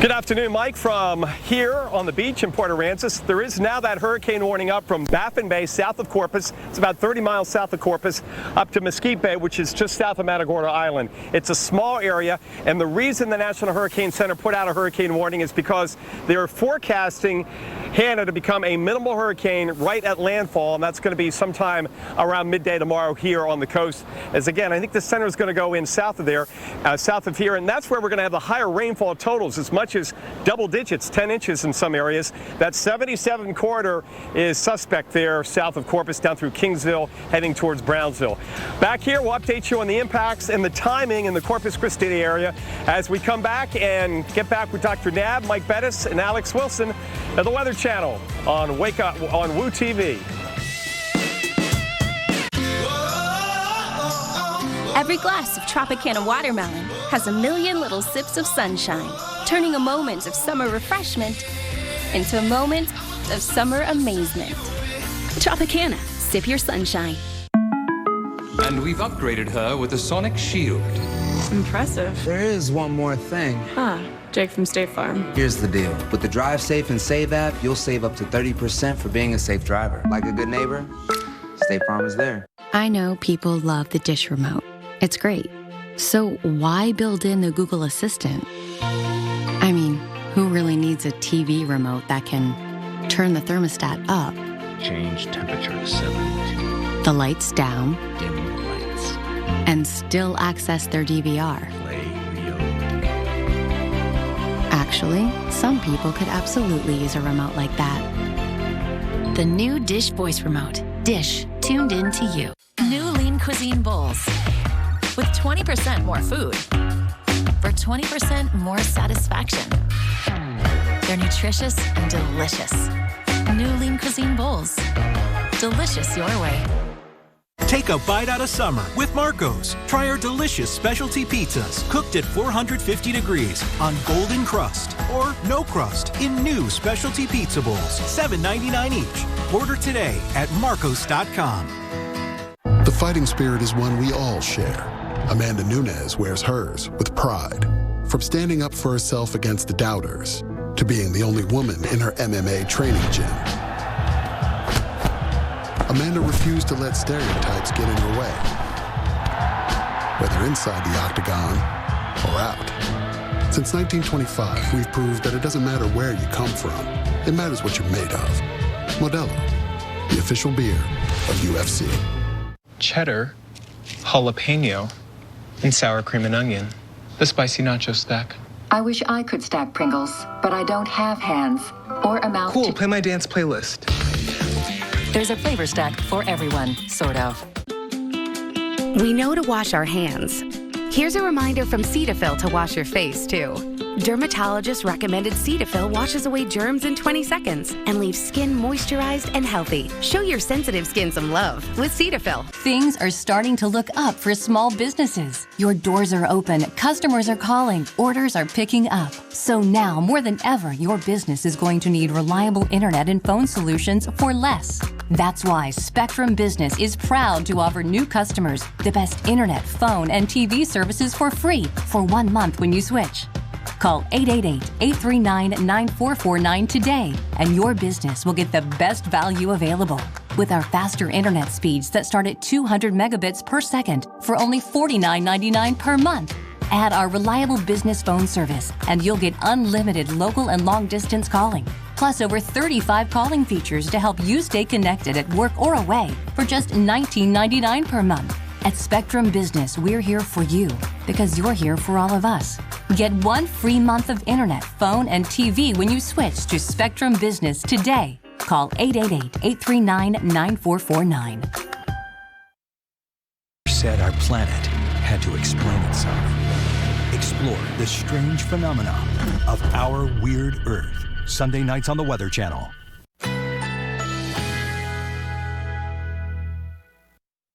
Good afternoon, Mike. From here on the beach in Port Aransas, there is now that hurricane warning up from Baffin Bay, south of Corpus. It's about 30 miles south of Corpus, up to Mesquite Bay, which is just south of Matagorda Island. It's a small area, and the reason the National Hurricane Center put out a hurricane warning is because they're forecasting Hanna to become a minimal hurricane right at landfall, and that's going to be sometime around midday tomorrow here on the coast. As again, I think the center is going to go in south of there, south of here, and that's where we're going to have the higher rainfall totals, as much as double digits, 10 inches in some areas. That 77 corridor is suspect there south of Corpus down through Kingsville, heading towards Brownsville. Back here, we'll update you on the impacts and the timing in the Corpus Christi area as we come back and get back with Dr. Nab, Mike Bettis, and Alex Wilson at the Weather Channel on Wake Up on Woo TV. Every glass of Tropicana watermelon has a million little sips of sunshine, turning a moment of summer refreshment into a moment of summer amazement. Tropicana, sip your sunshine. And we've upgraded her with a sonic shield. Impressive. There is one more thing. Jake from State Farm. Here's the deal. With the Drive Safe and Save app, you'll save up to 30% for being a safe driver. Like a good neighbor, State Farm is there. I know people love the dish remote. It's great. So why build in the Google Assistant? I mean, who really needs a TV remote that can turn the thermostat up? Change temperature to 72. The lights down. Dim the lights. and still access their DVR. Actually, some people could absolutely use a remote like that. The new Dish voice remote. Dish, tuned in to you. New Lean Cuisine Bowls. With 20% more food. For 20% more satisfaction. They're nutritious and delicious. New Lean Cuisine Bowls. Delicious your way. Take a bite out of summer with Marco's. Try our delicious specialty pizzas cooked at 450 degrees on golden crust or no crust in new specialty pizza bowls, $7.99 each. Order today at marcos.com. The fighting spirit is one we all share. Amanda Nunes wears hers with pride. From standing up for herself against the doubters to being the only woman in her MMA training gym. Amanda refused to let stereotypes get in her way, whether inside the octagon or out. Since 1925, we've proved that it doesn't matter where you come from. It matters what you're made of. Modelo, the official beer of UFC. Cheddar, jalapeno, and sour cream and onion. The spicy nacho stack. I wish I could stack Pringles, but I don't have hands or a mouth. Cool, play my dance playlist. There's a flavor stack for everyone, sort of. We know to wash our hands. Here's a reminder from Cetaphil to wash your face, too. Dermatologist recommended Cetaphil washes away germs in 20 seconds and leaves skin moisturized and healthy. Show your sensitive skin some love with Cetaphil. Things are starting to look up for small businesses. Your doors are open, customers are calling, orders are picking up. So now, more than ever, your business is going to need reliable internet and phone solutions for less. That's why Spectrum Business is proud to offer new customers the best internet, phone, and TV services for free for 1 month when you switch. Call 888-839-9449 today, and your business will get the best value available. With our faster internet speeds that start at 200 megabits per second for only $49.99 per month. Add our reliable business phone service, and you'll get unlimited local and long-distance calling. Plus over 35 calling features to help you stay connected at work or away for just $19.99 per month. At Spectrum Business, we're here for you because you're here for all of us. Get 1 free month of internet, phone, and TV when you switch to Spectrum Business today. Call 888-839-9449. Said our planet had to explain itself. Explore the strange phenomena of our weird Earth. Sunday nights on the Weather Channel.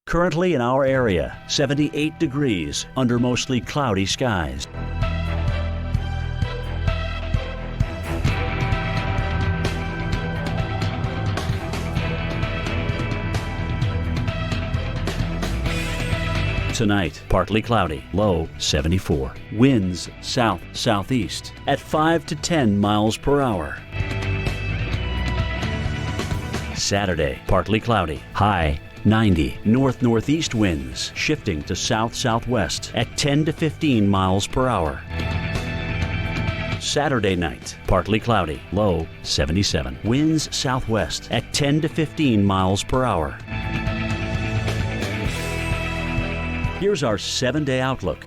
Currently in our area, 78 degrees under mostly cloudy skies. Tonight, partly cloudy, low 74. Winds south-southeast at 5 to 10 miles per hour. Saturday, partly cloudy, high 90. North-northeast winds shifting to south-southwest at 10 to 15 miles per hour. Saturday night, partly cloudy, low 77. Winds southwest at 10 to 15 miles per hour. Here's our 7-day outlook.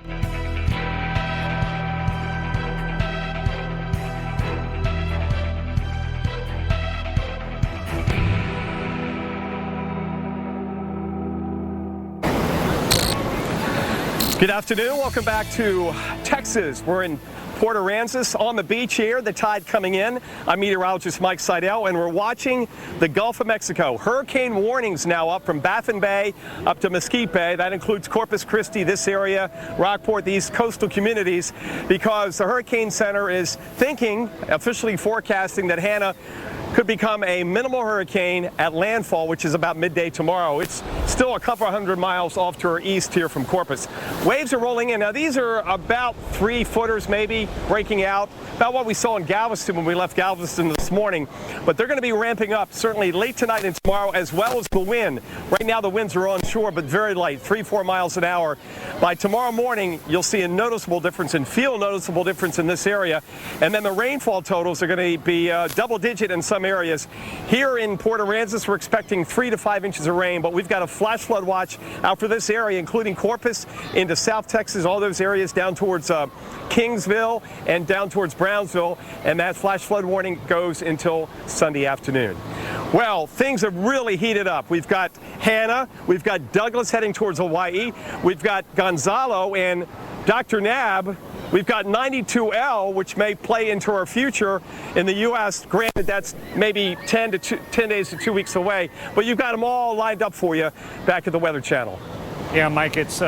Good afternoon. Welcome back to Texas. We're in Port Aransas on the beach here, the tide coming in. I'm meteorologist Mike Seidel, and we're watching the Gulf of Mexico. Hurricane warnings now up from Baffin Bay up to Mesquite Bay. That includes Corpus Christi, this area, Rockport, these coastal communities, because the Hurricane Center is thinking, officially forecasting, that Hanna could become a minimal hurricane at landfall, which is about midday tomorrow. It's still a couple 100 miles off to our east here from Corpus. Waves are rolling in. Now, these are about 3-footers maybe breaking out, about what we saw in Galveston when we left Galveston this morning. But they're going to be ramping up certainly late tonight and tomorrow, as well as the wind. Right now the winds are onshore, but very light, 3-4 miles an hour. By tomorrow morning, you'll see a noticeable difference and feel a noticeable difference in this area. And then the rainfall totals are going to be double-digit in some some areas. Here in Port Aransas, we're expecting 3 to 5 inches of rain, but we've got a flash flood watch out for this area, including Corpus into South Texas, all those areas down towards Kingsville and down towards Brownsville, and that flash flood warning goes until Sunday afternoon. Well, things have really heated up. We've got Hanna, we've got Douglas heading towards Hawaii, we've got Gonzalo and Dr. Nab. We've got 92L, which may play into our future in the U.S. Granted, that's maybe 10 days to 2 weeks away, but you've got them all lined up for you back at the Weather Channel. Yeah, Mike, it's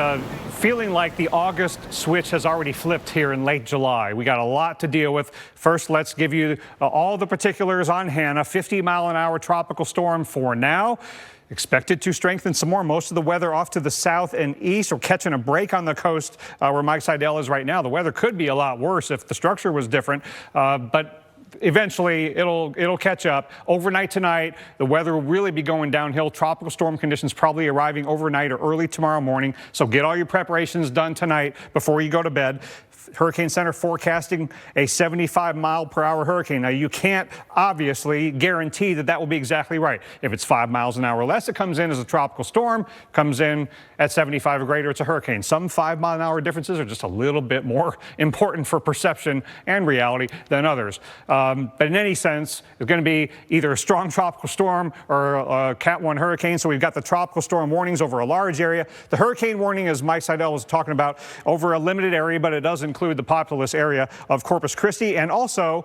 feeling like the August switch has already flipped here in late July. We got a lot to deal with. First, let's give you all the particulars on Hanna. 50-mile-an-hour tropical storm for now. Expected to strengthen some more. Most of the weather off to the south and east, or catching a break on the coast where Mike Seidel is right now. The weather could be a lot worse if the structure was different, but eventually it'll catch up. Overnight tonight, the weather will really be going downhill. Tropical storm conditions probably arriving overnight or early tomorrow morning. So get all your preparations done tonight before you go to bed. Hurricane Center forecasting a 75-mile-per-hour hurricane. Now, you can't obviously guarantee that will be exactly right. If it's 5 miles an hour or less, it comes in as a tropical storm, comes in at 75 or greater, it's a hurricane. Some 5-mile-an-hour differences are just a little bit more important for perception and reality than others. But in any sense, it's going to be either a strong tropical storm or a Cat 1 hurricane. So we've got the tropical storm warnings over a large area. The hurricane warning, as Mike Seidel was talking about, over a limited area, but it does include the populous area of Corpus Christi, and also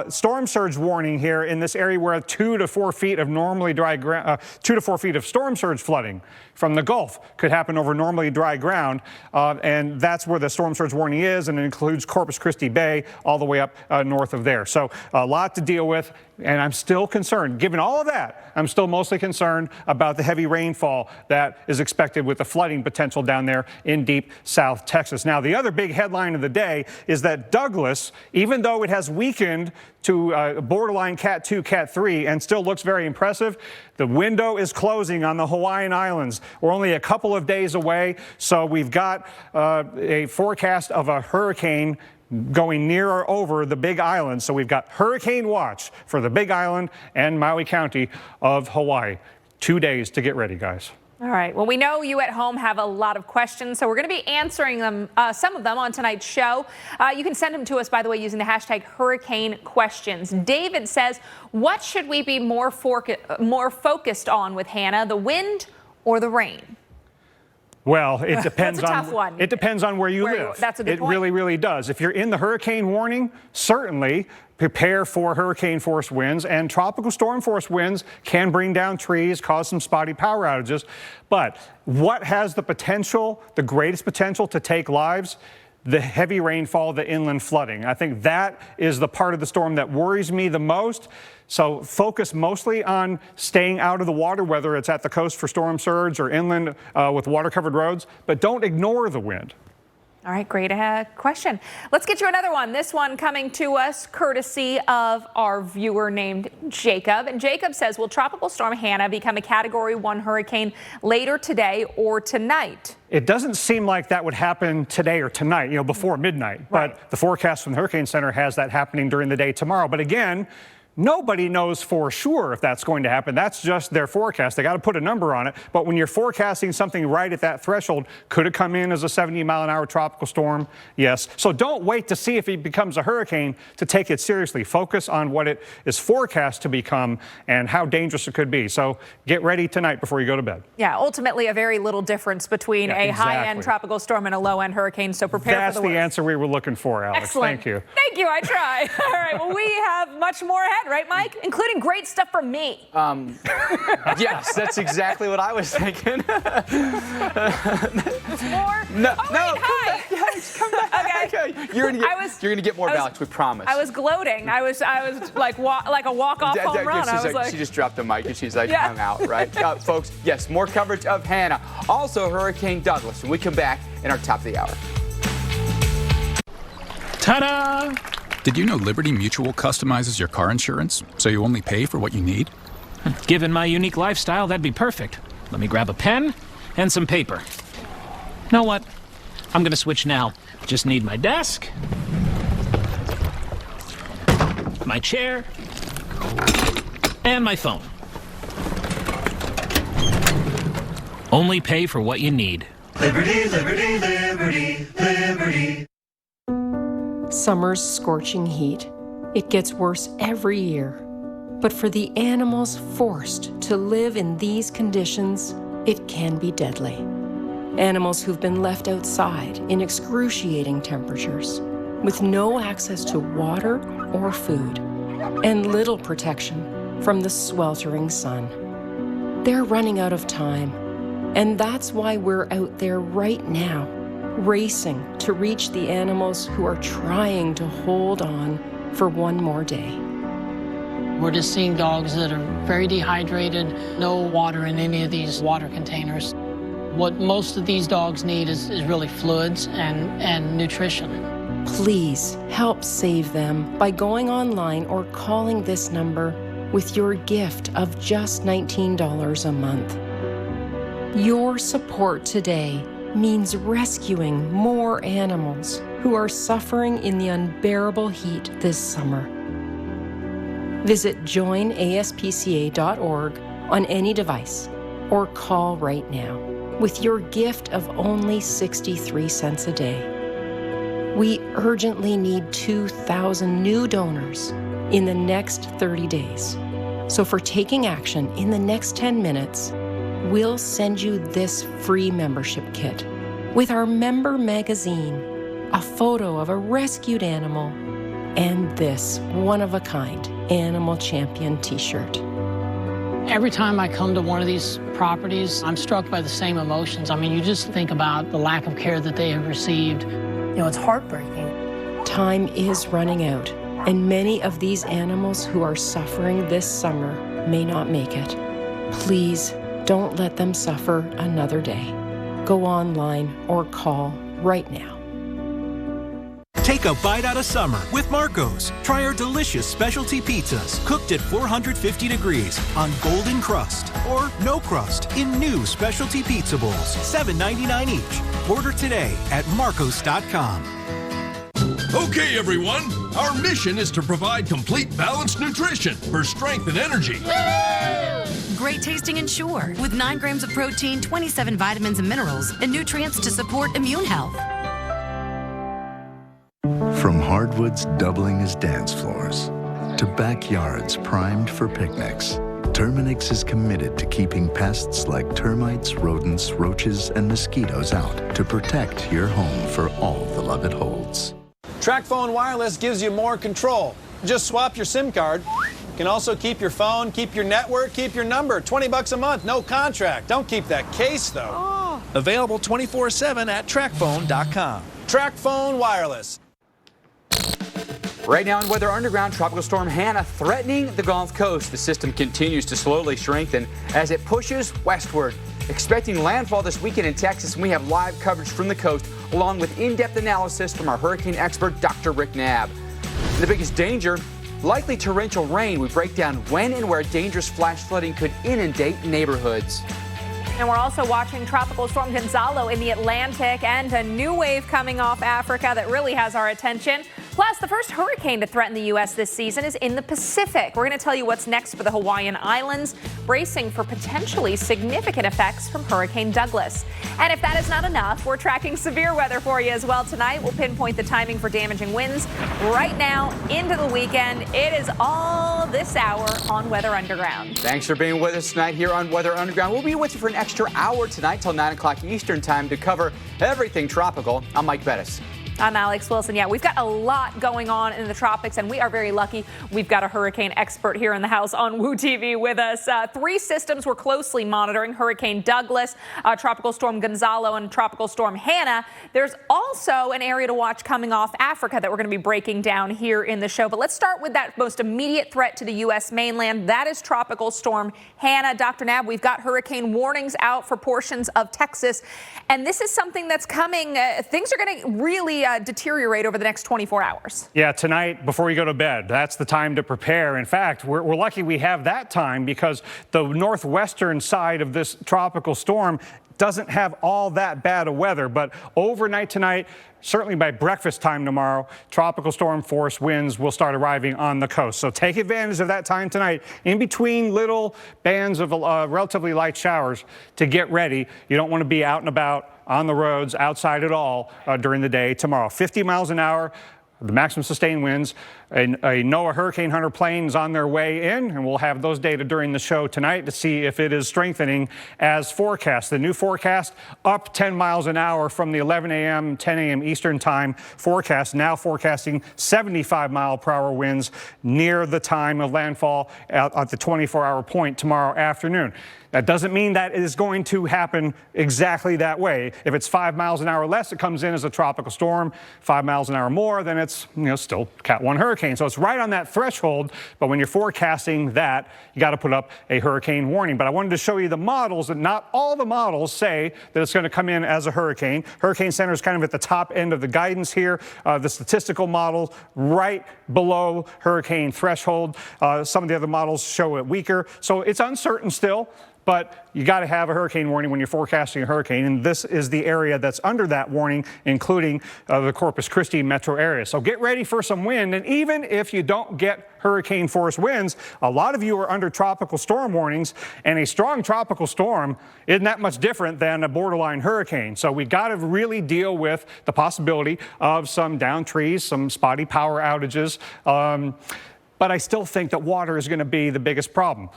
storm surge warning here in this area where 2 to 4 feet of normally dry ground, 2 to 4 feet of storm surge flooding from the Gulf could happen over normally dry ground, and that's where the storm surge warning is, and it includes Corpus Christi Bay all the way up north of there. So a lot to deal with, and I'm still concerned. Given all of that, I'm still mostly concerned about the heavy rainfall that is expected with the flooding potential down there in deep South Texas. Now, the other big headline of the day is that Douglas, even though it has weakened to borderline Cat 2, Cat 3, and still looks very impressive, the window is closing on the Hawaiian Islands. We're only a couple of days away, so we've got a forecast of a hurricane going near or over the Big Island. So we've got hurricane watch for the Big Island and Maui County of Hawaii. 2 days to get ready, guys. All right. Well, we know you at home have a lot of questions, so we're going to be answering them, some of them on tonight's show. You can send them to us, by the way, using the hashtag Hurricane Questions. David says, what should we be more focused on with Hanna, the wind or the rain? Well, it depends That's a tough one. It depends on where you live. That's a good point. It really, really does. If you're in the hurricane warning, certainly prepare for hurricane force winds, and tropical storm force winds can bring down trees, cause some spotty power outages. But what has the potential, the greatest potential to take lives? The heavy rainfall, the inland flooding. I think that is the part of the storm that worries me the most. So focus mostly on staying out of the water, whether it's at the coast for storm surge or inland with water-covered roads, but don't ignore the wind. All right, great question. Let's get you another one. This one coming to us courtesy of our viewer named Jacob. And Jacob says, will Tropical Storm Hanna become a Category 1 hurricane later today or tonight? It doesn't seem like that would happen today or tonight, before midnight. Right. But the forecast from the Hurricane Center has that happening during the day tomorrow. But again, nobody knows for sure if that's going to happen. That's just their forecast. They got to put a number on it. But when you're forecasting something right at that threshold, could it come in as a 70-mile-an-hour tropical storm? Yes. So don't wait to see if it becomes a hurricane to take it seriously. Focus on what it is forecast to become and how dangerous it could be. So get ready tonight before you go to bed. Yeah, ultimately a very little difference between a high-end tropical storm and a low-end hurricane. So prepare for the worst. That's the answer we were looking for, Alex. Excellent. Thank you. Thank you. I try. All right. Well, we have much more ahead. Right, Mike? Including great stuff from me. Yes, that's exactly what I was thinking. More? No, hi. Come back. Okay. You're gonna get more of Alex, we promise. I was gloating. I was like a walk-off home run. She just dropped the mic and she's like, I'm out, right? Folks, yes, more coverage of Hanna. Also, Hurricane Douglas. When we come back in our top of the hour. Ta-da! Did you know Liberty Mutual customizes your car insurance so you only pay for what you need? Given my unique lifestyle, that'd be perfect. Let me grab a pen and some paper. Know what? I'm gonna switch now. Just need my desk, my chair, And my phone. Only pay for what you need. Liberty, liberty, liberty, liberty. Summer's scorching heat. It gets worse every year. But for the animals forced to live in these conditions, it can be deadly. Animals who've been left outside in excruciating temperatures, with no access to water or food, and little protection from the sweltering sun. They're running out of time, and that's why we're out there right now, racing to reach the animals who are trying to hold on for one more day. We're just seeing dogs that are very dehydrated, no water in any of these water containers. What most of these dogs need is really fluids and nutrition. Please help save them by going online or calling this number with your gift of just $19 a month. Your support today means rescuing more animals who are suffering in the unbearable heat this summer. Visit joinaspca.org on any device or call right now with your gift of only 63 cents a day. We urgently need 2,000 new donors in the next 30 days. So for taking action in the next 10 minutes, we'll send you this free membership kit with our member magazine, a photo of a rescued animal, and this one-of-a-kind Animal Champion t-shirt. Every time I come to one of these properties, I'm struck by the same emotions. I mean, you just think about the lack of care that they have received. You know, it's heartbreaking. Time is running out, and many of these animals who are suffering this summer may not make it. Please don't let them suffer another day. Go online or call right now. Take a bite out of summer with Marco's. Try our delicious specialty pizzas cooked at 450 degrees on golden crust or no crust in new specialty pizza bowls, $7.99 each. Order today at marcos.com. Okay, everyone. Our mission is to provide complete balanced nutrition for strength and energy. Great tasting Ensure with 9 grams of protein, 27 vitamins and minerals, and nutrients to support immune health. From hardwoods doubling as dance floors to backyards primed for picnics, Terminix is committed to keeping pests like termites, rodents, roaches, and mosquitoes out to protect your home for all the love it holds. TracFone Wireless gives you more control. Just swap your SIM card. You can also keep your phone, keep your network, keep your number. $20 a month, no contract. Don't keep that case, though. Oh. Available 24/7 at TracFone.com. TracFone Wireless. Right now in Weather Underground, Tropical Storm Hanna threatening the Gulf Coast. The system continues to slowly strengthen as it pushes westward. Expecting landfall this weekend in Texas, and we have live coverage from the coast, along with in-depth analysis from our hurricane expert, Dr. Rick Knabb. The biggest danger, likely torrential rain. We break down when and where dangerous flash flooding could inundate neighborhoods. And we're also watching Tropical Storm Gonzalo in the Atlantic and a new wave coming off Africa that really has our attention. Plus, the first hurricane to threaten the U.S. this season is in the Pacific. We're going to tell you what's next for the Hawaiian Islands, bracing for potentially significant effects from Hurricane Douglas. And if that is not enough, we're tracking severe weather for you as well tonight. We'll pinpoint the timing for damaging winds right now into the weekend. It is all this hour on Weather Underground. Thanks for being with us tonight here on Weather Underground. We'll be with you for an extra hour tonight till 9 o'clock Eastern time to cover everything tropical. I'm Mike Bettis. I'm Alex Wilson. Yeah, we've got a lot going on in the tropics, and we are very lucky. We've got a hurricane expert here in the house on Woo TV with us. 3 systems we're closely monitoring: Hurricane Douglas, Tropical Storm Gonzalo, and Tropical Storm Hanna. There's also an area to watch coming off Africa that we're going to be breaking down here in the show. But let's start with that most immediate threat to the U.S. mainland. That is Tropical Storm Hanna. Dr. Knabb, we've got hurricane warnings out for portions of Texas, and this is something that's coming. Things are going to really deteriorate over the next 24 hours. Yeah, tonight before you go to bed, that's the time to prepare. In fact, we're lucky we have that time because the northwestern side of this tropical storm doesn't have all that bad of weather, but overnight tonight, certainly by breakfast time tomorrow, tropical storm force winds will start arriving on the coast. So take advantage of that time tonight in between little bands of relatively light showers to get ready. You don't want to be out and about on the roads, outside at all during the day tomorrow. 50 miles an hour. The maximum sustained winds. A NOAA Hurricane Hunter plane is on their way in, and we'll have those data during the show tonight to see if it is strengthening as forecast. The new forecast up 10 miles an hour from the 11 a.m., 10 a.m. Eastern time forecast, now forecasting 75-mile-per-hour winds near the time of landfall at the 24-hour point tomorrow afternoon. That doesn't mean that it is going to happen exactly that way. If it's 5 miles an hour less, it comes in as a tropical storm. 5 miles an hour more, then it's still Cat 1 hurricane. So it's right on that threshold. But when you're forecasting that, you got to put up a hurricane warning. But I wanted to show you the models, and not all the models say that it's going to come in as a hurricane. Hurricane Center is kind of at the top end of the guidance here. The statistical model right below hurricane threshold. Some of the other models show it weaker. So it's uncertain still. But you got to have a hurricane warning when you're forecasting a hurricane, and this is the area that's under that warning, including the Corpus Christi metro area. So get ready for some wind, and even if you don't get hurricane force winds, a lot of you are under tropical storm warnings, and a strong tropical storm isn't that much different than a borderline hurricane. So we got to really deal with the possibility of some downed trees, some spotty power outages, but I still think that water is going to be the biggest problem,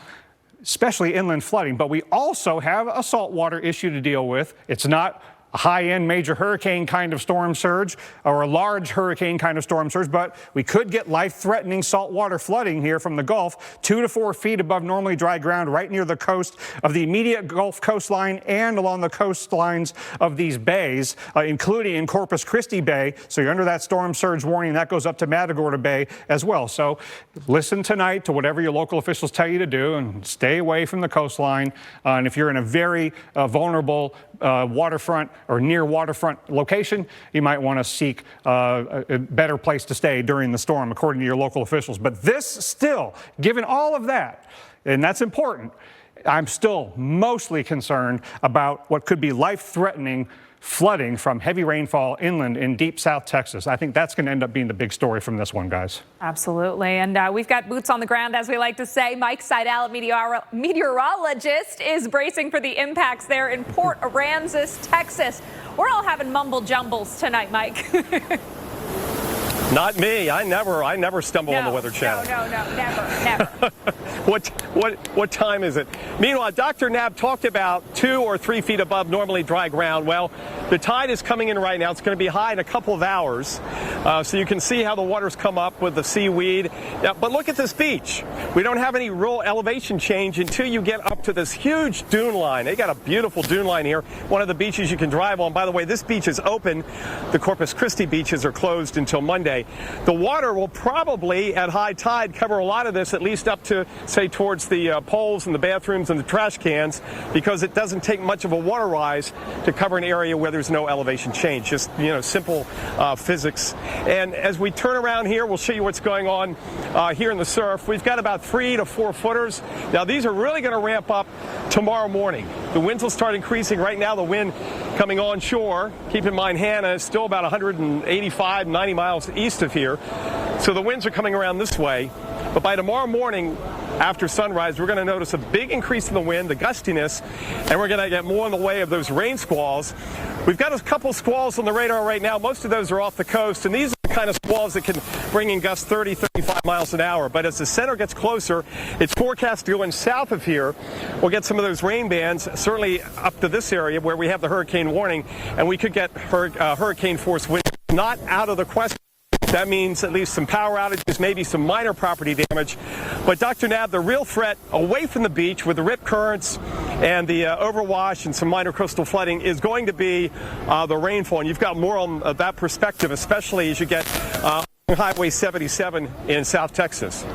especially inland flooding. But we also have a saltwater issue to deal with. It's not a high-end major hurricane kind of storm surge or a large hurricane kind of storm surge, but we could get life-threatening saltwater flooding here from the Gulf, 2 to 4 feet above normally dry ground right near the coast of the immediate Gulf coastline and along the coastlines of these bays, including in Corpus Christi Bay. So you're under that storm surge warning. That goes up to Matagorda Bay as well. So listen tonight to whatever your local officials tell you to do and stay away from the coastline. And if you're in a very vulnerable waterfront or near waterfront location, you might want to seek a better place to stay during the storm, according to your local officials. But this still, given all of that, and that's important, I'm still mostly concerned about what could be life-threatening flooding from heavy rainfall inland in deep South Texas. I think that's going to end up being the big story from this one, guys. Absolutely. And we've got boots on the ground, as we like to say. Mike Seidel, meteorologist, is bracing for the impacts there in Port Aransas, Texas. We're all having mumble jumbles tonight, Mike. Not me. I never stumble on the Weather Channel. No, never. What time is it? Meanwhile, Dr. Knapp talked about 2 or 3 feet above normally dry ground. Well, the tide is coming in right now. It's going to be high in a couple of hours. So you can see how the water's come up with the seaweed. But look at this beach. We don't have any real elevation change until you get up to this huge dune line. They got a beautiful dune line here. One of the beaches you can drive on. By the way, this beach is open. The Corpus Christi beaches are closed until Monday. The water will probably, at high tide, cover a lot of this, at least up to, say, towards the poles and the bathrooms and the trash cans, because it doesn't take much of a water rise to cover an area where there's no elevation change. Just, simple physics. And as we turn around here, we'll show you what's going on here in the surf. We've got about 3 to 4 footers. Now, these are really going to ramp up tomorrow morning. The winds will start increasing. Right now, the wind coming onshore, keep in mind, Hanna is still about 185, 90 miles east of here. So the winds are coming around this way. But by tomorrow morning, after sunrise, we're going to notice a big increase in the wind, the gustiness, and we're going to get more in the way of those rain squalls. We've got a couple squalls on the radar right now. Most of those are off the coast, and these are the kind of squalls that can bring in gusts 30, 35 miles an hour. But as the center gets closer, it's forecast to go in south of here. We'll get some of those rain bands, certainly up to this area where we have the hurricane warning, and we could get hurricane force winds. Not out of the question. That means at least some power outages, maybe some minor property damage. But Dr. Knapp, the real threat away from the beach with the rip currents and the overwash and some minor coastal flooding is going to be the rainfall. And you've got more on that perspective, especially as you get Highway 77 in South Texas.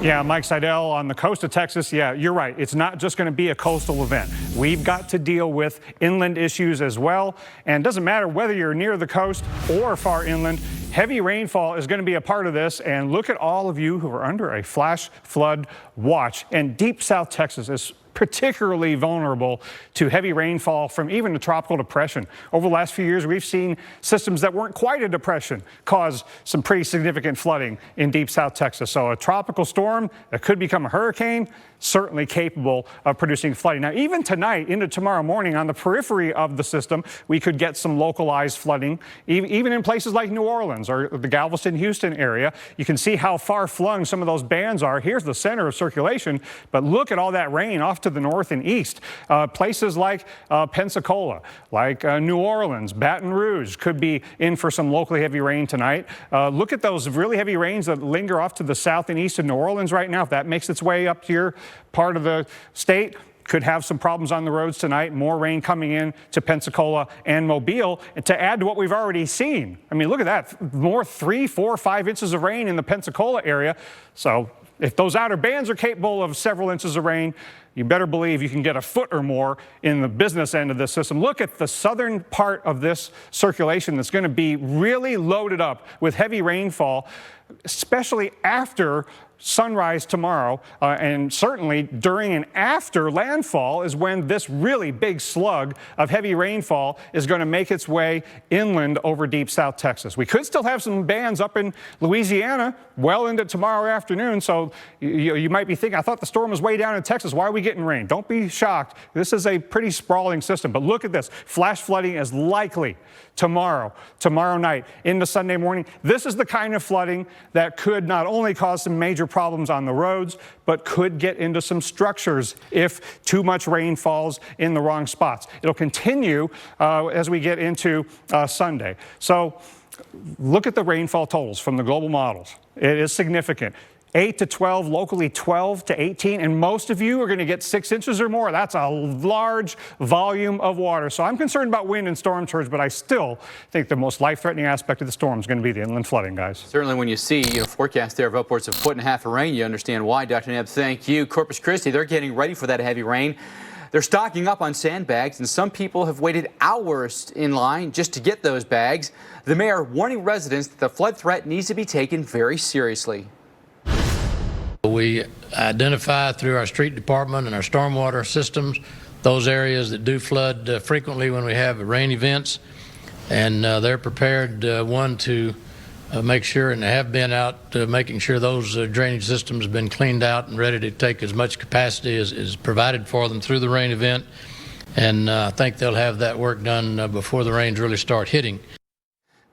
Yeah, Mike Seidel on the coast of Texas. Yeah, you're right. It's not just going to be a coastal event. We've got to deal with inland issues as well. And it doesn't matter whether you're near the coast or far inland. Heavy rainfall is going to be a part of this. And look at all of you who are under a flash flood watch. And deep South Texas is particularly vulnerable to heavy rainfall from even a tropical depression. Over the last few years, we've seen systems that weren't quite a depression cause some pretty significant flooding in deep South Texas. So a tropical storm that could become a hurricane, certainly capable of producing flooding. Now, even tonight into tomorrow morning on the periphery of the system, we could get some localized flooding, even in places like New Orleans or the Galveston, Houston area. You can see how far flung some of those bands are. Here's the center of circulation, but look at all that rain off to the north and east. Places like Pensacola, like New Orleans, Baton Rouge could be in for some locally heavy rain tonight. Look at those really heavy rains that linger off to the south and east of New Orleans right now. If that makes its way up to your part of the state, could have some problems on the roads tonight. More rain coming in to Pensacola and Mobile. And to add to what we've already seen, I mean, look at that. More 3, 4, 5 inches of rain in the Pensacola area. So if those outer bands are capable of several inches of rain, you better believe you can get a foot or more in the business end of this system. Look at the southern part of this circulation that's going to be really loaded up with heavy rainfall, especially after sunrise tomorrow, and certainly during and after landfall is when this really big slug of heavy rainfall is going to make its way inland over deep South Texas. We could still have some bands up in Louisiana well into tomorrow afternoon, so you might be thinking, I thought the storm was way down in Texas. Why are we getting rain? Don't be shocked. This is a pretty sprawling system, but look at this. Flash flooding is likely tomorrow night into Sunday morning. This is the kind of flooding that could not only cause some major problems on the roads, but could get into some structures if too much rain falls in the wrong spots. It'll continue as we get into Sunday. So look at the rainfall totals from the global models. It is significant. 8 to 12, locally 12 to 18, and most of you are going to get 6 inches or more. That's a large volume of water. So I'm concerned about wind and storm surge, but I still think the most life-threatening aspect of the storm is going to be the inland flooding, guys. Certainly when you see forecast there of upwards of 1.5 feet of rain, you understand why. Dr. Neb, thank you. Corpus Christi, they're getting ready for that heavy rain. They're stocking up on sandbags, and some people have waited hours in line just to get those bags. The mayor warning residents that the flood threat needs to be taken very seriously. We identify through our street department and our stormwater systems those areas that do flood frequently when we have rain events, and they're prepared, to make sure, and they have been out making sure those drainage systems have been cleaned out and ready to take as much capacity as is provided for them through the rain event, and I think they'll have that work done before the rains really start hitting.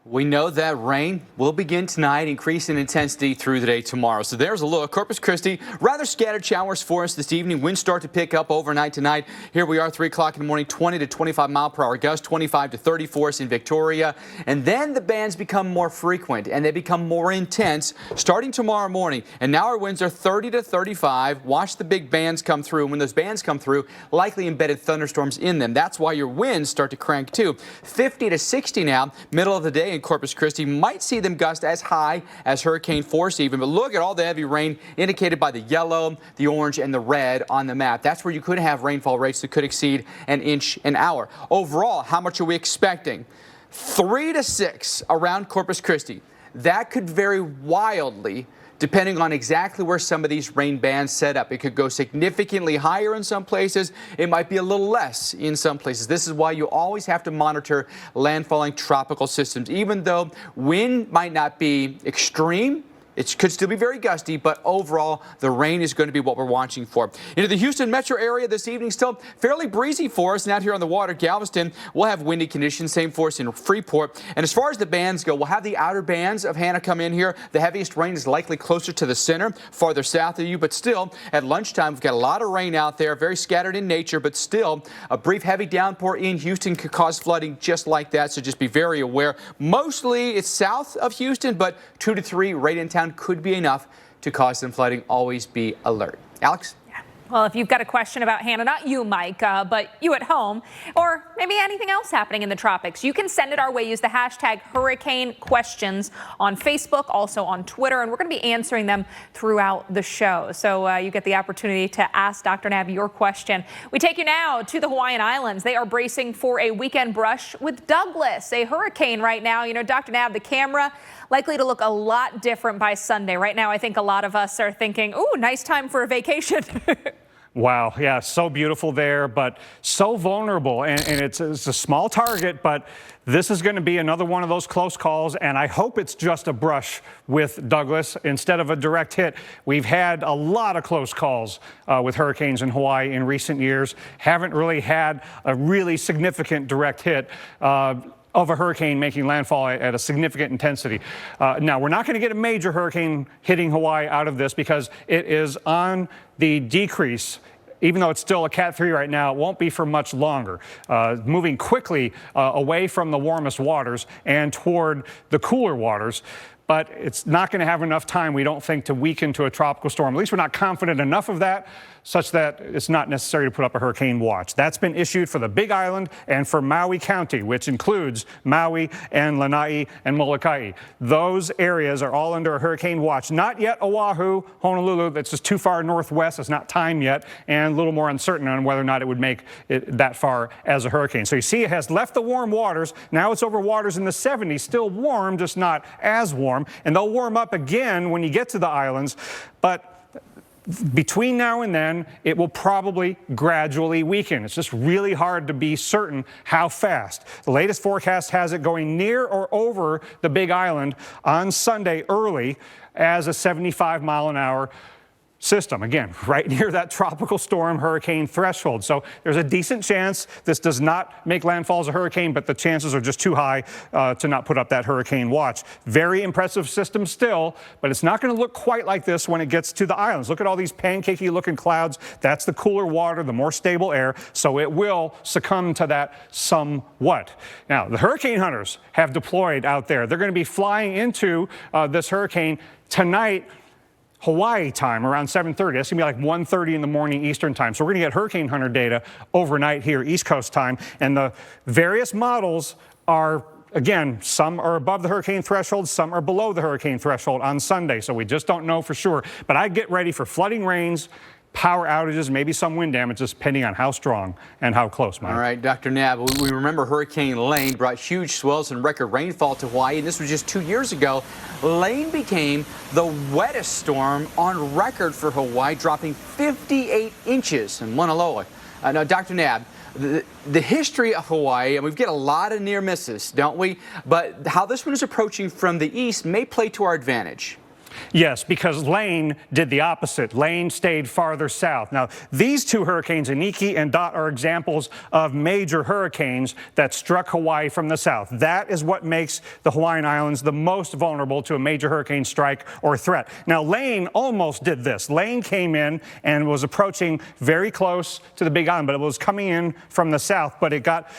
We know that rain will begin tonight, increase in intensity through the day tomorrow. So there's a look. Corpus Christi, rather scattered showers for us this evening. Winds start to pick up overnight tonight. Here we are, 3 o'clock in the morning, 20 to 25 mile per hour gusts, 25 to 30 for us in Victoria. And then the bands become more frequent and they become more intense starting tomorrow morning. And now our winds are 30 to 35. Watch the big bands come through. And when those bands come through, likely embedded thunderstorms in them. That's why your winds start to crank too. 50 to 60 now, middle of the day in Corpus Christi. Might see them gust as high as hurricane force even, but look at all the heavy rain indicated by the yellow, the orange, and the red on the map. That's where you could have rainfall rates that could exceed an inch an hour. Overall, how much are we expecting? 3 to 6 around Corpus Christi. That could vary wildly depending on exactly where some of these rain bands set up. It could go significantly higher in some places. It might be a little less in some places. This is why you always have to monitor landfalling tropical systems. Even though wind might not be extreme, it could still be very gusty, but overall, the rain is going to be what we're watching for. Into the Houston metro area this evening, still fairly breezy for us. And out here on the water, Galveston, we'll have windy conditions, same for us in Freeport. And as far as the bands go, we'll have the outer bands of Hanna come in here. The heaviest rain is likely closer to the center, farther south of you, but still at lunchtime, we've got a lot of rain out there, very scattered in nature, but still a brief heavy downpour in Houston could cause flooding just like that. So just be very aware. Mostly it's south of Houston, but 2 to 3 right in town could be enough to cause some flooding. Always be alert. Alex? Well, if you've got a question about Hanna, not you, Mike, but you at home, or maybe anything else happening in the tropics, you can send it our way. Use the hashtag Hurricane Questions on Facebook, also on Twitter, and we're going to be answering them throughout the show. So you get the opportunity to ask Dr. Nab your question. We take you now to the Hawaiian Islands. They are bracing for a weekend brush with Douglas, a hurricane right now. You know, Dr. Nab, the camera likely to look a lot different by Sunday. Right now, I think a lot of us are thinking, ooh, nice time for a vacation. Wow, yeah, so beautiful there, but so vulnerable, and it's a small target, but this is going to be another one of those close calls, and I hope it's just a brush with Douglas instead of a direct hit. We've had a lot of close calls with hurricanes in Hawaii in recent years. Haven't really had a really significant direct hit of a hurricane making landfall at a significant intensity. Now, we're not going to get a major hurricane hitting Hawaii out of this because it is on the decrease. Even though it's still a Cat 3 right now, it won't be for much longer. Moving quickly away from the warmest waters and toward the cooler waters. But it's not going to have enough time, we don't think, to weaken to a tropical storm. At least we're not confident enough of that, such that it's not necessary to put up a hurricane watch. That's been issued for the Big Island and for Maui County, which includes Maui and Lanai and Molokai. Those areas are all under a hurricane watch. Not yet Oahu, Honolulu, that's just too far northwest. It's not time yet, and a little more uncertain on whether or not it would make it that far as a hurricane. So you see it has left the warm waters. Now it's over waters in the 70s, still warm, just not as warm. And they'll warm up again when you get to the islands. But between now and then, it will probably gradually weaken. It's just really hard to be certain how fast. The latest forecast has it going near or over the Big Island on Sunday early as a 75-mile-an-hour system. Again, right near that tropical storm hurricane threshold. So there's a decent chance this does not make landfall as a hurricane, but the chances are just too high to not put up that hurricane watch. Very impressive system still, but it's not going to look quite like this when it gets to the islands. Look at all these pancakey looking clouds. That's the cooler water, the more stable air. So it will succumb to that somewhat. Now, the hurricane hunters have deployed out there. They're going to be flying into this hurricane tonight, Hawaii time, around 7:30. That's going to be like 1:30 in the morning Eastern time. So we're going to get hurricane hunter data overnight here, East Coast time. And the various models are, again, some are above the hurricane threshold, some are below the hurricane threshold on Sunday. So we just don't know for sure. But I get ready for flooding rains, power outages, maybe some wind damages, depending on how strong and how close, Mike. All right, Dr. Knapp, we remember Hurricane Lane brought huge swells and record rainfall to Hawaii, and this was just 2 years ago. Lane became the wettest storm on record for Hawaii, dropping 58 inches in Mauna Loa. Now, Dr. Knapp, the history of Hawaii, and we get a lot of near misses, don't we? But how this one is approaching from the east may play to our advantage. Yes, because Lane did the opposite. Lane stayed farther south. Now, these two hurricanes, Iniki and Dot, are examples of major hurricanes that struck Hawaii from the south. That is what makes the Hawaiian Islands the most vulnerable to a major hurricane strike or threat. Now, Lane almost did this. Lane came in and was approaching very close to the Big Island, but it was coming in from the south, but it got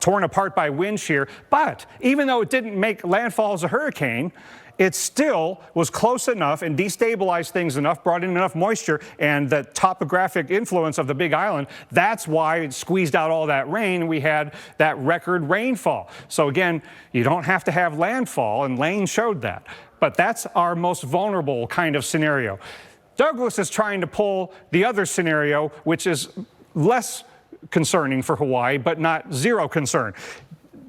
torn apart by wind shear. But even though it didn't make landfall as a hurricane, it still was close enough and destabilized things enough, brought in enough moisture and the topographic influence of the Big Island. That's why it squeezed out all that rain. We had that record rainfall. So again, you don't have to have landfall, and Lane showed that. But that's our most vulnerable kind of scenario. Douglas is trying to pull the other scenario, which is less concerning for Hawaii, but not zero concern.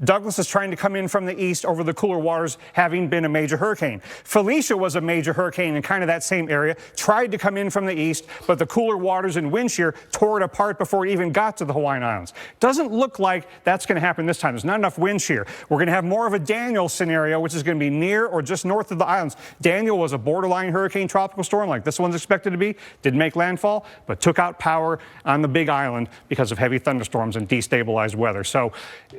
Douglas is trying to come in from the east over the cooler waters, having been a major hurricane. Felicia was a major hurricane in kind of that same area, tried to come in from the east, but the cooler waters and wind shear tore it apart before it even got to the Hawaiian Islands. Doesn't look like that's going to happen this time. There's not enough wind shear. We're going to have more of a Daniel scenario, which is going to be near or just north of the islands. Daniel was a borderline hurricane tropical storm like this one's expected to be. Didn't make landfall, but took out power on the Big Island because of heavy thunderstorms and destabilized weather. So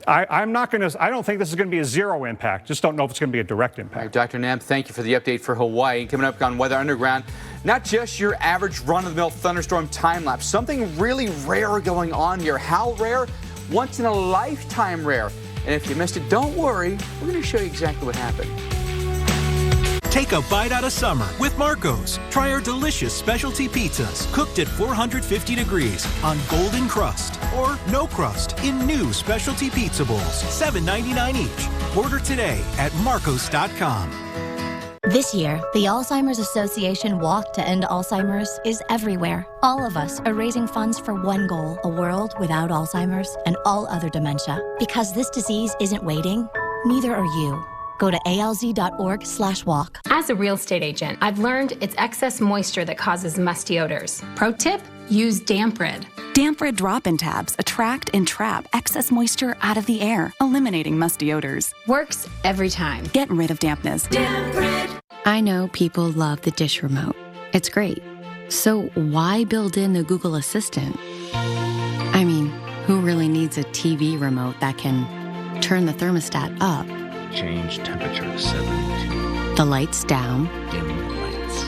I don't think this is going to be a zero impact. Just don't know if it's going to be a direct impact. All right, Dr. Knapp, thank you for the update for Hawaii. Coming up on Weather Underground, not just your average run-of-the-mill thunderstorm time-lapse. Something really rare going on here. How rare? Once in a lifetime rare. And if you missed it, don't worry. We're going to show you exactly what happened. Take a bite out of summer with Marco's. Try our delicious specialty pizzas cooked at 450 degrees on golden crust or no crust in new specialty pizza bowls, $7.99 each. Order today at marcos.com. This year, the Alzheimer's Association Walk to End Alzheimer's is everywhere. All of us are raising funds for one goal, a world without Alzheimer's and all other dementia. Because this disease isn't waiting, neither are you. Go to alz.org/walk. As a real estate agent, I've learned it's excess moisture that causes musty odors. Pro tip, Use Damp Rid. Damp Rid drop-in tabs attract and trap excess moisture out of the air, eliminating musty odors. Works every time. Get rid of dampness. Damp Rid. I know people love the dish remote. It's great. So why build in the Google Assistant? I mean, who really needs a TV remote that can turn the thermostat up, change temperature to 72, the lights down, dim the lights,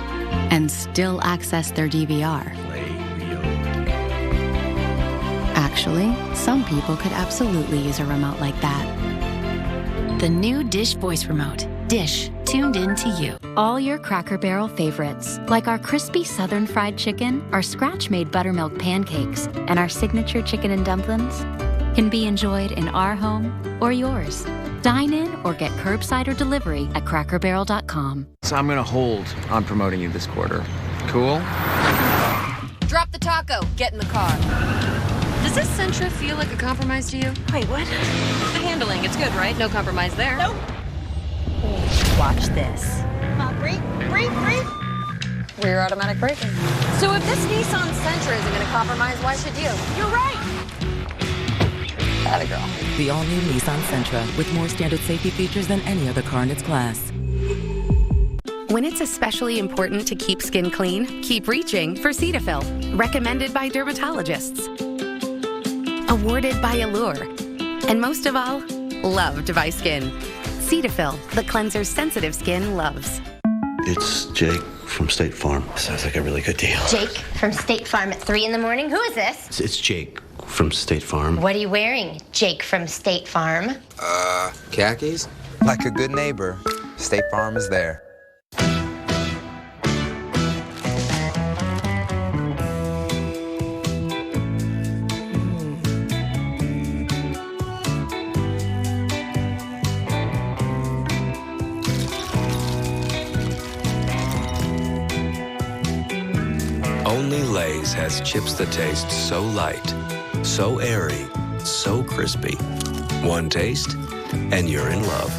and still access their DVR? play Rio? Actually, some people could absolutely use a remote like that. The new Dish Voice Remote. Dish, tuned in to you. All your Cracker Barrel favorites, like our crispy Southern fried chicken, our scratch-made buttermilk pancakes, and our signature chicken and dumplings, can be enjoyed in our home or yours. Dine in or get curbside or delivery at crackerbarrel.com. So I'm gonna hold on promoting you this quarter. Cool? Drop the taco. Get in the car. Does this Sentra feel like a compromise to you? Wait, what? The handling, it's good, right? No compromise there. Nope. Watch this. Come on, breathe. Rear automatic braking. So if this Nissan Sentra isn't gonna compromise, why should you? You're right. Atta girl. The all-new Nissan Sentra, with more standard safety features than any other car in its class. When it's especially important to keep skin clean, keep reaching for Cetaphil. Recommended by dermatologists. Awarded by Allure. And most of all, loved by skin. Cetaphil, the cleanser sensitive skin loves. It's Jake from State Farm. Sounds like a really good deal. Jake from State Farm at 3 in the morning. Who is this? It's Jake from State Farm. What are you wearing, Jake from State Farm? Khakis? Like a good neighbor, State Farm is there. Only Lay's has chips that taste so light, so airy, so crispy. One taste, and you're in love.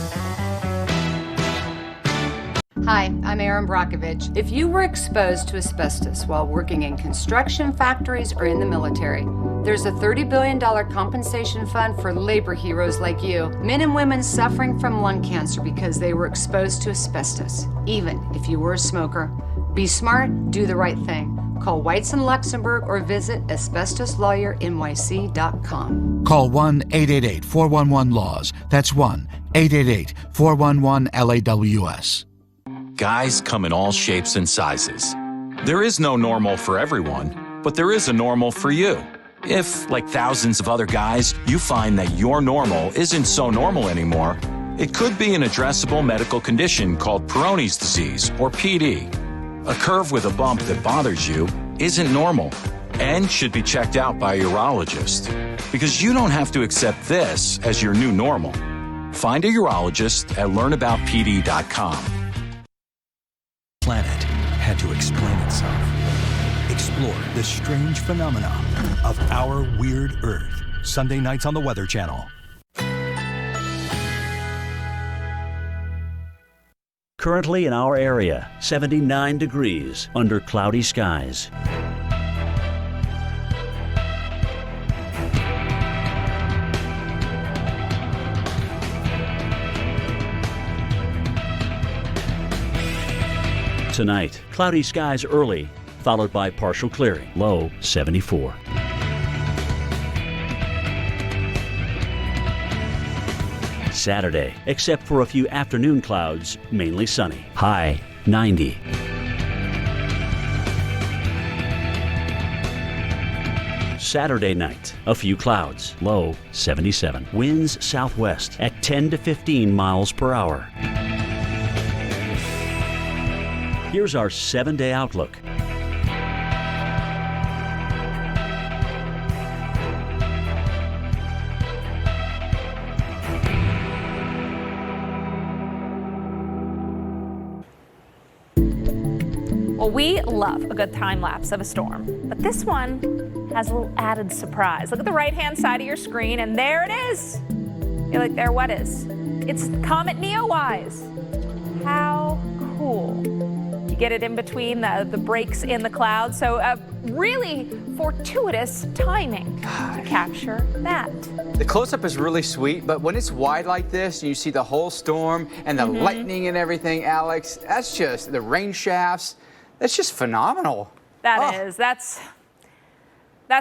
Hi, I'm Erin Brockovich. If you were exposed to asbestos while working in construction factories or in the military, there's a $30 billion compensation fund for labor heroes like you, men and women suffering from lung cancer because they were exposed to asbestos, even if you were a smoker. Be smart, do the right thing. Call Whites and Luxembourg or visit asbestosLawyerNYC.com. Call 1-888-411-LAWS. That's 1-888-411-LAWS. Guys come in all shapes and sizes. There is no normal for everyone, but there is a normal for you. If, like thousands of other guys, you find that your normal isn't so normal anymore, it could be an addressable medical condition called Peyronie's disease, or PD. A curve with a bump that bothers you isn't normal and should be checked out by a urologist, because you don't have to accept this as your new normal. Find a urologist at learnaboutpd.com. Planet had to explain itself. Explore the strange phenomena of our weird Earth. Sunday nights on the Weather Channel. Currently in our area, 79 degrees under cloudy skies. Tonight, cloudy skies early, followed by partial clearing, low 74. Saturday, except for a few afternoon clouds, mainly sunny, high 90. Saturday night, a few clouds, low 77. Winds southwest at 10 to 15 miles per hour. Here's our 7-day outlook. Well, we love a good time lapse of a storm, but this one has a little added surprise. Look at the right-hand side of your screen, and there it is. You're like, there, what is? It's Comet Neowise. How cool. You get it in between the breaks in the clouds. So really fortuitous timing to capture that. The close-up is really sweet, but when it's wide like this, and you see the whole storm and the lightning and everything, Alex, that's just the rain shafts. That's just phenomenal. That's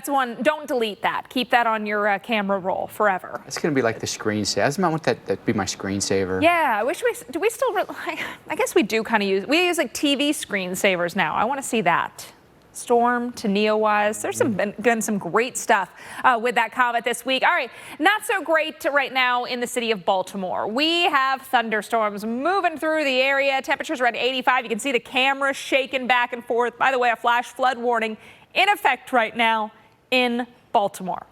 one. Don't delete that. Keep that on your camera roll forever. It's gonna be like the screensaver. I want that to be my screensaver. Yeah, I wish do we still? I guess we do kind of use. We use like TV screensavers now. I want to see that. Storm to Neowise. There's been some great stuff with that comet this week. All right, not so great right now in the city of Baltimore. We have thunderstorms moving through the area. Temperatures are at 85. You can see the camera shaking back and forth. By the way, a flash flood warning in effect right now in Baltimore.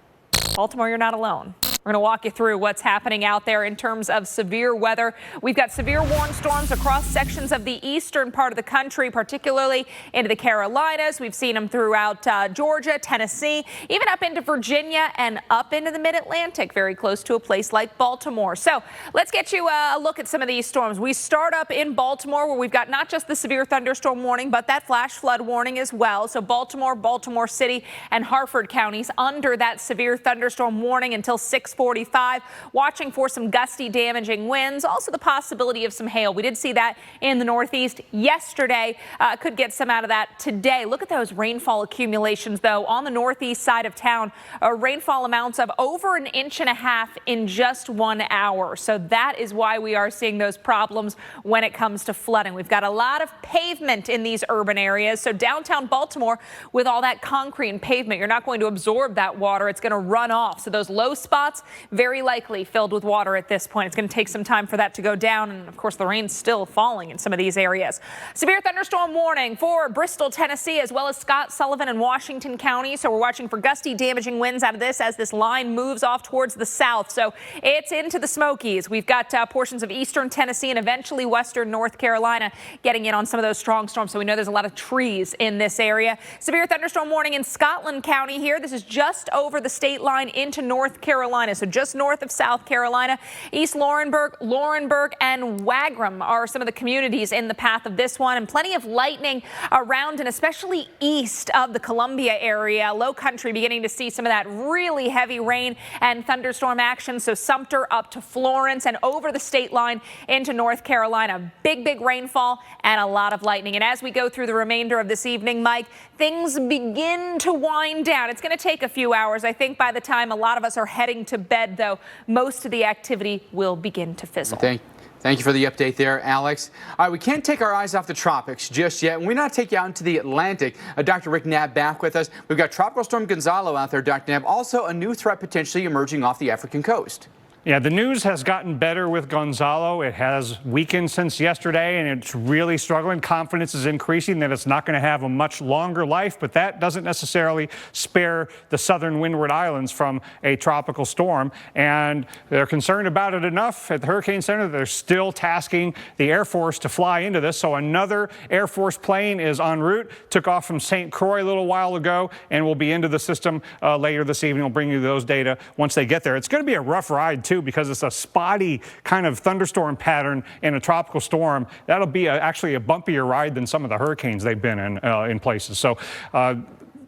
Baltimore, you're not alone. We're going to walk you through what's happening out there in terms of severe weather. We've got severe warm storms across sections of the eastern part of the country, particularly into the Carolinas. We've seen them throughout Georgia, Tennessee, even up into Virginia and up into the mid-Atlantic, very close to a place like Baltimore. So let's get you a look at some of these storms. We start up in Baltimore, where we've got not just the severe thunderstorm warning, but that flash flood warning as well. So Baltimore, Baltimore City, and Harford counties under that severe thunderstorm warning until 6:45, watching for some gusty, damaging winds. Also the possibility of some hail. We did see that in the Northeast yesterday. Could get some out of that today. Look at those rainfall accumulations, though, on the northeast side of town. Rainfall amounts of over 1.5 inches in just 1 hour. So that is why we are seeing those problems when it comes to flooding. We've got a lot of pavement in these urban areas. So downtown Baltimore, with all that concrete and pavement, you're not going to absorb that water. It's going to run off. So those low spots, very likely filled with water at this point. It's going to take some time for that to go down. And of course, the rain's still falling in some of these areas. Severe thunderstorm warning for Bristol, Tennessee, as well as Scott, Sullivan, and Washington counties. So we're watching for gusty, damaging winds out of this as this line moves off towards the south. So it's into the Smokies. We've got portions of eastern Tennessee and eventually western North Carolina getting in on some of those strong storms. So we know there's a lot of trees in this area. Severe thunderstorm warning in Scotland County here. This is just over the state line into North Carolina. So just north of South Carolina. East Laurinburg, and Wagram are some of the communities in the path of this one, and plenty of lightning around and especially east of the Columbia area. Low country beginning to see some of that really heavy rain and thunderstorm action. So Sumter up to Florence and over the state line into North Carolina. Big rainfall and a lot of lightning. And as we go through the remainder of this evening, Mike, things begin to wind down. It's going to take a few hours. I think by the time a lot of us are heading to bed, though, most of the activity will begin to fizzle. Thank you for the update there, Alex. All right, we can't take our eyes off the tropics just yet. And we're not take you out into the Atlantic. Dr. Rick Knapp back with us. We've got Tropical Storm Gonzalo out there, Dr. Knapp. Also, a new threat potentially emerging off the African coast. Yeah, the news has gotten better with Gonzalo. It has weakened since yesterday, and it's really struggling. Confidence is increasing that it's not going to have a much longer life, but that doesn't necessarily spare the southern Windward Islands from a tropical storm. And they're concerned about it enough at the Hurricane Center that they're still tasking the Air Force to fly into this. So another Air Force plane is en route, took off from St. Croix a little while ago, and will be into the system later this evening. We'll bring you those data once they get there. It's going to be a rough ride, too, because it's a spotty kind of thunderstorm pattern in a tropical storm. That'll be actually a bumpier ride than some of the hurricanes they've been in places. So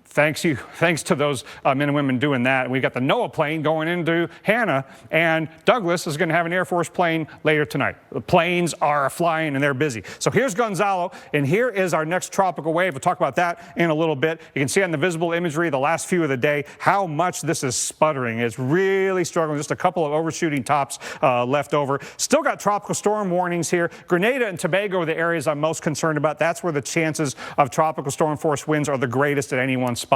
thanks to those men and women doing that. We got the NOAA plane going into Hanna, and Douglas is going to have an Air Force plane later tonight. The planes are flying and they're busy. So here's Gonzalo, and here is our next tropical wave. We'll talk about that in a little bit. You can see on the visible imagery the last few of the day how much this is sputtering. It's really struggling. Just a couple of overshooting tops left over. Still got tropical storm warnings here. Grenada and Tobago are the areas I'm most concerned about. That's where the chances of tropical storm force winds are the greatest at any one spot.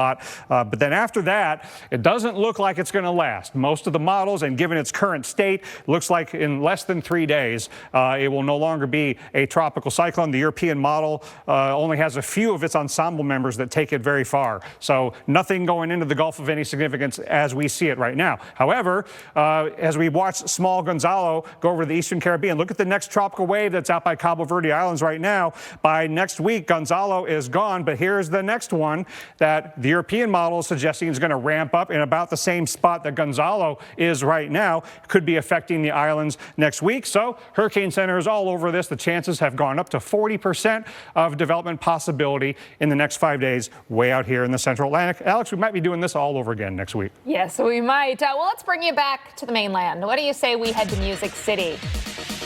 But then after that, it doesn't look like it's going to last. Most of the models, and given its current state, looks like in less than 3 days, it will no longer be a tropical cyclone. The European model only has a few of its ensemble members that take it very far. So nothing going into the Gulf of any significance as we see it right now. However, as we watch small Gonzalo go over the eastern Caribbean, look at the next tropical wave that's out by Cabo Verde Islands right now. By next week, Gonzalo is gone, but here's the next one that that the European model is suggesting is going to ramp up in about the same spot that Gonzalo is right now. Could be affecting the islands next week. So Hurricane Center is all over this. The chances have gone up to 40% of development possibility in the next 5 days way out here in the Central Atlantic. Alex, we might be doing this all over again next week. Yes, we might. Well, let's bring you back to the mainland. What do you say we head to Music City?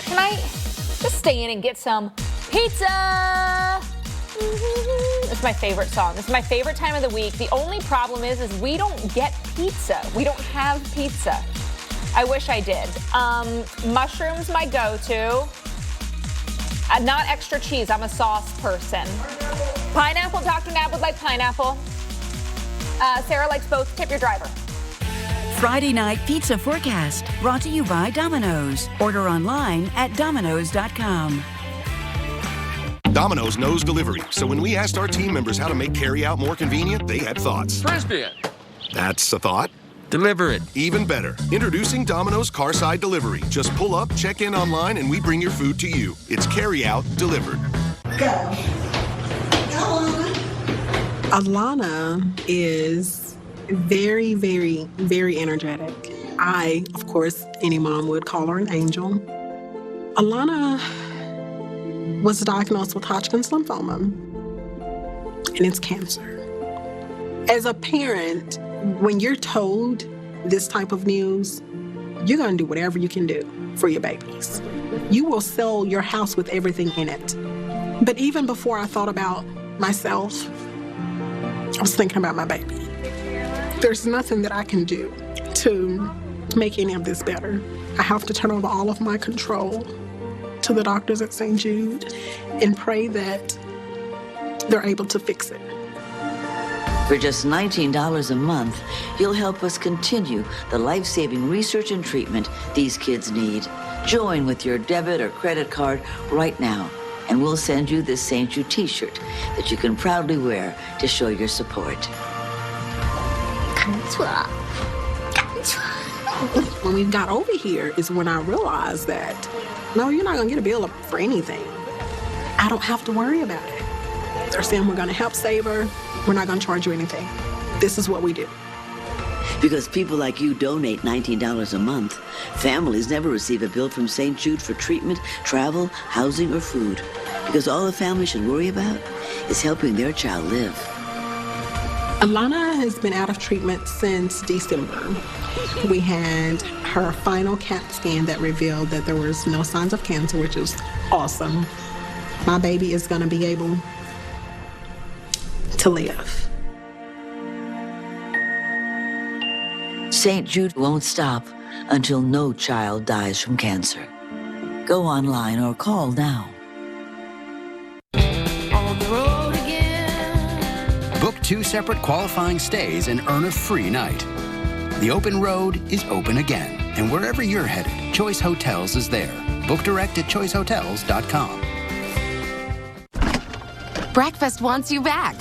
Tonight, just stay in and get some pizza. It's my favorite song. This is my favorite time of the week. The only problem is we don't get pizza. We don't have pizza. I wish I did. Mushrooms, my go-to. Not extra cheese. I'm a sauce person. Pineapple, Dr. Nab would like pineapple. Sarah likes both. Tip your driver. Friday night pizza forecast brought to you by Domino's. Order online at Domino's.com. Domino's knows delivery, so when we asked our team members how to make carry-out more convenient, they had thoughts. Frisbee it. That's a thought. Deliver it. Even better. Introducing Domino's Carside Delivery. Just pull up, check in online, and we bring your food to you. It's carry-out delivered. Go. Alana is very, very, very energetic. I, of course, any mom would call her an angel. Alana was diagnosed with Hodgkin's lymphoma, and it's cancer. As a parent, when you're told this type of news, you're gonna do whatever you can do for your babies. You will sell your house with everything in it. But even before I thought about myself, I was thinking about my baby. There's nothing that I can do to make any of this better. I have to turn over all of my control to the doctors at St. Jude and pray that they're able to fix it. For just $19 a month, you'll help us continue the life-saving research and treatment these kids need. Join with your debit or credit card right now, and we'll send you this St. Jude t-shirt that you can proudly wear to show your support. When we got over here is when I realized that, no, you're not gonna get a bill for anything. I don't have to worry about it. They're saying we're gonna help save her. We're not gonna charge you anything. This is what we do. Because people like you donate $19 a month, families never receive a bill from St. Jude for treatment, travel, housing, or food. Because all a family should worry about is helping their child live. Alana has been out of treatment since December. We had her final CAT scan that revealed that there was no signs of cancer, which is awesome. My baby is gonna be able to live. St. Jude won't stop until no child dies from cancer. Go online or call now. Book 2 separate qualifying stays and earn a free night. The open road is open again, and wherever you're headed, Choice Hotels is there. Book direct at choicehotels.com. Breakfast wants you back.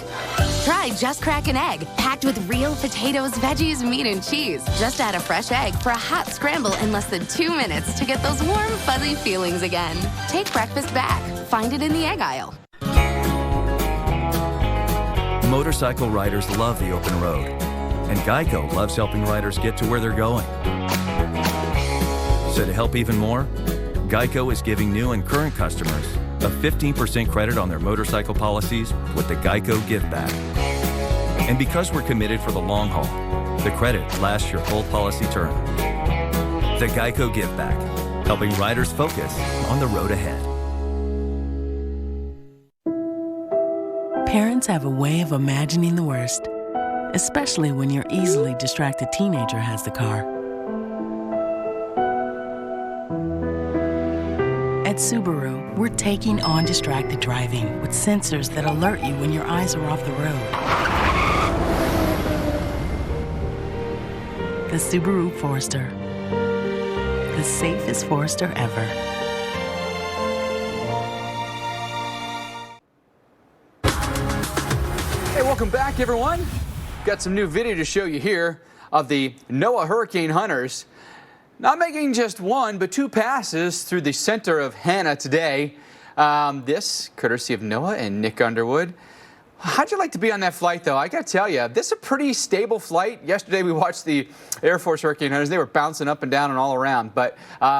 Try Just Crack an Egg, packed with real potatoes, veggies, meat, and cheese. Just add a fresh egg for a hot scramble in less than 2 minutes to get those warm, fuzzy feelings again. Take breakfast back. Find it in the egg aisle. Motorcycle riders love the open road, and Geico loves helping riders get to where they're going. So to help even more, Geico is giving new and current customers a 15% credit on their motorcycle policies with the Geico Give Back. And because we're committed for the long haul, the credit lasts your full policy term. The Geico Give Back, helping riders focus on the road ahead. Parents have a way of imagining the worst, especially when your easily distracted teenager has the car. At Subaru, we're taking on distracted driving with sensors that alert you when your eyes are off the road. The Subaru Forester. The safest Forester ever. Hey, welcome back, everyone. Got some new video to show you here of the NOAA hurricane hunters. Not making just one, but two passes through the center of Hanna today. This, courtesy of NOAA and Nick Underwood. How'd you like to be on that flight, though? I got to tell you, this is a pretty stable flight. Yesterday, we watched the Air Force Hurricane Hunters. They were bouncing up and down and all around. But,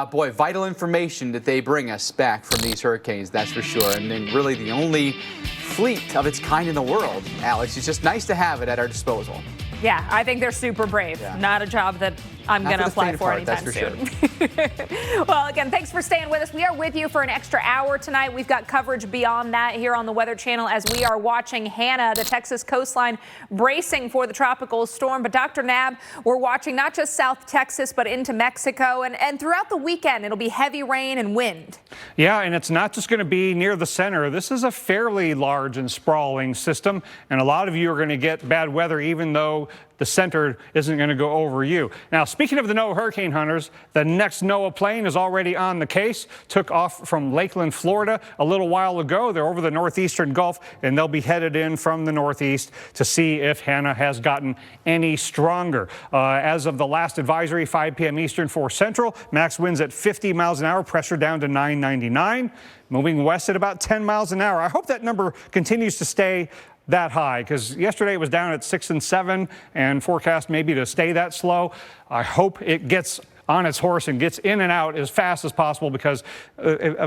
boy, vital information that they bring us back from these hurricanes, that's for sure. And then really the only fleet of its kind in the world, Alex. It's just nice to have it at our disposal. Yeah, I think they're super brave. Yeah. Not a job that I'm going to apply for anytime soon. Sure. Well, again, thanks for staying with us. We are with you for an extra hour tonight. We've got coverage beyond that here on the Weather Channel as we are watching Hanna, the Texas coastline, bracing for the tropical storm. But Dr. Nab, we're watching not just South Texas, but into Mexico. And throughout the weekend, it'll be heavy rain and wind. Yeah, and it's not just going to be near the center. This is a fairly large and sprawling system, and a lot of you are going to get bad weather even though the center isn't going to go over you. Now, speaking of the NOAA hurricane hunters, the next NOAA plane is already on the case. Took off from Lakeland, Florida a little while ago. They're over the northeastern Gulf, and they'll be headed in from the northeast to see if Hanna has gotten any stronger. As of the last advisory, 5 p.m. Eastern, 4 Central, max winds at 50 miles an hour, pressure down to 999, moving west at about 10 miles an hour. I hope that number continues to stay that high, because yesterday it was down at 6 and 7 and forecast maybe to stay that slow. I hope it gets on its horse and gets in and out as fast as possible, because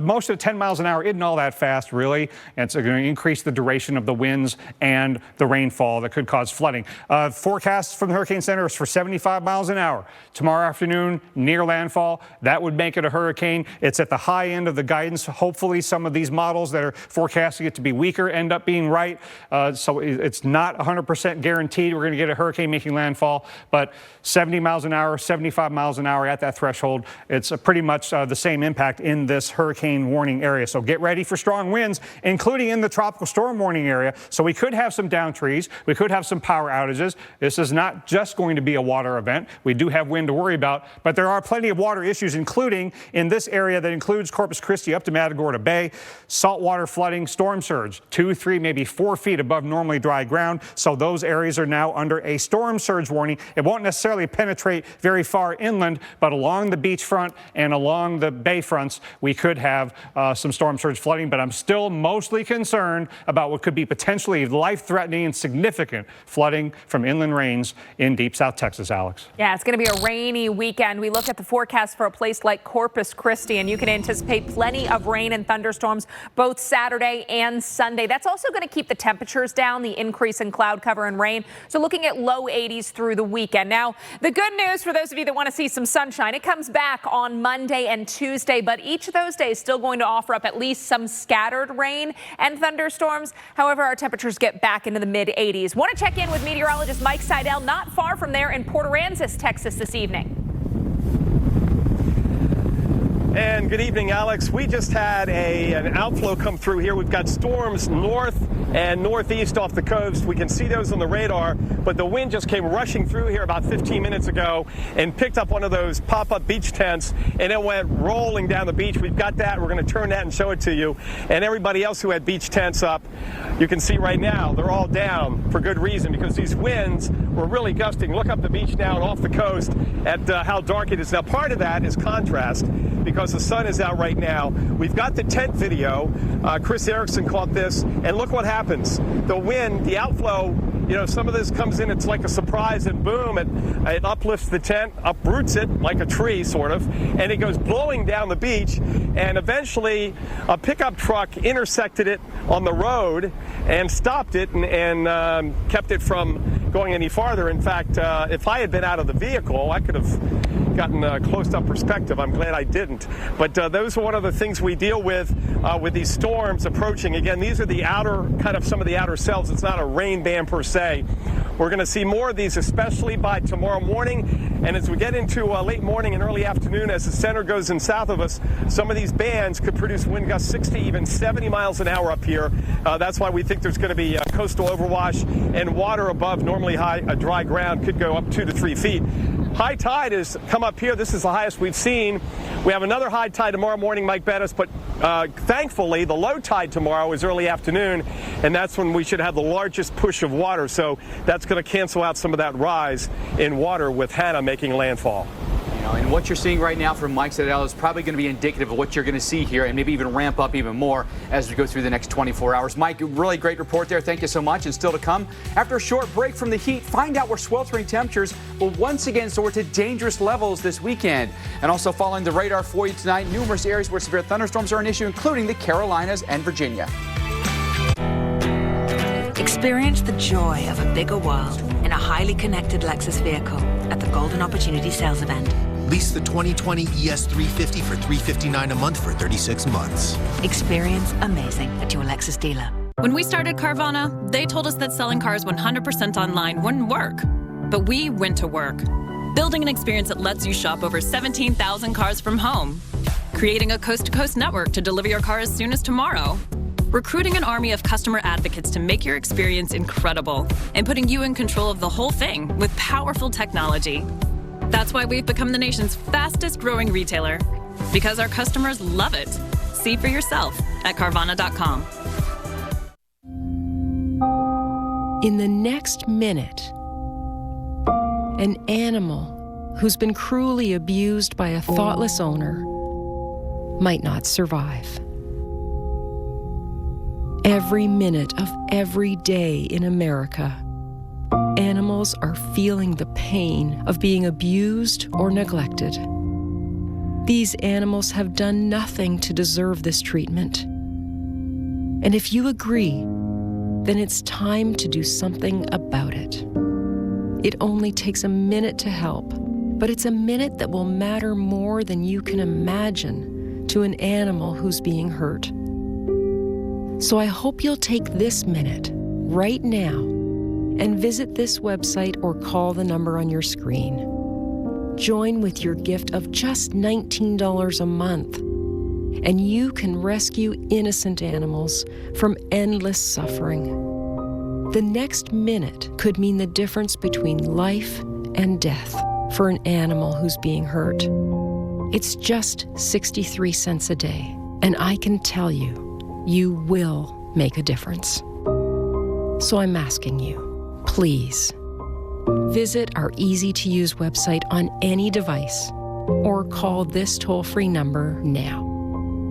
most of 10 miles an hour isn't all that fast, really. And it's going to increase the duration of the winds and the rainfall that could cause flooding. Forecasts from the Hurricane Center is for 75 miles an hour tomorrow afternoon near landfall. That would make it a hurricane. It's at the high end of the guidance. Hopefully some of these models that are forecasting it to be weaker end up being right. So it's not 100% guaranteed we're going to get a hurricane making landfall, but 70 miles an hour, 75 miles an hour at that threshold, it's pretty much the same impact in this hurricane warning area. So get ready for strong winds, including in the tropical storm warning area. So we could have some down trees. We could have some power outages. This is not just going to be a water event. We do have wind to worry about, but there are plenty of water issues, including in this area that includes Corpus Christi up to Matagorda Bay, saltwater flooding, storm surge, 2, 3, maybe 4 feet above normally dry ground. So those areas are now under a storm surge warning. It won't necessarily penetrate very far inland, but along the beachfront and along the bay fronts, we could have some storm surge flooding. But I'm still mostly concerned about what could be potentially life-threatening and significant flooding from inland rains in deep South Texas, Alex. Yeah, it's going to be a rainy weekend. We look at the forecast for a place like Corpus Christi, and you can anticipate plenty of rain and thunderstorms both Saturday and Sunday. That's also going to keep the temperatures down, the increase in cloud cover and rain. So looking at low 80s through the weekend. Now, the good news for those of you that want to see some sunshine, it comes back on Monday and Tuesday, but each of those days still going to offer up at least some scattered rain and thunderstorms. However, our temperatures get back into the mid 80s. Want to check in with meteorologist Mike Seidel, not far from there in Port Aransas, Texas this evening. And good evening, Alex. We just had an outflow come through here. We've got storms north and northeast off the coast. We can see those on the radar, but the wind just came rushing through here about 15 minutes ago and picked up one of those pop-up beach tents, and it went rolling down the beach. We've got that. We're going to turn that and show it to you. And everybody else who had beach tents up, you can see right now, they're all down for good reason, because these winds were really gusting. Look up the beach now and off the coast at how dark it is. Now, part of that is contrast, because the sun is out right now. We've got the tent video. Chris Erickson caught this, and look what happens. The wind, the outflow, you know, some of this comes in, it's like a surprise, and boom, it uplifts the tent, uproots it like a tree, sort of, and it goes blowing down the beach, and eventually a pickup truck intersected it on the road and stopped it and kept it from going any farther. In fact, if I had been out of the vehicle, I could have gotten a close-up perspective. I'm glad I didn't. But those are one of the things we deal with these storms approaching. Again, these are the outer, kind of some of the outer cells. It's not a rain band per se. We're going to see more of these, especially by tomorrow morning. And as we get into late morning and early afternoon, as the center goes in south of us, some of these bands could produce wind gusts 60, even 70 miles an hour up here. That's why we think there's going to be coastal overwash, and water above normally high dry ground could go up 2 to 3 feet. High tide has come up here. This is the highest we've seen. We have another high tide tomorrow morning, Mike Bettis, but thankfully the low tide tomorrow is early afternoon, and that's when we should have the largest push of water. So that's going to cancel out some of that rise in water with Hanna making landfall. And what you're seeing right now from Mike Sedell is probably going to be indicative of what you're going to see here and maybe even ramp up even more as we go through the next 24 hours. Mike, really great report there. Thank you so much. And still to come, after a short break from the heat, find out where sweltering temperatures will once again soar to dangerous levels this weekend. And also following the radar for you tonight, numerous areas where severe thunderstorms are an issue, including the Carolinas and Virginia. Experience the joy of a bigger world in a highly connected Lexus vehicle at the Golden Opportunity Sales Event. Lease the 2020 ES350 for $359 a month for 36 months. Experience amazing at your Lexus dealer. When we started Carvana, they told us that selling cars 100% online wouldn't work. But we went to work, building an experience that lets you shop over 17,000 cars from home, creating a coast-to-coast network to deliver your car as soon as tomorrow, recruiting an army of customer advocates to make your experience incredible, and putting you in control of the whole thing with powerful technology. That's why we've become the nation's fastest growing retailer, because our customers love it. See for yourself at Carvana.com. In the next minute, an animal who's been cruelly abused by a thoughtless owner might not survive. Every minute of every day in America, animals are feeling the pain of being abused or neglected. These animals have done nothing to deserve this treatment. And if you agree, then it's time to do something about it. It only takes a minute to help, but it's a minute that will matter more than you can imagine to an animal who's being hurt. So I hope you'll take this minute, right now, and visit this website or call the number on your screen. Join with your gift of just $19 a month, and you can rescue innocent animals from endless suffering. The next minute could mean the difference between life and death for an animal who's being hurt. It's just 63 cents a day, and I can tell you, you will make a difference. So I'm asking you, please, visit our easy-to-use website on any device or call this toll-free number now.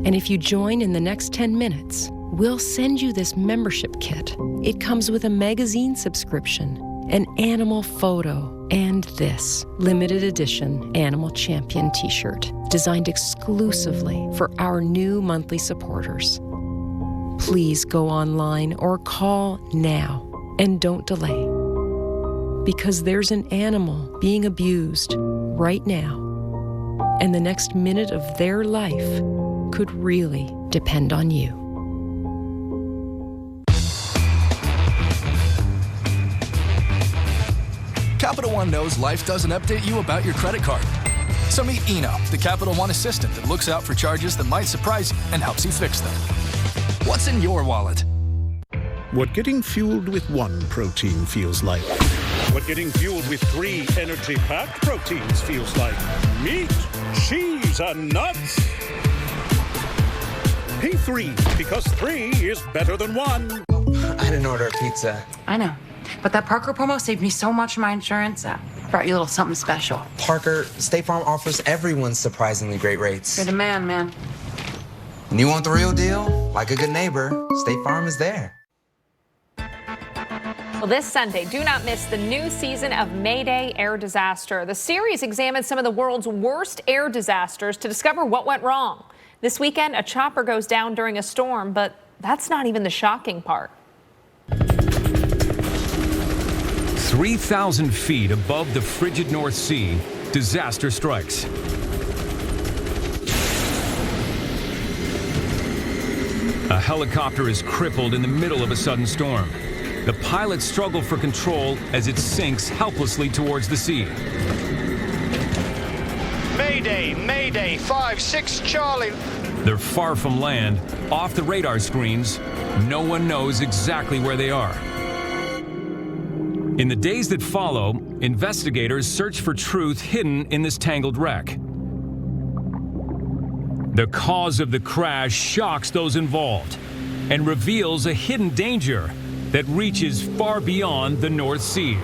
And if you join in the next 10 minutes, we'll send you this membership kit. It comes with a magazine subscription, an animal photo, and this limited edition Animal Champion t-shirt designed exclusively for our new monthly supporters. Please go online or call now and don't delay, because there's an animal being abused right now, and the next minute of their life could really depend on you. Capital One knows life doesn't update you about your credit card. So meet Eno, the Capital One assistant that looks out for charges that might surprise you and helps you fix them. What's in your wallet? What getting fueled with one protein feels like. What getting fueled with 3 energy-packed proteins feels like. Meat, cheese, and nuts. Pay 3, because 3 is better than 1. I didn't order a pizza. I know. But that Parker promo saved me so much in my insurance. Brought you a little something special. Parker, State Farm offers everyone surprisingly great rates. You're the man. And you want the real deal? Like a good neighbor, State Farm is there. Well, this Sunday, do not miss the new season of Mayday Air Disaster. The series examines some of the world's worst air disasters to discover what went wrong. This weekend, a chopper goes down during a storm, but that's not even the shocking part. 3,000 feet above the frigid North Sea, disaster strikes. A helicopter is crippled in the middle of a sudden storm. The pilots struggle for control as it sinks helplessly towards the sea. Mayday, Mayday, 5-6 Charlie. They're far from land, off the radar screens. No one knows exactly where they are. In the days that follow, investigators search for truth hidden in this tangled wreck. The cause of the crash shocks those involved and reveals a hidden danger that reaches far beyond the North Sea.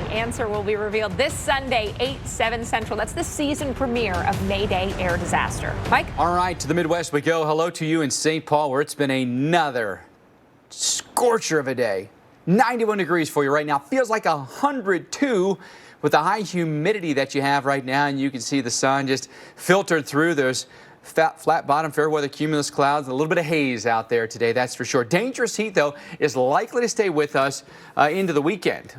The answer will be revealed this Sunday, 8/7 Central. That's the season premiere of Mayday Air Disaster. Mike? All right, to the Midwest we go. Hello to you in St. Paul, where it's been another scorcher of a day. 91 degrees for you right now. Feels like 102 with the high humidity that you have right now, and you can see the sun just filtered through those flat bottom fair weather cumulus clouds, and a little bit of haze out there today, that's for sure. Dangerous heat, though, is likely to stay with us into the weekend.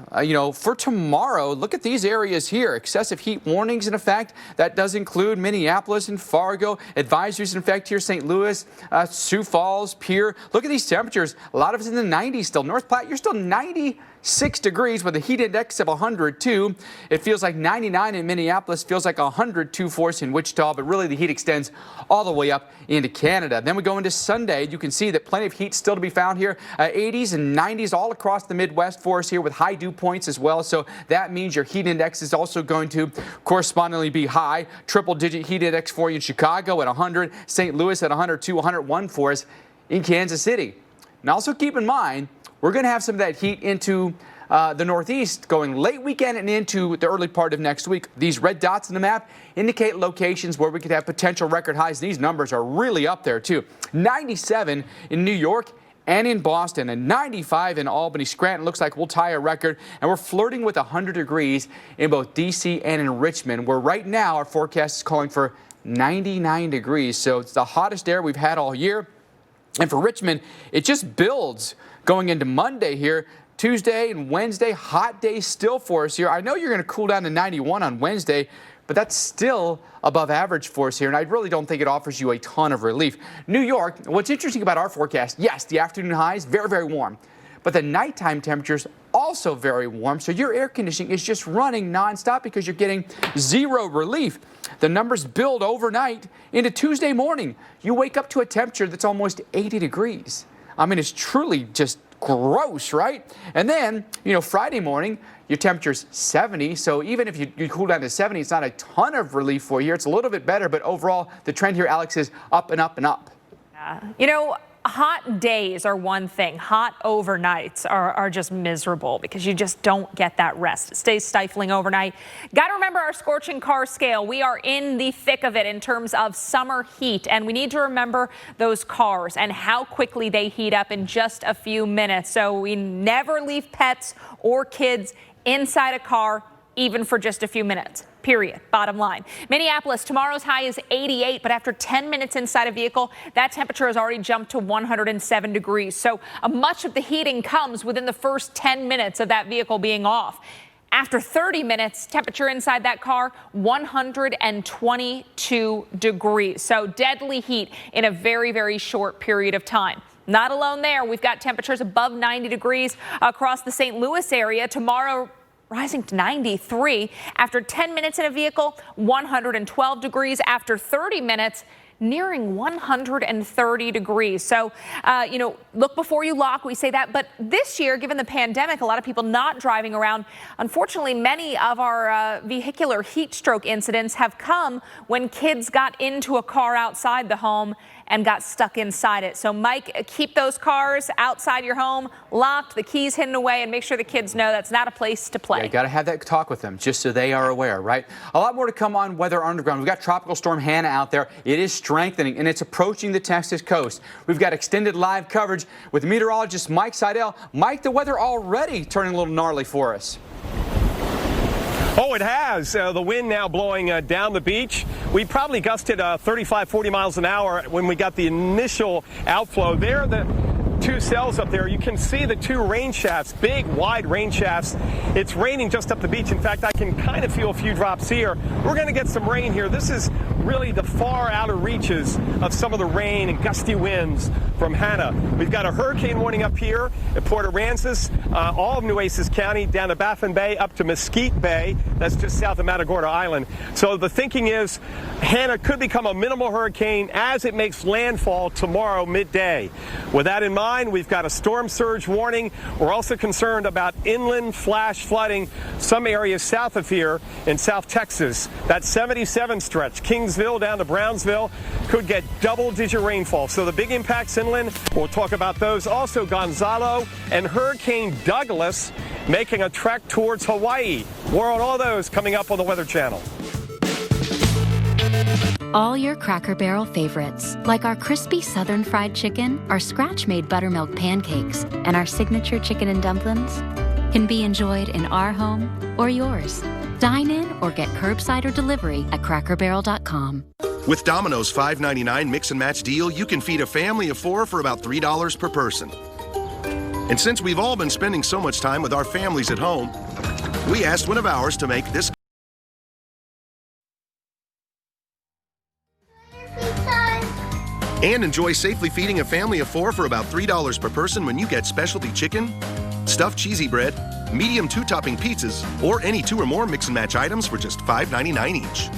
For tomorrow, look at these areas here. Excessive heat warnings in effect. That does include Minneapolis and Fargo. Advisories in effect here, St. Louis, Sioux Falls, Pierre. Look at these temperatures. A lot of it's in the 90s still. North Platte, you're still 96 degrees with a heat index of 102. It feels like 99 in Minneapolis, feels like 102 for us in Wichita, but really the heat extends all the way up into Canada. Then we go into Sunday. You can see that plenty of heat still to be found here. 80s and 90s all across the Midwest for us here with high dew points as well. So that means your heat index is also going to correspondingly be high. Triple-digit heat index for you in Chicago at 100, St. Louis at 102, 101 for us in Kansas City. And also keep in mind, we're going to have some of that heat into the Northeast going late weekend and into the early part of next week. These red dots on the map indicate locations where we could have potential record highs. These numbers are really up there, too. 97 in New York and in Boston, and 95 in Albany. Scranton looks like we'll tie a record, and we're flirting with 100 degrees in both D.C. and in Richmond, where right now our forecast is calling for 99 degrees. So it's the hottest air we've had all year. And for Richmond, it just builds going into Monday here. Tuesday and Wednesday, hot days still for us here. I know you're going to cool down to 91 on Wednesday, but that's still above average for us here, and I really don't think it offers you a ton of relief. New York, what's interesting about our forecast, yes, the afternoon highs, very, very warm, but the nighttime temperatures also very warm, so your air conditioning is just running nonstop because you're getting zero relief. The numbers build overnight into Tuesday morning. You wake up to a temperature that's almost 80 degrees. I mean, it's truly just gross, right? And then, Friday morning, your temperature's 70. So even if you cool down to 70, it's not a ton of relief for you. It's a little bit better, but overall, the trend here, Alex, is up and up and up. Hot days are one thing. Hot overnights are just miserable because you just don't get that rest. It stays stifling overnight. Got to remember our scorching car scale. We are in the thick of it in terms of summer heat, and we need to remember those cars and how quickly they heat up in just a few minutes. So we never leave pets or kids inside a car, even for just a few minutes. Period. Bottom line. Minneapolis, tomorrow's high is 88, but after 10 minutes inside a vehicle, that temperature has already jumped to 107 degrees. So much of the heating comes within the first 10 minutes of that vehicle being off. After 30 minutes, temperature inside that car, 122 degrees. So deadly heat in a very, very short period of time. Not alone there. We've got temperatures above 90 degrees across the St. Louis area. Tomorrow, rising to 93. After 10 minutes in a vehicle, 112 degrees. After 30 minutes, nearing 130 degrees. So, look before you lock. We say that. But this year, given the pandemic, a lot of people not driving around. Unfortunately, many of our vehicular heat stroke incidents have come when kids got into a car outside the home and got stuck inside it. So, Mike, keep those cars outside your home locked, the keys hidden away, and make sure the kids know that's not a place to play. Yeah, you got to have that talk with them just so they are aware, right? A lot more to come on Weather Underground. We've got Tropical Storm Hanna out there. It is strengthening, and it's approaching the Texas coast. We've got extended live coverage with meteorologist Mike Seidel. Mike, the weather already turning a little gnarly for us. Oh, it has. The wind now blowing down the beach. We probably gusted 35, 40 miles an hour when we got the initial outflow. There are the two cells up there. You can see the two rain shafts, big, wide rain shafts. It's raining just up the beach. In fact, I can kind of feel a few drops here. We're going to get some rain here. This is really the far outer reaches of some of the rain and gusty winds from Hanna. We've got a hurricane warning up here at Port Aransas, all of Nueces County, down to Baffin Bay, up to Mesquite Bay. That's just south of Matagorda Island. So the thinking is Hanna could become a minimal hurricane as it makes landfall tomorrow midday. With that in mind, we've got a storm surge warning. We're also concerned about inland flash flooding some areas south of here in South Texas. That 77 stretch, Kings Gainesville down to Brownsville could get double-digit rainfall. So the big impacts inland, we'll talk about those. Also, Gonzalo and Hurricane Douglas making a trek towards Hawaii. More on all those coming up on the Weather Channel. All your Cracker Barrel favorites, like our crispy Southern fried chicken, our scratch-made buttermilk pancakes, and our signature chicken and dumplings, can be enjoyed in our home or yours. Dine in or get curbside or delivery at crackerbarrel.com. With Domino's $5.99 mix and match deal, you can feed a family of 4 for about $3 per person. And since we've all been spending so much time with our families at home, we asked one of ours to make this. And enjoy safely feeding a family of 4 for about $3 per person when you get specialty chicken, stuffed cheesy bread, medium 2-topping pizzas, or any 2 or more mix and match items for just $5.99 each.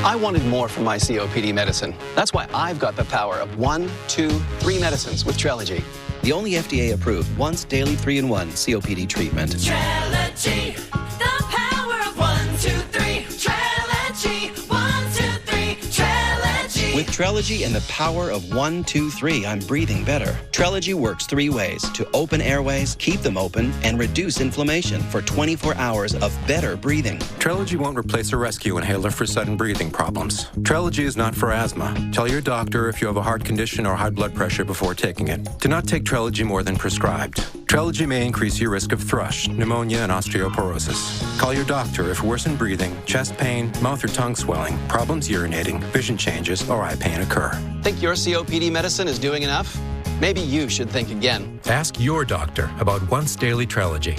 I wanted more from my COPD medicine. That's why I've got the power of 1, 2, 3 medicines with Trelegy. The only FDA-approved once-daily 3-in-1 COPD treatment. Trelegy, the power of 1, 2, 3. Trelegy, 1, 2, 3. Trelegy. With Trelegy and the power of 1, 2, 3, I'm breathing better. Trelegy works 3 ways to open airways, keep them open, and reduce inflammation for 24 hours of better breathing. Trelegy won't replace a rescue inhaler for sudden breathing problems. Trelegy is not for asthma. Tell your doctor if you have a heart condition or high blood pressure before taking it. Do not take Trelegy more than prescribed. Trelegy may increase your risk of thrush, pneumonia, and osteoporosis. Call your doctor if worsened breathing, chest pain, mouth or tongue swelling, problems urinating, vision changes, or eye pain occur. Think your COPD medicine is doing enough? Maybe you should think again. Ask your doctor about once daily Trelegy.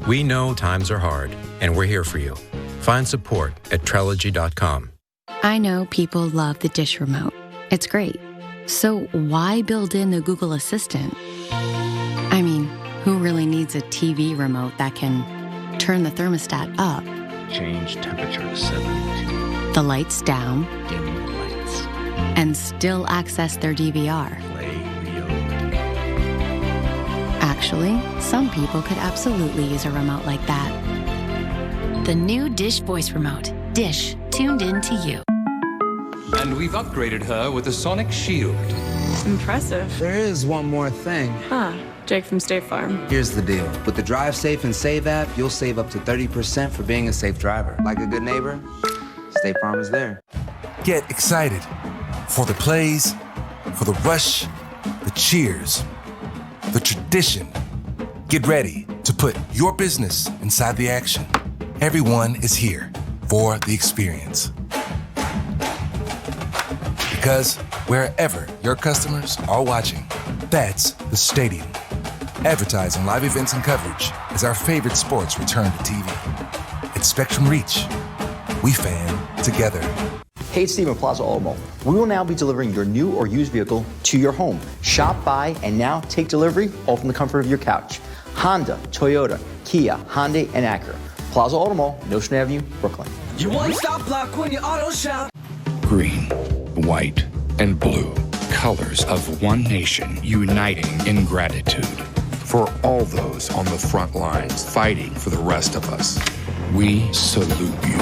We know times are hard, and we're here for you. Find support at Trelegy.com. I know people love the dish remote. It's great. So why build in the Google Assistant? I mean, who really needs a TV remote that can turn the thermostat up, change temperature to 70, the lights down, dim the lights, and still access their DVR? play Rio? Actually, some people could absolutely use a remote like that. The new Dish Voice Remote. Dish, tuned in to you. And we've upgraded her with a sonic shield. Impressive. There is one more thing. Huh. Jake from State Farm. Here's the deal. With the Drive Safe and Save app, you'll save up to 30% for being a safe driver. Like a good neighbor, State Farm is there. Get excited for the plays, for the rush, the cheers, the tradition. Get ready to put your business inside the action. Everyone is here for the experience. Because wherever your customers are watching, that's the stadium. Advertising live events and coverage as our favorite sports return to TV. At Spectrum Reach, we fan together. Hey, it's Steve at Plaza Automall. We will now be delivering your new or used vehicle to your home. Shop, buy, and now take delivery all from the comfort of your couch. Honda, Toyota, Kia, Hyundai, and Acura. Plaza Automall, Notion Avenue, Brooklyn. You one-stop block when you auto shop. Green, white, and blue. Colors of one nation uniting in gratitude. For all those on the front lines fighting for the rest of us, we salute you.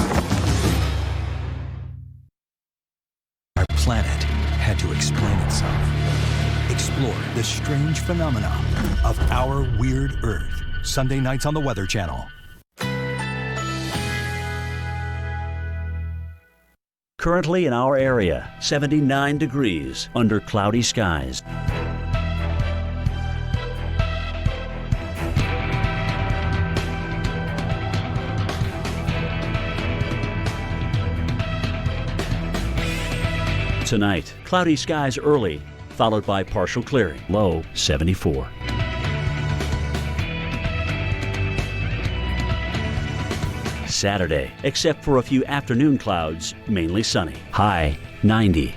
Our planet had to explain itself. Explore the strange phenomena of our weird Earth. Sunday nights on the Weather Channel. Currently in our area, 79 degrees under cloudy skies. Tonight, cloudy skies early, followed by partial clearing, low 74. Saturday, except for a few afternoon clouds, mainly sunny, high 90.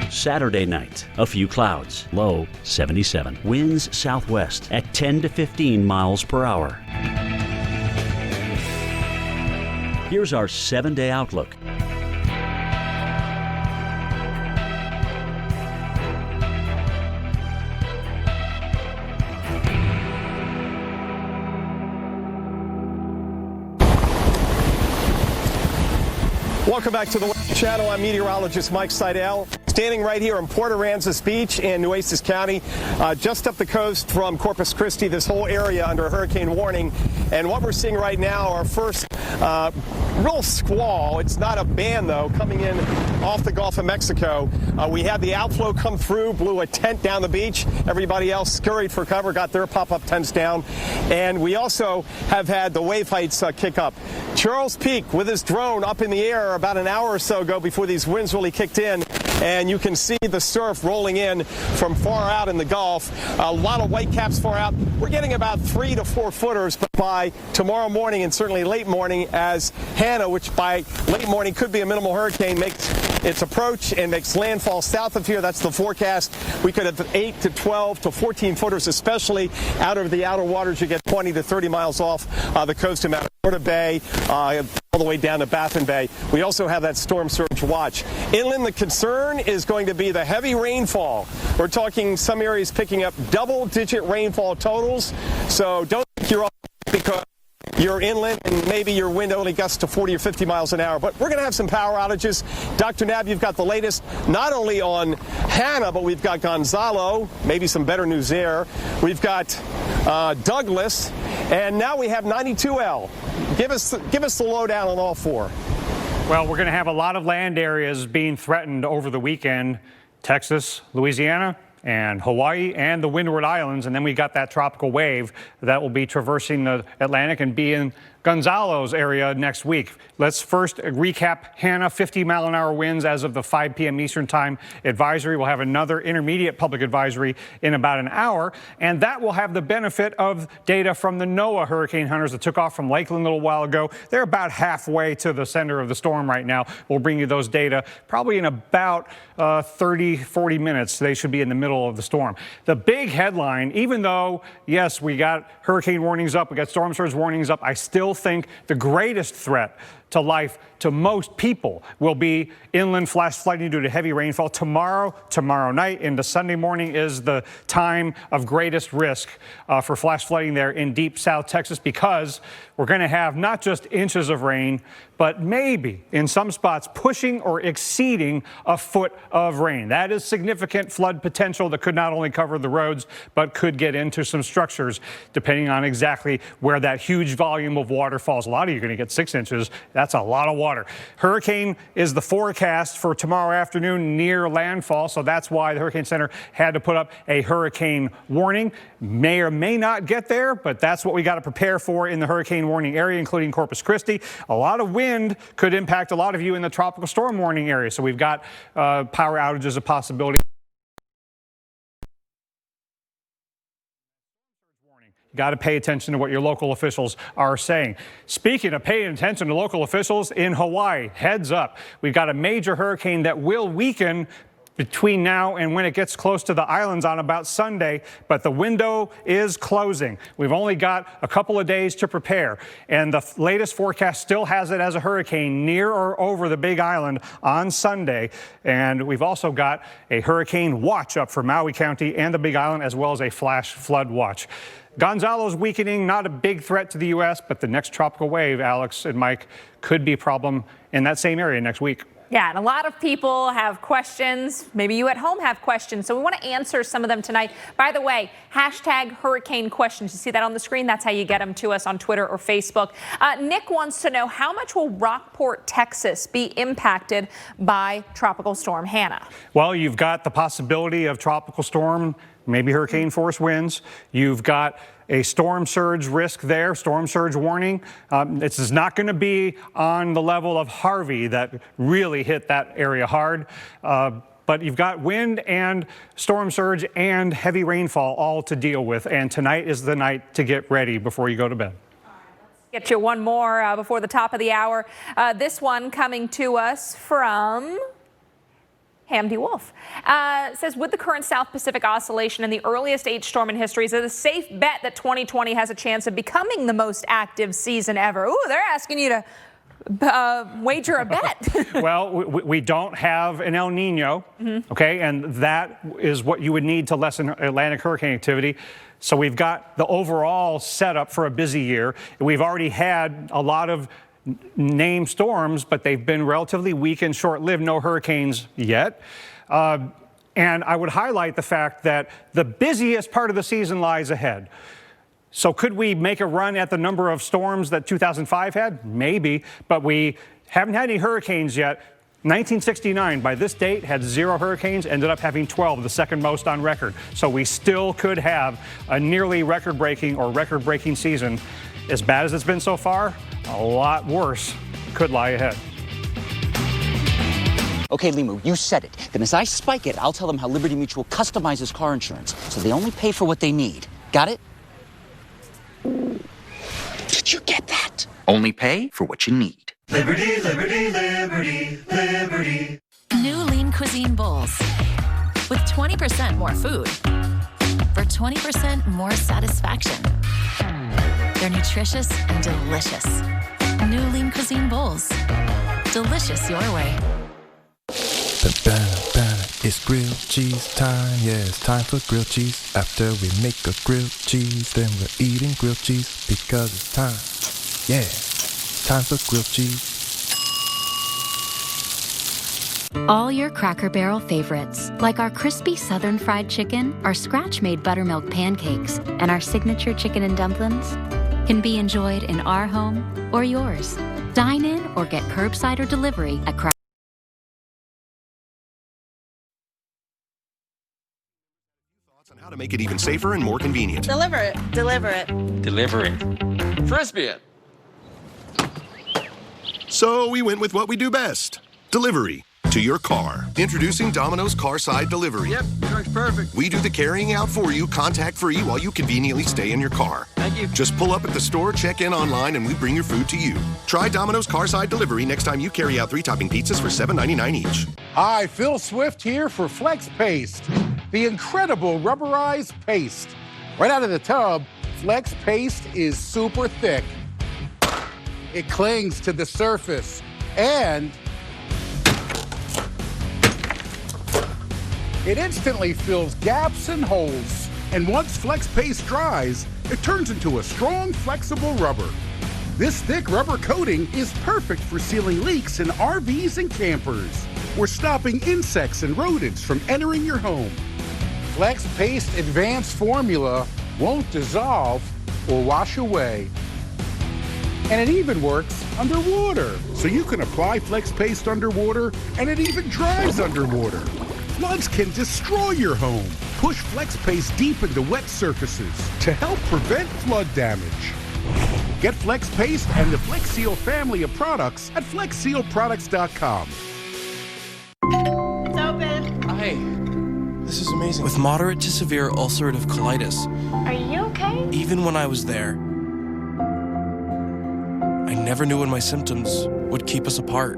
Saturday night, a few clouds, low 77. Winds southwest at 10 to 15 miles per hour. Here's our 7-day outlook. Welcome back to the Weather Channel. I'm meteorologist Mike Seidel, standing right here in Port Aransas Beach in Nueces County, just up the coast from Corpus Christi, this whole area under a hurricane warning. And what we're seeing right now, our first real squall. It's not a band, though, coming in off the Gulf of Mexico. We had the outflow come through, blew a tent down the beach. Everybody else scurried for cover, got their pop-up tents down. And we also have had the wave heights kick up. Charles Peak with his drone up in the air about an hour or so ago before these winds really kicked in. And you can see the surf rolling in from far out in the Gulf. A lot of white caps far out. We're getting about 3 to 4 footers, but by tomorrow morning and certainly late morning, as Hanna, which by late morning could be a minimal hurricane, makes its approach and makes landfall south of here. That's the forecast. We could have 8 to 12 to 14 footers, especially out of the outer waters. You get 20 to 30 miles off the coast of Florida Bay, all the way down to Baffin Bay. We also have that storm surge watch. Inland, the concern is going to be the heavy rainfall. We're talking some areas picking up double-digit rainfall totals. So don't think you're off because you're inland and maybe your wind only gusts to 40 or 50 miles an hour. But we're going to have some power outages. Dr. Nab, you've got the latest not only on Hanna, but we've got Gonzalo, maybe some better news there. We've got Douglas, and now we have 92L. Give us the lowdown on all four. Well, we're going to have a lot of land areas being threatened over the weekend. Texas, Louisiana, and Hawaii, and the Windward Islands. And then we got that tropical wave that will be traversing the Atlantic and be in Gonzalo's area next week. Let's first recap Hanna. 50-mile-an-hour winds as of the 5 p.m. Eastern Time advisory. We'll have another intermediate public advisory in about an hour, and that will have the benefit of data from the NOAA hurricane hunters that took off from Lakeland a little while ago. They're about halfway to the center of the storm right now. We'll bring you those data probably in about 30, 40 minutes. They should be in the middle of the storm. The big headline, even though, yes, we got hurricane warnings up, we got storm surge warnings up, I still think the greatest threat to life to most people will be inland flash flooding due to heavy rainfall. Tomorrow night into Sunday morning is the time of greatest risk for flash flooding there in deep South Texas, because we're going to have not just inches of rain, but maybe in some spots pushing or exceeding a foot of rain. That is significant flood potential that could not only cover the roads, but could get into some structures, depending on exactly where that huge volume of water falls. A lot of you are going to get 6 inches. That's a lot of water. Hurricane is the forecast for tomorrow afternoon near landfall, so that's why the Hurricane Center had to put up a hurricane warning. May or may not get there, but that's what we got to prepare for in the hurricane warning area, including Corpus Christi. A lot of wind could impact a lot of you in the tropical storm warning area, so we've got power outages a possibility. Got to pay attention to what your local officials are saying. Speaking of paying attention to local officials in Hawaii, heads up. We've got a major hurricane that will weaken between now and when it gets close to the islands on about Sunday, but the window is closing. We've only got a couple of days to prepare, and the latest forecast still has it as a hurricane near or over the Big Island on Sunday, and we've also got a hurricane watch up for Maui County and the Big Island, as well as a flash flood watch. Gonzalo's weakening, not a big threat to the U.S., but the next tropical wave, Alex and Mike, could be a problem in that same area next week. Yeah, and a lot of people have questions. Maybe you at home have questions, so we want to answer some of them tonight. By the way, hashtag hurricane questions. You see that on the screen? That's how you get them to us on Twitter or Facebook. Nick wants to know, how much will Rockport, Texas be impacted by Tropical Storm Hanna? Well, you've got the possibility of tropical storm, maybe hurricane force winds. You've got a storm surge risk there, storm surge warning. This is not going to be on the level of Harvey that really hit that area hard. But you've got wind and storm surge and heavy rainfall all to deal with. And tonight is the night to get ready before you go to bed. Get you one more before the top of the hour. This one coming to us from Hamdi Wolf. Says, with the current South Pacific oscillation and the earliest H storm in history, is it a safe bet that 2020 has a chance of becoming the most active season ever? Ooh, they're asking you to wager a bet. Well, we don't have an El Nino, okay, and that is what you would need to lessen Atlantic hurricane activity. So we've got the overall setup for a busy year. We've already had a lot of named storms, but they've been relatively weak and short-lived. No hurricanes yet. And I would highlight the fact that the busiest part of the season lies ahead. So could we make a run at the number of storms that 2005 had? Maybe, but we haven't had any hurricanes yet. 1969, by this date, had 0 hurricanes, ended up having 12, the second most on record. So we still could have a nearly record-breaking or record-breaking season. As bad as it's been so far, a lot worse could lie ahead. Okay, Limu, you said it. Then as I spike it, I'll tell them how Liberty Mutual customizes car insurance, so they only pay for what they need. Got it? Did you get that? Only pay for what you need. Liberty, liberty, liberty, liberty. New lean cuisine bowls with 20% more food for 20% more satisfaction. They're nutritious and delicious. New lean cuisine bowls. Delicious your way. It's grilled cheese time, yeah, it's time for grilled cheese. After we make a grilled cheese, then we're eating grilled cheese because it's time, yeah, time for grilled cheese. All your Cracker Barrel favorites, like our crispy Southern fried chicken, our scratch-made buttermilk pancakes, and our signature chicken and dumplings, can be enjoyed in our home or yours. Dine in or get curbside or delivery at Cracker. On how to make it even safer and more convenient. Deliver it. Deliver it. Deliver it. Frisbee it. So we went with what we do best. Delivery to your car. Introducing Domino's Carside Delivery. Yep, works perfect. We do the carrying out for you, contact-free, while you conveniently stay in your car. Thank you. Just pull up at the store, check in online, and we bring your food to you. Try Domino's Carside Delivery next time you carry out 3-topping pizzas for $7.99 each. Hi, Phil Swift here for Flex Paste, the incredible rubberized paste. Right out of the tub, Flex Paste is super thick. It clings to the surface and it instantly fills gaps and holes. And once Flex Paste dries, it turns into a strong, flexible rubber. This thick rubber coating is perfect for sealing leaks in RVs and campers, or stopping insects and rodents from entering your home. Flex Paste Advanced Formula won't dissolve or wash away. And it even works underwater. So you can apply Flex Paste underwater, and it even dries underwater. Floods can destroy your home. Push Flex Paste deep into wet surfaces to help prevent flood damage. Get Flex Paste and the Flex Seal family of products at flexsealproducts.com. It's open. Hi. This is amazing. With moderate to severe ulcerative colitis, Are you okay? even when I was there, I never knew when my symptoms would keep us apart.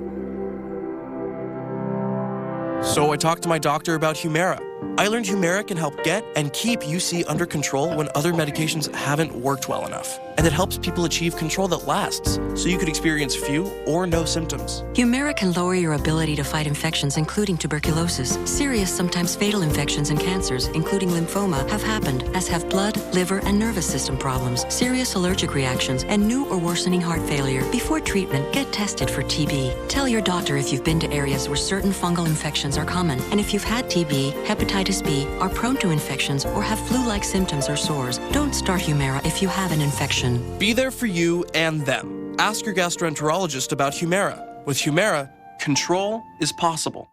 So I talked to my doctor about Humira. I learned Humira can help get and keep UC under control when other medications haven't worked well enough. And it helps people achieve control that lasts, so you could experience few or no symptoms. Humira can lower your ability to fight infections, including tuberculosis. Serious, sometimes fatal infections and cancers, including lymphoma, have happened, as have blood, liver, and nervous system problems, serious allergic reactions, and new or worsening heart failure. Before treatment, get tested for TB. Tell your doctor if you've been to areas where certain fungal infections are common, and if you've had TB, hepatitis B, are prone to infections, or have flu-like symptoms or sores. Don't start Humira if you have an infection. Be there for you and them. Ask your gastroenterologist about Humira. With Humira, control is possible.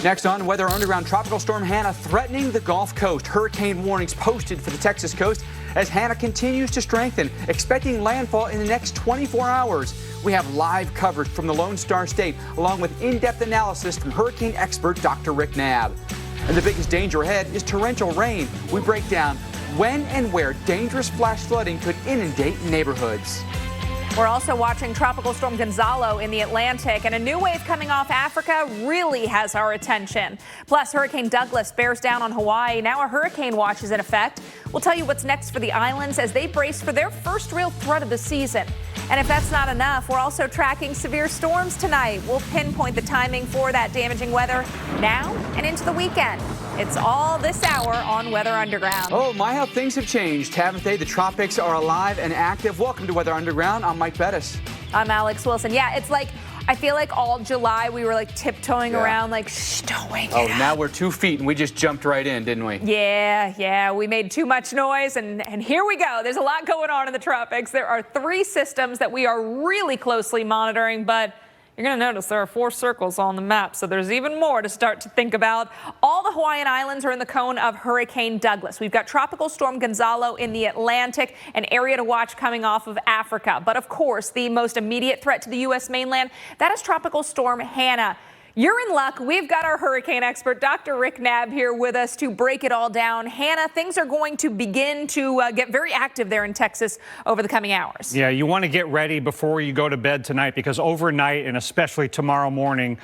Next on Weather Underground, Tropical Storm Hanna threatening the Gulf Coast. Hurricane warnings posted for the Texas coast as Hanna continues to strengthen, expecting landfall in the next 24 hours. We have live coverage from the Lone Star State, along with in-depth analysis from hurricane expert Dr. Rick Knabb. And the biggest danger ahead is torrential rain. We break down when and where dangerous flash flooding could inundate neighborhoods. We're also watching Tropical Storm Gonzalo in the Atlantic, and a new wave coming off Africa really has our attention. Plus, Hurricane Douglas bears down on Hawaii. Now a hurricane watch is in effect. We'll tell you what's next for the islands as they brace for their first real threat of the season. And if that's not enough, we're also tracking severe storms tonight. We'll pinpoint the timing for that damaging weather now and into the weekend. It's all this hour on Weather Underground. Oh, my, how things have changed, haven't they? The tropics are alive and active. Welcome to Weather Underground. I'm Mike Bettis. I'm Alex Wilson. Yeah, it's like, I feel like all July we were like tiptoeing around like, shh, don't wake it up. Now we're 2 feet and we just jumped right in, didn't we? Yeah, we made too much noise and here we go. There's a lot going on in the tropics. There are 3 systems that we are really closely monitoring, but you're going to notice there are 4 circles on the map, so there's even more to start to think about. All the Hawaiian Islands are in the cone of Hurricane Douglas. We've got Tropical Storm Gonzalo in the Atlantic, an area to watch coming off of Africa. But of course, the most immediate threat to the U.S. mainland, that is Tropical Storm Hanna. You're in luck. We've got our hurricane expert, Dr. Rick Knabb, here with us to break it all down. Hanna, things are going to begin to get very active there in Texas over the coming hours. Yeah, you want to get ready before you go to bed tonight because overnight and especially tomorrow morning,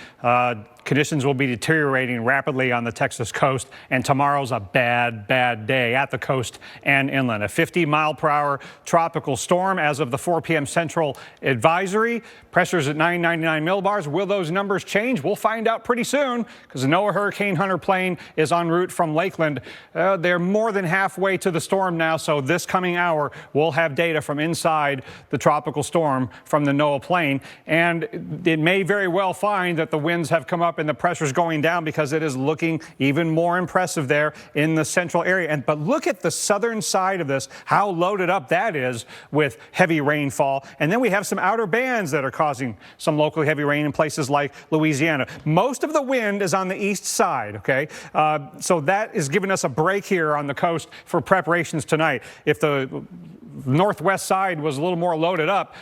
conditions will be deteriorating rapidly on the Texas coast, and tomorrow's a bad day at the coast and inland. A 50-mile-per-hour tropical storm as of the 4 p.m. Central Advisory. Pressures at 999 millibars. Will those numbers change? We'll find out pretty soon because the NOAA Hurricane Hunter plane is en route from Lakeland. They're more than halfway to the storm now, so this coming hour we'll have data from inside the tropical storm from the NOAA plane, and it may very well find that the winds have come up and the pressure's going down because it is looking even more impressive there in the central area. But look at the southern side of this, how loaded up that is with heavy rainfall. And then we have some outer bands that are causing some locally heavy rain in places like Louisiana. Most of the wind is on the east side, okay? So that is giving us a break here on the coast for preparations tonight. If the northwest side was a little more loaded up,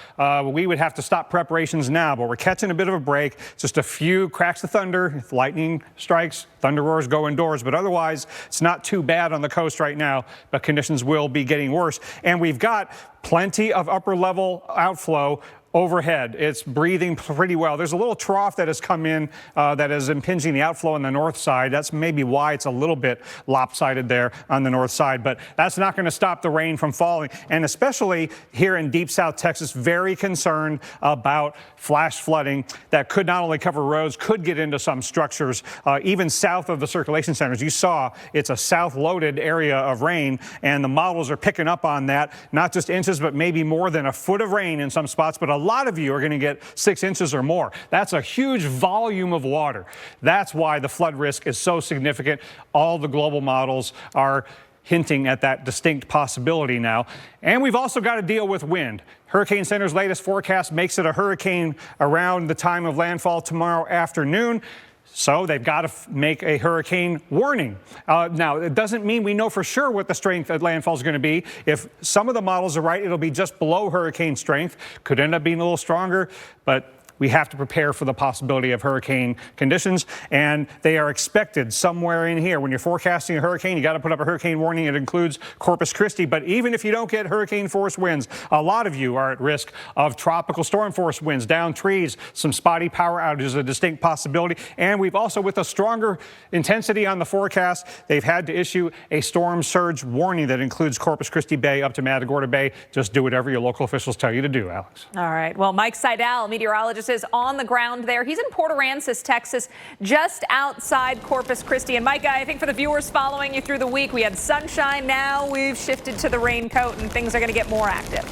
we would have to stop preparations now, but we're catching a bit of a break. Just a few cracks of thunder. If lightning strikes, thunder roars, go indoors, but otherwise it's not too bad on the coast right now, but conditions will be getting worse. And we've got plenty of upper level outflow overhead. It's breathing pretty well. There's a little trough that has come in that is impinging the outflow on the north side. That's maybe why it's a little bit lopsided there on the north side, but that's not going to stop the rain from falling. And especially here in deep South Texas, very concerned about flash flooding that could not only cover roads, could get into some structures, even south of the circulation centers. You saw it's a south-loaded area of rain, and the models are picking up on that, not just inches, but maybe more than a foot of rain in some spots, but a lot of you are going to get 6 inches or more. That's a huge volume of water. That's why the flood risk is so significant. All the global models are hinting at that distinct possibility now. And we've also got to deal with wind. Hurricane Center's latest forecast makes it a hurricane around the time of landfall tomorrow afternoon. So they've got to make a hurricane warning. Now, it doesn't mean we know for sure what the strength at landfall is going to be. If some of the models are right, it'll be just below hurricane strength. Could end up being a little stronger, but we have to prepare for the possibility of hurricane conditions, and they are expected somewhere in here. When you're forecasting a hurricane, you got to put up a hurricane warning. It includes Corpus Christi, but even if you don't get hurricane force winds, a lot of you are at risk of tropical storm force winds, down trees, some spotty power outages, a distinct possibility. And we've also, with a stronger intensity on the forecast, they've had to issue a storm surge warning that includes Corpus Christi Bay up to Matagorda Bay. Just do whatever your local officials tell you to do, Alex. All right. Well, Mike Seidel, meteorologist, is on the ground there. He's in Port Aransas, Texas, just outside Corpus Christi. And Mike, I think for the viewers following you through the week, we had sunshine. Now we've shifted to the raincoat and things are going to get more active.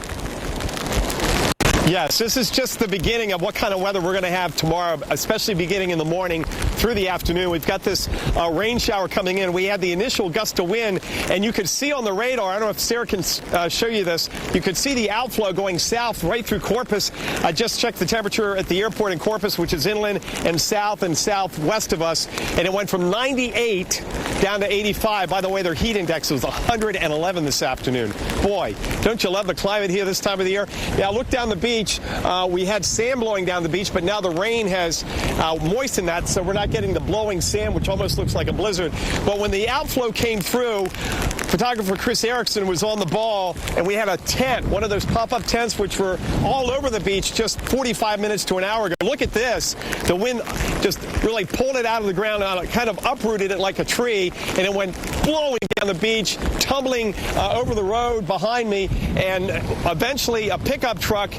Yes, this is just the beginning of what kind of weather we're going to have tomorrow, especially beginning in the morning through the afternoon. We've got this rain shower coming in. We had the initial gust of wind, and you could see on the radar, I don't know if Sarah can show you this, you could see the outflow going south right through Corpus. I just checked the temperature at the airport in Corpus, which is inland and southwest of us, and it went from 98 down to 85. By the way, their heat index was 111 this afternoon. Boy, don't you love the climate here this time of the year? Now, look down the beach. We had sand blowing down the beach, but now the rain has moistened that, so we're not getting the blowing sand, which almost looks like a blizzard. But when the outflow came through, photographer Chris Erickson was on the ball, and we had a tent, one of those pop-up tents, which were all over the beach just 45 minutes to an hour ago. Look at this. The wind just really pulled it out of the ground, kind of uprooted it like a tree, and it went blowing down the beach, tumbling over the road behind me, and eventually a pickup truck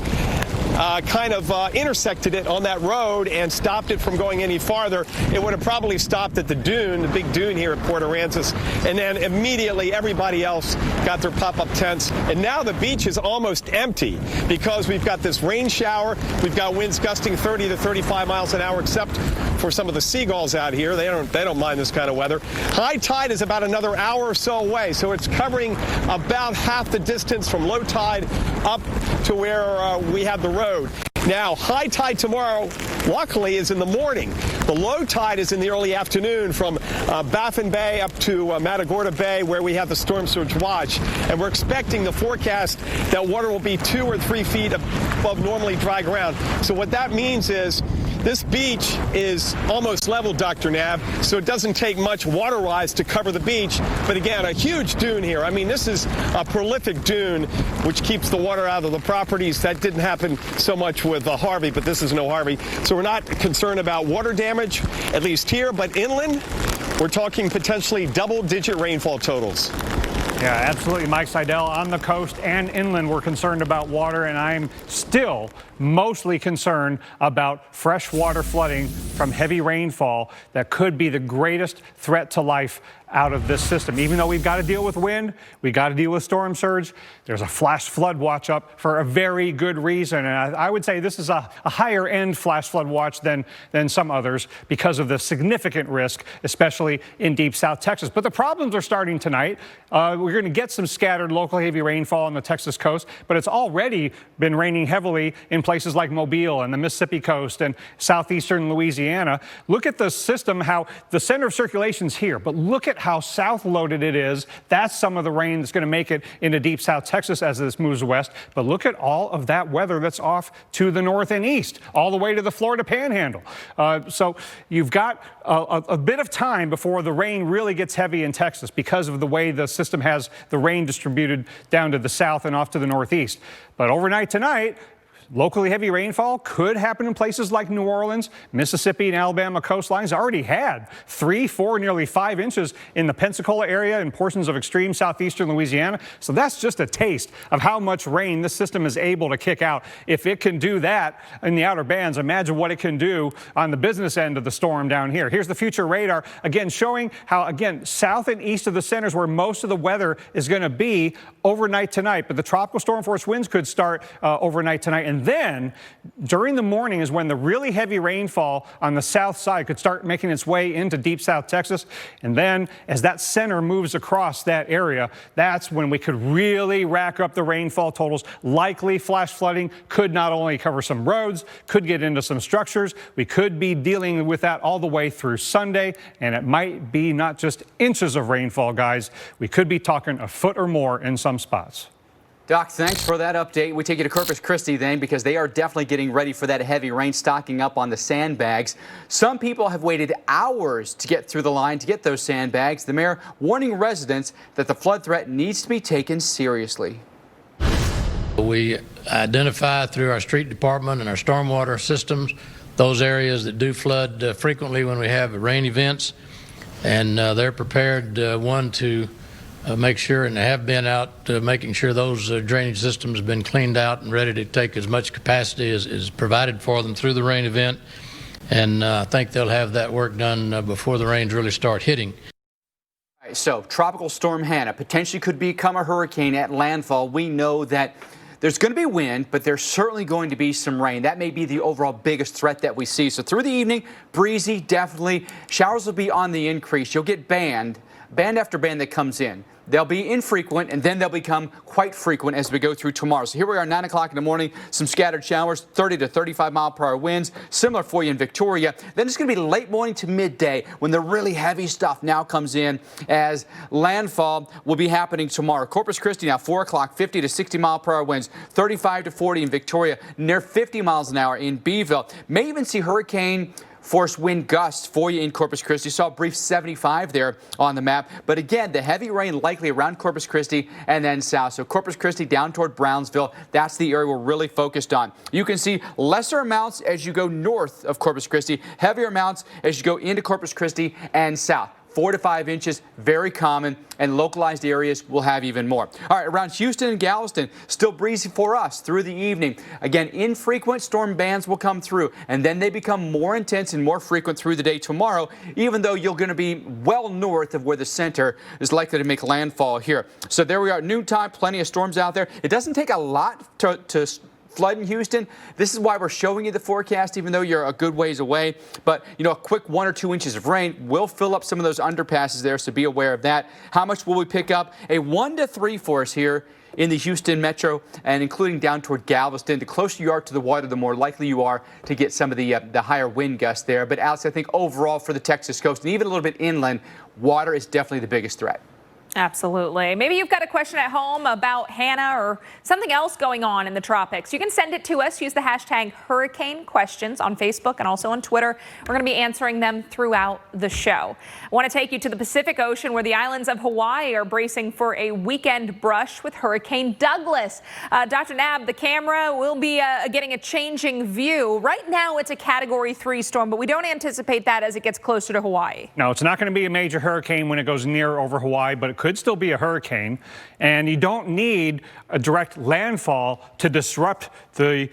kind of intersected it on that road and stopped it from going any farther, it would have probably stopped at the dune, the big dune here at Port Aransas, and then immediately everybody else got their pop-up tents. And now the beach is almost empty because we've got this rain shower. We've got winds gusting 30 to 35 miles an hour, except for some of the seagulls out here. They don't mind this kind of weather. High tide is about another hour or so away, so it's covering about half the distance from low tide up to where we have the road. Now, high tide tomorrow, luckily, is in the morning. The low tide is in the early afternoon from Baffin Bay up to Matagorda Bay, where we have the storm surge watch. And we're expecting the forecast that water will be 2 or 3 feet above normally dry ground. So what that means is this beach is almost level, Dr. Nab, so it doesn't take much water rise to cover the beach. But again, a huge dune here. I mean, this is a prolific dune, which keeps the water out of the properties. That didn't happen so much with Harvey, but this is no Harvey. So we're not concerned about water damage, at least here. But inland, we're talking potentially double-digit rainfall totals. Yeah, absolutely, Mike Seidel. On the coast and inland, we're concerned about water, and I'm still mostly concerned about freshwater flooding from heavy rainfall that could be the greatest threat to life out of this system. Even though we've got to deal with wind, we got to deal with storm surge, there's a flash flood watch up for a very good reason. And I would say this is a higher end flash flood watch than some others because of the significant risk, especially in deep South Texas. But the problems are starting tonight. We're going to get some scattered local heavy rainfall on the Texas coast, but it's already been raining heavily in places like Mobile and the Mississippi coast and southeastern Louisiana. Look at the system, how the center of circulation's here, but look at how south loaded it is. That's some of the rain that's going to make it into deep South Texas as this moves west. But look at all of that weather that's off to the north and east, all the way to the Florida Panhandle. So you've got a bit of time before the rain really gets heavy in Texas because of the way the system has the rain distributed down to the south and off to the northeast. But overnight tonight, locally heavy rainfall could happen in places like New Orleans, Mississippi, and Alabama coastlines. Already had 3, 4, nearly 5 inches in the Pensacola area and portions of extreme southeastern Louisiana. So that's just a taste of how much rain this system is able to kick out. If it can do that in the outer bands, imagine what it can do on the business end of the storm down here. Here's the future radar, again, showing how, again, south and east of the centers where most of the weather is going to be overnight tonight. But the tropical storm force winds could start overnight tonight. And then during the morning is when the really heavy rainfall on the south side could start making its way into deep South Texas. And then as that center moves across that area, that's when we could really rack up the rainfall totals. Likely flash flooding could not only cover some roads, could get into some structures. We could be dealing with that all the way through Sunday. And it might be not just inches of rainfall, guys. We could be talking a foot or more in some spots. Doc, thanks for that update. We take you to Corpus Christi then, because they are definitely getting ready for that heavy rain, stocking up on the sandbags. Some people have waited hours to get through the line to get those sandbags. The mayor warning residents that the flood threat needs to be taken seriously. We identify through our street department and our stormwater systems those areas that do flood frequently when we have rain events, and they're prepared, to make sure, and have been out making sure those drainage systems have been cleaned out and ready to take as much capacity as is provided for them through the rain event. And I think they'll have that work done before the rains really start hitting. So Tropical Storm Hanna potentially could become a hurricane at landfall. We know that there's going to be wind, but there's certainly going to be some rain. That may be the overall biggest threat that we see. So through the evening, breezy, definitely. Showers will be on the increase. You'll get band after band that comes in. They'll be infrequent, and then they'll become quite frequent as we go through tomorrow. So here we are, 9 o'clock in the morning, some scattered showers, 30 to 35 mile per hour winds, similar for you in Victoria. Then it's going to be late morning to midday when the really heavy stuff now comes in, as landfall will be happening tomorrow. Corpus Christi now 4 o'clock, 50 to 60 mile per hour winds, 35 to 40 in Victoria, near 50 miles an hour in Beeville. May even see hurricane force wind gusts for you in Corpus Christi. Saw a brief 75 there on the map. But again, the heavy rain likely around Corpus Christi and then south. So Corpus Christi down toward Brownsville, that's the area we're really focused on. You can see lesser amounts as you go north of Corpus Christi, heavier amounts as you go into Corpus Christi and south. 4 to 5 inches, very common, and localized areas will have even more. All right, around Houston and Galveston, still breezy for us through the evening. Again, infrequent storm bands will come through, and then they become more intense and more frequent through the day tomorrow, even though you're going to be well north of where the center is likely to make landfall here. So there we are, noontime, plenty of storms out there. It doesn't take a lot to flood in Houston. This is why we're showing you the forecast, even though you're a good ways away. But, you know, a quick 1 or 2 inches of rain will fill up some of those underpasses there, so be aware of that. How much will we pick up? A 1 to 3 for us here in the Houston metro, and including down toward Galveston. The closer you are to the water, the more likely you are to get some of the higher wind gusts there. But, Alex, I think overall for the Texas coast, and even a little bit inland, water is definitely the biggest threat. Absolutely. Maybe you've got a question at home about Hanna or something else going on in the tropics. You can send it to us. Use the hashtag Hurricane Questions on Facebook and also on Twitter. We're going to be answering them throughout the show. I want to take you to the Pacific Ocean, where the islands of Hawaii are bracing for a weekend brush with Hurricane Douglas. Dr. Nab, the camera will be getting a changing view. Right now, it's a Category 3 storm, but we don't anticipate that as it gets closer to Hawaii. No, it's not going to be a major hurricane when it goes near over Hawaii, but it could still be a hurricane, and you don't need a direct landfall to disrupt the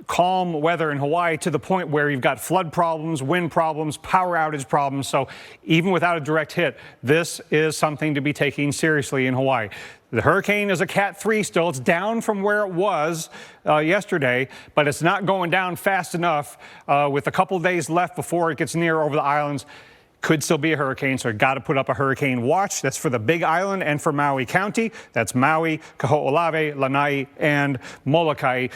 calm weather in Hawaii to the point where you've got flood problems, wind problems, power outage problems. So even without a direct hit, this is something to be taken seriously in Hawaii. The hurricane is a Cat 3 still. It's down from where it was yesterday, but it's not going down fast enough with a couple days left before it gets near over the islands. Could still be a hurricane, so got to put up a hurricane watch. That's for the Big Island and for Maui County. That's Maui, Kaho'olawe, Lanai, and Molokai.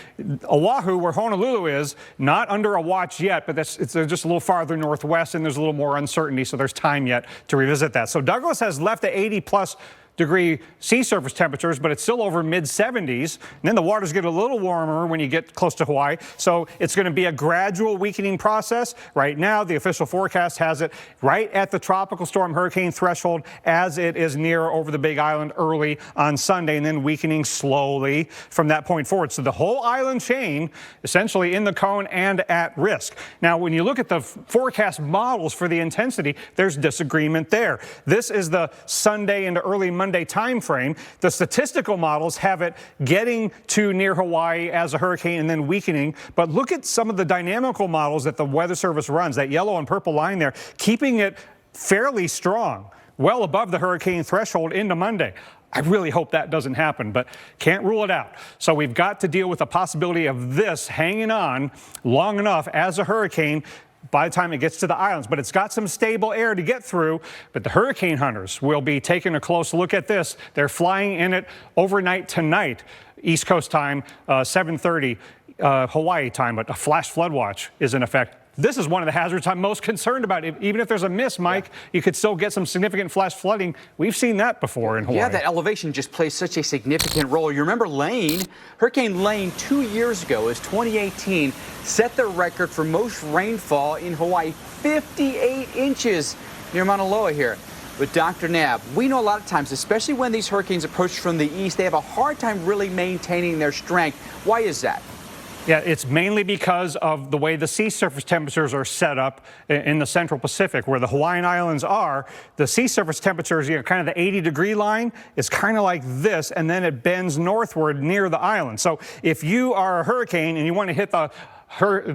Oahu, where Honolulu is, not under a watch yet, but it's just a little farther northwest, and there's a little more uncertainty, so there's time yet to revisit that. So Douglas has left at 80+ degree sea surface temperatures, but it's still over mid-70s. And then the waters get a little warmer when you get close to Hawaii. So it's going to be a gradual weakening process. Right now, the official forecast has it right at the tropical storm hurricane threshold as it is near over the Big Island early on Sunday, and then weakening slowly from that point forward. So the whole island chain essentially in the cone and at risk. Now, when you look at the forecast models for the intensity, there's disagreement there. This is the Sunday into early Monday time frame. The statistical models have it getting to near Hawaii as a hurricane and then weakening. But look at some of the dynamical models that the Weather Service runs, that yellow and purple line there, keeping it fairly strong, well above the hurricane threshold into Monday. I really hope that doesn't happen, but can't rule it out. So we've got to deal with the possibility of this hanging on long enough as a hurricane by the time it gets to the islands. But it's got some stable air to get through. But the hurricane hunters will be taking a close look at this. They're flying in it overnight tonight, East Coast time, 7:30 Hawaii time. But a flash flood watch is in effect. This is one of the hazards I'm most concerned about. Even if there's a miss, Mike, you could still get some significant flash flooding. We've seen that before in Hawaii. Yeah, that elevation just plays such a significant role. You remember Lane, Hurricane Lane 2 years ago, as 2018, set the record for most rainfall in Hawaii, 58 inches near Mauna Loa here. With Dr. Nab, we know a lot of times, especially when these hurricanes approach from the east, they have a hard time really maintaining their strength. Why is that? Yeah, it's mainly because of the way the sea surface temperatures are set up in the Central Pacific, where the Hawaiian Islands are. The sea surface temperatures, kind of the 80-degree line is kind of like this, and then it bends northward near the island. So if you are a hurricane and you want to hit the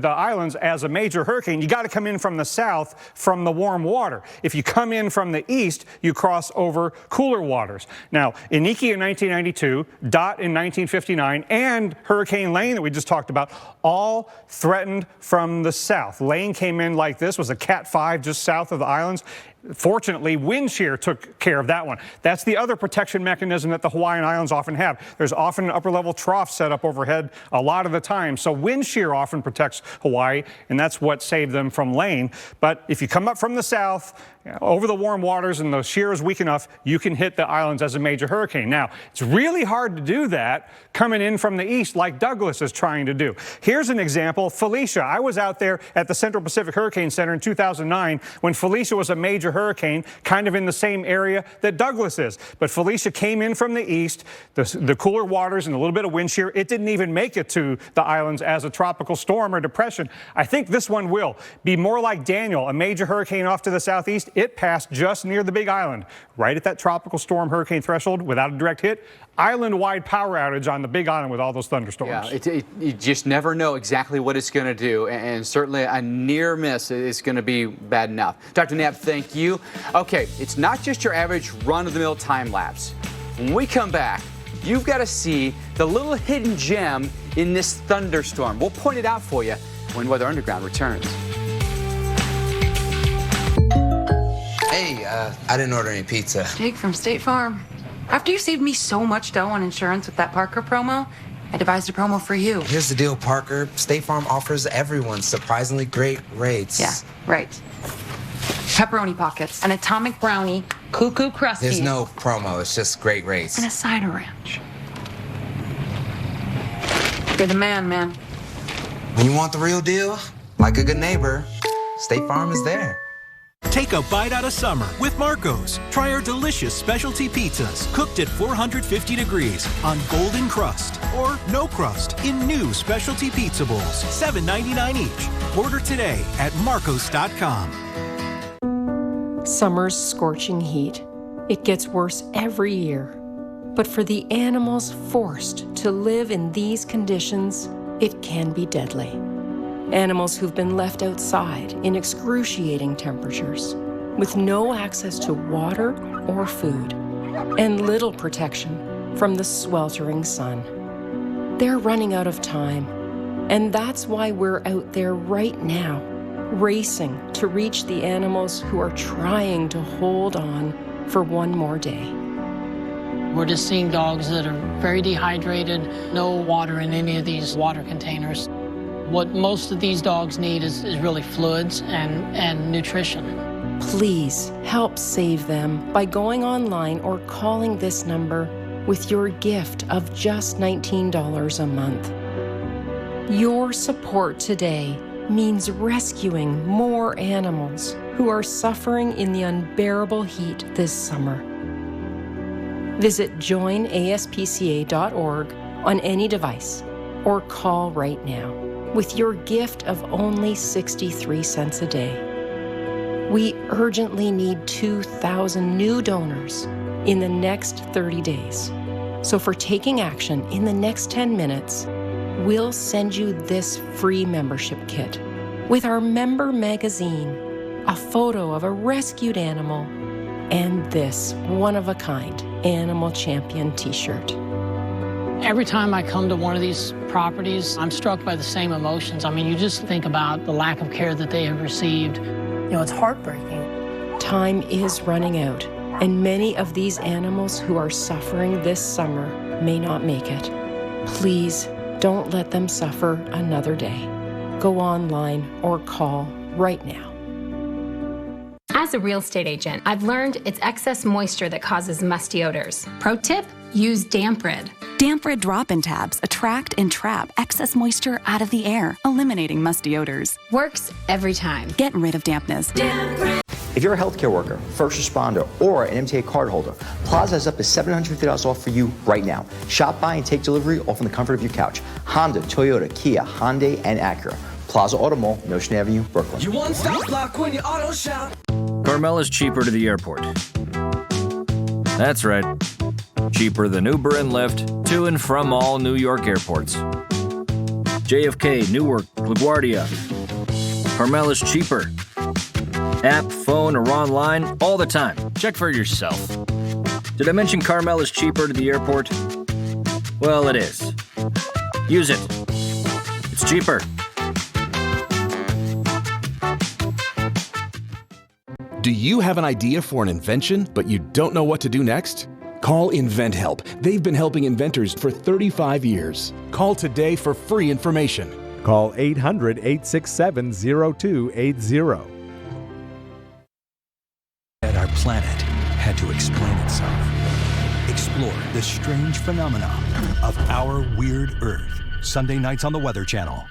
islands as a major hurricane, you got to come in from the south from the warm water. If you come in from the east, you cross over cooler waters. Now, Iniki in 1992, Dot in 1959, and Hurricane Lane that we just talked about, all threatened from the south. Lane came in like this, was a Cat 5 just south of the islands. Fortunately, wind shear took care of that one. That's the other protection mechanism that the Hawaiian Islands often have. There's often an upper-level trough set up overhead a lot of the time. So wind shear often protects Hawaii, and that's what saved them from Lane. But if you come up from the south, over the warm waters and the shear is weak enough, you can hit the islands as a major hurricane. Now, it's really hard to do that coming in from the east like Douglas is trying to do. Here's an example, Felicia. I was out there at the Central Pacific Hurricane Center in 2009 when Felicia was a major hurricane kind of in the same area that Douglas is. But Felicia came in from the east, the cooler waters and a little bit of wind shear. It didn't even make it to the islands as a tropical storm or depression. I think this one will be more like Daniel, a major hurricane off to the southeast. It passed just near the Big Island, right at that tropical storm hurricane threshold without a direct hit. Island-wide power outage on the Big Island with all those thunderstorms. Yeah, you just never know exactly what it's going to do, and certainly a near miss is going to be bad enough. Dr. Knapp, thank you. Okay, it's not just your average run-of-the-mill time lapse. When we come back, you've got to see the little hidden gem in this thunderstorm. We'll point it out for you when Weather Underground returns. Hey, I didn't order any pizza. Jake from State Farm. After you saved me so much dough on insurance with that Parker promo, I devised a promo for you. Here's the deal, Parker. State Farm offers everyone surprisingly great rates. Yeah, right. Pepperoni pockets, an atomic brownie, cuckoo crusties. There's no promo, it's just great rates. And a cider ranch. You're the man, man. When you want the real deal, like a good neighbor, State Farm is there. Take a bite out of summer with Marco's. Try our delicious specialty pizzas cooked at 450 degrees on golden crust or no crust in new specialty pizza bowls, $7.99 each. Order today at marcos.com. Summer's scorching heat. It gets worse every year. But for the animals forced to live in these conditions, it can be deadly. Animals who've been left outside in excruciating temperatures, with no access to water or food, and little protection from the sweltering sun. They're running out of time, and that's why we're out there right now, racing to reach the animals who are trying to hold on for one more day. We're just seeing dogs that are very dehydrated, no water in any of these water containers. What most of these dogs need is really fluids and nutrition. Please help save them by going online or calling this number with your gift of just $19 a month. Your support today means rescuing more animals who are suffering in the unbearable heat this summer. Visit joinaspca.org on any device or call right now with your gift of only 63 cents a day. We urgently need 2,000 new donors in the next 30 days. So for taking action in the next 10 minutes, we'll send you this free membership kit with our member magazine, a photo of a rescued animal, and this one-of-a-kind Animal Champion t-shirt. Every time I come to one of these properties, I'm struck by the same emotions. I mean, you just think about the lack of care that they have received. You know, it's heartbreaking. Time is running out, and many of these animals who are suffering this summer may not make it. Please don't let them suffer another day. Go online or call right now. As a real estate agent, I've learned it's excess moisture that causes musty odors. Pro tip, use Damp Rid. Damp Rid drop-in tabs attract and trap excess moisture out of the air, eliminating musty odors. Works every time. Get rid of dampness. If you're a healthcare worker, first responder, or an MTA card holder, Plaza has up to $750 off for you right now. Shop, buy, and take delivery all from the comfort of your couch. Honda, Toyota, Kia, Hyundai, and Acura. Plaza Auto Mall, Notion Avenue, Brooklyn. You one-stop block when you auto shop. Carmela's cheaper to the airport. That's right. Cheaper than Uber and Lyft to and from all New York airports. JFK, Newark, LaGuardia. Carmela's cheaper. App, phone, or online, all the time. Check for yourself. Did I mention Carmela's cheaper to the airport? Well, it is. Use it. It's cheaper. Do you have an idea for an invention, but you don't know what to do next? Call InventHelp. They've been helping inventors for 35 years. Call today for free information. Call 800-867-0280. Our planet had to explain itself. Explore the strange phenomena of our weird Earth. Sunday nights on the Weather Channel.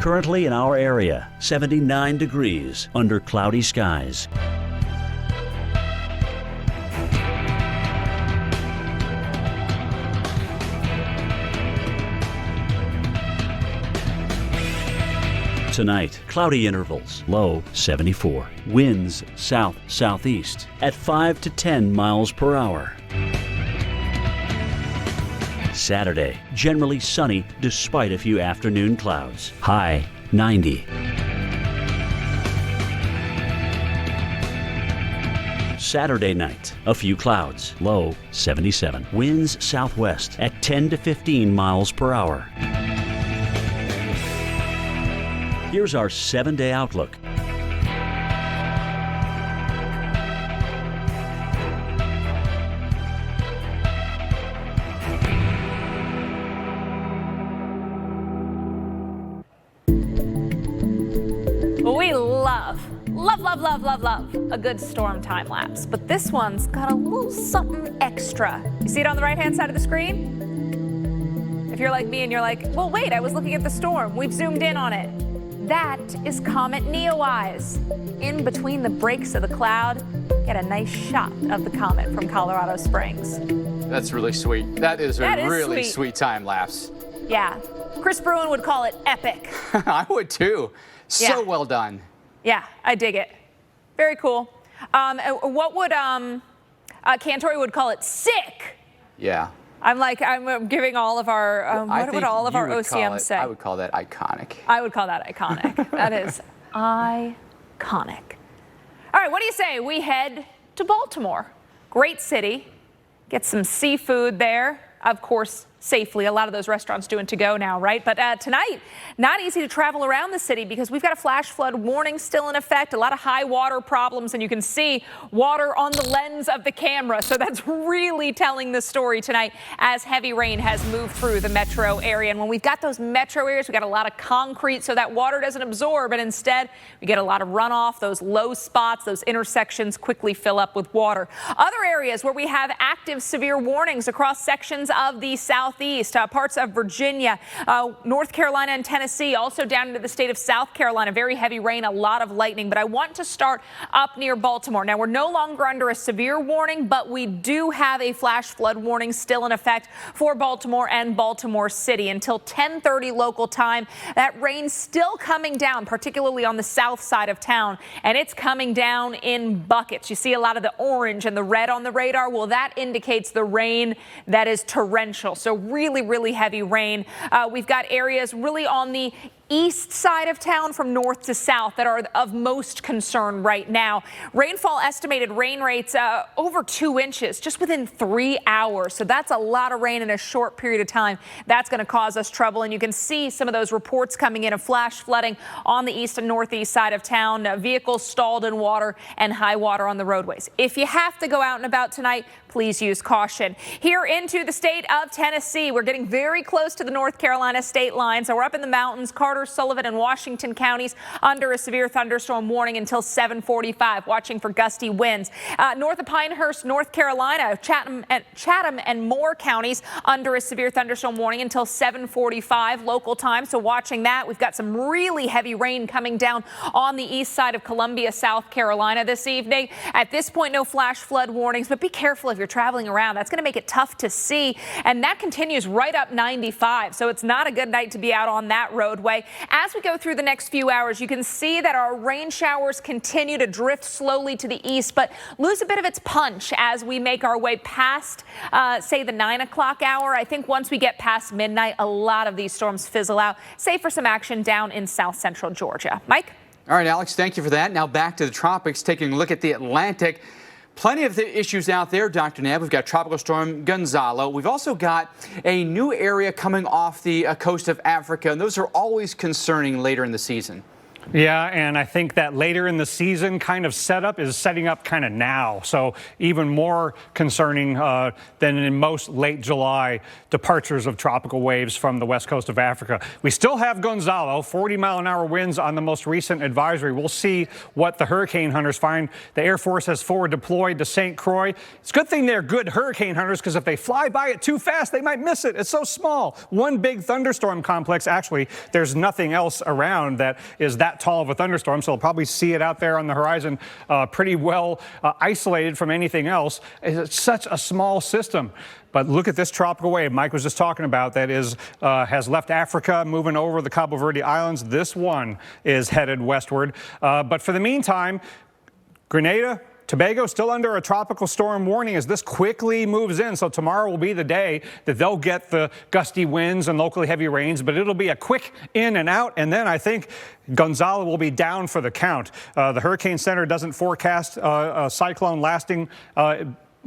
Currently in our area, 79 degrees under cloudy skies. Tonight, cloudy intervals, low 74. Winds south-southeast at 5 to 10 miles per hour. Saturday, generally sunny despite a few afternoon clouds. High 90. Saturday night, a few clouds, low 77. Winds southwest at 10 to 15 miles per hour. Here's our 7-day outlook. We love a good storm time lapse, but this one's got a little something extra. You see it on the right-hand side of the screen? If you're like me and you're like, well, wait, I was looking at the storm. We've zoomed in on it. That is Comet Neowise. In between the breaks of the cloud, get a nice shot of the comet from Colorado Springs. That's really sweet. That is a really sweet time lapse. Yeah. Chris Bruin would call it epic. I would too. So well done. Yeah, I dig it. Very cool. What would Cantori would call it sick? Yeah. I'm giving all of our what would all of our OCMs say? I would call that iconic. I would call that iconic. That is iconic. All right, what do you say we head to Baltimore? Great city. Get some seafood there. Of course, safely. A lot of those restaurants doing to go now, right? But tonight, not easy to travel around the city because we've got a flash flood warning still in effect, a lot of high water problems, and you can see water on the lens of the camera. So that's really telling the story tonight as heavy rain has moved through the metro area. And when we've got those metro areas, we've got a lot of concrete so that water doesn't absorb, and instead we get a lot of runoff. Those low spots, those intersections quickly fill up with water. Other areas where we have active severe warnings across sections of the southeast, parts of Virginia, North Carolina and Tennessee, also down into the state of South Carolina. Very heavy rain, a lot of lightning. But I want to start up near Baltimore. Now, we're no longer under a severe warning, but we do have a flash flood warning still in effect for Baltimore and Baltimore City until 10:30 local time. That rain's still coming down, particularly on the south side of town, and it's coming down in buckets. You see a lot of the orange and the red on the radar. Well, that indicates the rain that is torrential. So really heavy rain. We've got areas really on the east side of town from north to south that are of most concern right now. Rainfall estimated rain rates over 2 inches just within 3 hours. So that's a lot of rain in a short period of time. That's going to cause us trouble. And you can see some of those reports coming in of flash flooding on the east and northeast side of town, vehicles stalled in water and high water on the roadways. If you have to go out and about tonight, please use caution. Here into the state of Tennessee, we're getting very close to the North Carolina state line. So we're up in the mountains, Carter, Sullivan, and Washington counties under a severe thunderstorm warning until 7:45. Watching for gusty winds. North of Pinehurst, North Carolina, Chatham and Moore counties under a severe thunderstorm warning until 7:45 local time. So watching that. We've got some really heavy rain coming down on the east side of Columbia, South Carolina this evening. At this point, no flash flood warnings, but be careful if you're traveling around. That's going to make it tough to see, and that continues right up 95. So it's not a good night to be out on that roadway. As we go through the next few hours, you can see that our rain showers continue to drift slowly to the east, but lose a bit of its punch as we make our way past, say, the 9 o'clock hour. I think once we get past midnight, a lot of these storms fizzle out, save for some action down in south central Georgia. Mike? All right, Alex, thank you for that. Now back to the tropics, taking a look at the Atlantic. Plenty of the issues out there, Dr. Nab. We've got Tropical Storm Gonzalo. We've also got a new area coming off the coast of Africa, and those are always concerning later in the season. Yeah, and I think that later in the season kind of setup is setting up kind of now. So even more concerning than in most late July departures of tropical waves from the west coast of Africa. We still have Gonzalo, 40-mile-an-hour winds on the most recent advisory. We'll see what the hurricane hunters find. The Air Force has forward deployed to St. Croix. It's a good thing they're good hurricane hunters, because if they fly by it too fast, they might miss it. It's so small. One big thunderstorm complex. Actually, there's nothing else around that is that tall of a thunderstorm, so they'll probably see it out there on the horizon pretty well isolated from anything else. It's such a small system. But look at this tropical wave Mike was just talking about that has left Africa, moving over the Cabo Verde Islands. This one is headed westward. But for the meantime, Grenada, Tobago still under a tropical storm warning as this quickly moves in. So tomorrow will be the day that they'll get the gusty winds and locally heavy rains, but it'll be a quick in and out. And then I think Gonzalo will be down for the count. The Hurricane Center doesn't forecast a cyclone lasting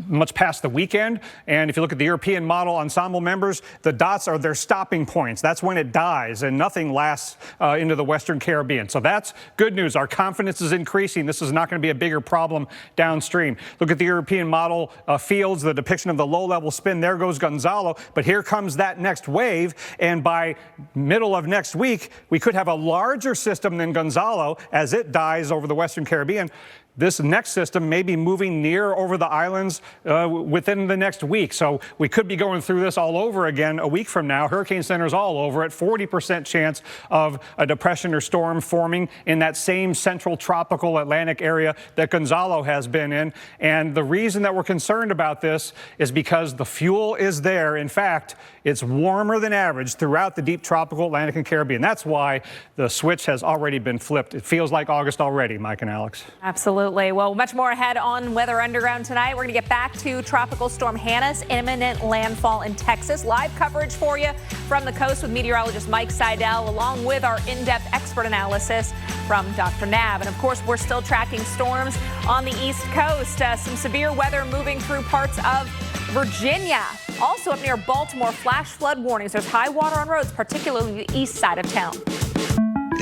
much past the weekend. And if you look at the European model ensemble members, the dots are their stopping points. That's when it dies, and nothing lasts into the Western Caribbean. So that's good news. Our confidence is increasing. This is not going to be a bigger problem downstream. Look at the European model fields, the depiction of the low-level spin. There goes Gonzalo. But here comes that next wave. And by middle of next week, we could have a larger system than Gonzalo as it dies over the Western Caribbean. This next system may be moving near over the islands within the next week. So we could be going through this all over again a week from now. Hurricane Center's all over it. 40% chance of a depression or storm forming in that same central tropical Atlantic area that Gonzalo has been in. And the reason that we're concerned about this is because the fuel is there. In fact, it's warmer than average throughout the deep tropical Atlantic and Caribbean. That's why the switch has already been flipped. It feels like August already, Mike and Alex. Absolutely. Well, much more ahead on Weather Underground tonight. We're going to get back to Tropical Storm Hanna's imminent landfall in Texas. Live coverage for you from the coast with meteorologist Mike Seidel, along with our in-depth expert analysis from Dr. Nab. And of course, we're still tracking storms on the East Coast. Some severe weather moving through parts of Virginia. Also up near Baltimore, flash flood warnings. There's high water on roads, particularly the east side of town.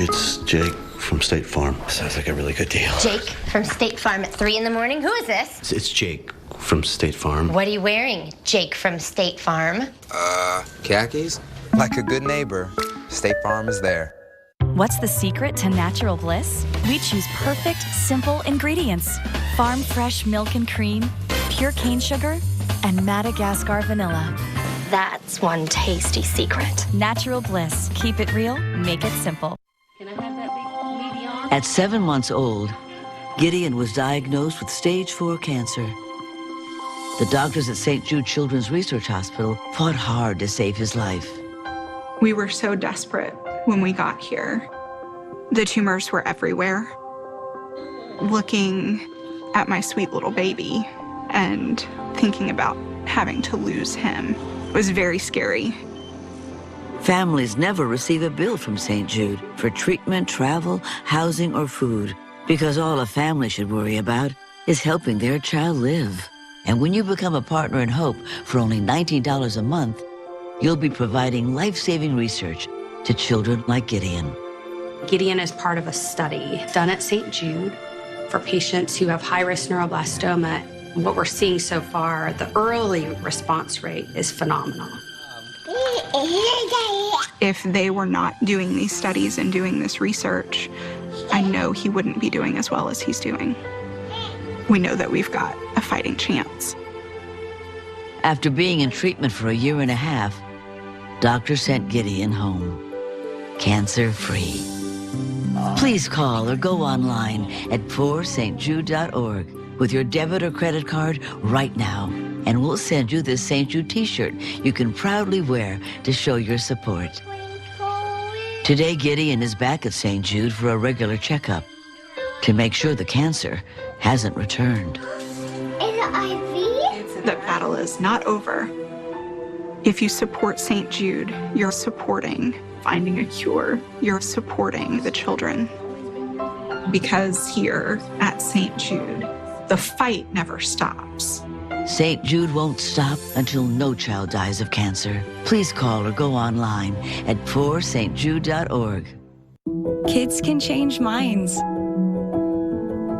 It's Jake from State Farm. Sounds like a really good deal. Jake from State Farm at 3 in the morning. Who is this? It's Jake from State Farm. What are you wearing, Jake from State Farm? Khakis? Like a good neighbor, State Farm is there. What's the secret to natural bliss? We choose perfect, simple ingredients. Farm fresh milk and cream, pure cane sugar, and Madagascar vanilla. That's one tasty secret. Natural bliss. Keep it real, make it simple. At 7 months old, Gideon was diagnosed with stage 4 cancer. The doctors at St. Jude Children's Research Hospital fought hard to save his life. We were so desperate when we got here. The tumors were everywhere. Looking at my sweet little baby and thinking about having to lose him was very scary. Families never receive a bill from St. Jude for treatment, travel, housing, or food, because all a family should worry about is helping their child live. And when you become a partner in hope for only $19 a month, you'll be providing life-saving research to children like Gideon. Gideon is part of a study done at St. Jude for patients who have high-risk neuroblastoma. What we're seeing so far, the early response rate is phenomenal. If they were not doing these studies and doing this research, I know he wouldn't be doing as well as he's doing. We know that we've got a fighting chance. After being in treatment for 1.5 years, doctors sent Gideon home, cancer-free. Please call or go online at forstjude.org with your debit or credit card right now, and we'll send you this St. Jude t-shirt you can proudly wear to show your support. Today, Gideon is back at St. Jude for a regular checkup to make sure the cancer hasn't returned. The battle is not over. If you support St. Jude, you're supporting finding a cure. You're supporting the children. Because here at St. Jude, the fight never stops. St. Jude won't stop until no child dies of cancer. Please call or go online at forstjude.org. Kids can change minds.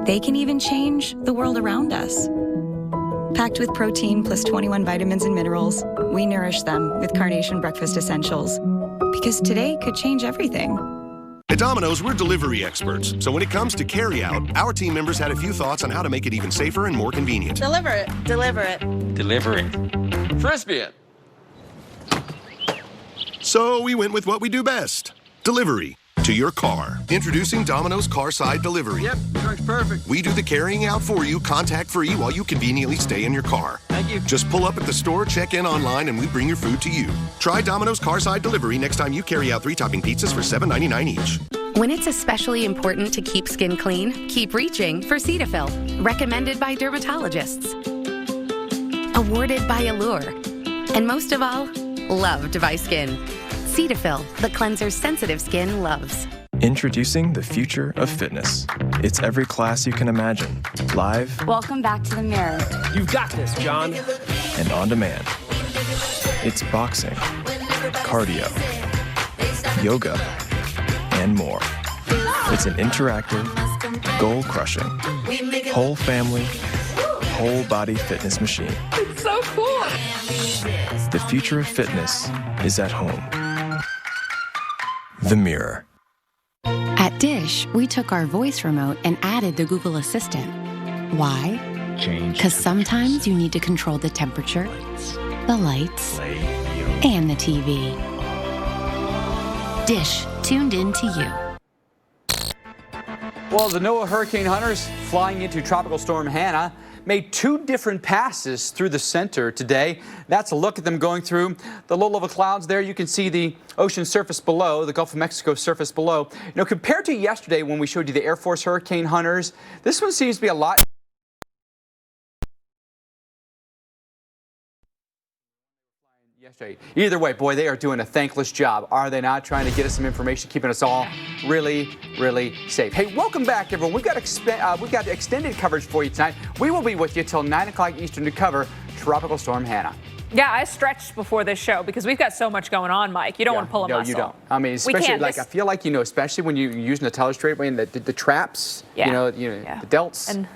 They can even change the world around us. Packed with protein plus 21 vitamins and minerals, we nourish them with Carnation Breakfast Essentials. Because today could change everything. At Domino's, we're delivery experts. So when it comes to carry-out, our team members had a few thoughts on how to make it even safer and more convenient. Deliver it. Deliver it. Deliver it. Frisbee it. So we went with what we do best. Delivery to your car. Introducing Domino's Carside Delivery. Yep, truck's perfect. We do the carrying out for you, contact-free, while you conveniently stay in your car. Thank you. Just pull up at the store, check in online, and we bring your food to you. Try Domino's Carside Delivery next time you carry out 3-topping pizzas for $7.99 each. When it's especially important to keep skin clean, keep reaching for Cetaphil. Recommended by dermatologists. Awarded by Allure. And most of all, loved by skin. Cetaphil, the cleanser sensitive skin loves. Introducing the future of fitness. It's every class you can imagine. Live. Welcome back to the Mirror. You've got this, John. And on demand. It's boxing, cardio, yoga, and more. It's an interactive, goal-crushing, whole family, whole body fitness machine. It's so cool. The future of fitness is at home. The Mirror. At Dish, we took our voice remote and added the Google Assistant. Why? Because sometimes you need to control the temperature, the lights, and the TV. Dish, tuned in to you. Well, the NOAA hurricane hunters flying into Tropical Storm Hanna made 2 different passes through the center today. That's a look at them going through the low-level clouds there. You can see the ocean surface below, the Gulf of Mexico surface below. You know, compared to yesterday when we showed you the Air Force hurricane hunters, this one seems to be a lot. Yesterday. Either way, boy, they are doing a thankless job, are they not? Trying to get us some information, keeping us all really, really safe. Hey, welcome back, everyone. We've got extended coverage for you tonight. We will be with you till 9 o'clock Eastern to cover Tropical Storm Hanna. Yeah, I stretched before this show because we've got so much going on, Mike. You don't want to pull a muscle. No, you don't. I mean, especially like I feel like, you know, especially when you're using the telestrator, I mean, the traps, the delts.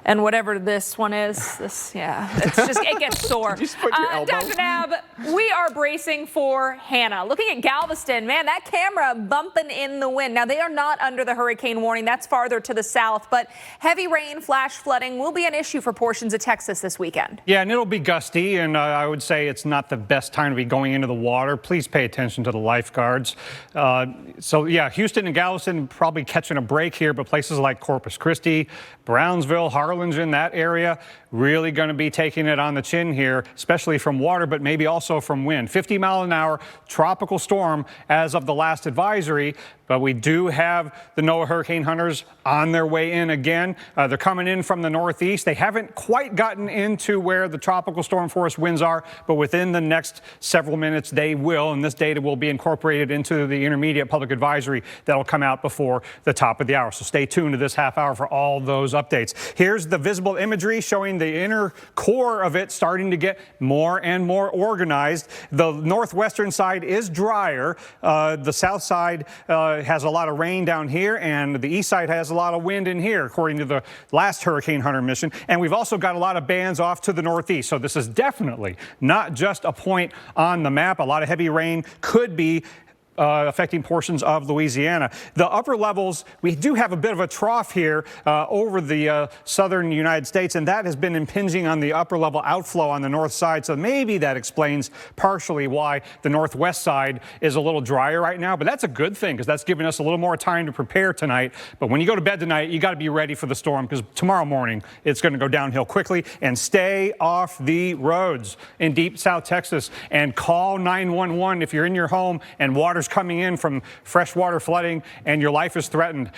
And whatever this one is, it's just, it gets sore. Just put your elbow. Dr. Nab, we are bracing for Hanna. Looking at Galveston, man, that camera bumping in the wind. Now, they are not under the hurricane warning. That's farther to the south, but heavy rain, flash flooding will be an issue for portions of Texas this weekend. Yeah, and it'll be gusty, and I would say it's not the best time to be going into the water. Please pay attention to the lifeguards. So, yeah, Houston and Galveston probably catching a break here, but places like Corpus Christi, Brownsville, Harlan, in that area really going to be taking it on the chin here, especially from water, but maybe also from wind. 50-mile-an-hour tropical storm as of the last advisory, but we do have the NOAA hurricane hunters on their way in again. They're coming in from the northeast. They haven't quite gotten into where the tropical storm force winds are, but within the next several minutes they will, and this data will be incorporated into the intermediate public advisory that'll come out before the top of the hour. So stay tuned to this half hour for all those updates. Here's the visible imagery showing the inner core of it starting to get more and more organized. The northwestern side is drier. The south side has a lot of rain down here, and the east side has a lot of wind in here, according to the last hurricane hunter mission. And we've also got a lot of bands off to the northeast. So this is definitely not just a point on the map. A lot of heavy rain could be affecting portions of Louisiana. The upper levels, we do have a bit of a trough here over the southern United States, and that has been impinging on the upper level outflow on the north side. So maybe that explains partially why the northwest side is a little drier right now. But that's a good thing because that's giving us a little more time to prepare tonight. But when you go to bed tonight, you got to be ready for the storm because tomorrow morning it's going to go downhill quickly. And stay off the roads in deep South Texas and call 911 if you're in your home and water's coming in from freshwater flooding and your life is threatened.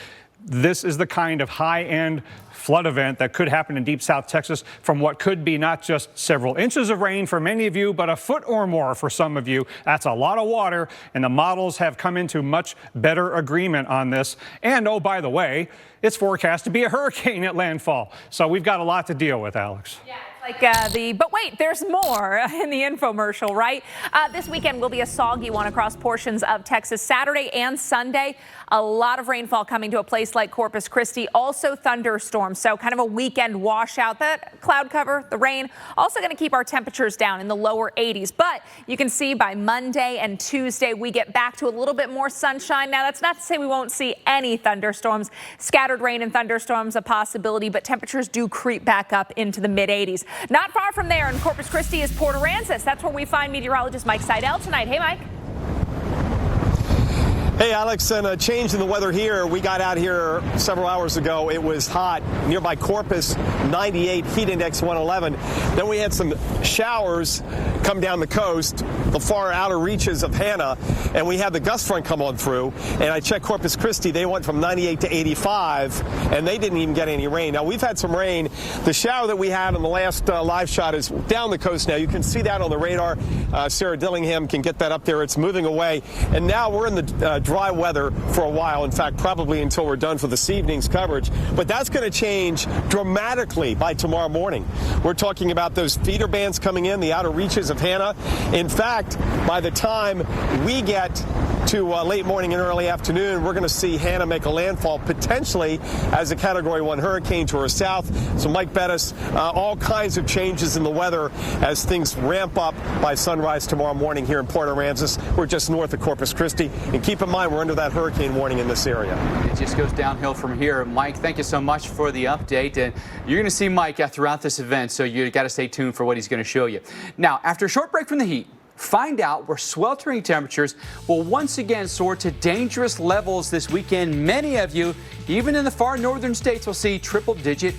This is the kind of high-end flood event that could happen in deep South Texas from what could be not just several inches of rain for many of you, but a foot or more for some of you. That's a lot of water, and the models have come into much better agreement on this. And, oh, by the way, it's forecast to be a hurricane at landfall. So we've got a lot to deal with, Alex. Yeah, it's But wait, there's more in the infomercial, right? This weekend will be a soggy one across portions of Texas, Saturday and Sunday. A lot of rainfall coming to a place like Corpus Christi. Also thunderstorms, so kind of a weekend washout. That cloud cover, the rain, also going to keep our temperatures down in the lower 80s. But you can see by Monday and Tuesday, we get back to a little bit more sunshine. Now, that's not to say we won't see any thunderstorms. Scattered rain and thunderstorms a possibility, but temperatures do creep back up into the mid-80s. Not far from there in Corpus Christi is Port Aransas. That's where we find meteorologist Mike Seidel tonight. Hey, Mike. Hey, Alex, and a change in the weather here. We got out here several hours ago. It was hot. Nearby Corpus, 98, heat index 111. Then we had some showers come down the coast, the far outer reaches of Hanna, and we had the gust front come on through. And I checked Corpus Christi. They went from 98 to 85, and they didn't even get any rain. Now, we've had some rain. The shower that we had on the last live shot is down the coast now. You can see that on the radar. Sarah Dillingham can get that up there. It's moving away. And now we're in the dry weather for a while. In fact, probably until we're done for this evening's coverage. But that's going to change dramatically by tomorrow morning. We're talking about those feeder bands coming in, the outer reaches of Hanna. In fact, by the time we get to late morning and early afternoon, we're going to see Hanna make a landfall potentially as a Category 1 hurricane to our south. So Mike Bettis, all kinds of changes in the weather as things ramp up by sunrise tomorrow morning here in Port Aransas. We're just north of Corpus Christi. And keep in mind, we're under that hurricane warning in this area. It just goes downhill from here. Mike, thank you so much for the update. And you're going to see Mike throughout this event, so you got to stay tuned for what he's going to show you. Now, after a short break from the heat, find out where sweltering temperatures will once again soar to dangerous levels this weekend. Many of you, even in the far northern states, will see triple-digit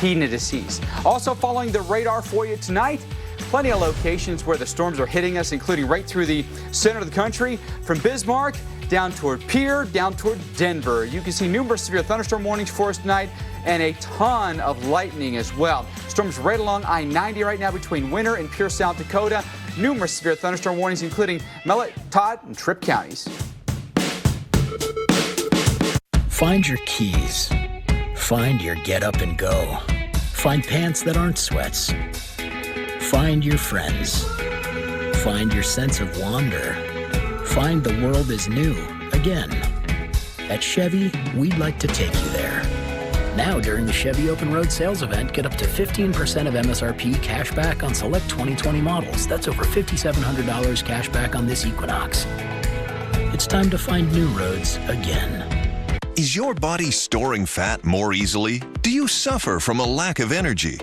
heat indices. Also following the radar for you tonight, plenty of locations where the storms are hitting us, including right through the center of the country, from Bismarck down toward Pierre, down toward Denver. You can see numerous severe thunderstorm warnings for us tonight and a ton of lightning as well. Storms right along I-90 right now between Winter and Pierre, South Dakota. Numerous severe thunderstorm warnings, including Mellot, Todd, and Tripp counties. Find your keys. Find your get up and go. Find pants that aren't sweats. Find your friends. Find your sense of wonder. Find the world is new again. At Chevy, we'd like to take you there. Now, during the Chevy Open Road Sales Event, get up to 15% of MSRP cash back on select 2020 models. That's over $5,700 cash back on this Equinox. It's time to find new roads again. Is your body storing fat more easily? Do you suffer from a lack of energy?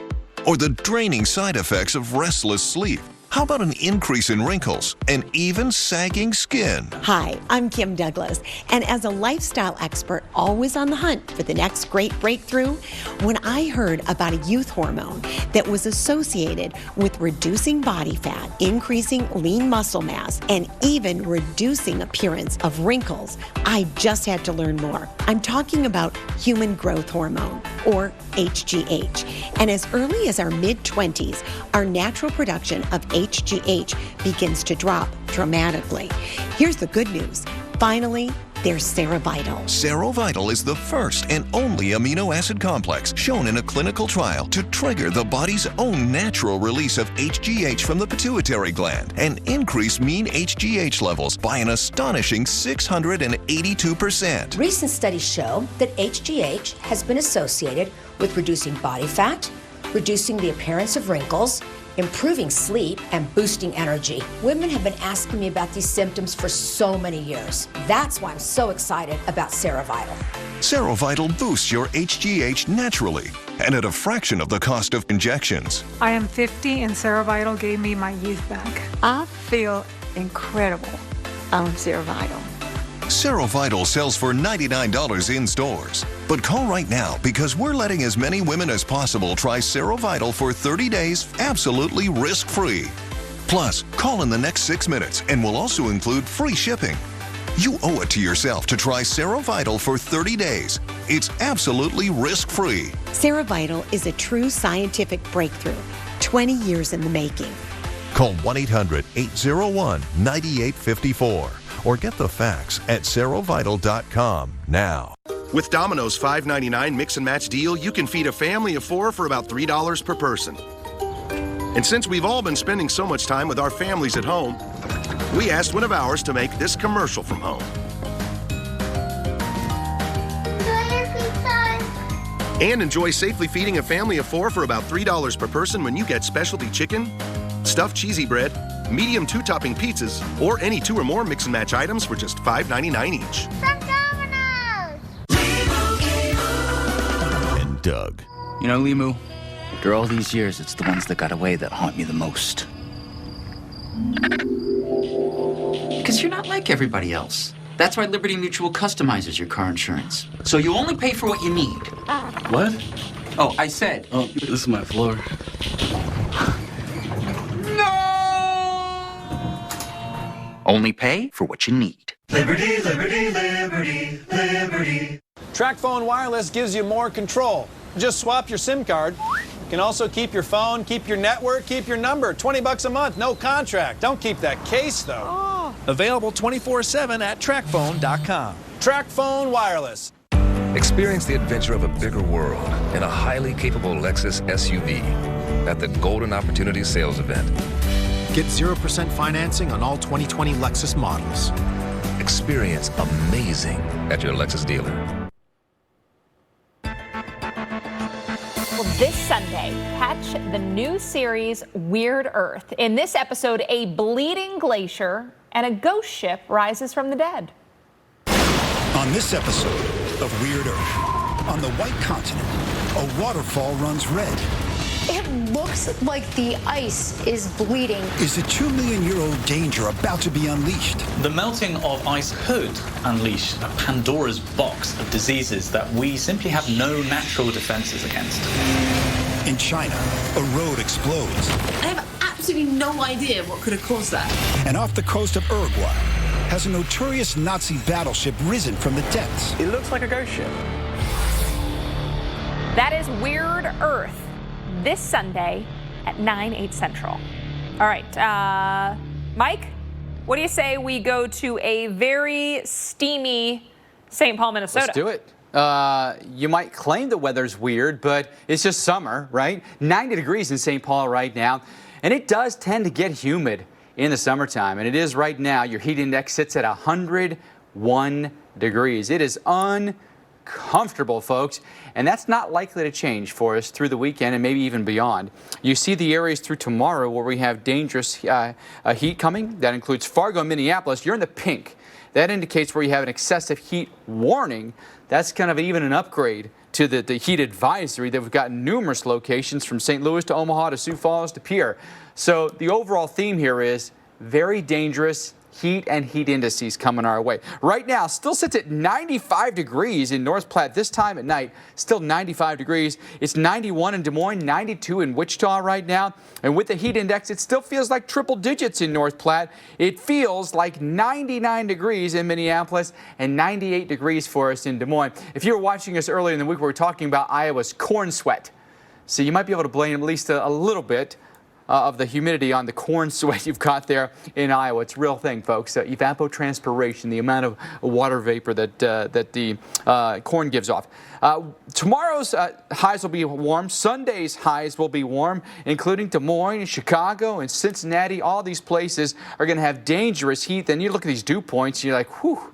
Or the draining side effects of restless sleep? How about an increase in wrinkles and even sagging skin? Hi, I'm Kim Douglas, and as a lifestyle expert always on the hunt for the next great breakthrough, when I heard about a youth hormone that was associated with reducing body fat, increasing lean muscle mass, and even reducing appearance of wrinkles, I just had to learn more. I'm talking about human growth hormone, or HGH. And as early as our mid-20s, our natural production of HGH begins to drop dramatically. Here's the good news. Finally, there's Serovital. Serovital is the first and only amino acid complex shown in a clinical trial to trigger the body's own natural release of HGH from the pituitary gland and increase mean HGH levels by an astonishing 682%. Recent studies show that HGH has been associated with reducing body fat, reducing the appearance of wrinkles, improving sleep, and boosting energy. Women have been asking me about these symptoms for so many years. That's why I'm so excited about Serovital. Serovital boosts your HGH naturally and at a fraction of the cost of injections. I am 50 and Serovital gave me my youth back. I feel incredible on Serovital. Serovital sells for $99 in stores. But call right now because we're letting as many women as possible try Serovital for 30 days absolutely risk-free. Plus, call in the next 6 minutes and we'll also include free shipping. You owe it to yourself to try Serovital for 30 days. It's absolutely risk-free. Serovital is a true scientific breakthrough, 20 years in the making. Call 1-800-801-9854 or get the facts at serovital.com now. With Domino's $5.99 mix and match deal, you can feed a family of 4 for about $3 per person. And since we've all been spending so much time with our families at home, we asked one of ours to make this commercial from home. And enjoy safely feeding a family of 4 for about $3 per person when you get specialty chicken, stuffed cheesy bread, medium 2-topping pizzas, or any 2 or more mix and match items for just $5.99 each. And Doug. You know, Limu, after all these years, it's the ones that got away that haunt me the most. Because you're not like everybody else. That's why Liberty Mutual customizes your car insurance. So you only pay for what you need. What? Oh, I said. Oh, this is my floor. Only pay for what you need. Liberty, liberty, liberty, liberty. TracFone Wireless gives you more control. Just swap your SIM card. You can also keep your phone, keep your network, keep your number. $20 a month, no contract. Don't keep that case, though. Oh. Available 24/7 at TracFone.com. TracFone Wireless. Experience the adventure of a bigger world in a highly capable Lexus SUV at the Golden Opportunity Sales Event. Get 0% financing on all 2020 Lexus models. Experience amazing at your Lexus dealer. Well, this Sunday, catch the new series Weird Earth. In this episode, a bleeding glacier and a ghost ship rises from the dead. On this episode of Weird Earth, on the White Continent, a waterfall runs red. It looks like the ice is bleeding. Is a 2 million-year-old danger about to be unleashed? The melting of ice could unleash a Pandora's box of diseases that we simply have no natural defenses against. In China, a road explodes. I have absolutely no idea what could have caused that. And off the coast of Uruguay, has a notorious Nazi battleship risen from the depths. It looks like a ghost ship. That is Weird Earth, this Sunday at 9/8 Central. All right, Mike, what do you say we go to a very steamy St. Paul, Minnesota? Let's do it. You might claim the weather's weird, but it's just summer, right? 90 degrees in St. Paul right now, and it does tend to get humid in the summertime, and it is right now. Your heat index sits at 101 degrees. It is uncomfortable, folks, and that's not likely to change for us through the weekend and maybe even beyond. You see the areas through tomorrow where we have dangerous heat coming. That includes Fargo and Minneapolis. You're in the pink. That indicates where you have an excessive heat warning. That's kind of even an upgrade to the heat advisory that we've got in numerous locations from St. Louis to Omaha to Sioux Falls to Pierre. So the overall theme here is very dangerous heat and heat indices coming our way. Right now, still sits at 95 degrees in North Platte this time at night. Still 95 degrees. It's 91 in Des Moines, 92 in Wichita right now. And with the heat index, it still feels like triple digits in North Platte. It feels like 99 degrees in Minneapolis and 98 degrees for us in Des Moines. If you were watching us earlier in the week, we were talking about Iowa's corn sweat. So you might be able to blame at least a little bit of the humidity on the corn sweat you've got there in Iowa. It's a real thing, folks. Evapotranspiration, the amount of water vapor that the corn gives off. Tomorrow's highs will be warm. Sunday's highs will be warm, including Des Moines and Chicago and Cincinnati. All these places are going to have dangerous heat. Then you look at these dew points, and you're like, whew,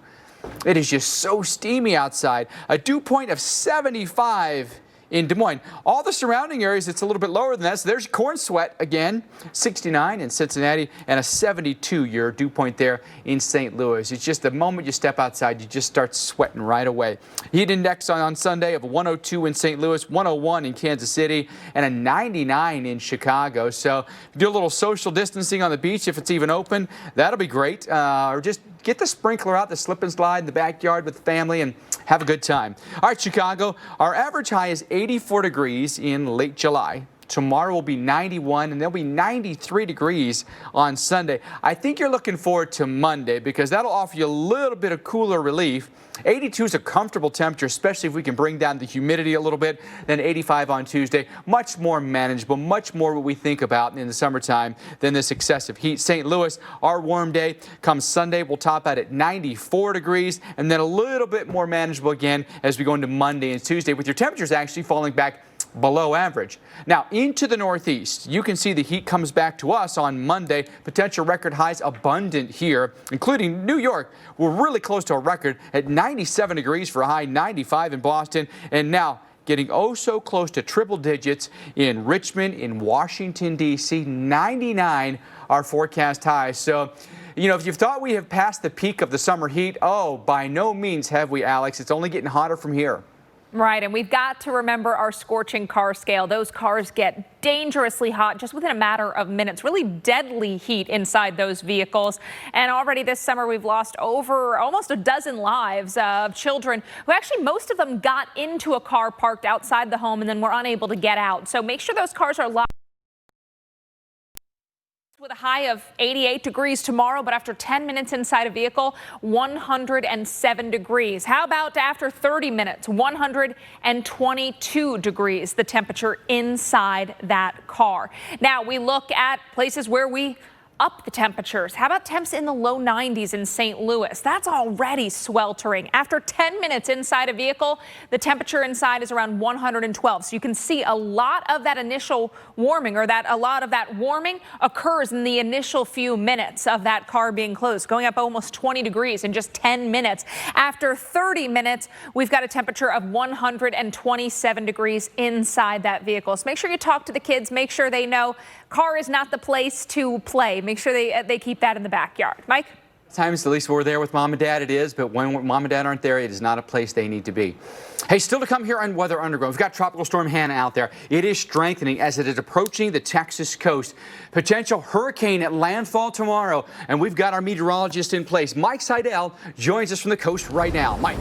it is just so steamy outside. A dew point of 75 in Des Moines. All the surrounding areas, it's a little bit lower than that. So there's corn sweat again, 69 in Cincinnati, and a 72-year dew point there in St. Louis. It's just the moment you step outside, you just start sweating right away. Heat index on Sunday of 102 in St. Louis, 101 in Kansas City, and a 99 in Chicago. So do a little social distancing on the beach if it's even open. That'll be great. Or just get the sprinkler out, the slip and slide in the backyard with the family, and have a good time. All right, Chicago, our average high is 84 degrees in late July. Tomorrow will be 91, and there'll be 93 degrees on Sunday. I think you're looking forward to Monday because that'll offer you a little bit of cooler relief. 82 is a comfortable temperature, especially if we can bring down the humidity a little bit. Then 85 on Tuesday, much more manageable, much more what we think about in the summertime than this excessive heat. St. Louis, our warm day comes Sunday. We'll top out at 94 degrees, and then a little bit more manageable again as we go into Monday and Tuesday, with your temperatures actually falling back below average. Now into the northeast, you can see the heat comes back to us on Monday. Potential record highs abundant here, including New York. We're really close to a record at 97 degrees for a high, 95 in Boston, and now getting oh so close to triple digits in Richmond, in Washington, D.C., 99 our forecast highs. So, you know, if you thought we have passed the peak of the summer heat, oh, by no means have we, Alex. It's only getting hotter from here. Right, and we've got to remember our scorching car scale. Those cars get dangerously hot just within a matter of minutes. Really deadly heat inside those vehicles. And already this summer we've lost over almost a dozen lives of children who actually most of them got into a car parked outside the home and then were unable to get out. So make sure those cars are locked. With a high of 88 degrees tomorrow, but after 10 minutes inside a vehicle, 107 degrees. How about after 30 minutes, 122 degrees, the temperature inside that car. Now we look at places where we up the temperatures. How about temps in the low 90s in St. Louis? That's already sweltering. After 10 minutes inside a vehicle, the temperature inside is around 112. So you can see a lot of that initial warming, or that a lot of that warming occurs in the initial few minutes of that car being closed, going up almost 20 degrees in just 10 minutes. After 30 minutes, we've got a temperature of 127 degrees inside that vehicle. So make sure you talk to the kids. Make sure they know car is not the place to play. Make sure they keep that in the backyard. Mike? Times, at least we're there with mom and dad, it is, but when mom and dad aren't there, it is not a place they need to be. Hey, still to come here on Weather Underground, we've got Tropical Storm Hanna out there. It is strengthening as it is approaching the Texas coast. Potential hurricane at landfall tomorrow, and we've got our meteorologist in place. Mike Seidel joins us from the coast right now. Mike.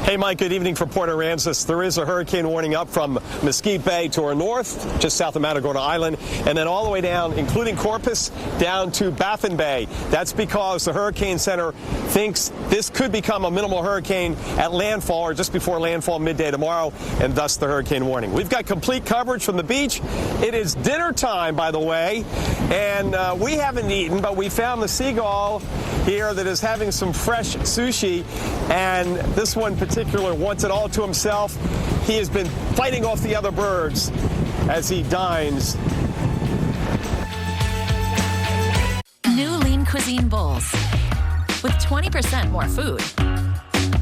Hey, Mike, good evening from Port Aransas. There is a hurricane warning up from Mesquite Bay to our north, just south of Matagorda Island, and then all the way down, including Corpus, down to Baffin Bay. That's because the Hurricane Center thinks this could become a minimal hurricane at landfall or just before landfall midday tomorrow, and thus the hurricane warning. We've got complete coverage from the beach. It is dinner time, by the way, and we haven't eaten, but we found the seagull here that is having some fresh sushi, and this one particular wants it all to himself. He has been fighting off the other birds as he dines. New Lean Cuisine Bowls with 20% more food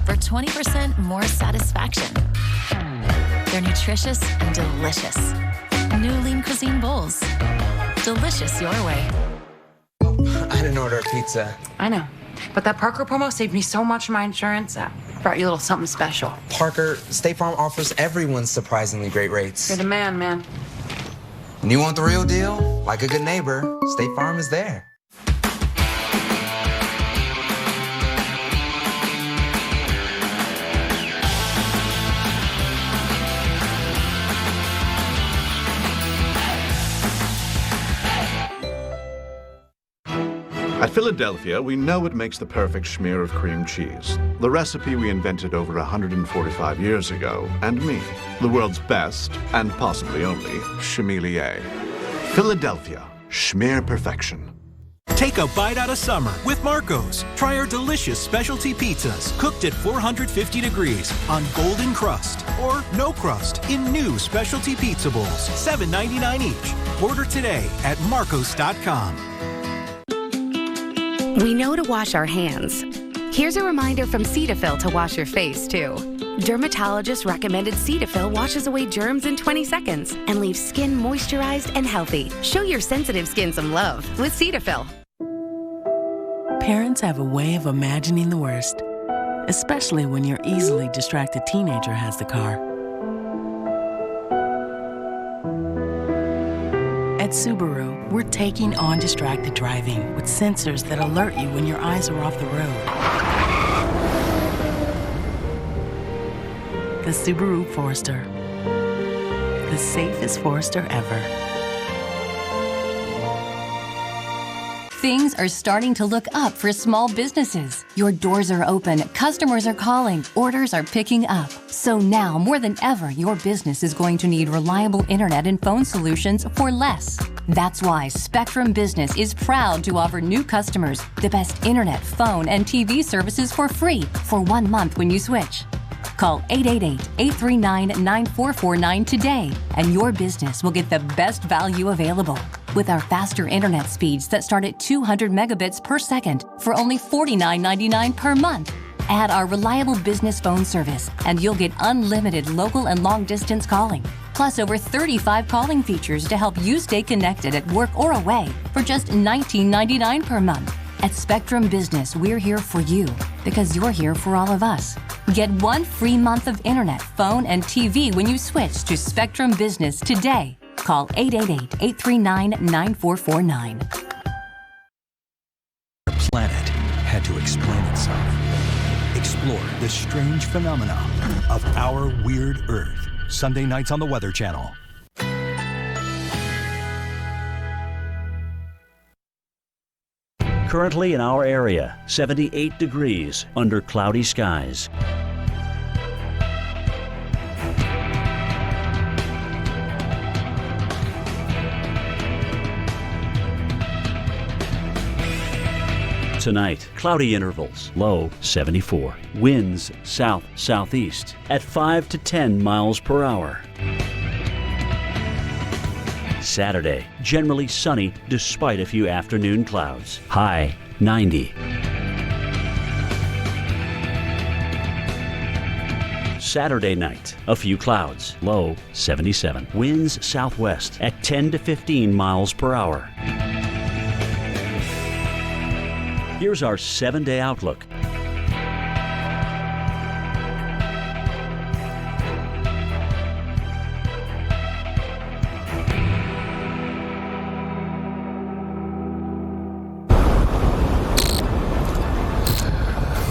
for 20% more satisfaction. They're nutritious and delicious. New Lean Cuisine Bowls. Delicious your way. I didn't order a pizza. I know, but that Parker promo saved me so much on my insurance. Brought you a little something special. Parker, State Farm offers everyone surprisingly great rates. You're the man, man. And you want the real deal? Like a good neighbor, State Farm is there. At Philadelphia, we know what makes the perfect schmear of cream cheese. The recipe we invented over 145 years ago, and me, the world's best, and possibly only, schmelier. Philadelphia, schmear perfection. Take a bite out of summer with Marco's. Try our delicious specialty pizzas cooked at 450 degrees on golden crust or no crust in new specialty pizza bowls, $7.99 each. Order today at marcos.com. We know to wash our hands. Here's a reminder from Cetaphil to wash your face, too. Dermatologist recommended Cetaphil washes away germs in 20 seconds and leaves skin moisturized and healthy. Show your sensitive skin some love with Cetaphil. Parents have a way of imagining the worst, especially when your easily distracted teenager has the car. At Subaru, we're taking on distracted driving with sensors that alert you when your eyes are off the road. The Subaru Forester. The safest Forester ever. Things are starting to look up for small businesses. Your doors are open, customers are calling, orders are picking up. So now, more than ever, your business is going to need reliable internet and phone solutions for less. That's why Spectrum Business is proud to offer new customers the best internet, phone, and TV services for free for 1 month when you switch. Call 888-839-9449 today, and your business will get the best value available. With our faster internet speeds that start at 200 megabits per second for only $49.99 per month. Add our reliable business phone service, and you'll get unlimited local and long-distance calling. Plus over 35 calling features to help you stay connected at work or away for just $19.99 per month. At Spectrum Business, we're here for you because you're here for all of us. Get 1 free month of internet, phone, and TV when you switch to Spectrum Business today. Call 888-839-9449. The planet had to explain itself. Explore the strange phenomena of our weird Earth. Sunday nights on the Weather Channel. Currently in our area, 78 degrees under cloudy skies. Tonight, cloudy intervals, low 74. Winds south-southeast at 5 to 10 miles per hour. Saturday, generally sunny despite a few afternoon clouds. High 90. Saturday night, a few clouds, low 77. Winds southwest at 10 to 15 miles per hour. Here's our 7-day outlook.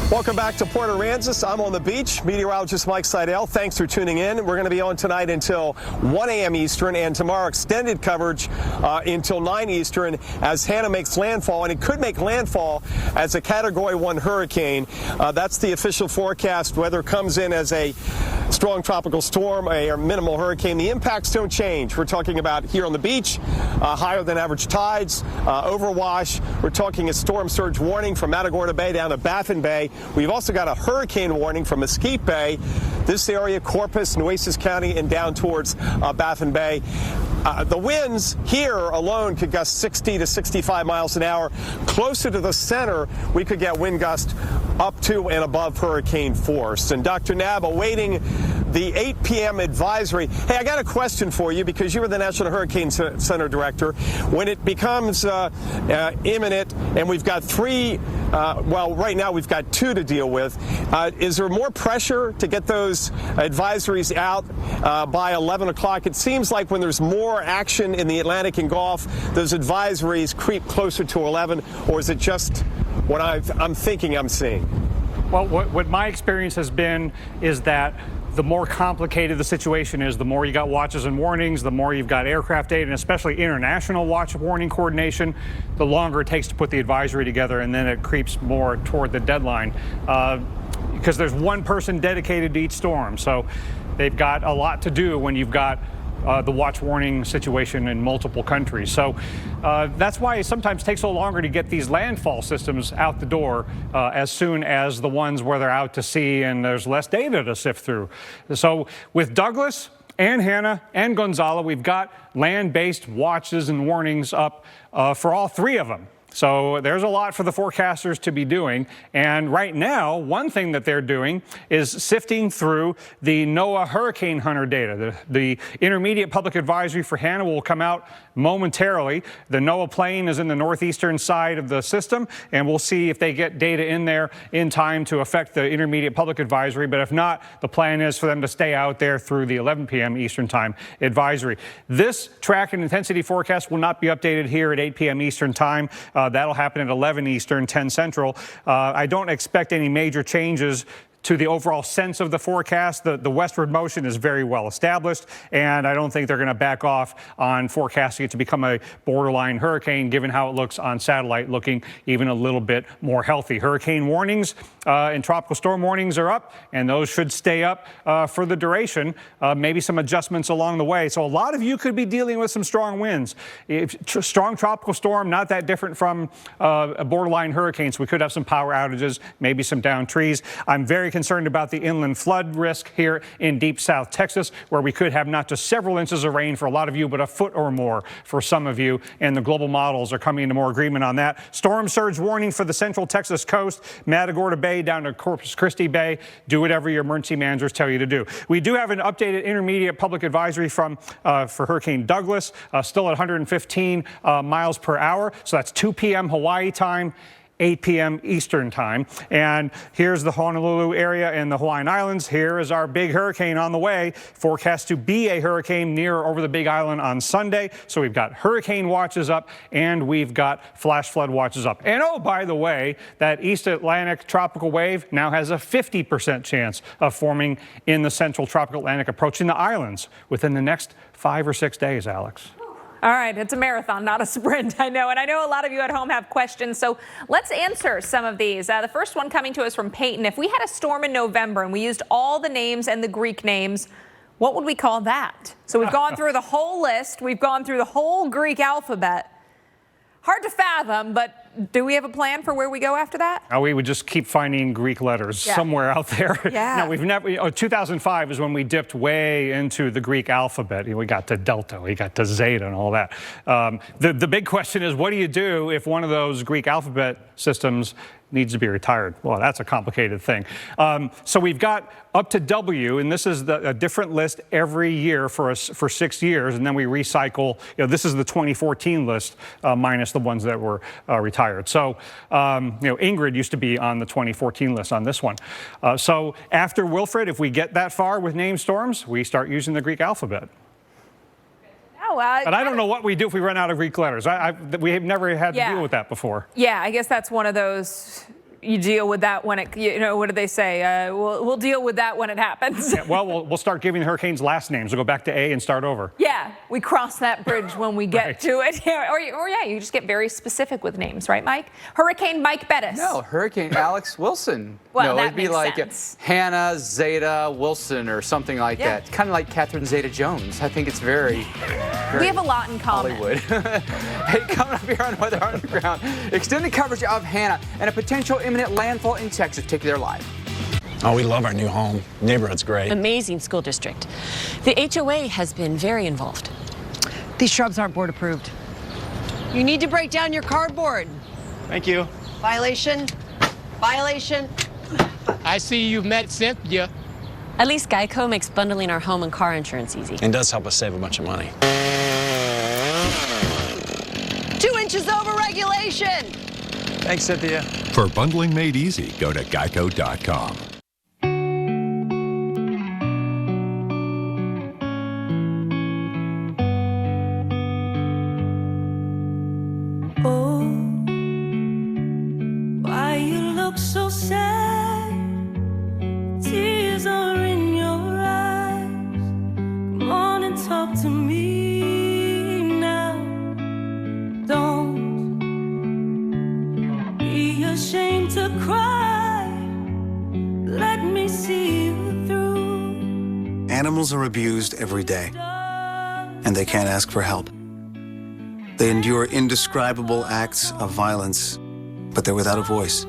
Welcome back to Port Aransas. I'm on the beach. Meteorologist Mike Seidel. Thanks for tuning in. We're going to be on tonight until 1 a.m. Eastern, and tomorrow extended coverage until 9 Eastern as Hanna makes landfall, and it could make landfall as a Category 1 hurricane. That's the official forecast. Whether it comes in as a strong tropical storm, a minimal hurricane, the impacts don't change. We're talking about here on the beach, higher than average tides, overwash. We're talking a storm surge warning from Matagorda Bay down to Baffin Bay. We've also got a hurricane warning from Mesquite Bay, this area, Corpus, Nueces County, and down towards Baffin Bay. The winds here alone could gust 60 to 65 miles an hour. Closer to the center, we could get wind gusts up to and above hurricane force. And Dr. Knabb awaiting the 8 p.m. advisory. Hey, I got a question for you because you were the National Hurricane Center director. When it becomes imminent and we've got three, well, right now we've got two to deal with, is there more pressure to get those advisories out by 11 o'clock? It seems like when there's more action in the Atlantic and Gulf, those advisories creep closer to 11, or is it just what I'm thinking I'm seeing? Well, what my experience has been is that the more complicated the situation is, the more you got watches and warnings, the more you've got aircraft data, and especially international watch warning coordination, the longer it takes to put the advisory together, and then it creeps more toward the deadline. Because there's one person dedicated to each storm. So they've got a lot to do when you've got the watch warning situation in multiple countries. So that's why it sometimes takes so longer to get these landfall systems out the door as soon as the ones where they're out to sea and there's less data to sift through. So with Douglas and Hanna and Gonzalo, we've got land-based watches and warnings up for all three of them. So there's a lot for the forecasters to be doing. And right now, one thing that they're doing is sifting through the NOAA Hurricane Hunter data. The intermediate public advisory for Hanna will come out momentarily. The NOAA plane is in the northeastern side of the system, and we'll see if they get data in there in time to affect the intermediate public advisory. But if not, the plan is for them to stay out there through the 11 p.m. Eastern Time advisory. This track and intensity forecast will not be updated here at 8 p.m. Eastern Time. That'll happen at 11 Eastern, 10 Central. I don't expect any major changes to the overall sense of the forecast. The westward motion is very well established, and I don't think they're going to back off on forecasting it to become a borderline hurricane, given how it looks on satellite, looking even a little bit more healthy. Hurricane warnings and tropical storm warnings are up, and those should stay up for the duration. Maybe some adjustments along the way. So a lot of you could be dealing with some strong winds. Strong tropical storm, not that different from a borderline hurricane, so we could have some power outages, maybe some downed trees. I'm very concerned about the inland flood risk here in deep South Texas, where we could have not just several inches of rain for a lot of you, but a foot or more for some of you. And the global models are coming into more agreement on that. Storm surge warning for the central Texas coast, Matagorda Bay down to Corpus Christi Bay. Do whatever your emergency managers tell you to do. We do have an updated intermediate public advisory for Hurricane Douglas, still at 115 miles per hour. So that's 2 p.m. Hawaii time, 8 p.m. Eastern time. And here's the Honolulu area and the Hawaiian Islands. Here is our big hurricane on the way, forecast to be a hurricane near or over the Big Island on Sunday. So we've got hurricane watches up and we've got flash flood watches up. And oh, by the way, that East Atlantic tropical wave now has a 50% chance of forming in the central tropical Atlantic, approaching the islands within the next 5 or 6 days, Alex. All right, it's a marathon, not a sprint, I know. And I know a lot of you at home have questions, so let's answer some of these. The first one coming to us from Peyton. If we had a storm in November and we used all the names and the Greek names, what would we call that? So we've gone through the whole list. We've gone through the whole Greek alphabet. Hard to fathom, but do we have a plan for where we go after that? We would just keep finding Greek letters somewhere out there. Yeah. No, we've never. 2005 is when we dipped way into the Greek alphabet. We got to delta, we got to zeta, and all that. The big question is, what do you do if one of those Greek alphabet systems needs to be retired? Well, that's a complicated thing. So we've got up to W, and this is a different list every year for 6 years, and then we recycle. This is the 2014 list minus the ones that were retired. So Ingrid used to be on the 2014 list on this one. So after Wilfred, if we get that far with named storms, we start using the Greek alphabet. But I don't know what we do if we run out of Greek letters. We have never had to deal with that before. Yeah, I guess that's one of those, you deal with that when it, what do they say? We'll deal with that when it happens. Yeah, well, we'll start giving the hurricanes last names. We'll go back to A and start over. Yeah, we cross that bridge when we get to it. Or yeah, you just get very specific with names, right, Mike? Hurricane Mike Bettis. No, Hurricane Alex Wilson. Well, no, that it'd be makes like sense. Hannah Zeta Wilson or something like that. Kind of like Catherine Zeta-Jones. I think it's very we have a lot in common. Hollywood. Hey, coming up here on Weather Underground, extended coverage of Hanna and a potential imminent landfall in Texas. Take you there live. Oh, we love our new home. Neighborhood's great. Amazing school district. The HOA has been very involved. These shrubs aren't board approved. You need to break down your cardboard. Thank you. Violation. Violation. I see you've met Cynthia. At least Geico makes bundling our home and car insurance easy. And does help us save a bunch of money. 2 inches over regulation. Thanks, Cynthia. For bundling made easy, go to geico.com. Oh, why you look so sad? Tears are in your eyes. Come on and talk to me now. Don't be ashamed to cry. Let me see you through. Animals are abused every day, and they can't ask for help. They endure indescribable acts of violence, but they're without a voice.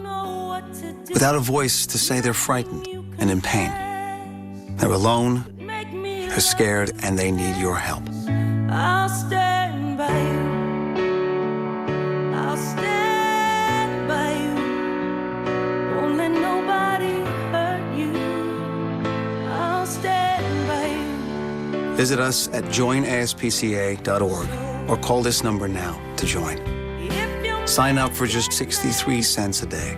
Without a voice to say they're frightened and in pain. They're alone, they're scared, and they need your help. I'll stand by you. I'll stand by you. Won't let nobody hurt you. I'll stand by you. Visit us at joinaspca.org or call this number now to join. Sign up for just 63 cents a day,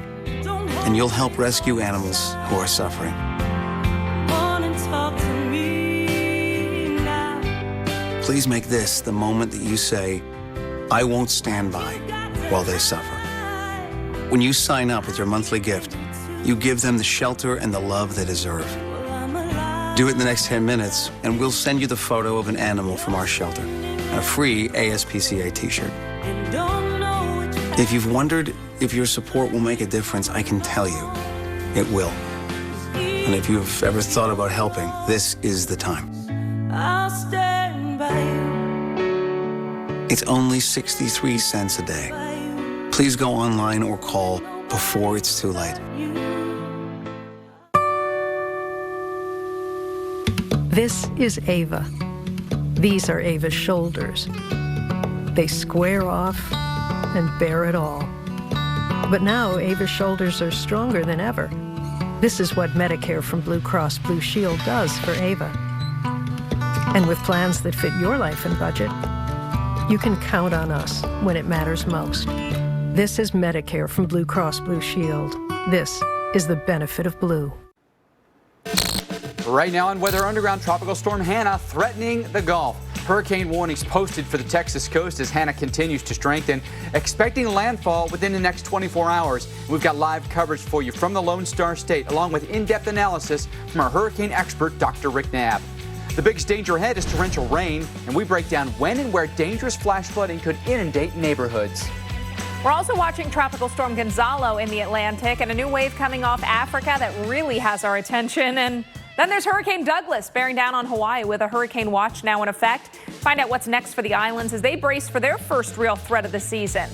and you'll help rescue animals who are suffering. Please make this the moment that you say, I won't stand by while they suffer. When you sign up with your monthly gift, you give them the shelter and the love they deserve. Do it in the next 10 minutes, and we'll send you the photo of an animal from our shelter and a free ASPCA t-shirt. If you've wondered if your support will make a difference, I can tell you, it will. And if you've ever thought about helping, this is the time. I'll stand by you. It's only 63 cents a day. Please go online or call before it's too late. This is Ava. These are Ava's shoulders. They square off and bear it all. But now Ava's shoulders are stronger than ever. This is what Medicare from Blue Cross Blue Shield does for Ava. And with plans that fit your life and budget, you can count on us when it matters most. This is Medicare from Blue Cross Blue Shield. This is the benefit of blue. Right now on Weather Underground, Tropical Storm Hanna threatening the Gulf. Hurricane warnings posted for the Texas coast as Hanna continues to strengthen, expecting landfall within the next 24 hours. We've got live coverage for you from the Lone Star State, along with in-depth analysis from our hurricane expert, Dr. Rick Knapp. The biggest danger ahead is torrential rain, and we break down when and where dangerous flash flooding could inundate neighborhoods. We're also watching Tropical Storm Gonzalo in the Atlantic and a new wave coming off Africa that really has our attention. And then there's Hurricane Douglas bearing down on Hawaii with a hurricane watch now in effect. Find out what's next for the islands as they brace for their first real threat of the season.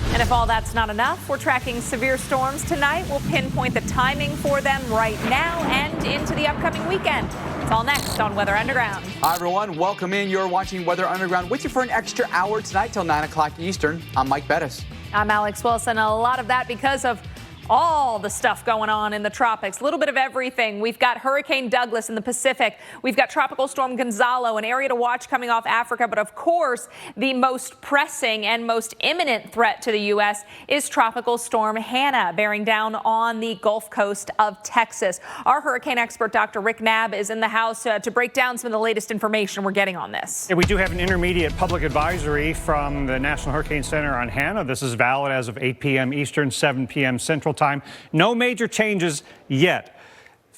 And if all that's not enough, we're tracking severe storms tonight. We'll pinpoint the timing for them right now and into the upcoming weekend. It's all next on Weather Underground. Hi, everyone. Welcome in. You're watching Weather Underground with you for an extra hour tonight till 9 o'clock Eastern. I'm Mike Bettis. I'm Alex Wilson. A lot of that because of all the stuff going on in the tropics. A little bit of everything. We've got Hurricane Douglas in the Pacific. We've got Tropical Storm Gonzalo, an area to watch coming off Africa. But of course, the most pressing and most imminent threat to the U.S. is Tropical Storm Hanna, bearing down on the Gulf Coast of Texas. Our hurricane expert, Dr. Rick Knapp, is in the house to break down some of the latest information we're getting on this. Yeah, we do have an intermediate public advisory from the National Hurricane Center on Hanna. This is valid as of 8 p.m. Eastern, 7 p.m. Central Time. No major changes yet.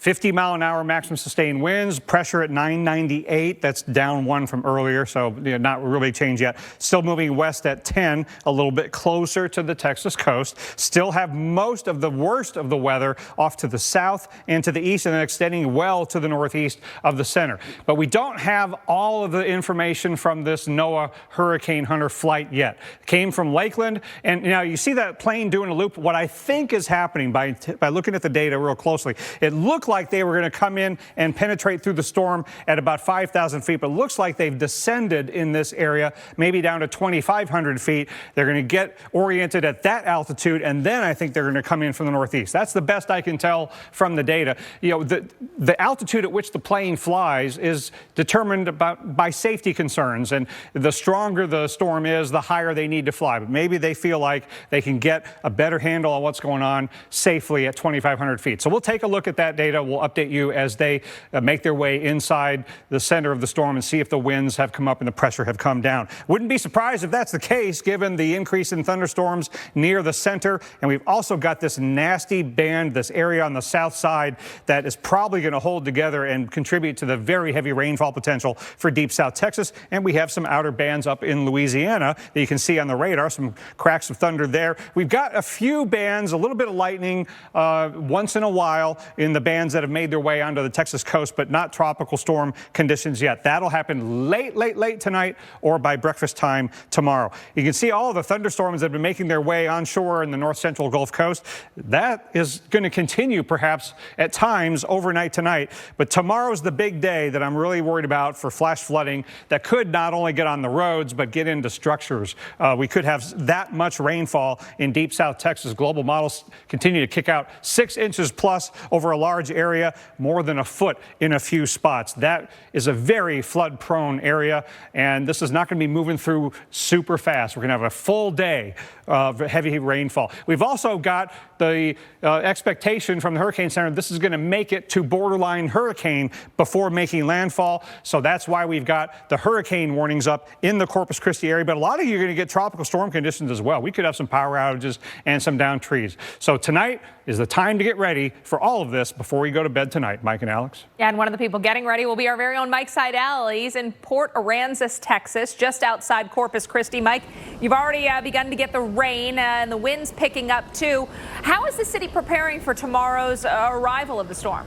50-mile-an-hour maximum sustained winds, pressure at 998. That's down 1 from earlier, so not really changed yet. Still moving west at 10, a little bit closer to the Texas coast. Still have most of the worst of the weather off to the south and to the east, and then extending well to the northeast of the center. But we don't have all of the information from this NOAA Hurricane Hunter flight yet. It came from Lakeland, and now you see that plane doing a loop. What I think is happening by looking at the data real closely, it looked like they were going to come in and penetrate through the storm at about 5,000 feet, but it looks like they've descended in this area, maybe down to 2,500 feet. They're going to get oriented at that altitude, and then I think they're going to come in from the northeast. That's the best I can tell from the data. You know, the altitude at which the plane flies is determined by safety concerns, and the stronger the storm is, the higher they need to fly. But maybe they feel like they can get a better handle on what's going on safely at 2,500 feet. So we'll take a look at that data. We'll update you as they make their way inside the center of the storm and see if the winds have come up and the pressure have come down. Wouldn't be surprised if that's the case, given the increase in thunderstorms near the center. And we've also got this nasty band, this area on the south side that is probably going to hold together and contribute to the very heavy rainfall potential for deep South Texas. And we have some outer bands up in Louisiana that you can see on the radar, some cracks of thunder there. We've got a few bands, a little bit of lightning once in a while in the bands that have made their way onto the Texas coast, but not tropical storm conditions yet. That'll happen late tonight or by breakfast time tomorrow. You can see all of the thunderstorms that have been making their way onshore in the north central Gulf Coast. That is going to continue perhaps at times overnight tonight, but tomorrow's the big day that I'm really worried about for flash flooding that could not only get on the roads, but get into structures. We could have that much rainfall in deep South Texas. Global models continue to kick out 6 inches plus over a large area, more than a foot in a few spots. That is a very flood-prone area, and this is not going to be moving through super fast. We're going to have a full day of heavy rainfall. We've also got the expectation from the Hurricane Center this is going to make it to borderline hurricane before making landfall. So that's why we've got the hurricane warnings up in the Corpus Christi area. But a lot of you are going to get tropical storm conditions as well. We could have some power outages and some downed trees. So tonight is the time to get ready for all of this before we go to bed tonight. Mike and Alex. Yeah, and one of the people getting ready will be our very own Mike Seidel. He's in Port Aransas, Texas, just outside Corpus Christi. Mike, you've already begun to get the rain and the winds picking up too. How is the city preparing for tomorrow's arrival of the storm?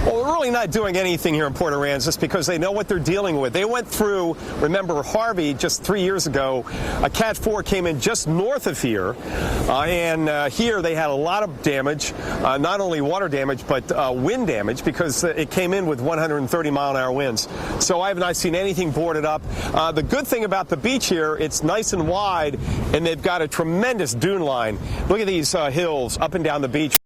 Well, we're really not doing anything here in Port Aransas because they know what they're dealing with. They went through, remember, Harvey just 3 years ago. A Cat 4 came in just north of here, and here they had a lot of damage, not only water damage, but wind damage because it came in with 130-mile-an-hour winds. So I have not seen anything boarded up. The good thing about the beach here, it's nice and wide, and they've got a tremendous dune line. Look at these hills up and down the beach.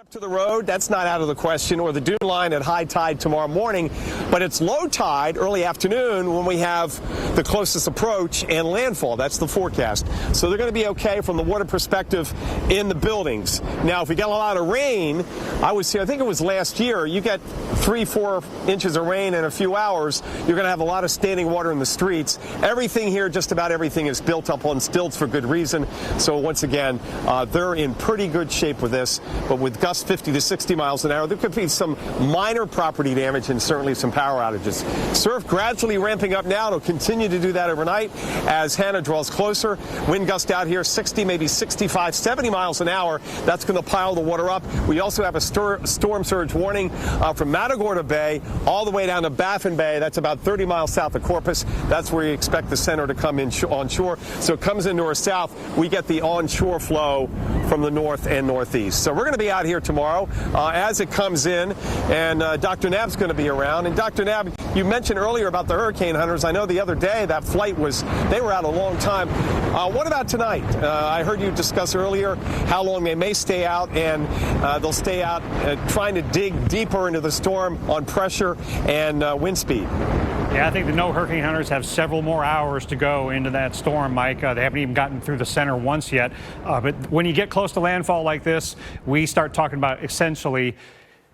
To the road, that's not out of the question, or the dune line at high tide tomorrow morning, but it's low tide early afternoon when we have the closest approach and landfall. That's the forecast. So they're going to be okay from the water perspective in the buildings. Now, if we get a lot of rain, I think it was last year, you get 3-4 inches of rain in a few hours, you're going to have a lot of standing water in the streets. Everything here, just about everything, is built up on stilts for good reason. So once again, they're in pretty good shape with this, but with gusts 50 to 60 miles an hour, there could be some minor property damage and certainly some power outages. Surf gradually ramping up now. It'll continue to do that overnight as Hanna draws closer. Wind gust out here 60, maybe 65, 70 miles an hour. That's going to pile the water up. We also have a storm surge warning from Matagorda Bay all the way down to Baffin Bay. That's about 30 miles south of Corpus. That's where you expect the center to come in onshore. So it comes into our south. We get the onshore flow from the north and northeast. So we're going to be out here tomorrow as it comes in, and Dr. Knapp's going to be around. And Dr. Knapp, you mentioned earlier about the hurricane hunters. I know the other day that flight they were out a long time. What about tonight? I heard you discuss earlier how long they may stay out, and they'll stay out trying to dig deeper into the storm on pressure and wind speed. Yeah, I think the hurricane hunters have several more hours to go into that storm, Mike. They haven't even gotten through the center once yet. But when you get close to landfall like this, we start talking about essentially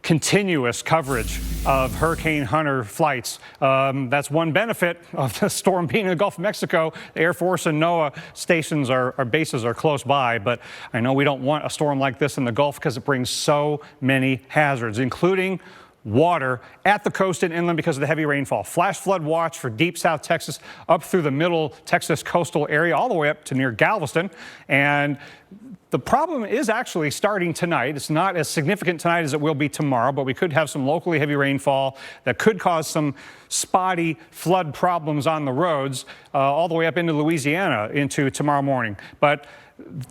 continuous coverage of hurricane hunter flights. That's one benefit of the storm being in the Gulf of Mexico. The Air Force and NOAA stations, our bases are close by, but I know we don't want a storm like this in the Gulf because it brings so many hazards, including water at the coast and inland because of the heavy rainfall. Flash flood watch for deep South Texas up through the middle Texas coastal area all the way up to near Galveston. And the problem is actually starting tonight. It's not as significant tonight as it will be tomorrow, but we could have some locally heavy rainfall that could cause some spotty flood problems on the roads all the way up into Louisiana into tomorrow morning. But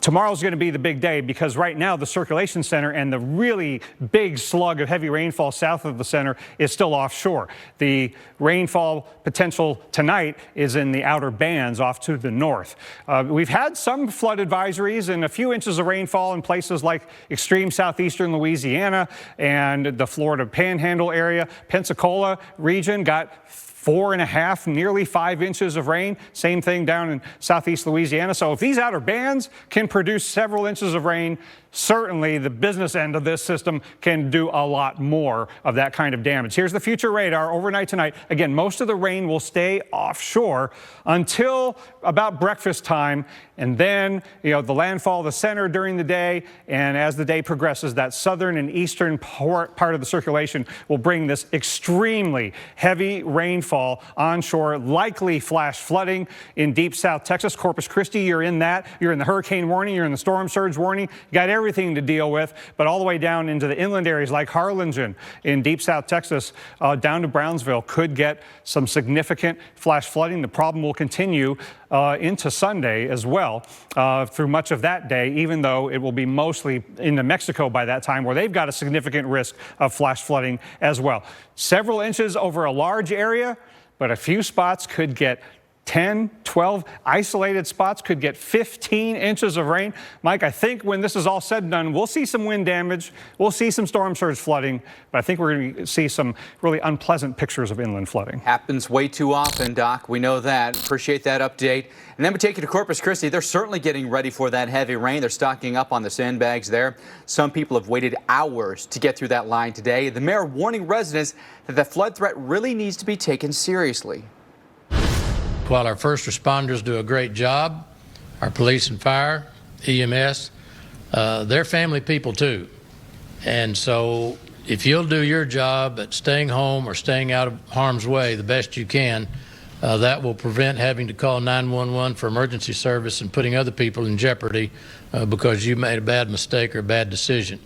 tomorrow's going to be the big day because right now the circulation center and the really big slug of heavy rainfall south of the center is still offshore. The rainfall potential tonight is in the outer bands off to the north. We've had some flood advisories and a few inches of rainfall in places like extreme southeastern Louisiana and the Florida Panhandle area. Pensacola region got 4.5, nearly 5 inches of rain. Same thing down in southeast Louisiana. So if these outer bands can produce several inches of rain, certainly the business end of this system can do a lot more of that kind of damage. Here's the future radar overnight tonight. Again, most of the rain will stay offshore until about breakfast time, and then the landfall of the center during the day, and as the day progresses, that southern and eastern part of the circulation will bring this extremely heavy rainfall onshore, likely flash flooding in deep South Texas. Corpus Christi, you're in that. You're in the hurricane warning, you're in the storm surge warning. You got everything to deal with, but all the way down into the inland areas like Harlingen in deep South Texas, down to Brownsville, could get some significant flash flooding. The problem will continue into Sunday as well through much of that day, even though it will be mostly into Mexico by that time, where they've got a significant risk of flash flooding as well. Several inches over a large area, but a few spots could get 10, 12 isolated spots could get 15 inches of rain. Mike, I think when this is all said and done, we'll see some wind damage, we'll see some storm surge flooding, but I think we're going to see some really unpleasant pictures of inland flooding. Happens way too often, Doc. We know that. Appreciate that update. And then we take you to Corpus Christi. They're certainly getting ready for that heavy rain. They're stocking up on the sandbags there. Some people have waited hours to get through that line today. The mayor warning residents that the flood threat really needs to be taken seriously. While our first responders do a great job, our police and fire, EMS, they're family people too. And so if you'll do your job at staying home or staying out of harm's way the best you can, That will prevent having to call 911 for emergency service and putting other people in jeopardy because you made a bad mistake or a bad decision.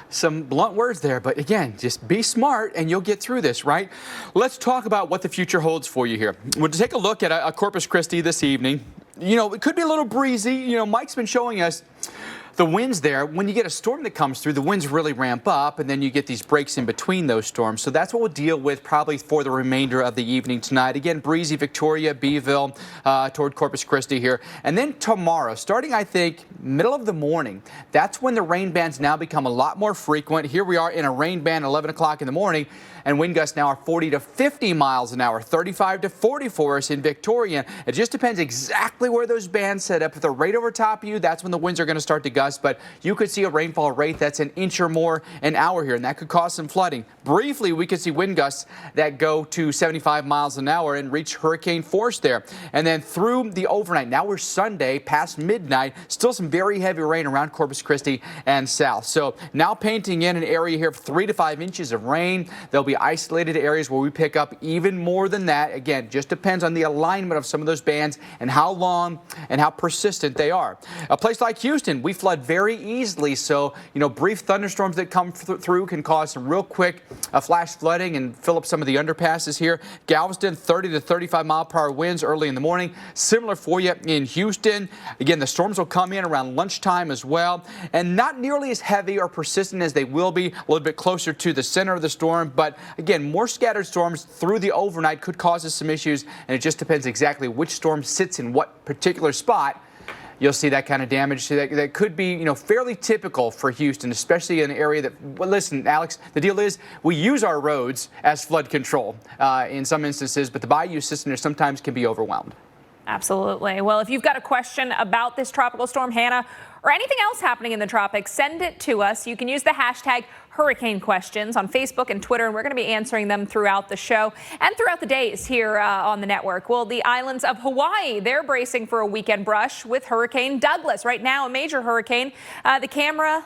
Some blunt words there, but again, just be smart and you'll get through this, right? Let's talk about what the future holds for you here. We'll take a look at a Corpus Christi this evening. You know, it could be a little breezy. You know, Mike's been showing us the winds there. When you get a storm that comes through, the winds really ramp up, and then you get these breaks in between those storms. So that's what we'll deal with probably for the remainder of the evening tonight. Again, breezy Victoria, Beeville, toward Corpus Christi here. And then tomorrow, starting, I think, middle of the morning, that's when the rain bands now become a lot more frequent. Here we are in a rain band at 11 o'clock in the morning, and wind gusts now are 40 to 50 miles an hour, 35 to 40 for us in Victoria. It just depends exactly where those bands set up. If they're right over top of you, that's when the winds are going to start to gust, but you could see a rainfall rate that's an inch or more an hour here, and that could cause some flooding. Briefly, we could see wind gusts that go to 75 miles an hour and reach hurricane force there. And then through the overnight, now we're Sunday past midnight, still some very heavy rain around Corpus Christi and south. So now painting in an area here of 3 to 5 inches of rain. There'll be isolated areas where we pick up even more than that. Again, just depends on the alignment of some of those bands and how long and how persistent they are. A place like Houston, we flood very easily, so brief thunderstorms that come through can cause some real quick flash flooding and fill up some of the underpasses here. Galveston, 30 to 35 mile per hour winds early in the morning. Similar for you in Houston. Again, the storms will come in around lunchtime as well, and not nearly as heavy or persistent as they will be a little bit closer to the center of the storm, but again, more scattered storms through the overnight could cause us some issues, and it just depends exactly which storm sits in what particular spot. You'll see that kind of damage that could be, fairly typical for Houston, especially in an area that, well, listen, Alex, the deal is we use our roads as flood control in some instances, but the bayou system sometimes can be overwhelmed. Absolutely. Well, if you've got a question about this tropical storm, Hannah, or anything else happening in the tropics, send it to us. You can use the hashtag Hurricane Questions on Facebook and Twitter, and we're going to be answering them throughout the show and throughout the days here on the network. Well, the islands of Hawaii, they're bracing for a weekend brush with Hurricane Douglas. Right now, a major hurricane. The camera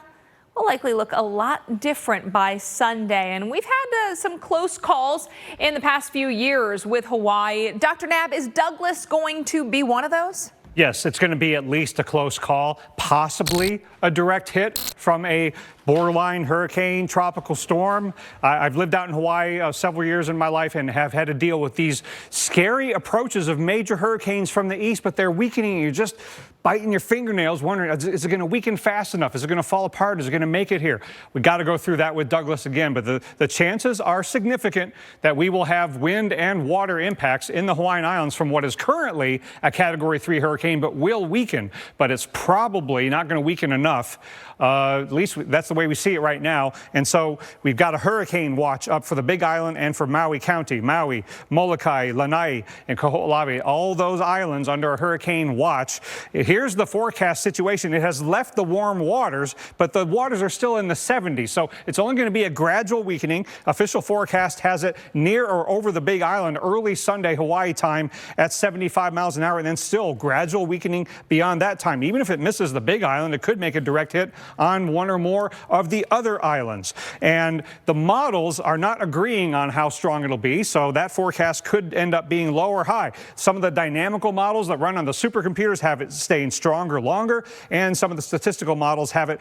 will likely look a lot different by Sunday. And we've had some close calls in the past few years with Hawaii. Dr. Nab, is Douglas going to be one of those? Yes, it's going to be at least a close call, possibly a direct hit from a borderline hurricane, tropical storm. I've lived out in Hawaii several years in my life and have had to deal with these scary approaches of major hurricanes from the east, but they're weakening. You're just biting your fingernails wondering, is it going to weaken fast enough? Is it going to fall apart? Is it going to make it here? We got to go through that with Douglas again, but the chances are significant that we will have wind and water impacts in the Hawaiian Islands from what is currently a Category 3 hurricane, but will weaken. But it's probably not going to weaken enough. At least that's the way we see it right now. And so we've got a hurricane watch up for the Big Island and for Maui County, Maui, Molokai, Lanai, and Kaho'olawe, all those islands under a hurricane watch. Here's the forecast situation. It has left the warm waters, but the waters are still in the 70s. So it's only going to be a gradual weakening. Official forecast has it near or over the Big Island early Sunday Hawaii time at 75 miles an hour, and then still gradual weakening beyond that time. Even if it misses the Big Island, it could make a direct hit on one or more of the other islands. And the models are not agreeing on how strong it'll be, so that forecast could end up being low or high. Some of the dynamical models that run on the supercomputers have it staying stronger longer, and some of the statistical models have it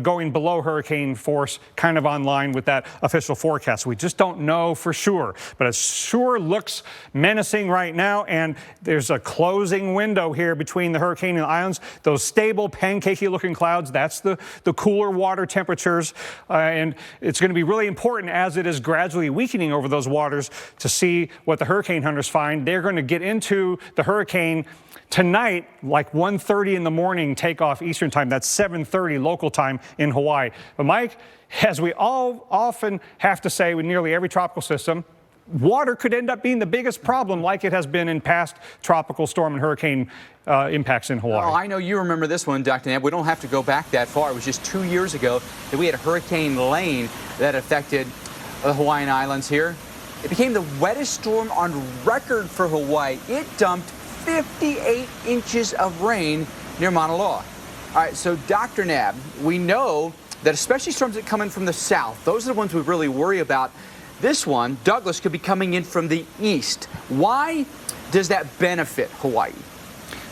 going below hurricane force, kind of on line with that official forecast. We just don't know for sure, but it sure looks menacing right now, and there's a closing window here between the hurricane and the islands. Those stable pancakey looking clouds, that's the cooler water temperatures, and it's going to be really important as it is gradually weakening over those waters to see what the hurricane hunters find. They're going to get into the hurricane tonight, like 1:30 in the morning takeoff Eastern time. That's 7:30 local time in Hawaii. But Mike, as we all often have to say with nearly every tropical system, water could end up being the biggest problem, like it has been in past tropical storm and hurricane impacts in Hawaii. Oh, I know you remember this one, Dr. Nab. We don't have to go back that far. It was just 2 years ago that we had Hurricane Lane that affected the Hawaiian Islands here. It became the wettest storm on record for Hawaii. It dumped 58 inches of rain near Mauna Loa. All right, so Dr. Nab, we know that especially storms that come in from the south, those are the ones we really worry about. this one, Douglas, could be coming in from the east. Why does that benefit Hawaii?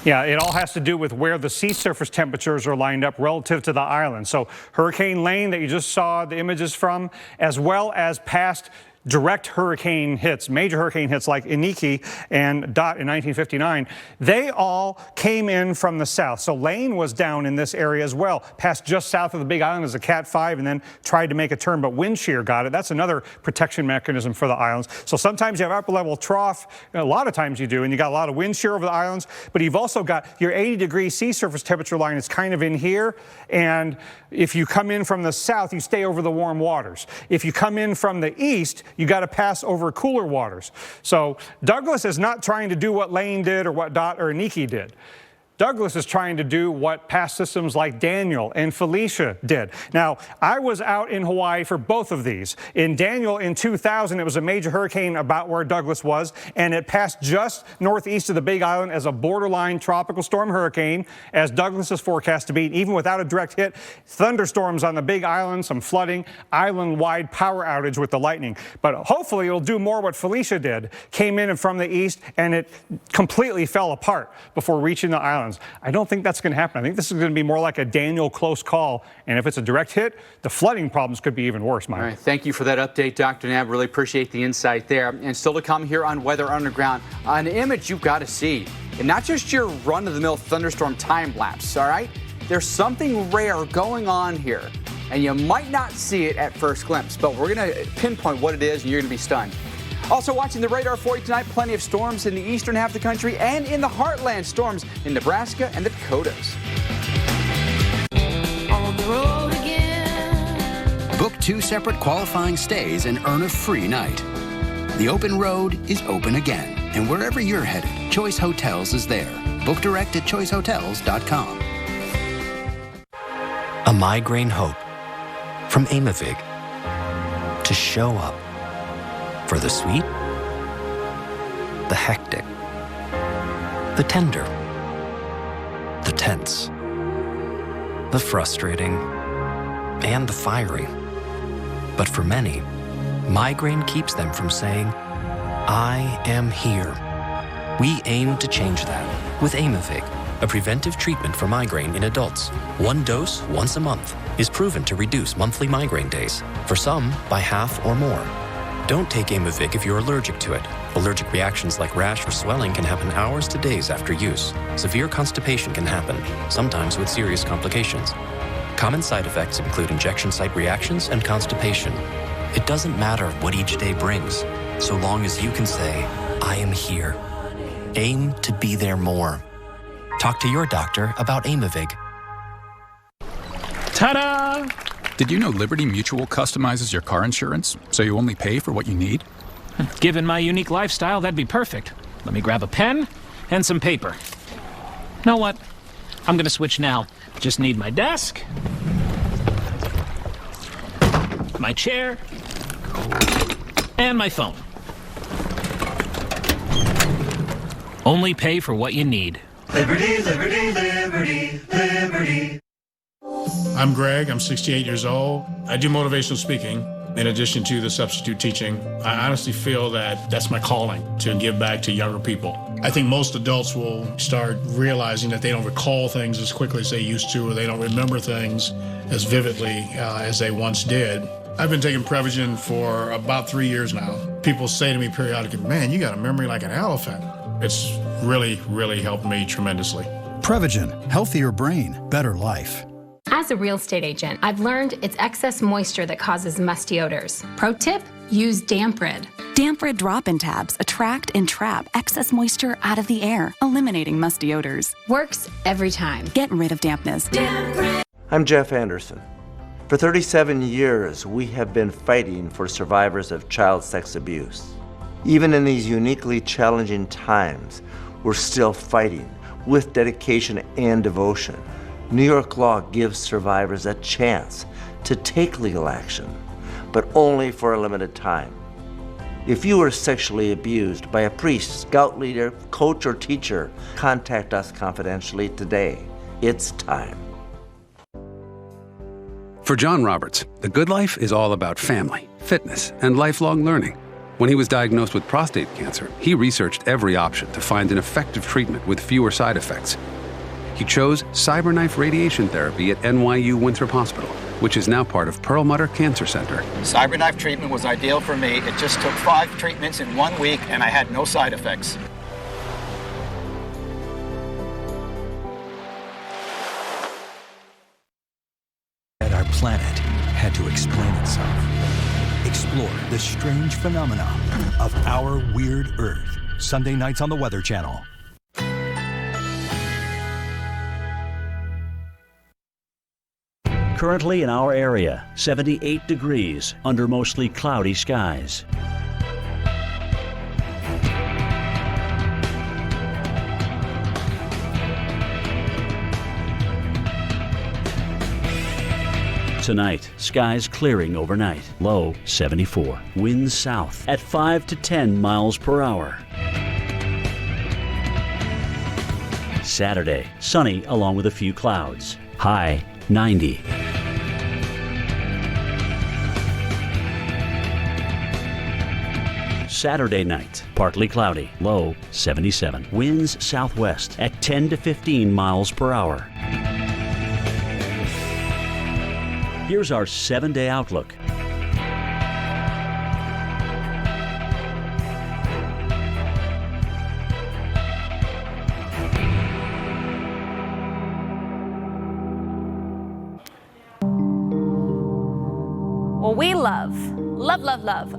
Yeah, it all has to do with where the sea surface temperatures are lined up relative to the island. So Hurricane Lane that you just saw the images from, as well as past direct hurricane hits, major hurricane hits like Iniki and Dot in 1959, they all came in from the south. So Lane was down in this area as well, passed just south of the Big Island as a Cat 5 and then tried to make a turn, but wind shear got it. That's another protection mechanism for the islands. So sometimes you have upper level trough, a lot of times you do, and you got a lot of wind shear over the islands, but you've also got your 80-degree sea surface temperature line is kind of in here, and if you come in from the south, you stay over the warm waters. If you come in from the east, you got to pass over cooler waters. So Douglas is not trying to do what Lane did or what Dot or Iniki did. Douglas is trying to do what past systems like Daniel and Felicia did. Now, I was out in Hawaii for both of these. In Daniel in 2000, it was a major hurricane about where Douglas was, and it passed just northeast of the Big Island as a borderline tropical storm hurricane, as Douglas is forecast to be, even without a direct hit. Thunderstorms on the Big Island, some flooding, island-wide power outage with the lightning. But hopefully it'll do more what Felicia did. Came in from the east, and it completely fell apart before reaching the island. I don't think that's going to happen. I think this is going to be more like a Daniel close call. And if it's a direct hit, the flooding problems could be even worse, Mike. All right, thank you for that update, Dr. Knabb. Really appreciate the insight there. And still to come here on Weather Underground, an image you've got to see. And not just your run-of-the-mill thunderstorm time lapse, all right? There's something rare going on here. And you might not see it at first glimpse, but we're going to pinpoint what it is, and you're going to be stunned. Also watching the radar for you tonight, plenty of storms in the eastern half of the country and in the heartland, storms in Nebraska and the Dakotas. On the road again. Book 2 separate qualifying stays and earn a free night. The open road is open again, and wherever you're headed, Choice Hotels is there. Book direct at choicehotels.com. A migraine hope from Aimovig to show up for the sweet, the hectic, the tender, the tense, the frustrating, and the fiery. But for many, migraine keeps them from saying, I am here. We aim to change that with Aimovig, a preventive treatment for migraine in adults. One dose once a month is proven to reduce monthly migraine days, for some by half or more. Don't take Aimovig if you're allergic to it. Allergic reactions like rash or swelling can happen hours to days after use. Severe constipation can happen, sometimes with serious complications. Common side effects include injection site reactions and constipation. It doesn't matter what each day brings, so long as you can say, I am here. Aim to be there more. Talk to your doctor about Aimovig. Ta-da! Did you know Liberty Mutual customizes your car insurance so you only pay for what you need? Given my unique lifestyle, that'd be perfect. Let me grab a pen and some paper. Know what? I'm gonna switch now. Just need my desk, my chair, and my phone. Only pay for what you need. Liberty, liberty, liberty, liberty. I'm Greg. I'm 68 years old. I do motivational speaking in addition to the substitute teaching. I honestly feel that that's my calling, to give back to younger people. I think most adults will start realizing that they don't recall things as quickly as they used to, or they don't remember things as vividly as they once did. I've been taking Prevagen for about 3 years now. People say to me periodically, man, you got a memory like an elephant. It's really, really helped me tremendously. Prevagen, healthier brain, better life. As a real estate agent, I've learned it's excess moisture that causes musty odors. Pro tip, use Damp Rid. Damp Rid drop-in tabs attract and trap excess moisture out of the air, eliminating musty odors. Works every time. Get rid of dampness. I'm Jeff Anderson. For 37 years, we have been fighting for survivors of child sex abuse. Even in these uniquely challenging times, we're still fighting with dedication and devotion. New York law gives survivors a chance to take legal action, but only for a limited time. If you were sexually abused by a priest, scout leader, coach, or teacher, contact us confidentially today. It's time. For John Roberts, the good life is all about family. fitness, and lifelong learning. When he was diagnosed with prostate cancer, he researched every option to find an effective treatment with fewer side effects. He chose CyberKnife radiation therapy at NYU Winthrop Hospital, which is now part of Perlmutter Cancer Center. CyberKnife treatment was ideal for me. It just took 5 treatments in 1 week, and I had no side effects. Our planet had to explain itself. Explore the strange phenomena of our weird Earth. Sunday nights on the Weather Channel. Currently in our area, 78 degrees under mostly cloudy skies. Tonight, skies clearing overnight. Low 74. Winds south at 5 to 10 miles per hour. Saturday, sunny along with a few clouds. High 90. Saturday night, partly cloudy. Low 77. Winds southwest at 10 to 15 miles per hour. Here's our 7-day outlook. Well, we love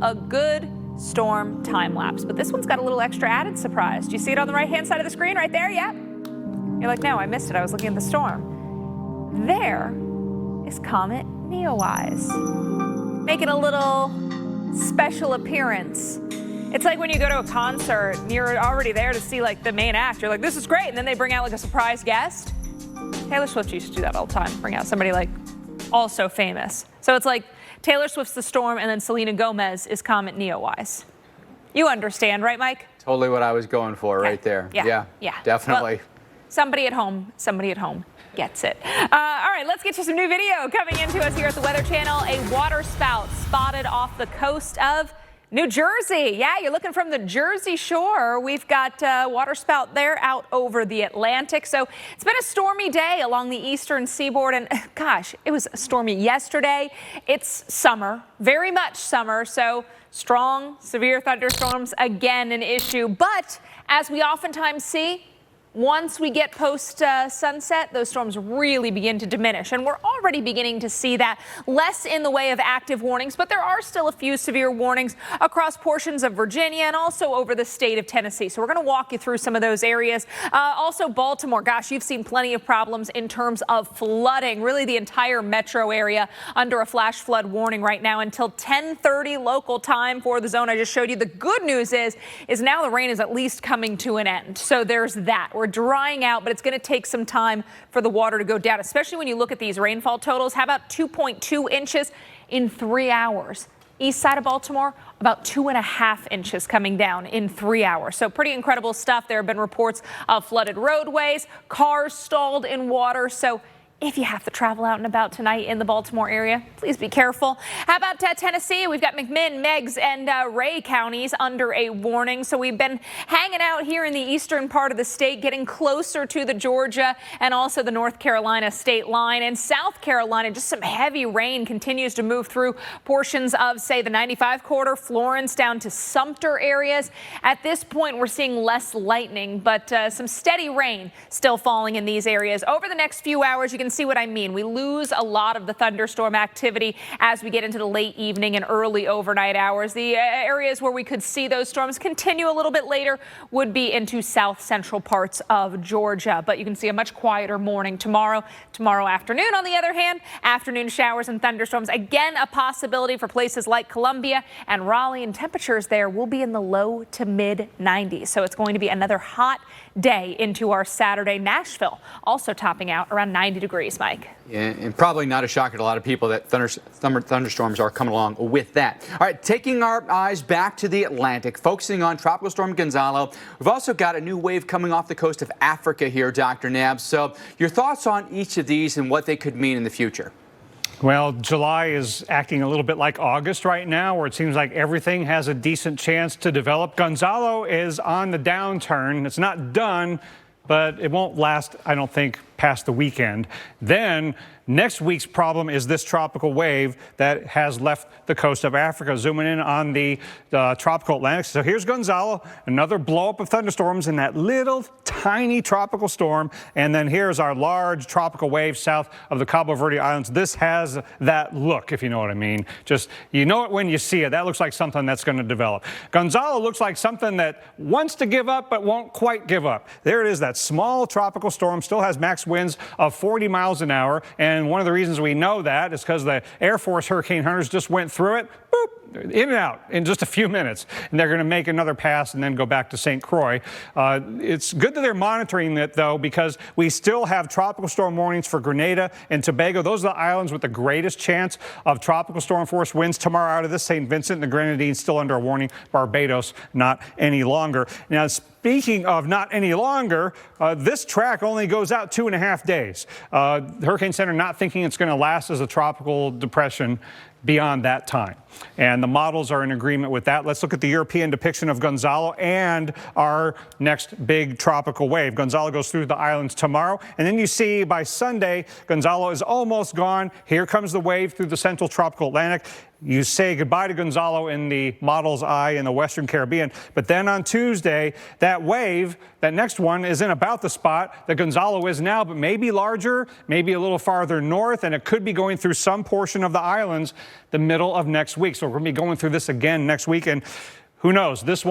a good storm time lapse, but this one's got a little extra added surprise. Do you see it on the right-hand side of the screen right there? Yep. You're like, no, I missed it. I was looking at the storm. There is Comet Neowise, making a little special appearance. It's like when you go to a concert and you're already there to see like the main act. You're like, this is great, and then they bring out like a surprise guest. Taylor Swift used to do that all the time, bring out somebody like also famous. So it's like Taylor Swift's The Storm, and then Selena Gomez is Comet Neowise. You understand, right, Mike? Totally what I was going for right there. Yeah. Definitely. Well, somebody at home gets it. All right, let's get you some new video coming into us here at the Weather Channel. A water spout spotted off the coast of New Jersey. Yeah, you're looking from the Jersey Shore. We've got water spout there out over the Atlantic. So it's been a stormy day along the eastern seaboard. And gosh, it was stormy yesterday. It's summer, very much summer. So strong, severe thunderstorms, again, an issue. But as we oftentimes see, once we get post-sunset, those storms really begin to diminish. And we're already beginning to see that, less in the way of active warnings, but there are still a few severe warnings across portions of Virginia and also over the state of Tennessee. So we're going to walk you through some of those areas. Also Baltimore, gosh, you've seen plenty of problems in terms of flooding. Really the entire metro area under a flash flood warning right now until 10:30 local time for the zone I just showed you. The good news is now the rain is at least coming to an end. So there's that. We're drying out, but it's going to take some time for the water to go down, especially when you look at these rainfall totals. How about 2.2 inches in 3 hours? East side of Baltimore, about 2.5 inches coming down in 3 hours. So pretty incredible stuff. There have been reports of flooded roadways, cars stalled in water. So if you have to travel out and about tonight in the Baltimore area, please be careful. How about Tennessee? We've got McMinn, Meigs, and Ray counties under a warning. So we've been hanging out here in the eastern part of the state, getting closer to the Georgia and also the North Carolina state line. And South Carolina, just some heavy rain continues to move through portions of, say, the 95 corridor, Florence down to Sumter areas. At this point, we're seeing less lightning, but some steady rain still falling in these areas. Over the next few hours, you can see what I mean. We lose a lot of the thunderstorm activity as we get into the late evening and early overnight hours. The areas where we could see those storms continue a little bit later would be into south central parts of Georgia. But you can see a much quieter morning tomorrow. Tomorrow afternoon, on the other hand, afternoon showers and thunderstorms. Again, a possibility for places like Columbia and Raleigh, and temperatures there will be in the low to mid 90s. So it's going to be another hot day into our Saturday. Nashville also topping out around 90 degrees, Mike. Yeah, and probably not a shocker to a lot of people that thunderstorms are coming along with that. All right, taking our eyes back to the Atlantic, focusing on Tropical Storm Gonzalo. We've also got a new wave coming off the coast of Africa here, Dr. Nab. So your thoughts on each of these and what they could mean in the future? Well, July is acting a little bit like August right now, where it seems like everything has a decent chance to develop. Gonzalo is on the downturn. It's not done, but it won't last, I don't think, past the weekend. Then next week's problem is this tropical wave that has left the coast of Africa. Zooming in on the tropical Atlantic. So here's Gonzalo, another blow up of thunderstorms in that little tiny tropical storm. And then here's our large tropical wave south of the Cabo Verde Islands. This has that look, if you know what I mean. Just, you know it when you see it. That looks like something that's going to develop. Gonzalo looks like something that wants to give up but won't quite give up. There it is, that small tropical storm still has max winds of 40 miles an hour. And one of the reasons we know that is because the Air Force hurricane hunters just went through it, boop, in and out in just a few minutes. And they're going to make another pass and then go back to St. Croix. It's good that they're monitoring it, though, because we still have tropical storm warnings for Grenada and Tobago. Those are the islands with the greatest chance of tropical storm force winds tomorrow out of this. St. Vincent and the Grenadines still under a warning. Barbados, not any longer. Now, speaking of not any longer, this track only goes out 2.5 days. The Hurricane Center not thinking it's going to last as a tropical depression beyond that time. And the models are in agreement with that. Let's look at the European depiction of Gonzalo and our next big tropical wave. Gonzalo goes through the islands tomorrow. And then you see by Sunday, Gonzalo is almost gone. Here comes the wave through the central tropical Atlantic. You say goodbye to Gonzalo in the model's eye in the Western Caribbean. But then on Tuesday, that wave, that next one, is in about the spot that Gonzalo is now, but maybe larger, maybe a little farther north, and it could be going through some portion of the islands the middle of next week. So we're going to be going through this again next week. And who knows? This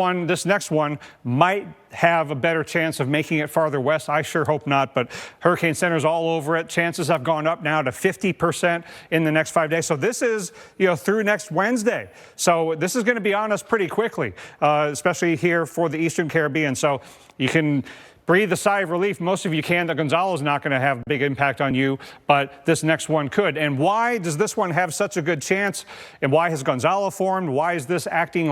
next one might have a better chance of making it farther west. I sure hope not, but Hurricane Center's all over it. Chances have gone up now to 50% in the next 5 days. So this is, through next Wednesday. So this is going to be on us pretty quickly, especially here for the Eastern Caribbean. So you can breathe a sigh of relief. Most of you can. That Gonzalo's not going to have a big impact on you, but this next one could. And why does this one have such a good chance? And why has Gonzalo formed? Why is this acting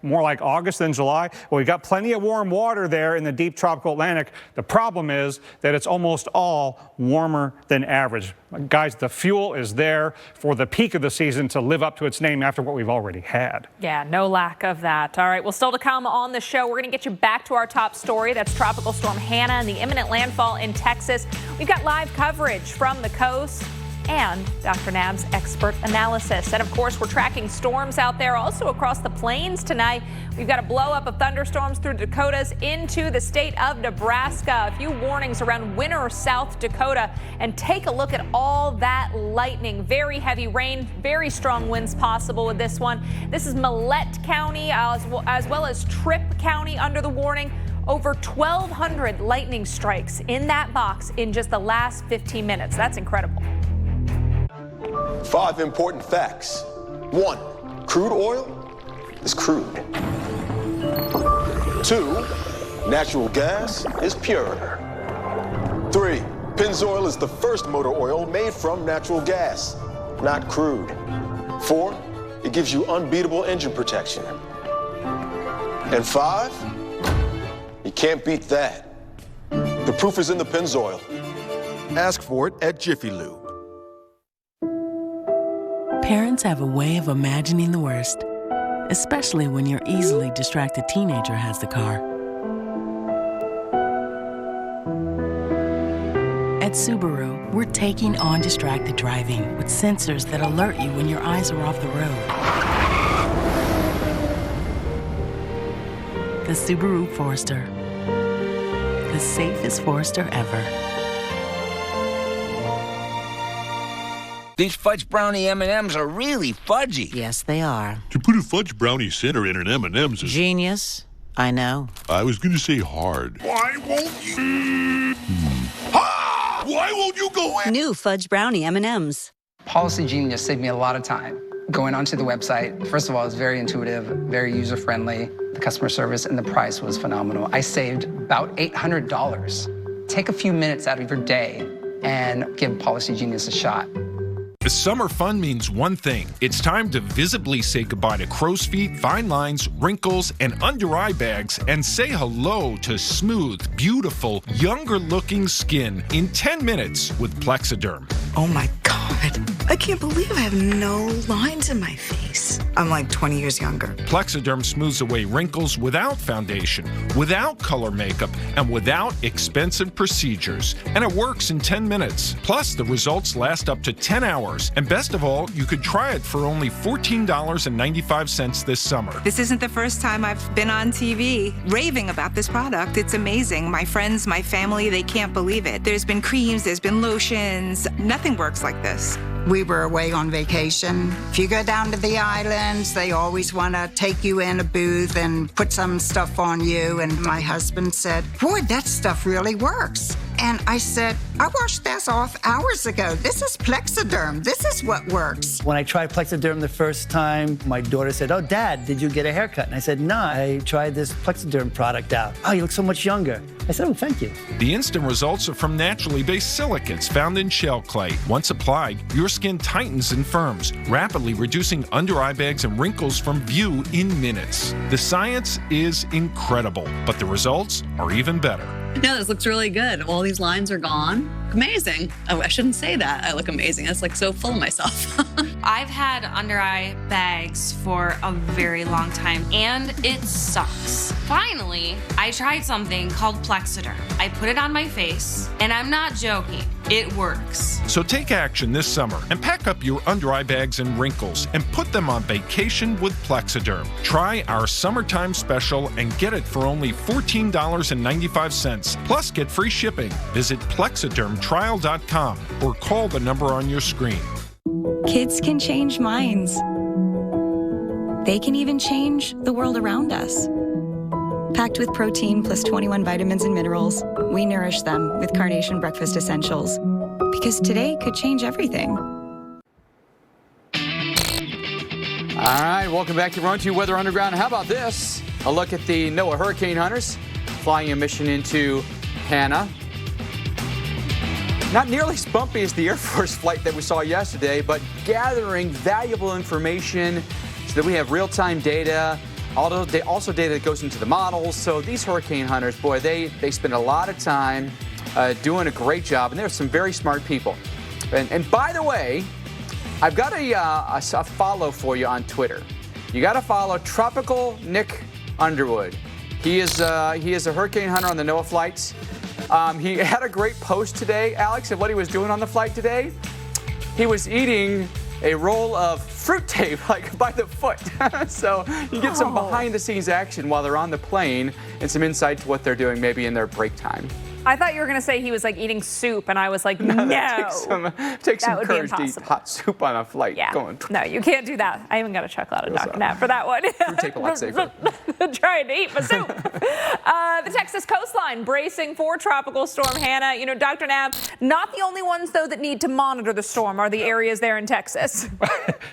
more like August than July? Well, we got plenty of warm water there in the deep tropical Atlantic. The problem is that it's almost all warmer than average. Guys, the fuel is there for the peak of the season to live up to its name after what we've already had. Yeah, no lack of that. All right, well, still to come on the show, we're going to get you back to our top story. That's Tropical Storm Hanna and the imminent landfall in Texas. We've got live coverage from the coast and Dr. Nab's expert analysis. And of course, we're tracking storms out there also across the plains tonight. We've got a blow up of thunderstorms through Dakotas into the state of Nebraska. A few warnings around Winter, South Dakota. And take a look at all that lightning. Very heavy rain, very strong winds possible with this one. This is Millette County as well as Tripp County under the warning. Over 1,200 lightning strikes in that box in just the last 15 minutes. That's incredible. 5 important facts. 1, crude oil is crude. 2, natural gas is pure. 3, Pennzoil is the first motor oil made from natural gas, not crude. 4, it gives you unbeatable engine protection. And 5, you can't beat that. The proof is in the Pennzoil. Ask for it at Jiffy Lube. Parents have a way of imagining the worst, especially when your easily distracted teenager has the car. At Subaru, we're taking on distracted driving with sensors that alert you when your eyes are off the road. The Subaru Forester. The safest Forester ever. These fudge brownie M&Ms are really fudgy. Yes, they are. To put a fudge brownie center in an M&M's is... Genius. I know. I was going to say hard. Why won't you? Why won't you go in? New fudge brownie M&Ms. Policy Genius saved me a lot of time. Going onto the website, first of all, it was very intuitive, very user-friendly. The customer service and the price was phenomenal. I saved about $800. Take a few minutes out of your day and give Policy Genius a shot. The summer fun means one thing. It's time to visibly say goodbye to crow's feet, fine lines, wrinkles, and under-eye bags, and say hello to smooth, beautiful, younger-looking skin in 10 minutes with Plexiderm. Oh my God. I can't believe I have no lines in my face. I'm like 20 years younger. Plexiderm smooths away wrinkles without foundation, without color makeup, and without expensive procedures. And it works in 10 minutes. Plus, the results last up to 10 hours. And best of all, you could try it for only $14.95 this summer. This isn't the first time I've been on TV raving about this product. It's amazing. My friends, my family, they can't believe it. There's been creams, there's been lotions. Nothing works like this. We were away on vacation. If you go down to the islands, they always want to take you in a booth and put some stuff on you. And my husband said, boy, that stuff really works. And I said, I washed this off hours ago. This is Plexiderm. This is what works. When I tried Plexiderm the first time, my daughter said, oh, Dad, did you get a haircut? And I said, no, I tried this Plexiderm product out. Oh, you look so much younger. I said, oh, thank you. The instant results are from naturally based silicates found in shell clay. Once applied, your skin tightens and firms, rapidly reducing under eye bags and wrinkles from view in minutes. The science is incredible, but the results are even better. Yeah, this looks really good. All these lines are gone. Amazing. Oh, I shouldn't say that. I look amazing. That's like so full of myself. I've had under eye bags for a very long time, and it sucks. Finally, I tried something called Plexiderm. I put it on my face, and I'm not joking. It works. So take action this summer and pack up your under eye bags and wrinkles and put them on vacation with Plexiderm. Try our summertime special and get it for only $14.95. Plus, get free shipping. Visit plexidermtrial.com or call the number on your screen. Kids can change minds. They can even change the world around us. Packed with protein plus 21 vitamins and minerals, we nourish them with Carnation Breakfast Essentials. Because today could change everything. All right, welcome back to Run 2 Weather Underground. How about this? A look at the NOAA Hurricane Hunters flying a mission into Hanna. Not nearly as bumpy as the Air Force flight that we saw yesterday, but gathering valuable information so that we have real-time data. Also data that goes into the models. So these hurricane hunters, boy, they spend a lot of time doing a great job, and they're some very smart people. And by the way, I've got a follow for you on Twitter. You got to follow Tropical Nick Underwood. He is a hurricane hunter on the NOAA flights. He had a great post today, Alex, of what he was doing on the flight today. He was eating a roll of fruit tape, like by the foot. So you get some behind-the-scenes action while they're on the plane and some insight to what they're doing maybe in their break time. I thought you were going to say he was like eating soup, and I was like, no. Take some courage to eat hot soup on a flight. Yeah. No, you can't do that. I even got a chuckle out of Dr. Knapp for that one. Fruit tape a lot safer. Trying to eat my soup. The Texas coastline bracing for Tropical Storm Hanna. You know, Dr. Knapp, not the only ones, though, that need to monitor the storm are the areas there in Texas.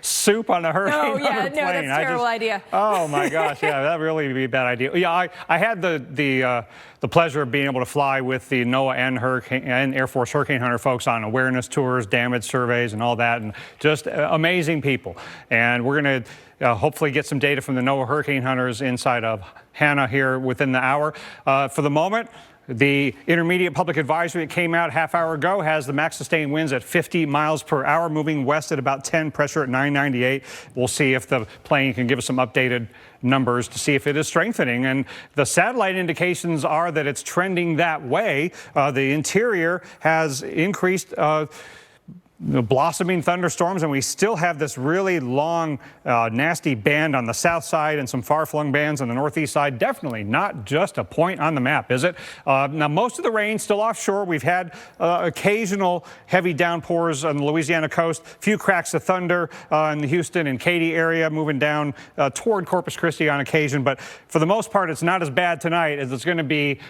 Soup on a hurricane plane. No, that's a terrible idea. Oh, my gosh. Yeah, that would really be a bad idea. Yeah, I had the pleasure of being able to fly with the NOAA and Air Force Hurricane Hunter folks on awareness tours, damage surveys, and all that, and just amazing people. And we're going to hopefully get some data from the NOAA Hurricane Hunters inside of Hanna here within the hour. For the moment, the intermediate public advisory that came out half hour ago has the max sustained winds at 50 miles per hour, moving west at about 10, pressure at 998. We'll see if the plane can give us some updated numbers to see if it is strengthening. And the satellite indications are that it's trending that way. The interior has increased blossoming thunderstorms, and we still have this really long, nasty band on the south side and some far-flung bands on the northeast side. Definitely not just a point on the map, is it? Now, most of the rain still offshore. We've had occasional heavy downpours on the Louisiana coast, a few cracks of thunder in the Houston and Katy area, moving down toward Corpus Christi on occasion. But for the most part, it's not as bad tonight as it's going to be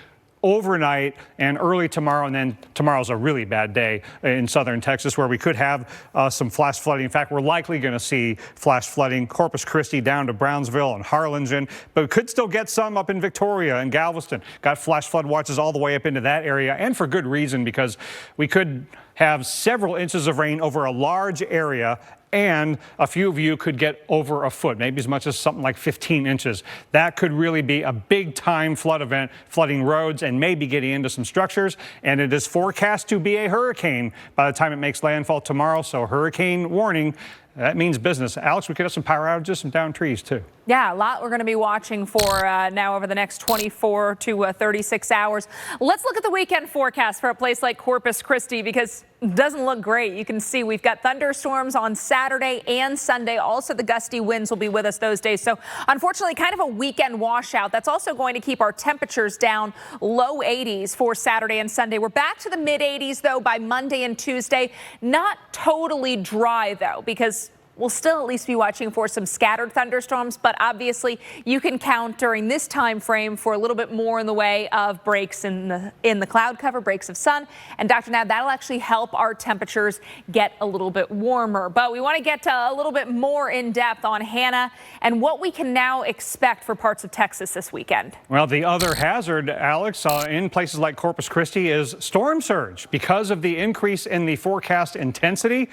overnight and early tomorrow, and then tomorrow's a really bad day in southern Texas where we could have some flash flooding. In fact, we're likely going to see flash flooding Corpus Christi down to Brownsville and Harlingen, but we could still get some up in Victoria and Galveston. Got flash flood watches all the way up into that area, and for good reason, because we could have several inches of rain over a large area, and a few of you could get over a foot, maybe as much as something like 15 inches. That could really be a big-time flood event, flooding roads and maybe getting into some structures. And it is forecast to be a hurricane by the time it makes landfall tomorrow, so hurricane warning. That means business. Alex, we could have some power outages, some downed trees, too. Yeah, a lot we're going to be watching for now over the next 24 to 36 hours. Let's look at the weekend forecast for a place like Corpus Christi, because it doesn't look great. You can see we've got thunderstorms on Saturday and Sunday. Also, the gusty winds will be with us those days. So, unfortunately, kind of a weekend washout. That's also going to keep our temperatures down, low 80s for Saturday and Sunday. We're back to the mid 80s, though, by Monday and Tuesday. Not totally dry, though, because we'll still at least be watching for some scattered thunderstorms, but obviously you can count during this time frame for a little bit more in the way of breaks in the cloud cover, breaks of sun. And Dr. Nab, that'll actually help our temperatures get a little bit warmer. But we want to get a little bit more in depth on Hanna and what we can now expect for parts of Texas this weekend. Well, the other hazard, Alex, in places like Corpus Christi is storm surge because of the increase in the forecast intensity.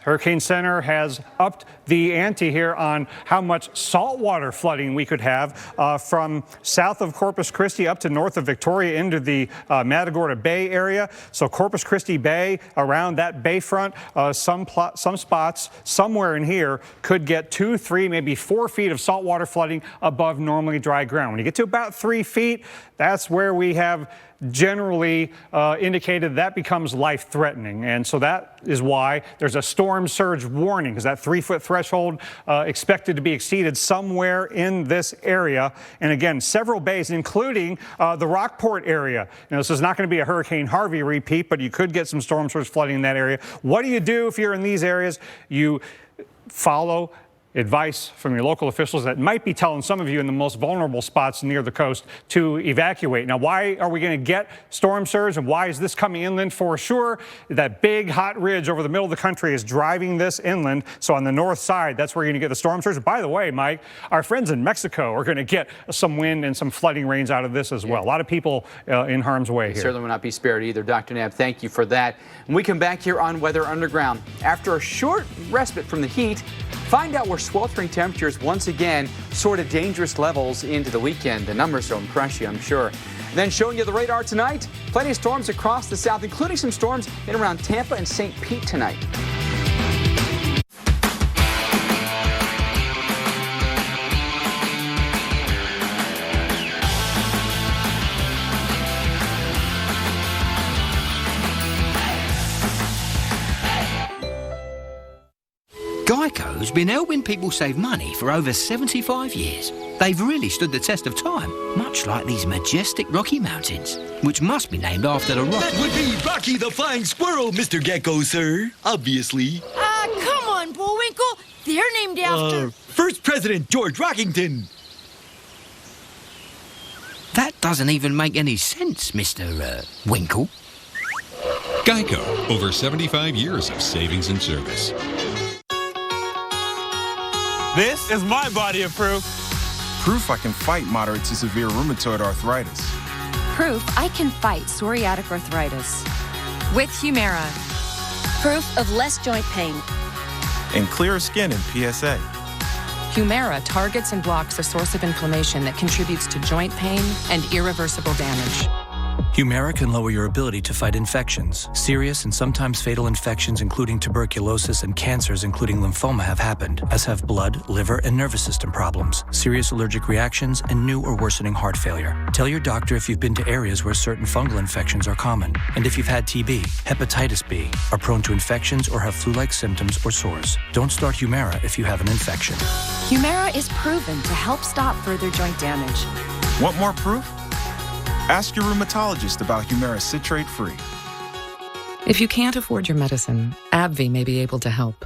Hurricane Center has upped the ante here on how much saltwater flooding we could have from south of Corpus Christi up to north of Victoria into the Matagorda Bay area. So Corpus Christi Bay, around that bayfront, some spots somewhere in here could get 2, 3, maybe 4 feet of saltwater flooding above normally dry ground. When you get to about 3 feet, that's where we have generally indicated that becomes life-threatening. And so that is why there's a storm surge warning, because that 3-foot threshold expected to be exceeded somewhere in this area. And again, several bays, including the Rockport area. You know, this is not going to be a Hurricane Harvey repeat, but you could get some storm surge flooding in that area. What do you do if you're in these areas? You follow advice from your local officials that might be telling some of you in the most vulnerable spots near the coast to evacuate. Now, why are we going to get storm surge, and why is this coming inland? For sure, that big hot ridge over the middle of the country is driving this inland. So on the north side, that's where you're going to get the storm surge. By the way, Mike, our friends in Mexico are going to get some wind and some flooding rains out of this as well. A lot of people in harm's way here. Certainly will not be spared either. Dr. Nab, thank you for that. When we come back here on Weather Underground, after a short respite from the heat, find out where sweltering temperatures once again soar to dangerous levels into the weekend. The numbers will impress you, I'm sure. And then showing you the radar tonight, plenty of storms across the south, including some storms in around Tampa and St. Pete tonight. Geico's been helping people save money for over 75 years. They've really stood the test of time, much like these majestic Rocky Mountains, which must be named after the Rocky... That would be Rocky the Flying Squirrel, Mr. Gecko, sir. Obviously. Come on, Bullwinkle. They're named after... First President George Rockington. That doesn't even make any sense, Mr. Winkle. Geico, over 75 years of savings and service. This is my body of proof. Proof I can fight moderate to severe rheumatoid arthritis. Proof I can fight psoriatic arthritis. With Humira. Proof of less joint pain. And clearer skin in PSA. Humira targets and blocks the source of inflammation that contributes to joint pain and irreversible damage. Humira can lower your ability to fight infections. Serious and sometimes fatal infections, including tuberculosis and cancers, including lymphoma, have happened, as have blood, liver, and nervous system problems, serious allergic reactions, and new or worsening heart failure. Tell your doctor if you've been to areas where certain fungal infections are common, and if you've had TB, hepatitis B, are prone to infections, or have flu-like symptoms or sores. Don't start Humira if you have an infection. Humira is proven to help stop further joint damage. Want more proof? Ask your rheumatologist about Humira citrate-free. If you can't afford your medicine, AbbVie may be able to help.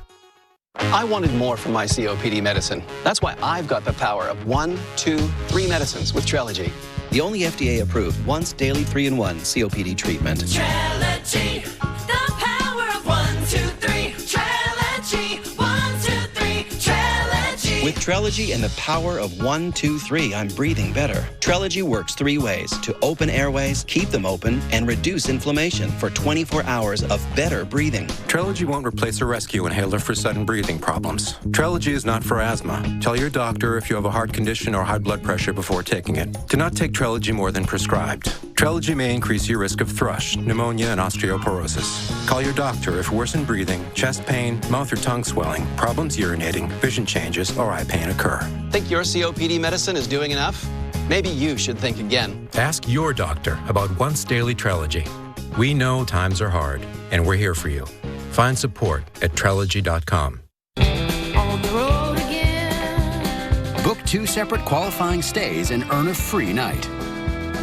I wanted more from my COPD medicine. That's why I've got the power of 1, 2, 3 medicines with Trelegy. The only FDA-approved once daily 3-in-1 COPD treatment. Trelegy, the power of 1, 2, 3. Trelegy, 1, 2, 3. Trelegy. With Trelegy and the power of 1, 2, 3. I'm breathing better. Trelegy works 3 ways to open airways, keep them open, and reduce inflammation for 24 hours of better breathing. Trelegy won't replace a rescue inhaler for sudden breathing problems. Trelegy is not for asthma. Tell your doctor if you have a heart condition or high blood pressure before taking it. Do not take Trelegy more than prescribed. Trelegy may increase your risk of thrush, pneumonia, and osteoporosis. Call your doctor if worsened breathing, chest pain, mouth or tongue swelling, problems urinating, vision changes, or eye pain occur. Think your COPD medicine is doing enough? Maybe you should think again. Ask your doctor about once daily Trelegy. We know times are hard, and we're here for you. Find support at Trelegy.com. On the road again. Book 2 separate qualifying stays and earn a free night.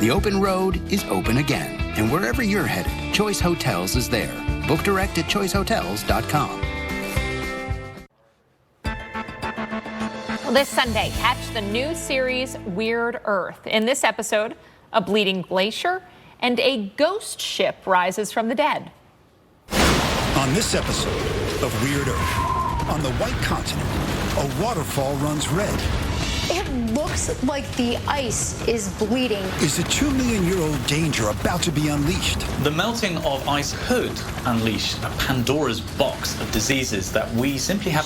The open road is open again, and wherever you're headed, Choice Hotels is there. Book direct at choicehotels.com. Well, this Sunday, catch the new series Weird Earth. In this episode, a bleeding glacier and a ghost ship rises from the dead. On this episode of Weird Earth, on the White Continent, a waterfall runs red. It looks like the ice is bleeding. Is a 2 million-year-old danger about to be unleashed? The melting of ice could unleash a Pandora's box of diseases that we simply haven't